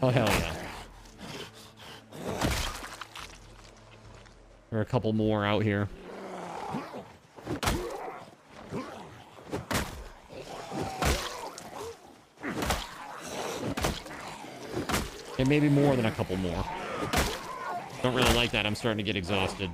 Oh, hell yeah. There are a couple more out here. And maybe more than a couple more. Don't really like that. I'm starting to get exhausted.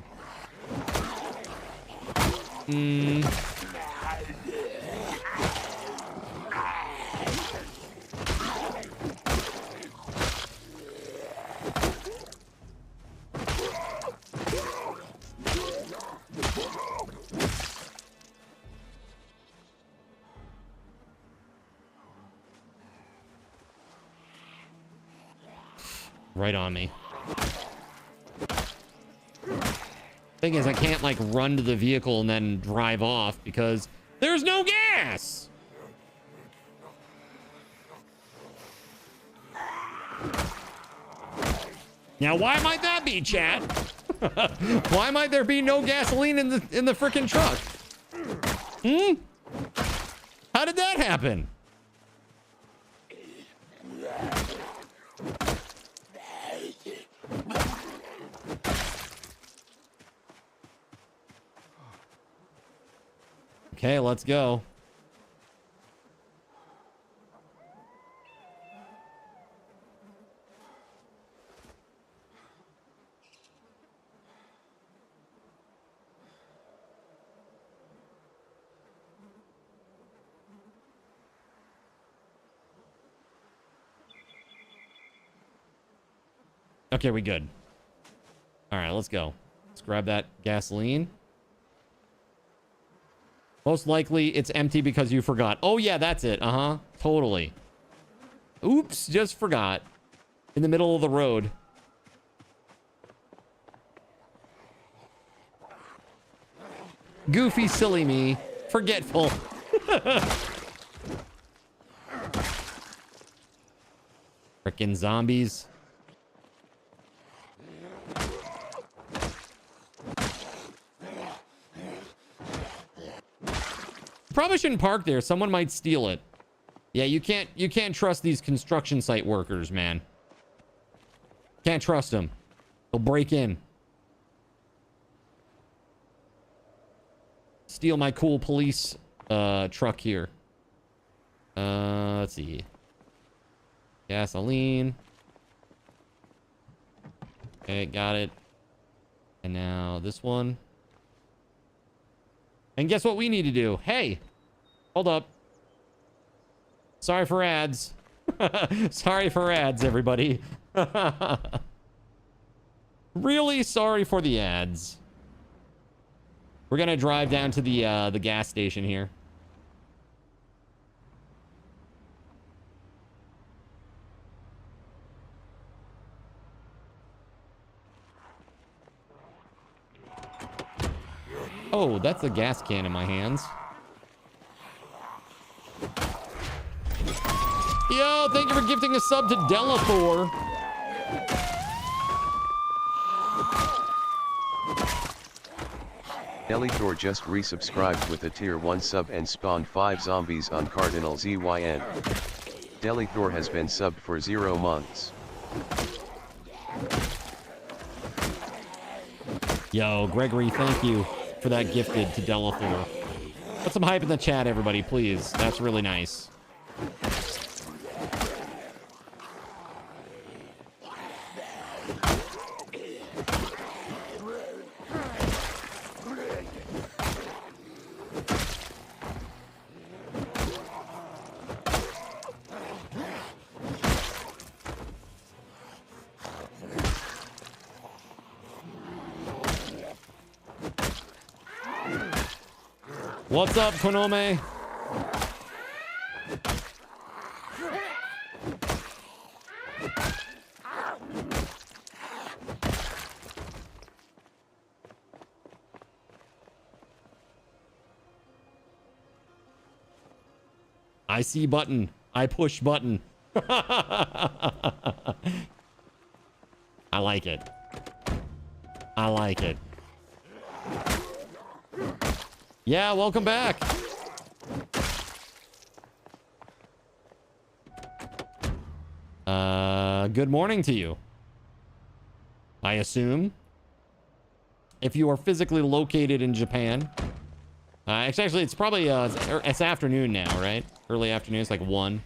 Right on me. Thing is, I can't like run to the vehicle and then drive off because there's no gas. Now, why might that be, chat? Why might there be no gasoline in the frickin' truck? How did that happen? Okay, let's go. Okay, we good. All right, let's go. Let's grab that gasoline. Most likely it's empty because you forgot. Oh, yeah, that's it. Uh-huh. Totally. Oops, just forgot. In the middle of the road. Goofy, silly me. Forgetful. Frickin' zombies. Probably shouldn't park there. Someone might steal it. Yeah, you can't trust these construction site workers, man. Can't trust them. They'll break in. Steal my cool police truck here. Let's see. Gasoline. Okay, got it. And now this one. And guess what we need to do? Hey, hold up. Sorry for ads. Sorry for ads, everybody. Really sorry for the ads. We're gonna drive down to the gas station here. Oh, that's a gas can in my hands. Yo, thank you for gifting a sub to Delathor. Delathor just resubscribed with a tier 1 sub and spawned 5 zombies on Cardinal ZYN. Delathor has been subbed for 0 months. Yo, Gregory, thank you for that gifted to Delathor. Put some hype in the chat, everybody, please. That's really nice. What's up, Konome? I see button. I push button. I like it. I like it. Yeah, welcome back. Good morning to you. I assume. if you are physically located in Japan. Actually, it's probably it's afternoon now, right? Early afternoon. It's like 1.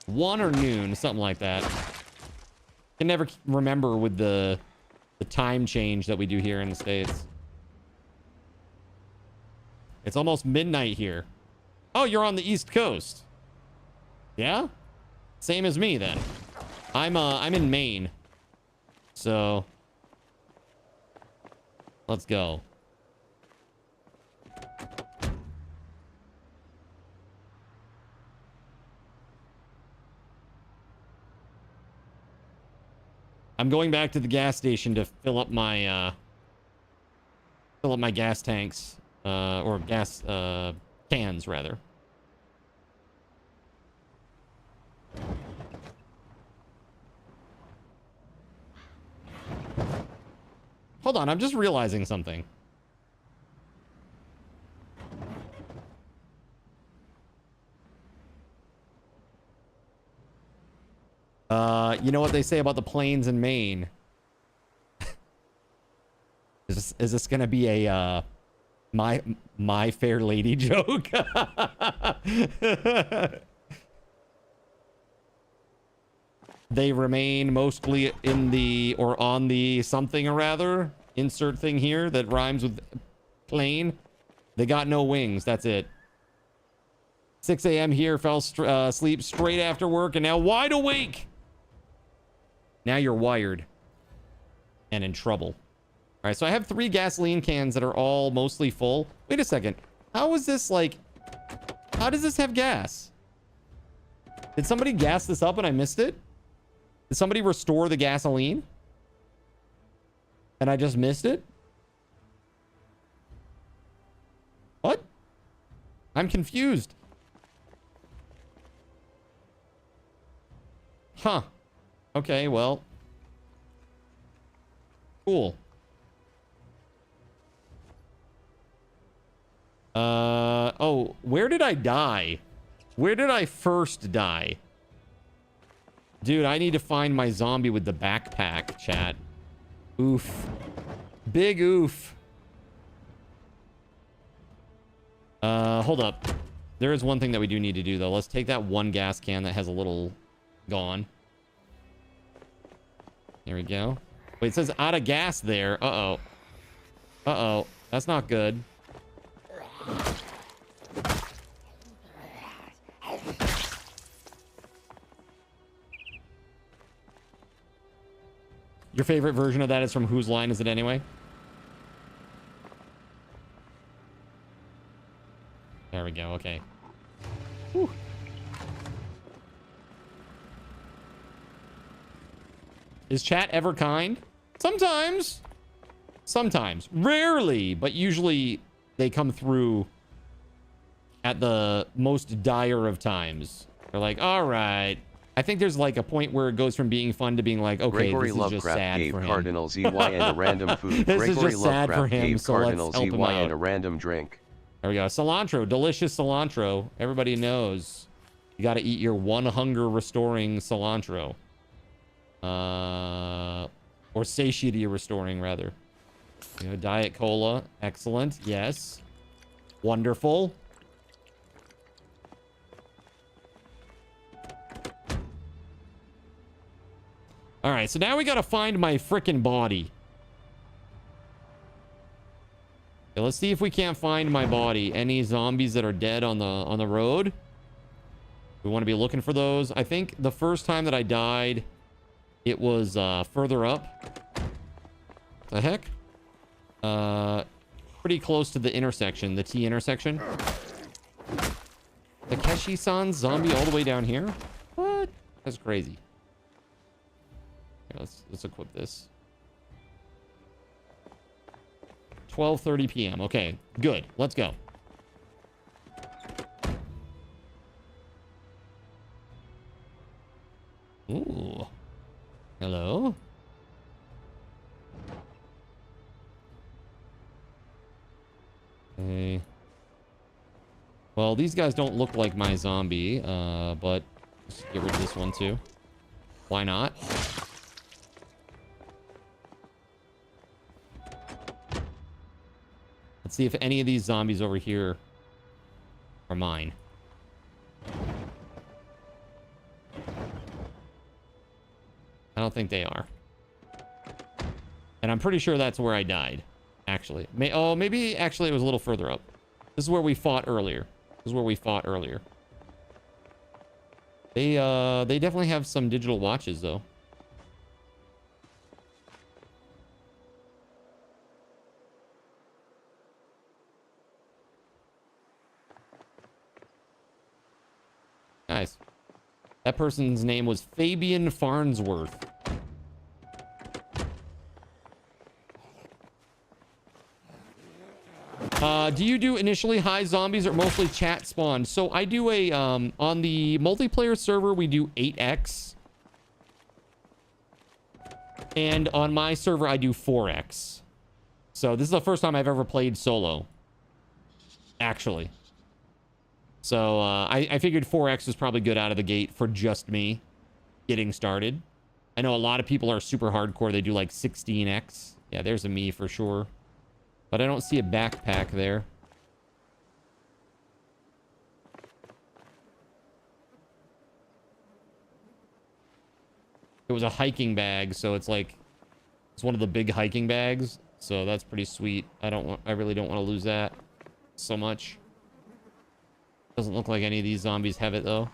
1 or noon, something like that. Can never remember with the time change that we do here in the States. It's almost midnight here. Oh, you're on the East Coast. Yeah? Same as me then. I'm in Maine. So let's go. I'm going back to the gas station to fill up my gas tanks, or gas cans rather. Hold on, I'm just realizing something. You know what they say about the plains in Maine? Is this gonna be a my Fair Lady joke? They remain mostly in the, or on the something or rather. Insert thing here that rhymes with plane. They got no wings. That's it. 6 a.m. here. Fell asleep straight after work and now wide awake. Now you're wired and in trouble. All right, so I have 3 gasoline cans that are all mostly full. Wait a second. How is this like... How does this have gas? Did somebody gas this up and I missed it? Did somebody restore the gasoline? And I just missed it? What? I'm confused. Huh. Okay, well. Cool. Oh, where did I die? Where did I first die? Dude, I need to find my zombie with the backpack, chat. Oof. Big oof. Hold up. There is one thing that we do need to do, though. Let's take that one gas can that has a little gone. There we go. Wait, it says out of gas there. Uh-oh. Uh-oh. That's not good. Your favorite version of that is from Whose Line Is It Anyway? There we go. Okay. Whew. Is chat ever kind? Sometimes. Sometimes. Rarely, but usually they come through at the most dire of times. They're like, all right. I think there's like a point where it goes from being fun to being like, okay, Gregory this is just Lovecraft sad gave for him. Cardinal ZY and a random food. This Gregory is just sad for Lovecraft him, gave so Cardinal let's help him ZY out. and a random drink. There we go. Cilantro. Delicious cilantro. Everybody knows. You got to eat your one hunger restoring cilantro. Or satiety restoring, rather. You know, Diet Cola. Excellent. Yes. Wonderful. All right, so now we got to find my frickin' body. Okay, let's see if we can't find my body. Any zombies that are dead on the road? We want to be looking for those. I think the first time that I died, it was further up. The heck? Pretty close to the intersection, the T intersection. Takeshi-san's zombie all the way down here? What? That's crazy. Okay, let's equip this. 12:30 p.m. Okay, good. Let's go. Ooh. Hello? Okay. Well, these guys don't look like my zombie, but let's get rid of this one too. Why not? Let's see if any of these zombies over here are mine. I don't think they are. And I'm pretty sure that's where I died, actually. Maybe actually it was a little further up. This is where we fought earlier. This is where we fought earlier. They definitely have some digital watches, though. Nice. That person's name was Fabian Farnsworth. Do you do initially high zombies or mostly chat spawn? So I do a, on the multiplayer server, we do 8x. And on my server, I do 4x. So this is the first time I've ever played solo. Actually. So I figured 4x was probably good out of the gate for just me getting started. I know a lot of people are super hardcore. They do like 16x. Yeah, there's a me for sure. But I don't see a backpack there. It was a hiking bag, so it's like it's one of the big hiking bags. So that's pretty sweet. I really don't want to lose that so much. Doesn't look like any of these zombies have it though.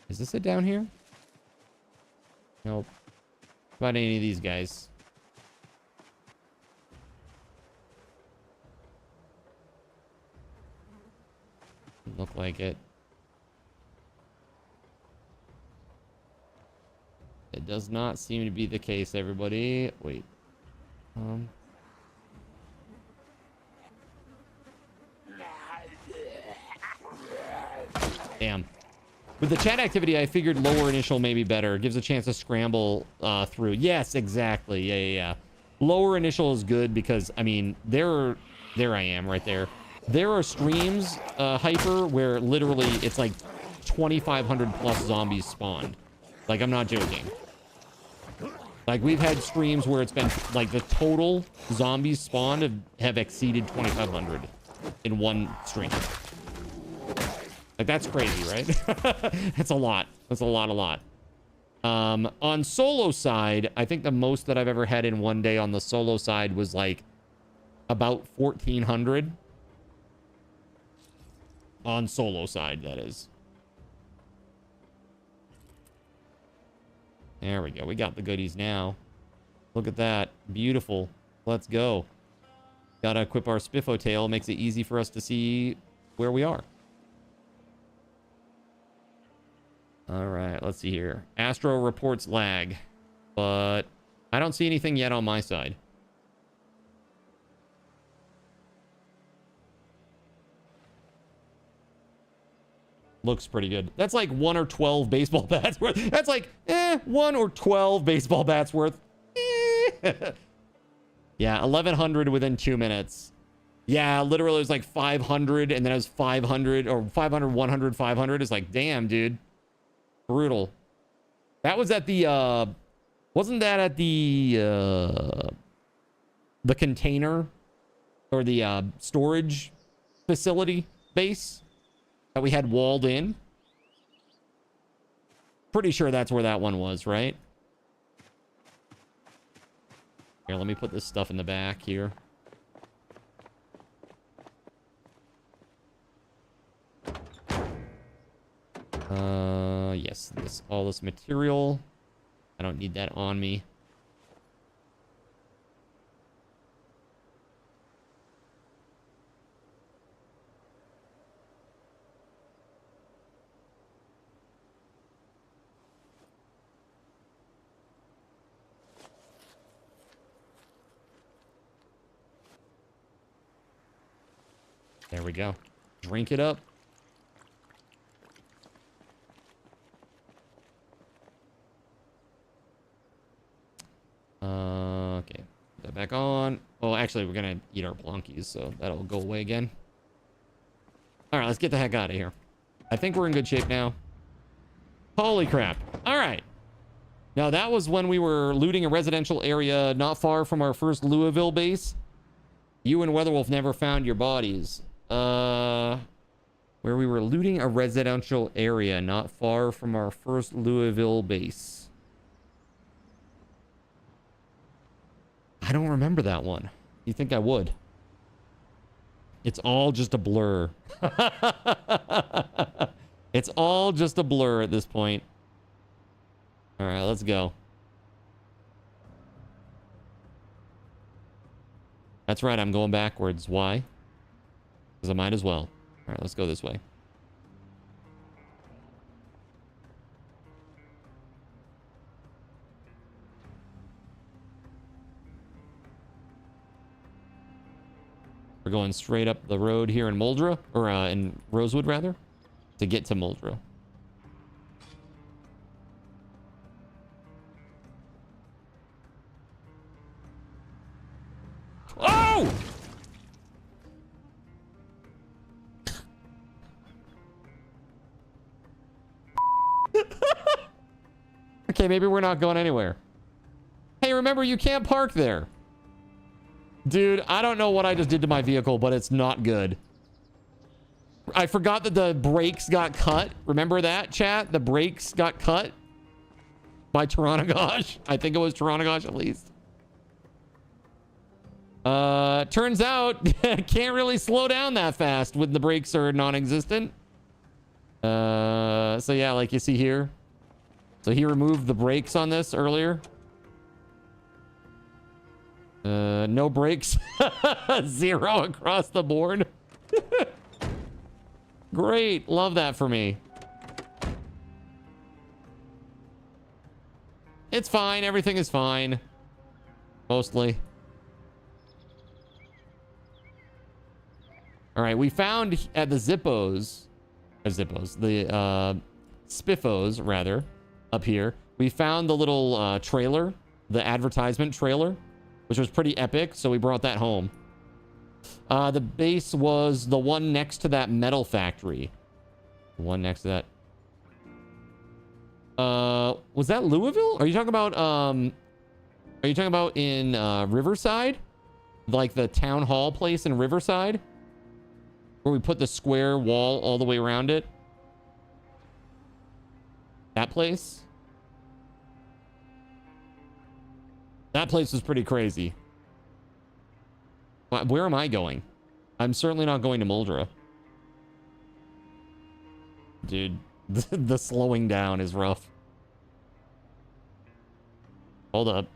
Is this it down here? Nope. What about any of these guys? Look like it. It does not seem to be the case, everybody. Wait. Damn. With the chat activity, I figured lower initial may be better. It gives a chance to scramble through. Yes, exactly. Yeah. Lower initial is good because, I mean, there I am right there. There are streams, Hyper, where literally it's like 2,500 plus zombies spawned. Like, I'm not joking. Like, we've had streams where it's been, like, the total zombies spawned have exceeded 2,500 in one stream. Like, that's crazy, right? That's a lot. That's a lot. On solo side, I think the most that I've ever had in one day on the solo side was, like, about 1,400. On solo side, that is. There we go. We got the goodies now. Look at that. Beautiful. Let's go. Gotta equip our Spiffo tail. Makes it easy for us to see where we are. All right. Let's see here. Astro reports lag. But I don't see anything yet on my side. Looks pretty good. That's like 1 or 12 baseball bats worth. That's like, 1 or 12 baseball bats worth. Yeah, 1,100 within 2 minutes. Yeah, literally it was like 500, and then it was 500, or 500, 100, 500. It's like, damn, dude. Brutal. That was at the, wasn't that at the container, or the storage facility base? That we had walled in. Pretty sure that's where that one was, right? Here, let me put this stuff in the back here. Yes, all this material. I don't need that on me. There we go. Drink it up. Okay. Put that back on. Oh, actually, we're gonna eat our Blonkies, so that'll go away again. All right, let's get the heck out of here. I think we're in good shape now. Holy crap. All right. No, that was when we were looting a residential area not far from our first Louisville base. You and Weatherwolf never found your bodies. Where we were looting a residential area not far from our first Louisville base. I don't remember that one. You think I would? It's all just a blur. It's all just a blur at this point. All right, let's go. That's right, I'm going backwards. Why? Because I might as well. All right, let's go this way. We're going straight up the road here in Muldra, or in Rosewood, rather, to get to Muldra. Oh! Okay, maybe we're not going anywhere. Hey, remember, you can't park there. Dude, I don't know what I just did to my vehicle, but it's not good. I forgot that the brakes got cut. Remember that, chat? The brakes got cut by Tyrannogosh. I think it was Tyrannogosh at least. Turns out, can't really slow down that fast when the brakes are non-existent. So yeah, like you see here. So he removed the brakes on this earlier. No brakes. 0 across the board. Great. Love that for me. It's fine. Everything is fine. Mostly. All right. We found at the Zippos, the Spiffos, rather, up here. We found the little trailer, the advertisement trailer, which was pretty epic, so we brought that home. The base was the one next to that metal factory. The one next to that. Was that Louisville? Are you talking about in Riverside? Like the town hall place in Riverside? Where we put the square wall all the way around it? That place? That place was pretty crazy. Where am I going? I'm certainly not going to Muldra. Dude, the slowing down is rough. Hold up.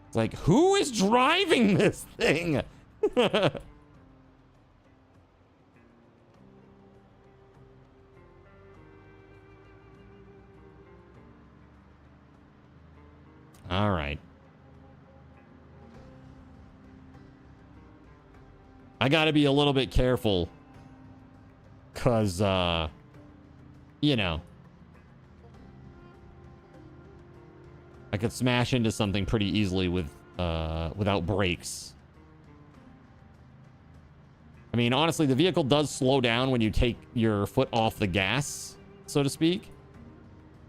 It's like, who is driving this thing? All right. I got to be a little bit careful. Because, you know. I could smash into something pretty easily with, without brakes. I mean, honestly, the vehicle does slow down when you take your foot off the gas, so to speak.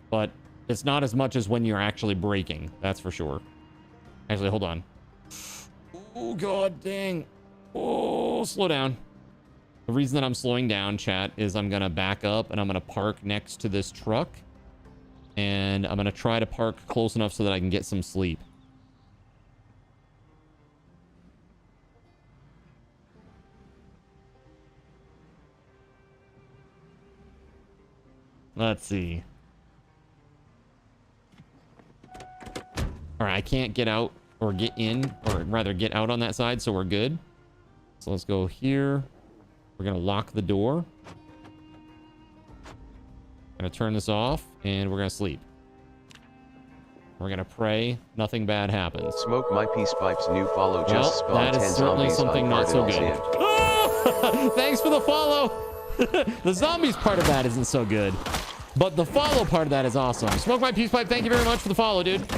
But it's not as much as when you're actually braking. That's for sure. Actually, hold on. Oh, god dang. Oh, slow down. The reason that I'm slowing down, chat, is I'm going to back up and I'm going to park next to this truck. And I'm going to try to park close enough so that I can get some sleep. Let's see. All right, I can't get out or get in, or rather get out on that side, so we're good. So let's go here. We're going to lock the door. Going to turn this off, and we're going to sleep. We're going to pray nothing bad happens. Smoke My Peace Pipe's new follow just spawned 10 that is certainly zombies something on not so good. Cardinals. Thanks for the follow. The zombies part of that isn't so good, but the follow part of that is awesome. Smoke My Peace Pipe, thank you very much for the follow, dude.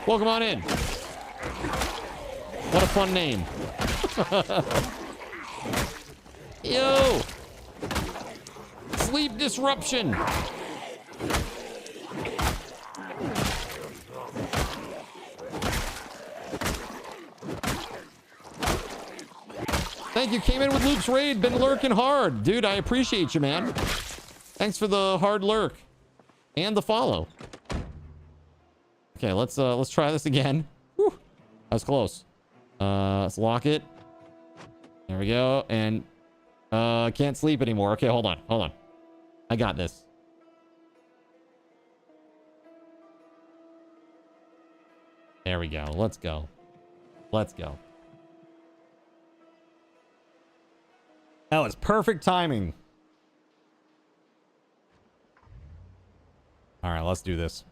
Welcome on in. What a fun name. Yo. Sleep disruption. Thank you. Came in with Luke's raid. Been lurking hard. Dude, I appreciate you, man. Thanks for the hard lurk. And the follow. Okay, let's try this again. Whew. That was close. Let's lock it. There we go. And can't sleep anymore. Okay, hold on. Hold on. I got this. There we go. Let's go. Let's go. That was perfect timing. All right, let's do this.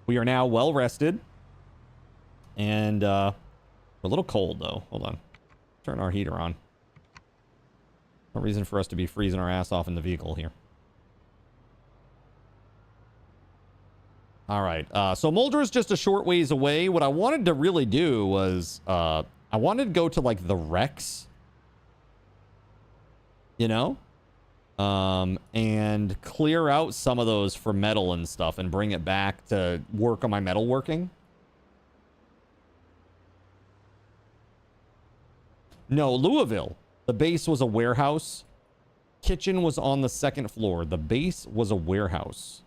We are now well rested. And we're a little cold, though. Hold on. Turn our heater on. No reason for us to be freezing our ass off in the vehicle here. All right. So Muldra's just a short ways away. What I wanted to really do was I wanted to go to, like, the Rex. You know? And clear out some of those for metal and stuff and bring it back to work on my metalworking. No, Louisville. The base was a warehouse. Kitchen was on the second floor. The base was a warehouse.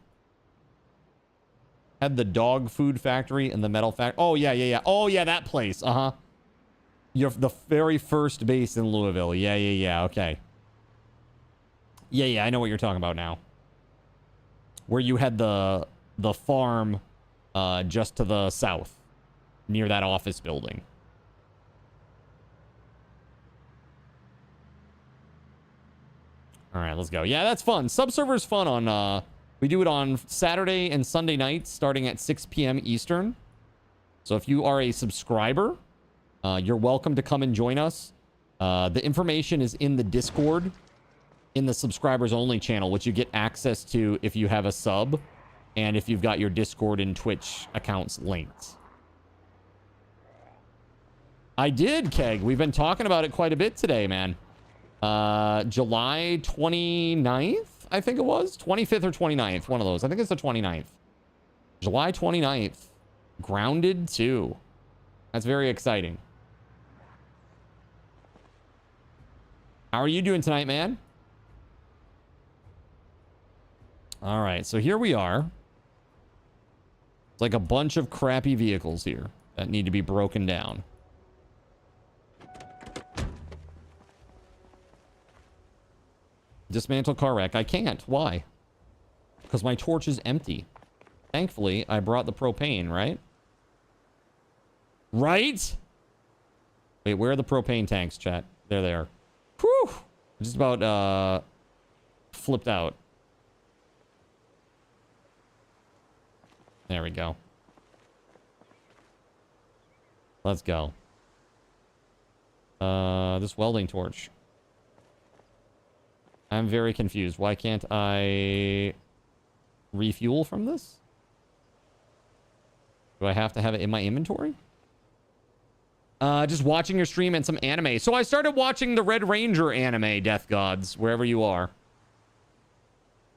Had the dog food factory and the metal factory. Oh, yeah, yeah, yeah. Oh, yeah, that place. Uh-huh. You're the very first base in Louisville. Yeah, yeah, yeah. Okay. Yeah, yeah, I know what you're talking about now. Where you had the farm just to the south. Near that office building. All right, let's go. Yeah, that's fun. Subserver's fun on... we do it on Saturday and Sunday nights starting at 6 p.m. Eastern. So if you are a subscriber, you're welcome to come and join us. The information is in the Discord in the subscribers only channel, which you get access to if you have a sub and if you've got your Discord and Twitch accounts linked. I did, Keg. We've been talking about it quite a bit today, man. July 29th, I think it was. 25th or 29th, one of those. I think it's the 29th. July 29th. Grounded 2. That's very exciting. How are you doing tonight, man? All right, so here we are. It's like a bunch of crappy vehicles here that need to be broken down. Dismantle car wreck. I can't. Why? Because my torch is empty. Thankfully, I brought the propane, right? Right? Wait, where are the propane tanks, chat? There they are. Whew! Just about, flipped out. There we go. Let's go. This welding torch. I'm very confused. Why can't I refuel from this? Do I have to have it in my inventory? Just watching your stream and some anime. So I started watching the Red Ranger anime, Death Gods, wherever you are.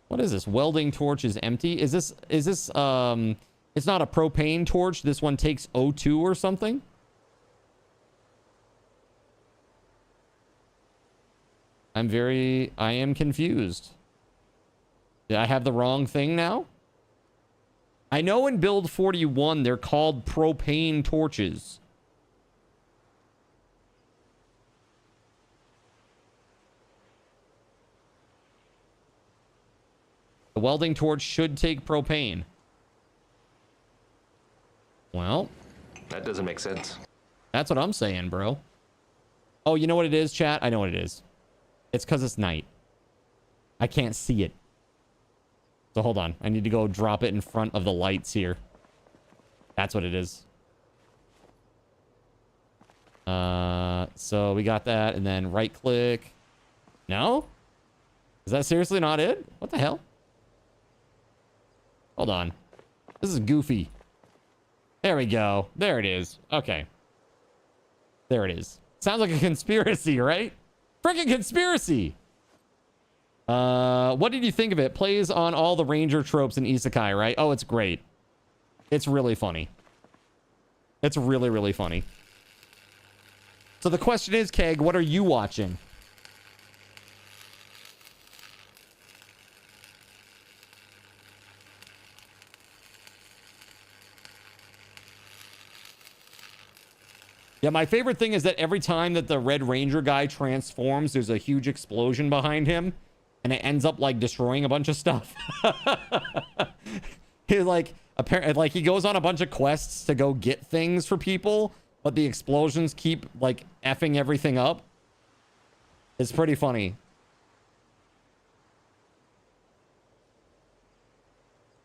What is this? Welding torch is empty. Is this, it's not a propane torch. This one takes O2 or something. I am confused. Did I have the wrong thing now? I know in build 41, they're called propane torches. The welding torch should take propane. Well, that doesn't make sense. That's what I'm saying, bro. Oh, you know what it is, chat? I know what it is. It's because it's night. I can't see it. So hold on. I need to go drop it in front of the lights here. That's what it is. So we got that, and then right click. No? Is that seriously not it? What the hell? Hold on. This is goofy. There we go. There it is. Okay. There it is. Sounds like a conspiracy, right? Freaking conspiracy. What did you think of it? Plays on all the Ranger tropes in Isekai, right? Oh, it's great. It's really funny. It's really, really funny. So the question is, Keg, what are you watching? Yeah, my favorite thing is that every time that the Red Ranger guy transforms, there's a huge explosion behind him, and it ends up like destroying a bunch of stuff. He apparently like he goes on a bunch of quests to go get things for people, but the explosions keep like effing everything up. It's pretty funny.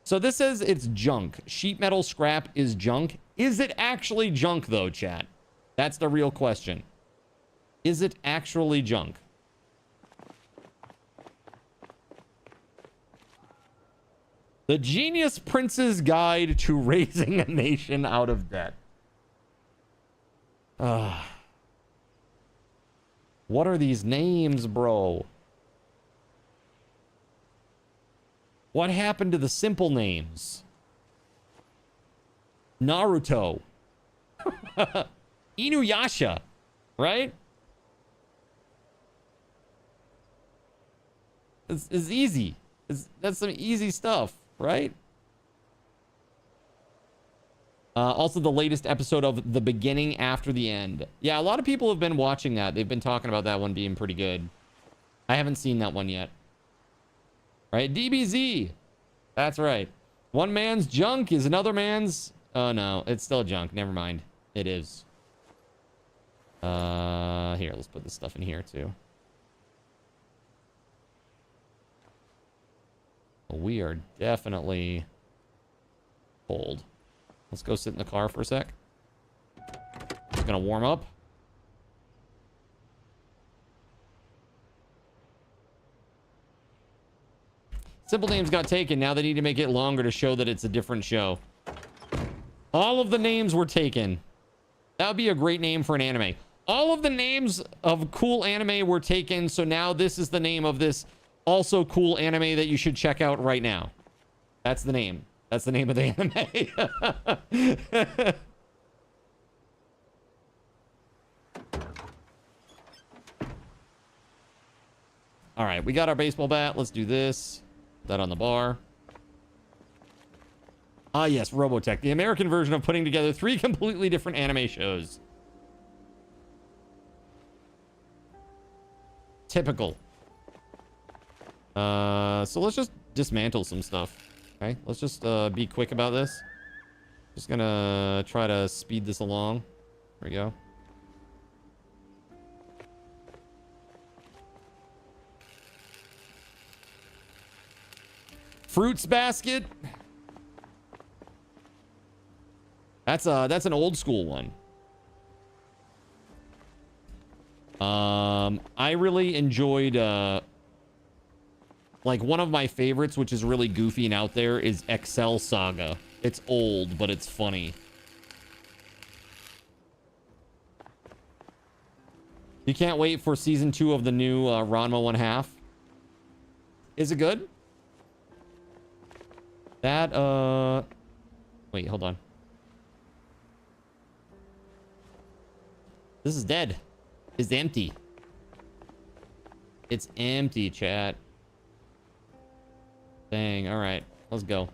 So this says it's junk. Sheet metal scrap is junk. Is it actually junk though, chat? That's the real question. Is it actually junk? The Genius Prince's Guide to Raising a Nation Out of Debt. What are these names, bro? What happened to the simple names? Naruto. Inuyasha, right? It's easy. That's some easy stuff, right? Also, the latest episode of The Beginning After the End. Yeah, a lot of people have been watching that. They've been talking about that one being pretty good. I haven't seen that one yet. Right? DBZ. That's right. One man's junk is another man's... Oh, no. It's still junk. Never mind. It is. Here, let's put this stuff in here too. Well, we are definitely cold. Let's go sit in the car for a sec. It's gonna warm up. Simple names got taken. Now they need to make it longer to show that it's a different show. All of the names were taken. That would be a great name for an anime. All of the names of cool anime were taken, so now this is the name of this also cool anime that you should check out right now. That's the name. That's the name of the anime. All right, we got our baseball bat. Let's do this. Put that on the bar. Ah, yes, Robotech, the American version of putting together 3 completely different anime shows. Typical. So let's just dismantle some stuff. Okay, let's just be quick about this. Just gonna try to speed this along. There we go. Fruits basket. That's an old school one. I really enjoyed like one of my favorites, which is really goofy and out there, is Excel Saga. It's old, but it's funny. You can't wait for season 2 of the new Ranma 1/2. Is it good? That wait, hold on. This is dead. It's empty. It's empty, chat. Dang, all right. Let's go.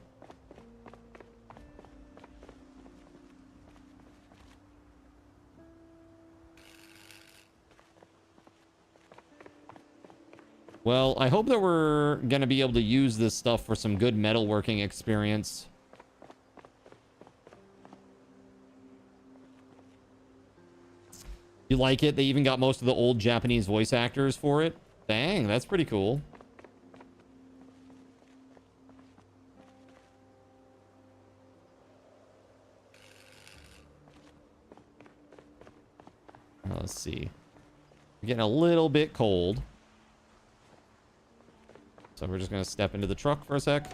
Well, I hope that we're going to be able to use this stuff for some good metalworking experience. You like it? They even got most of the old Japanese voice actors for it. Dang, that's pretty cool. Let's see. We're getting a little bit cold. So we're just going to step into the truck for a sec.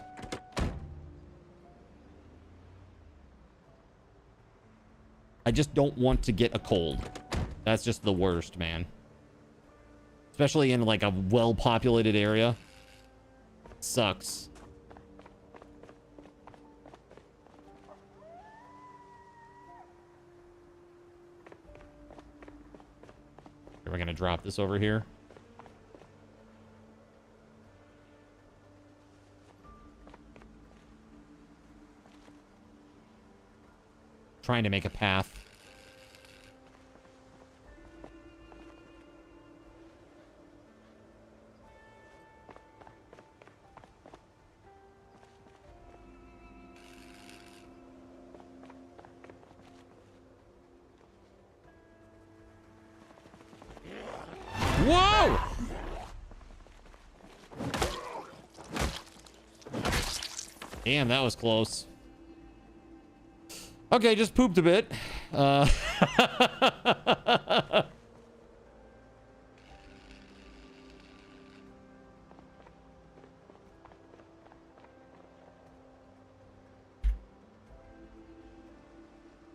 I just don't want to get a cold. That's just the worst, man. Especially in like a well-populated area. Sucks. We're gonna drop this over here. Trying to make a path. Whoa! Damn, that was close. Okay, just pooped a bit. All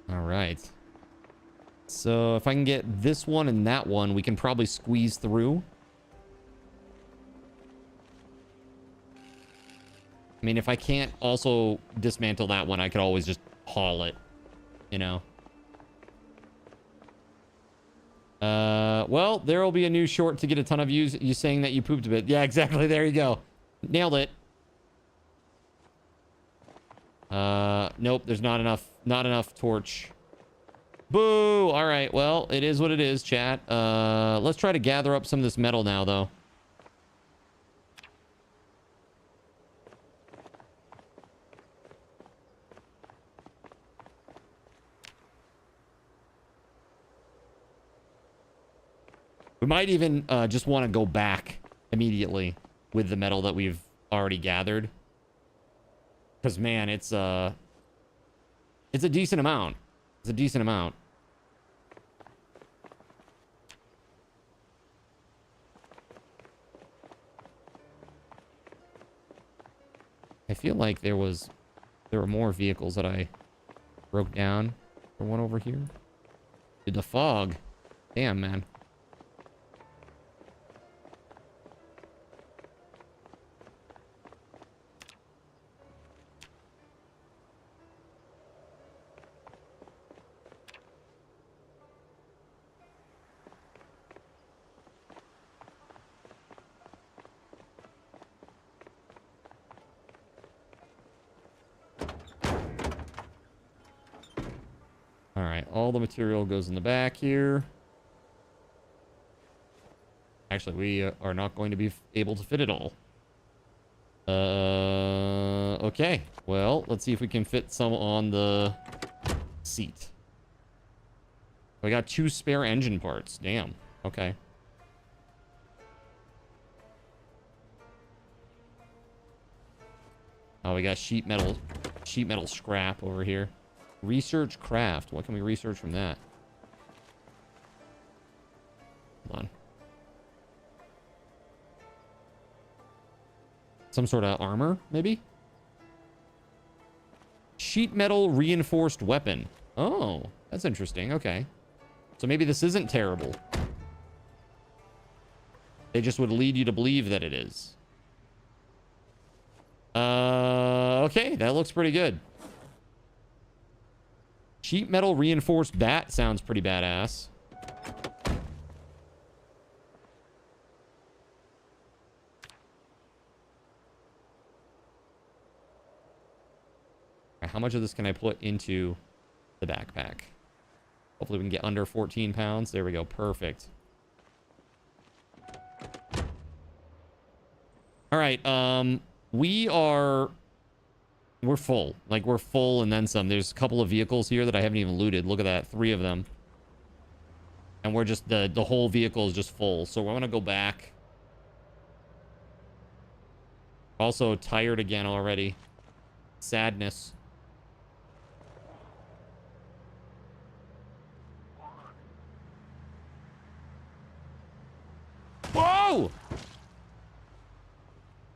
right. So if I can get this one and that one, we can probably squeeze through. I mean, if I can't also dismantle that one, I could always just haul it, you know. Well, there will be a new short to get a ton of views. You saying that you pooped a bit. Yeah, exactly. There you go. Nailed it. Nope, there's not enough torch. Boo! All right, well, it is what it is, chat. Let's try to gather up some of this metal now, though. We might even just want to go back immediately with the metal that we've already gathered. Because, man, it's a decent amount. It's a decent amount. I feel like there were more vehicles that I broke down. For one over here. Dude, the fog. Damn, man. All right, all the material goes in the back here. Actually, we are not going to be able to fit it all. Okay. Well, let's see if we can fit some on the seat. We got 2 spare engine parts. Damn. Okay. Oh, we got sheet metal scrap over here. Research craft. What can we research from that? Hold on. Some sort of armor, maybe? Sheet metal reinforced weapon. Oh, that's interesting. Okay. So maybe this isn't terrible. They just would lead you to believe that it is. Okay, that looks pretty good. Sheet metal reinforced bat sounds pretty badass. How much of this can I put into the backpack? Hopefully we can get under 14 pounds. There we go. Perfect. All right. We're full. Like, we're full and then some. There's a couple of vehicles here that I haven't even looted. Look at that. 3 of them. And we're just, the whole vehicle is just full. So we're going to go back. Also tired again already. Sadness. Whoa!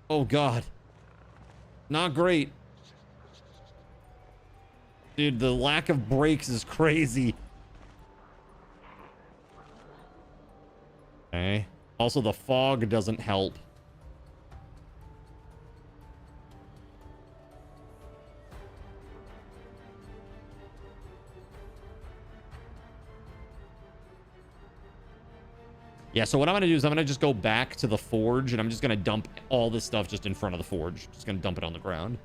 Oh, God. Not great. Dude, the lack of brakes is crazy. Okay. Also, the fog doesn't help. Yeah, so what I'm going to do is I'm going to just go back to the forge, and I'm just going to dump all this stuff just in front of the forge. Just going to dump it on the ground.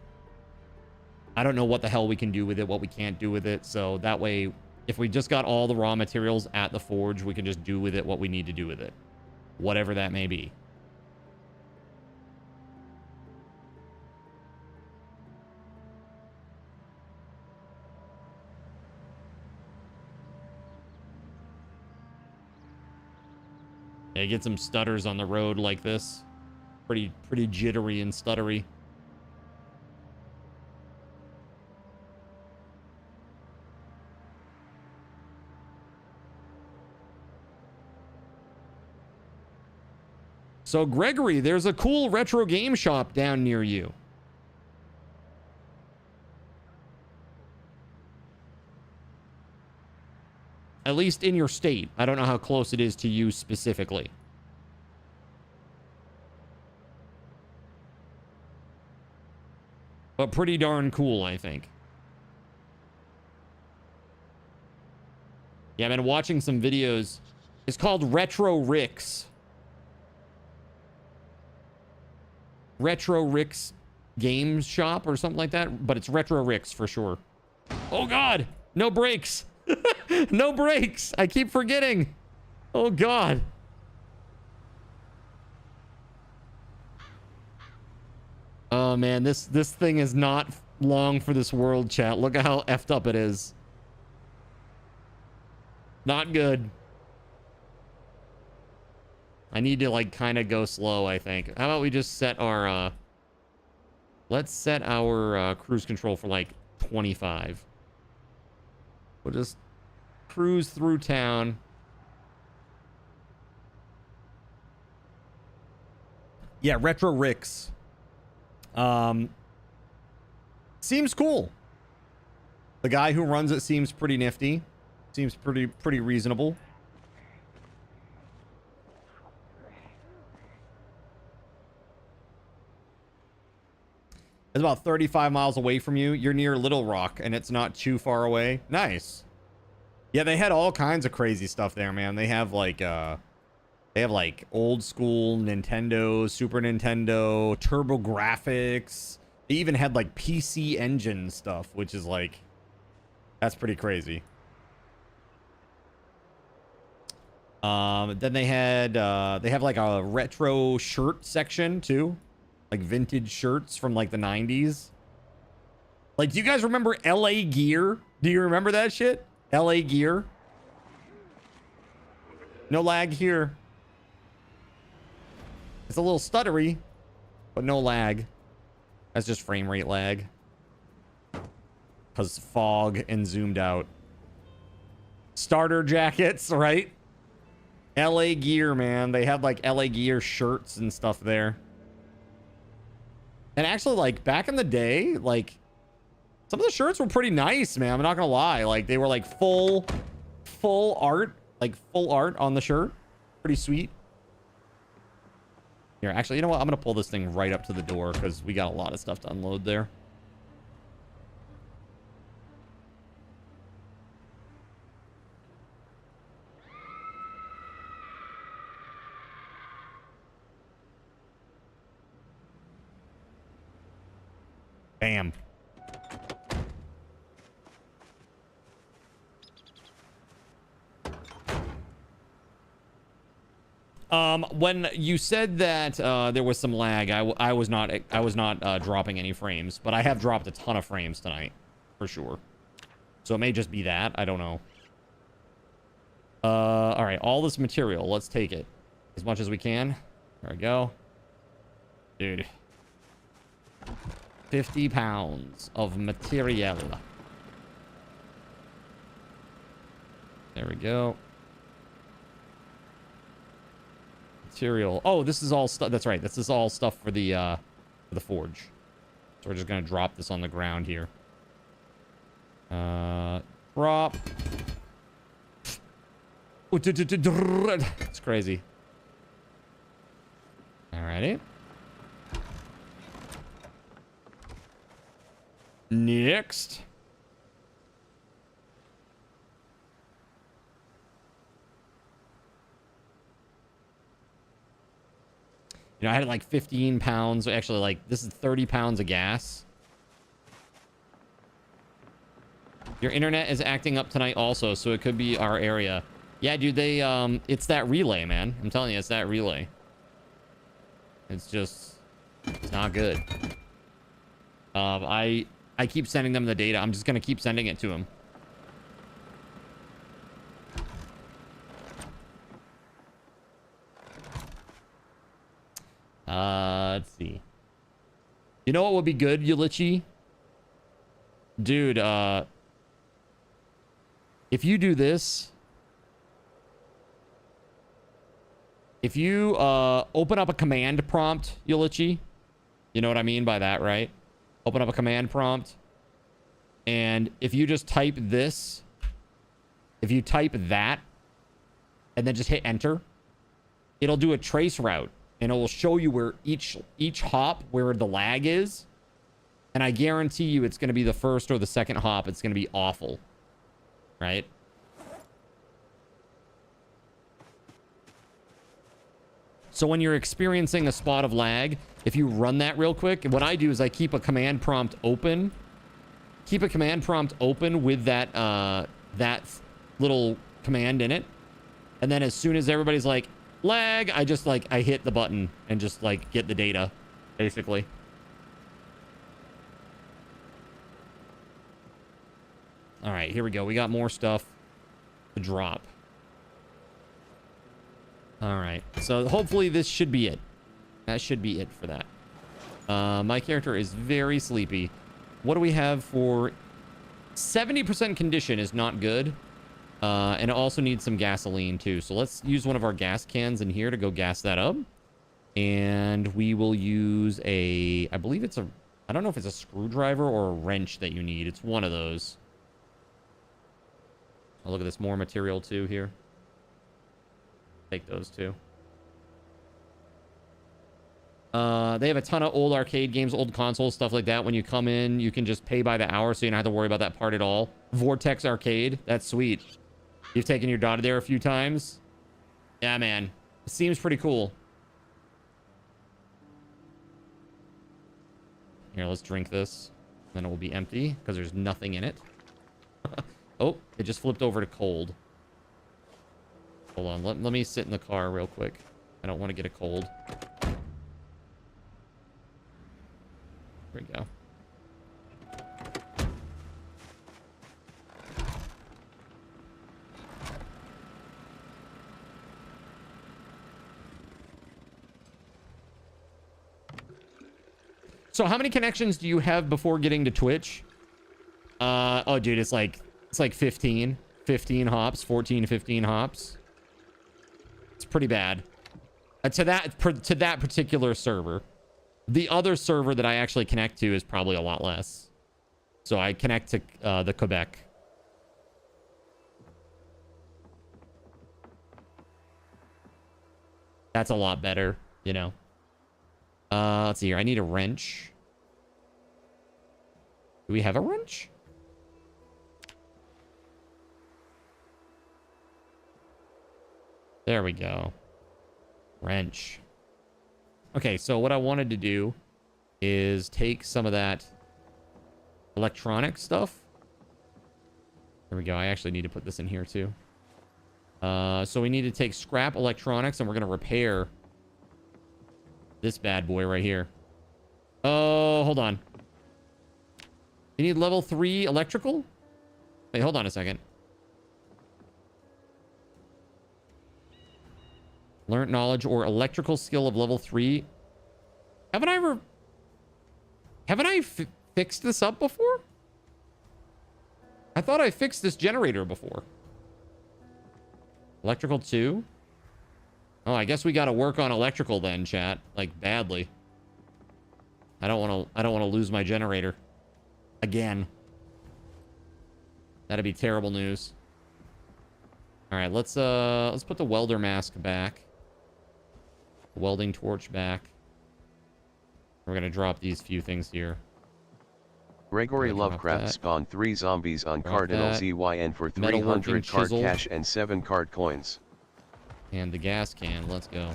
I don't know what the hell we can do with it, what we can't do with it. So that way, if we just got all the raw materials at the forge, we can just do with it what we need to do with it. Whatever that may be. Yeah, get some stutters on the road like this. Pretty jittery and stuttery. So, Gregory, there's a cool retro game shop down near you. At least in your state. I don't know how close it is to you specifically. But pretty darn cool, I think. Yeah, I've been watching some videos. It's called Retro Ricks. Retro Ricks Games Shop or something like that. But it's Retro Ricks for sure. Oh, God. No brakes. No brakes. I keep forgetting. Oh, God. Oh, man. This thing is not long for this world, chat. Look at how effed up it is. Not good. I need to, like, kind of go slow, I think. How about we just set our, let's set our cruise control for, like, 25. We'll just cruise through town. Yeah, Retro Ricks. Seems cool. The guy who runs it seems pretty nifty. Seems pretty reasonable. It's about 35 miles away from you. You're near Little Rock, and it's not too far away. Nice. Yeah, they had all kinds of crazy stuff there, man. They have like old school Nintendo, Super Nintendo, TurboGrafx. They even had like PC Engine stuff, which is like, that's pretty crazy. Then they have like a retro shirt section too. Like vintage shirts from like the 90s. Like, do you guys remember LA Gear? Do you remember that shit? LA Gear? No lag here. It's a little stuttery, but no lag. That's just frame rate lag. Because fog and zoomed out. Starter jackets, right? LA Gear, man. They had like LA Gear shirts and stuff there. And actually, like, back in the day, like, some of the shirts were pretty nice, man. I'm not gonna lie. Like, they were like full art. Like, full art on the shirt. Pretty sweet. Here, actually, you know what? I'm gonna pull this thing right up to the door because we got a lot of stuff to unload there. Bam. When you said that there was some lag, I was not dropping any frames, but I have dropped a ton of frames tonight, for sure. So it may just be that. I don't know. All right, all this material, let's take it as much as we can. There we go, dude. 50 pounds of material. There we go. Material. Oh, this is all stuff. That's right. This is all stuff for the forge. So we're just gonna drop this on the ground here. Drop. It's crazy. Alrighty. Next. You know, I had like 15 pounds. Actually, like, this is 30 pounds of gas. Your internet is acting up tonight also, so it could be our area. Yeah, dude, they, it's that relay, man. I'm telling you, it's that relay. It's just, it's not good. I keep sending them the data. I'm just going to keep sending it to them. Let's see. You know what would be good, Yulichi? Dude, if you do this, if you open up a command prompt, Yulichi, you know what I mean by that, right? Open up a command prompt, and if you just type this, if you type that, and then just hit enter, it'll do a trace route, and it will show you where each hop, where the lag is, and I guarantee you it's going to be the first or the second hop. It's going to be awful, right? So when you're experiencing a spot of lag, if you run that real quick, what I do is I keep a command prompt open. Keep a command prompt open with that that little command in it. And then as soon as everybody's like, lag, I just like, I hit the button and just like get the data, basically. All right, here we go. We got more stuff to drop. All right, so hopefully this should be it. That should be it for that. My character is very sleepy. What do we have for 70% condition is not good. And it also needs some gasoline too. So let's use one of our gas cans in here to go gas that up. And we will use a, I believe it's a, I don't know if it's a screwdriver or a wrench that you need. It's one of those. Oh, look at this, more material too here. Take those two. They have a ton of old arcade games, old consoles, stuff like that. When you come in, you can just pay by the hour, so you don't have to worry about that part at all. Vortex Arcade, that's sweet. You've taken your daughter there a few times? Yeah, man. It seems pretty cool. Here, let's drink this. Then it will be empty, because there's nothing in it. Oh, it just flipped over to cold. Hold on, let me sit in the car real quick. I don't want to get a cold. There we go. So how many connections do you have before getting to Twitch? Oh, dude, it's like 15 hops, 14, 15 hops. It's pretty bad. To that particular server. The other server that I actually connect to is probably a lot less. So I connect to the Quebec. That's a lot better, you know. Let's see here. I need a wrench. Do we have a wrench? There we go. Wrench. Okay, so what I wanted to do is take some of that electronic stuff. There we go. I actually need to put this in here too. So we need to take scrap electronics and we're going to repair this bad boy right here. Oh, hold on. You need level 3 electrical? Wait, hold on a second. Learned knowledge or electrical skill of level 3. Haven't I fixed this up before? I thought I fixed this generator before. Electrical 2? Oh, I guess we got to work on electrical then, chat. Like, badly. I don't want to lose my generator again. That'd be terrible news. All right, let's put the welder mask back. Welding torch back. We're gonna drop these few things here. Gregory Lovecraft spawned 3 zombies on Cardinal ZYN for 300 card cash and 7 card coins. And the gas can, let's go.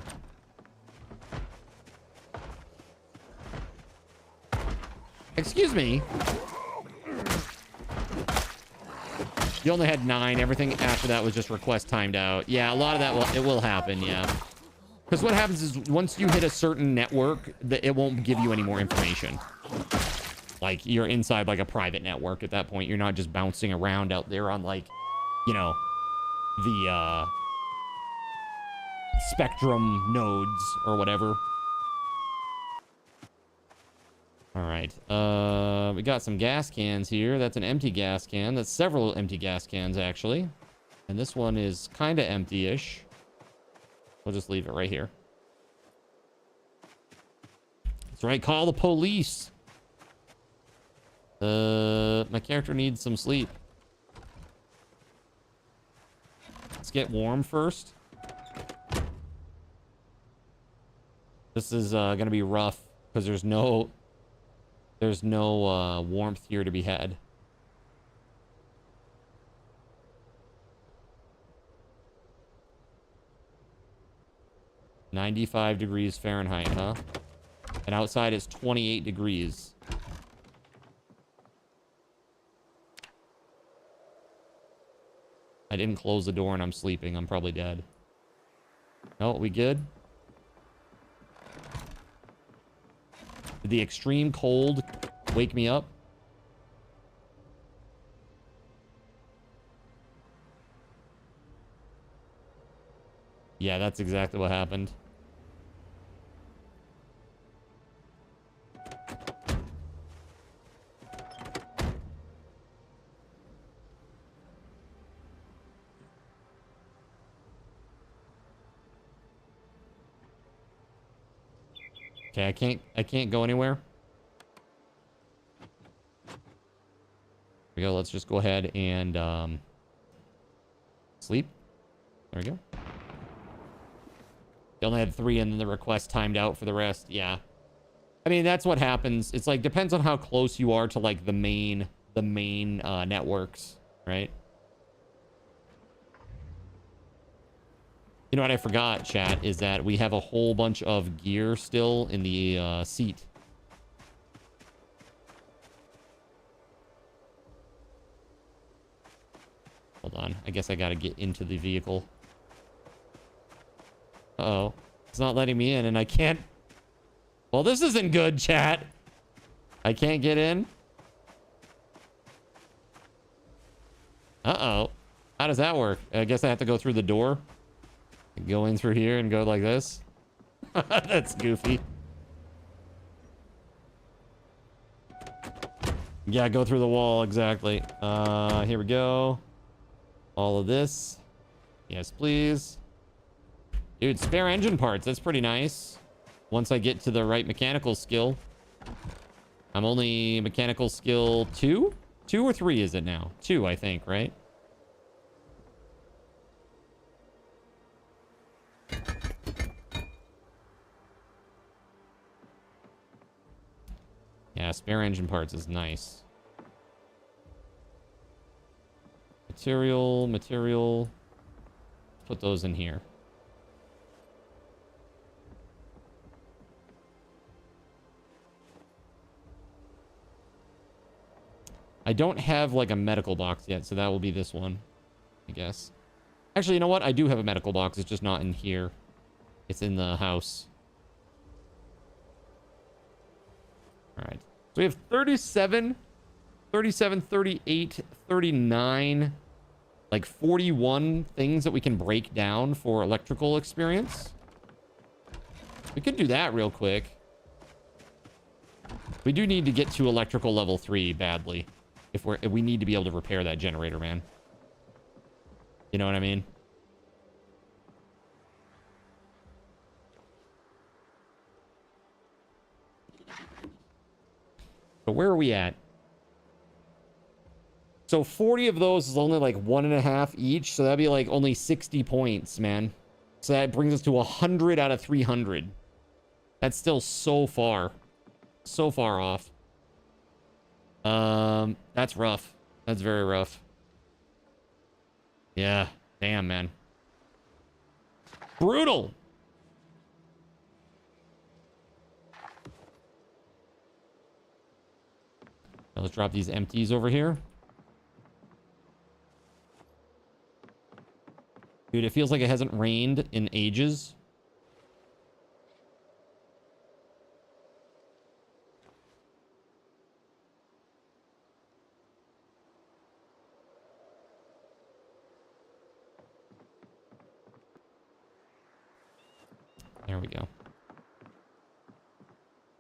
Excuse me. You only had 9. Everything after that was just request timed out. Yeah, a lot of that will happen, yeah. Because what happens is once you hit a certain network, it won't give you any more information. Like, you're inside, like, a private network at that point. You're not just bouncing around out there on, like, you know, the, Spectrum nodes or whatever. All right. We got some gas cans here. That's an empty gas can. That's several empty gas cans, actually. And this one is kind of empty-ish. We'll just leave it right here. That's right. Call the police. My character needs some sleep. Let's get warm first. This is gonna be rough because there's no warmth here to be had. (95 degrees Fahrenheit, huh? And outside it's 28 degrees. I didn't close the door and I'm sleeping. I'm probably dead. No, we good? Did the extreme cold wake me up? Yeah, that's exactly what happened. Okay, I can't go anywhere. Here we go. Let's just go ahead and sleep. There we go. They only had 3 and then the request timed out for the rest. Yeah. I mean, that's what happens. It's like, depends on how close you are to like the main networks, right? You know what I forgot, chat, is that we have a whole bunch of gear still in the seat. Hold on. I guess I gotta get into the vehicle. Uh-oh. It's not letting me in, and I can't... Well, this isn't good, chat. I can't get in. Uh-oh. How does that work? I guess I have to go through the door. Go in through here and go like this. That's goofy. Yeah, go through the wall, exactly. Here we go. All of this. Yes, please. Dude, spare engine parts. That's pretty nice. Once I get to the right mechanical skill. I'm only mechanical skill 2? 2 or 3 is it now? 2, I think, right? Yeah, spare engine parts is nice. Material. Put those in here. I don't have like a medical box yet, so that will be this one, I guess. Actually, you know what? I do have a medical box. It's just not in here. It's in the house. All right. So we have 37, 38, 39, like 41 things that we can break down for electrical experience. We could do that real quick. We do need to get to electrical level 3 badly. If we need to be able to repair that generator, man. You know what I mean? But where are we at? So 40 of those is only like 1.5 each. So that'd be like only 60 points, man. So that brings us to 100 out of 300. That's still so far off. That's rough. That's very rough. Yeah. Damn, man. Brutal. Let's drop these empties over here. Dude, it feels like it hasn't rained in ages. There we go.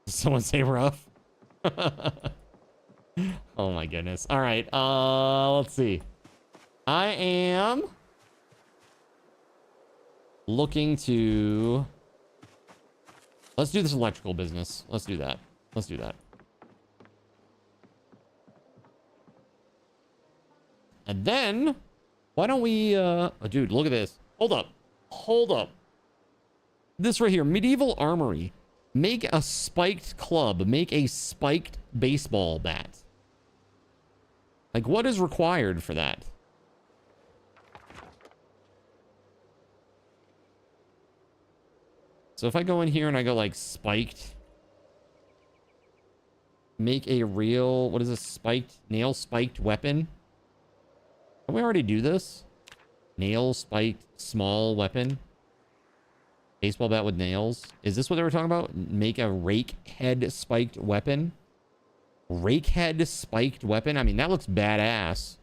Did someone say rough? Oh my goodness. All right. Let's see. I am looking to... Let's do this electrical business. Let's do that. Let's do that. And then, why don't we... Oh, dude, look at this. Hold up. Hold up. This right here. Medieval Armory. Make a spiked club. Make a spiked baseball bat. Like, what is required for that? So if I go in here and I go like spiked, make a real, what is this, spiked, nail spiked weapon? Can we already do this? Nail spiked small weapon. Baseball bat with nails. Is this what they were talking about? Make a rake head spiked weapon. Rake head spiked weapon. I mean, that looks badass.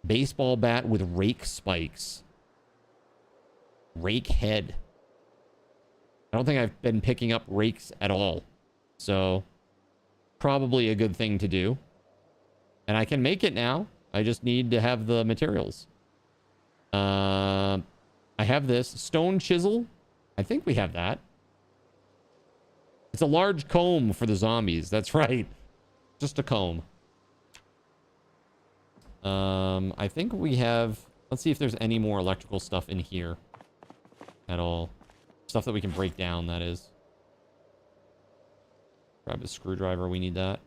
Baseball bat with rake spikes. Rake head. I don't think I've been picking up rakes at all. So, probably a good thing to do. And I can make it now. I just need to have the materials. I have this stone chisel. I think we have that. It's a large comb for the zombies. That's right. Just a comb. I think we have... Let's see if there's any more electrical stuff in here at all. Stuff that we can break down, that is. Grab a screwdriver. We need that.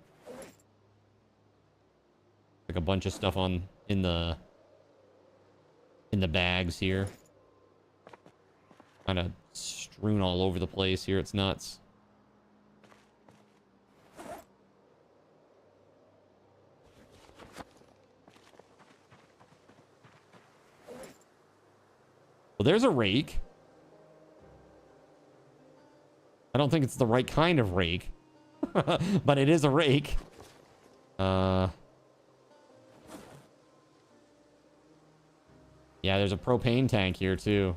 Like a bunch of stuff in the bags here. Kind of strewn all over the place here. It's nuts. Well, there's a rake. I don't think it's the right kind of rake. But it is a rake. Yeah, there's a propane tank here, too.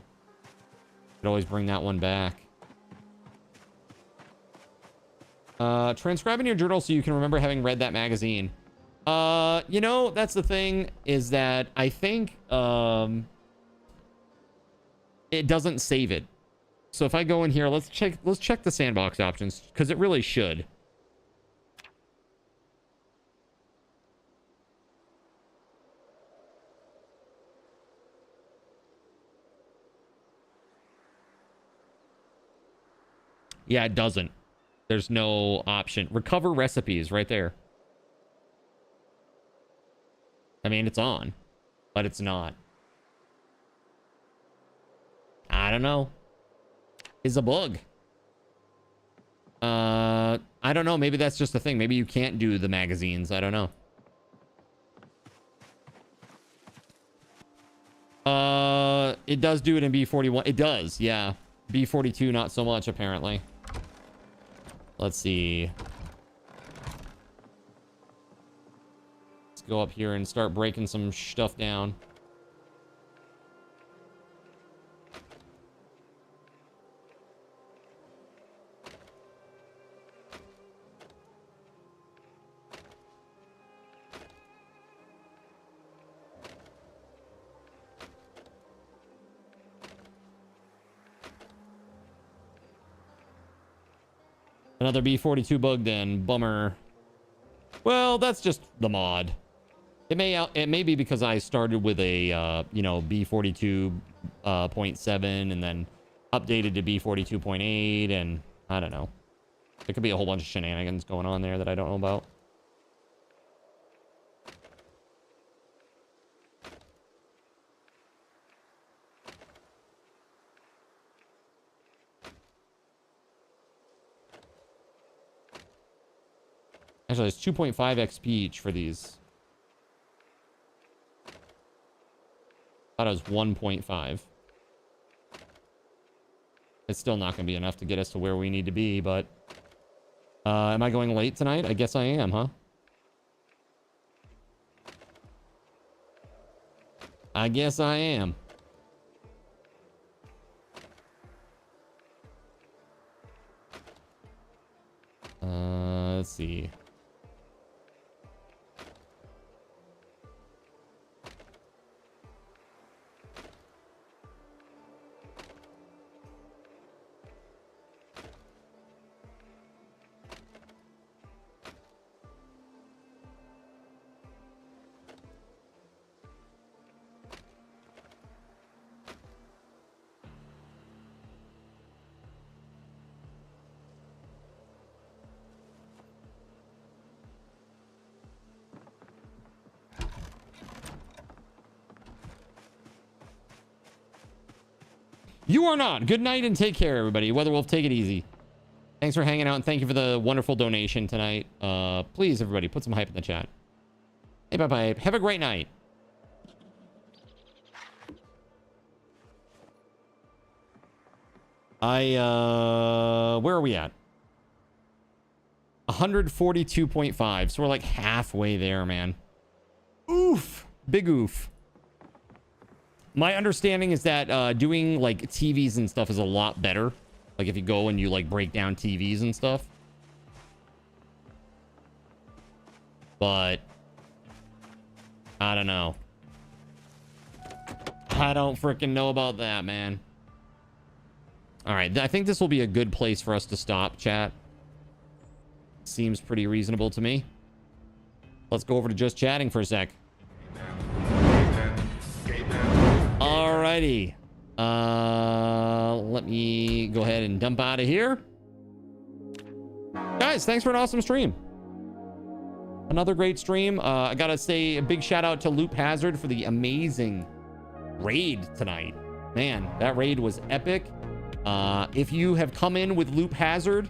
Could always bring that one back. Transcribe in your journal so you can remember having read that magazine. You know, that's the thing, is that I think it doesn't save it. So if I go in here, let's check the sandbox options, because it really should. Yeah, it doesn't. There's no option. Recover recipes right there. I mean, it's on, but it's not. I don't know. Is a bug. I don't know. Maybe that's just a thing. Maybe you can't do the magazines. I don't know. It does do it in B41. It does, yeah. B42, not so much, apparently. Let's see. Let's go up here and start breaking some stuff down. Another B42 bug then. Bummer. Well, that's just the mod. It may be because I started with a you know, B42.7 and then updated to B42.8, and I don't know. There could be a whole bunch of shenanigans going on there that I don't know about. Actually, it's 2.5 XP each for these. Thought it was 1.5. It's still not going to be enough to get us to where we need to be, but... am I going late tonight? I guess I am, huh? I guess I am. Let's see. You are not. Good night and take care, everybody. WeatherWolf, take it easy. Thanks for hanging out, and thank you for the wonderful donation tonight. Please, everybody, put some hype in the chat. Hey, bye-bye. Have a great night. Where are we at? 142.5. So we're like halfway there, man. Oof. Big oof. My understanding is that doing like TVs and stuff is a lot better. Like if you go and you like break down TVs and stuff. But I don't know. I don't freaking know about that, man. All right, I think this will be a good place for us to stop, chat. Seems pretty reasonable to me. Let's go over to just chatting for a sec. Alrighty. Let me go ahead and dump out of here. Guys, thanks for an awesome stream. Another great stream. I gotta say a big shout out to Loop Hazard for the amazing raid tonight. Man, that raid was epic. If you have come in with Loop Hazard,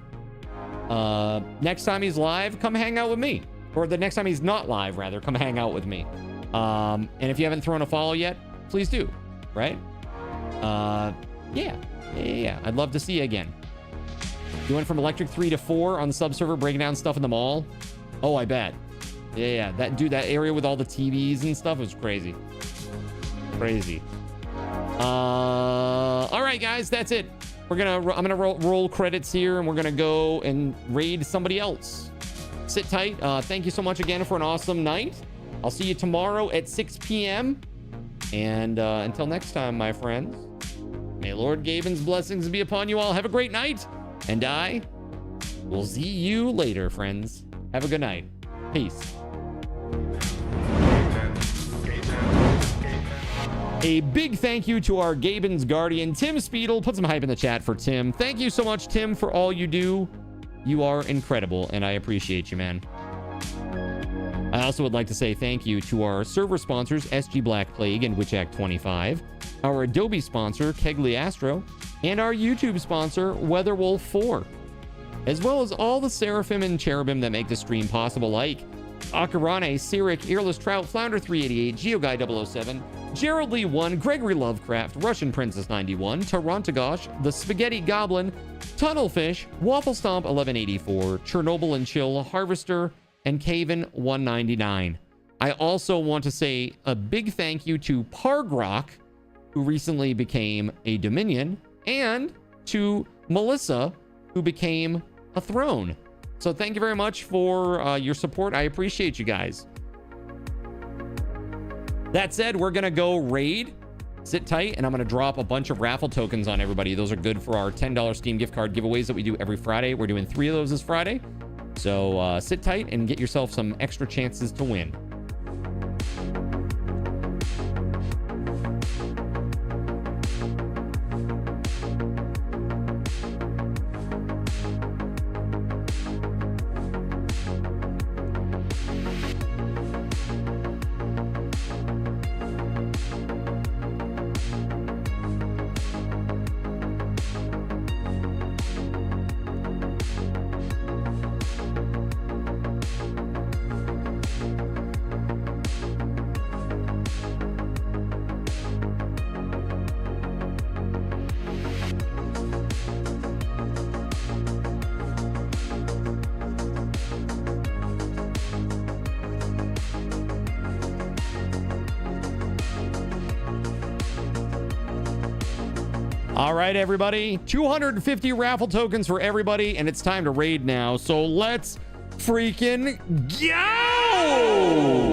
next time he's live, come hang out with me. Or the next time he's not live, rather, come hang out with me. And if you haven't thrown a follow yet, please do. Right? Yeah. I'd love to see you again. You went from Electric 3 to 4 on the subserver, breaking down stuff in the mall. Oh, I bet. Yeah. That area with all the TVs and stuff was crazy. Crazy. All right, guys, that's it. I'm gonna roll credits here, and we're gonna go and raid somebody else. Sit tight. Thank you so much again for an awesome night. I'll see you tomorrow at 6 p.m. And until next time, my friends, may Lord Gaben's blessings be upon you all. Have a great night, and I will see you later, friends. Have a good night. Peace. A big thank you to our Gaben's guardian, TimSpeedle. Put some hype in the chat for Tim. Thank you so much, Tim, for all you do. You are incredible, and I appreciate you, man. I also would like to say thank you to our server sponsors, SG Black Plague and WitchAct25, our Adobe sponsor, Kegley Astro, and our YouTube sponsor, WeatherWolf4, as well as all the Seraphim and Cherubim that make the stream possible, like Akarane, Cyric, Earless Trout, Flounder388, GeoGuy007, Gerald Lee 1, Gregory Lovecraft, Russian Princess 91, Tarantagosh, The Spaghetti Goblin, Tunnelfish, Waffle Stomp 1184, Chernobyl and Chill, Harvester, and Caven 199. I also want to say a big thank you to Pargrock, who recently became a Dominion, and to Melissa, who became a Throne. So thank you very much for your support. I appreciate you guys. That said, we're going to go raid. Sit tight, and I'm going to drop a bunch of raffle tokens on everybody. Those are good for our $10 Steam gift card giveaways that we do every Friday. We're doing 3 of those this Friday. So sit tight and get yourself some extra chances to win. All right, everybody. 250 raffle tokens for everybody, and it's time to raid now. So let's freaking go!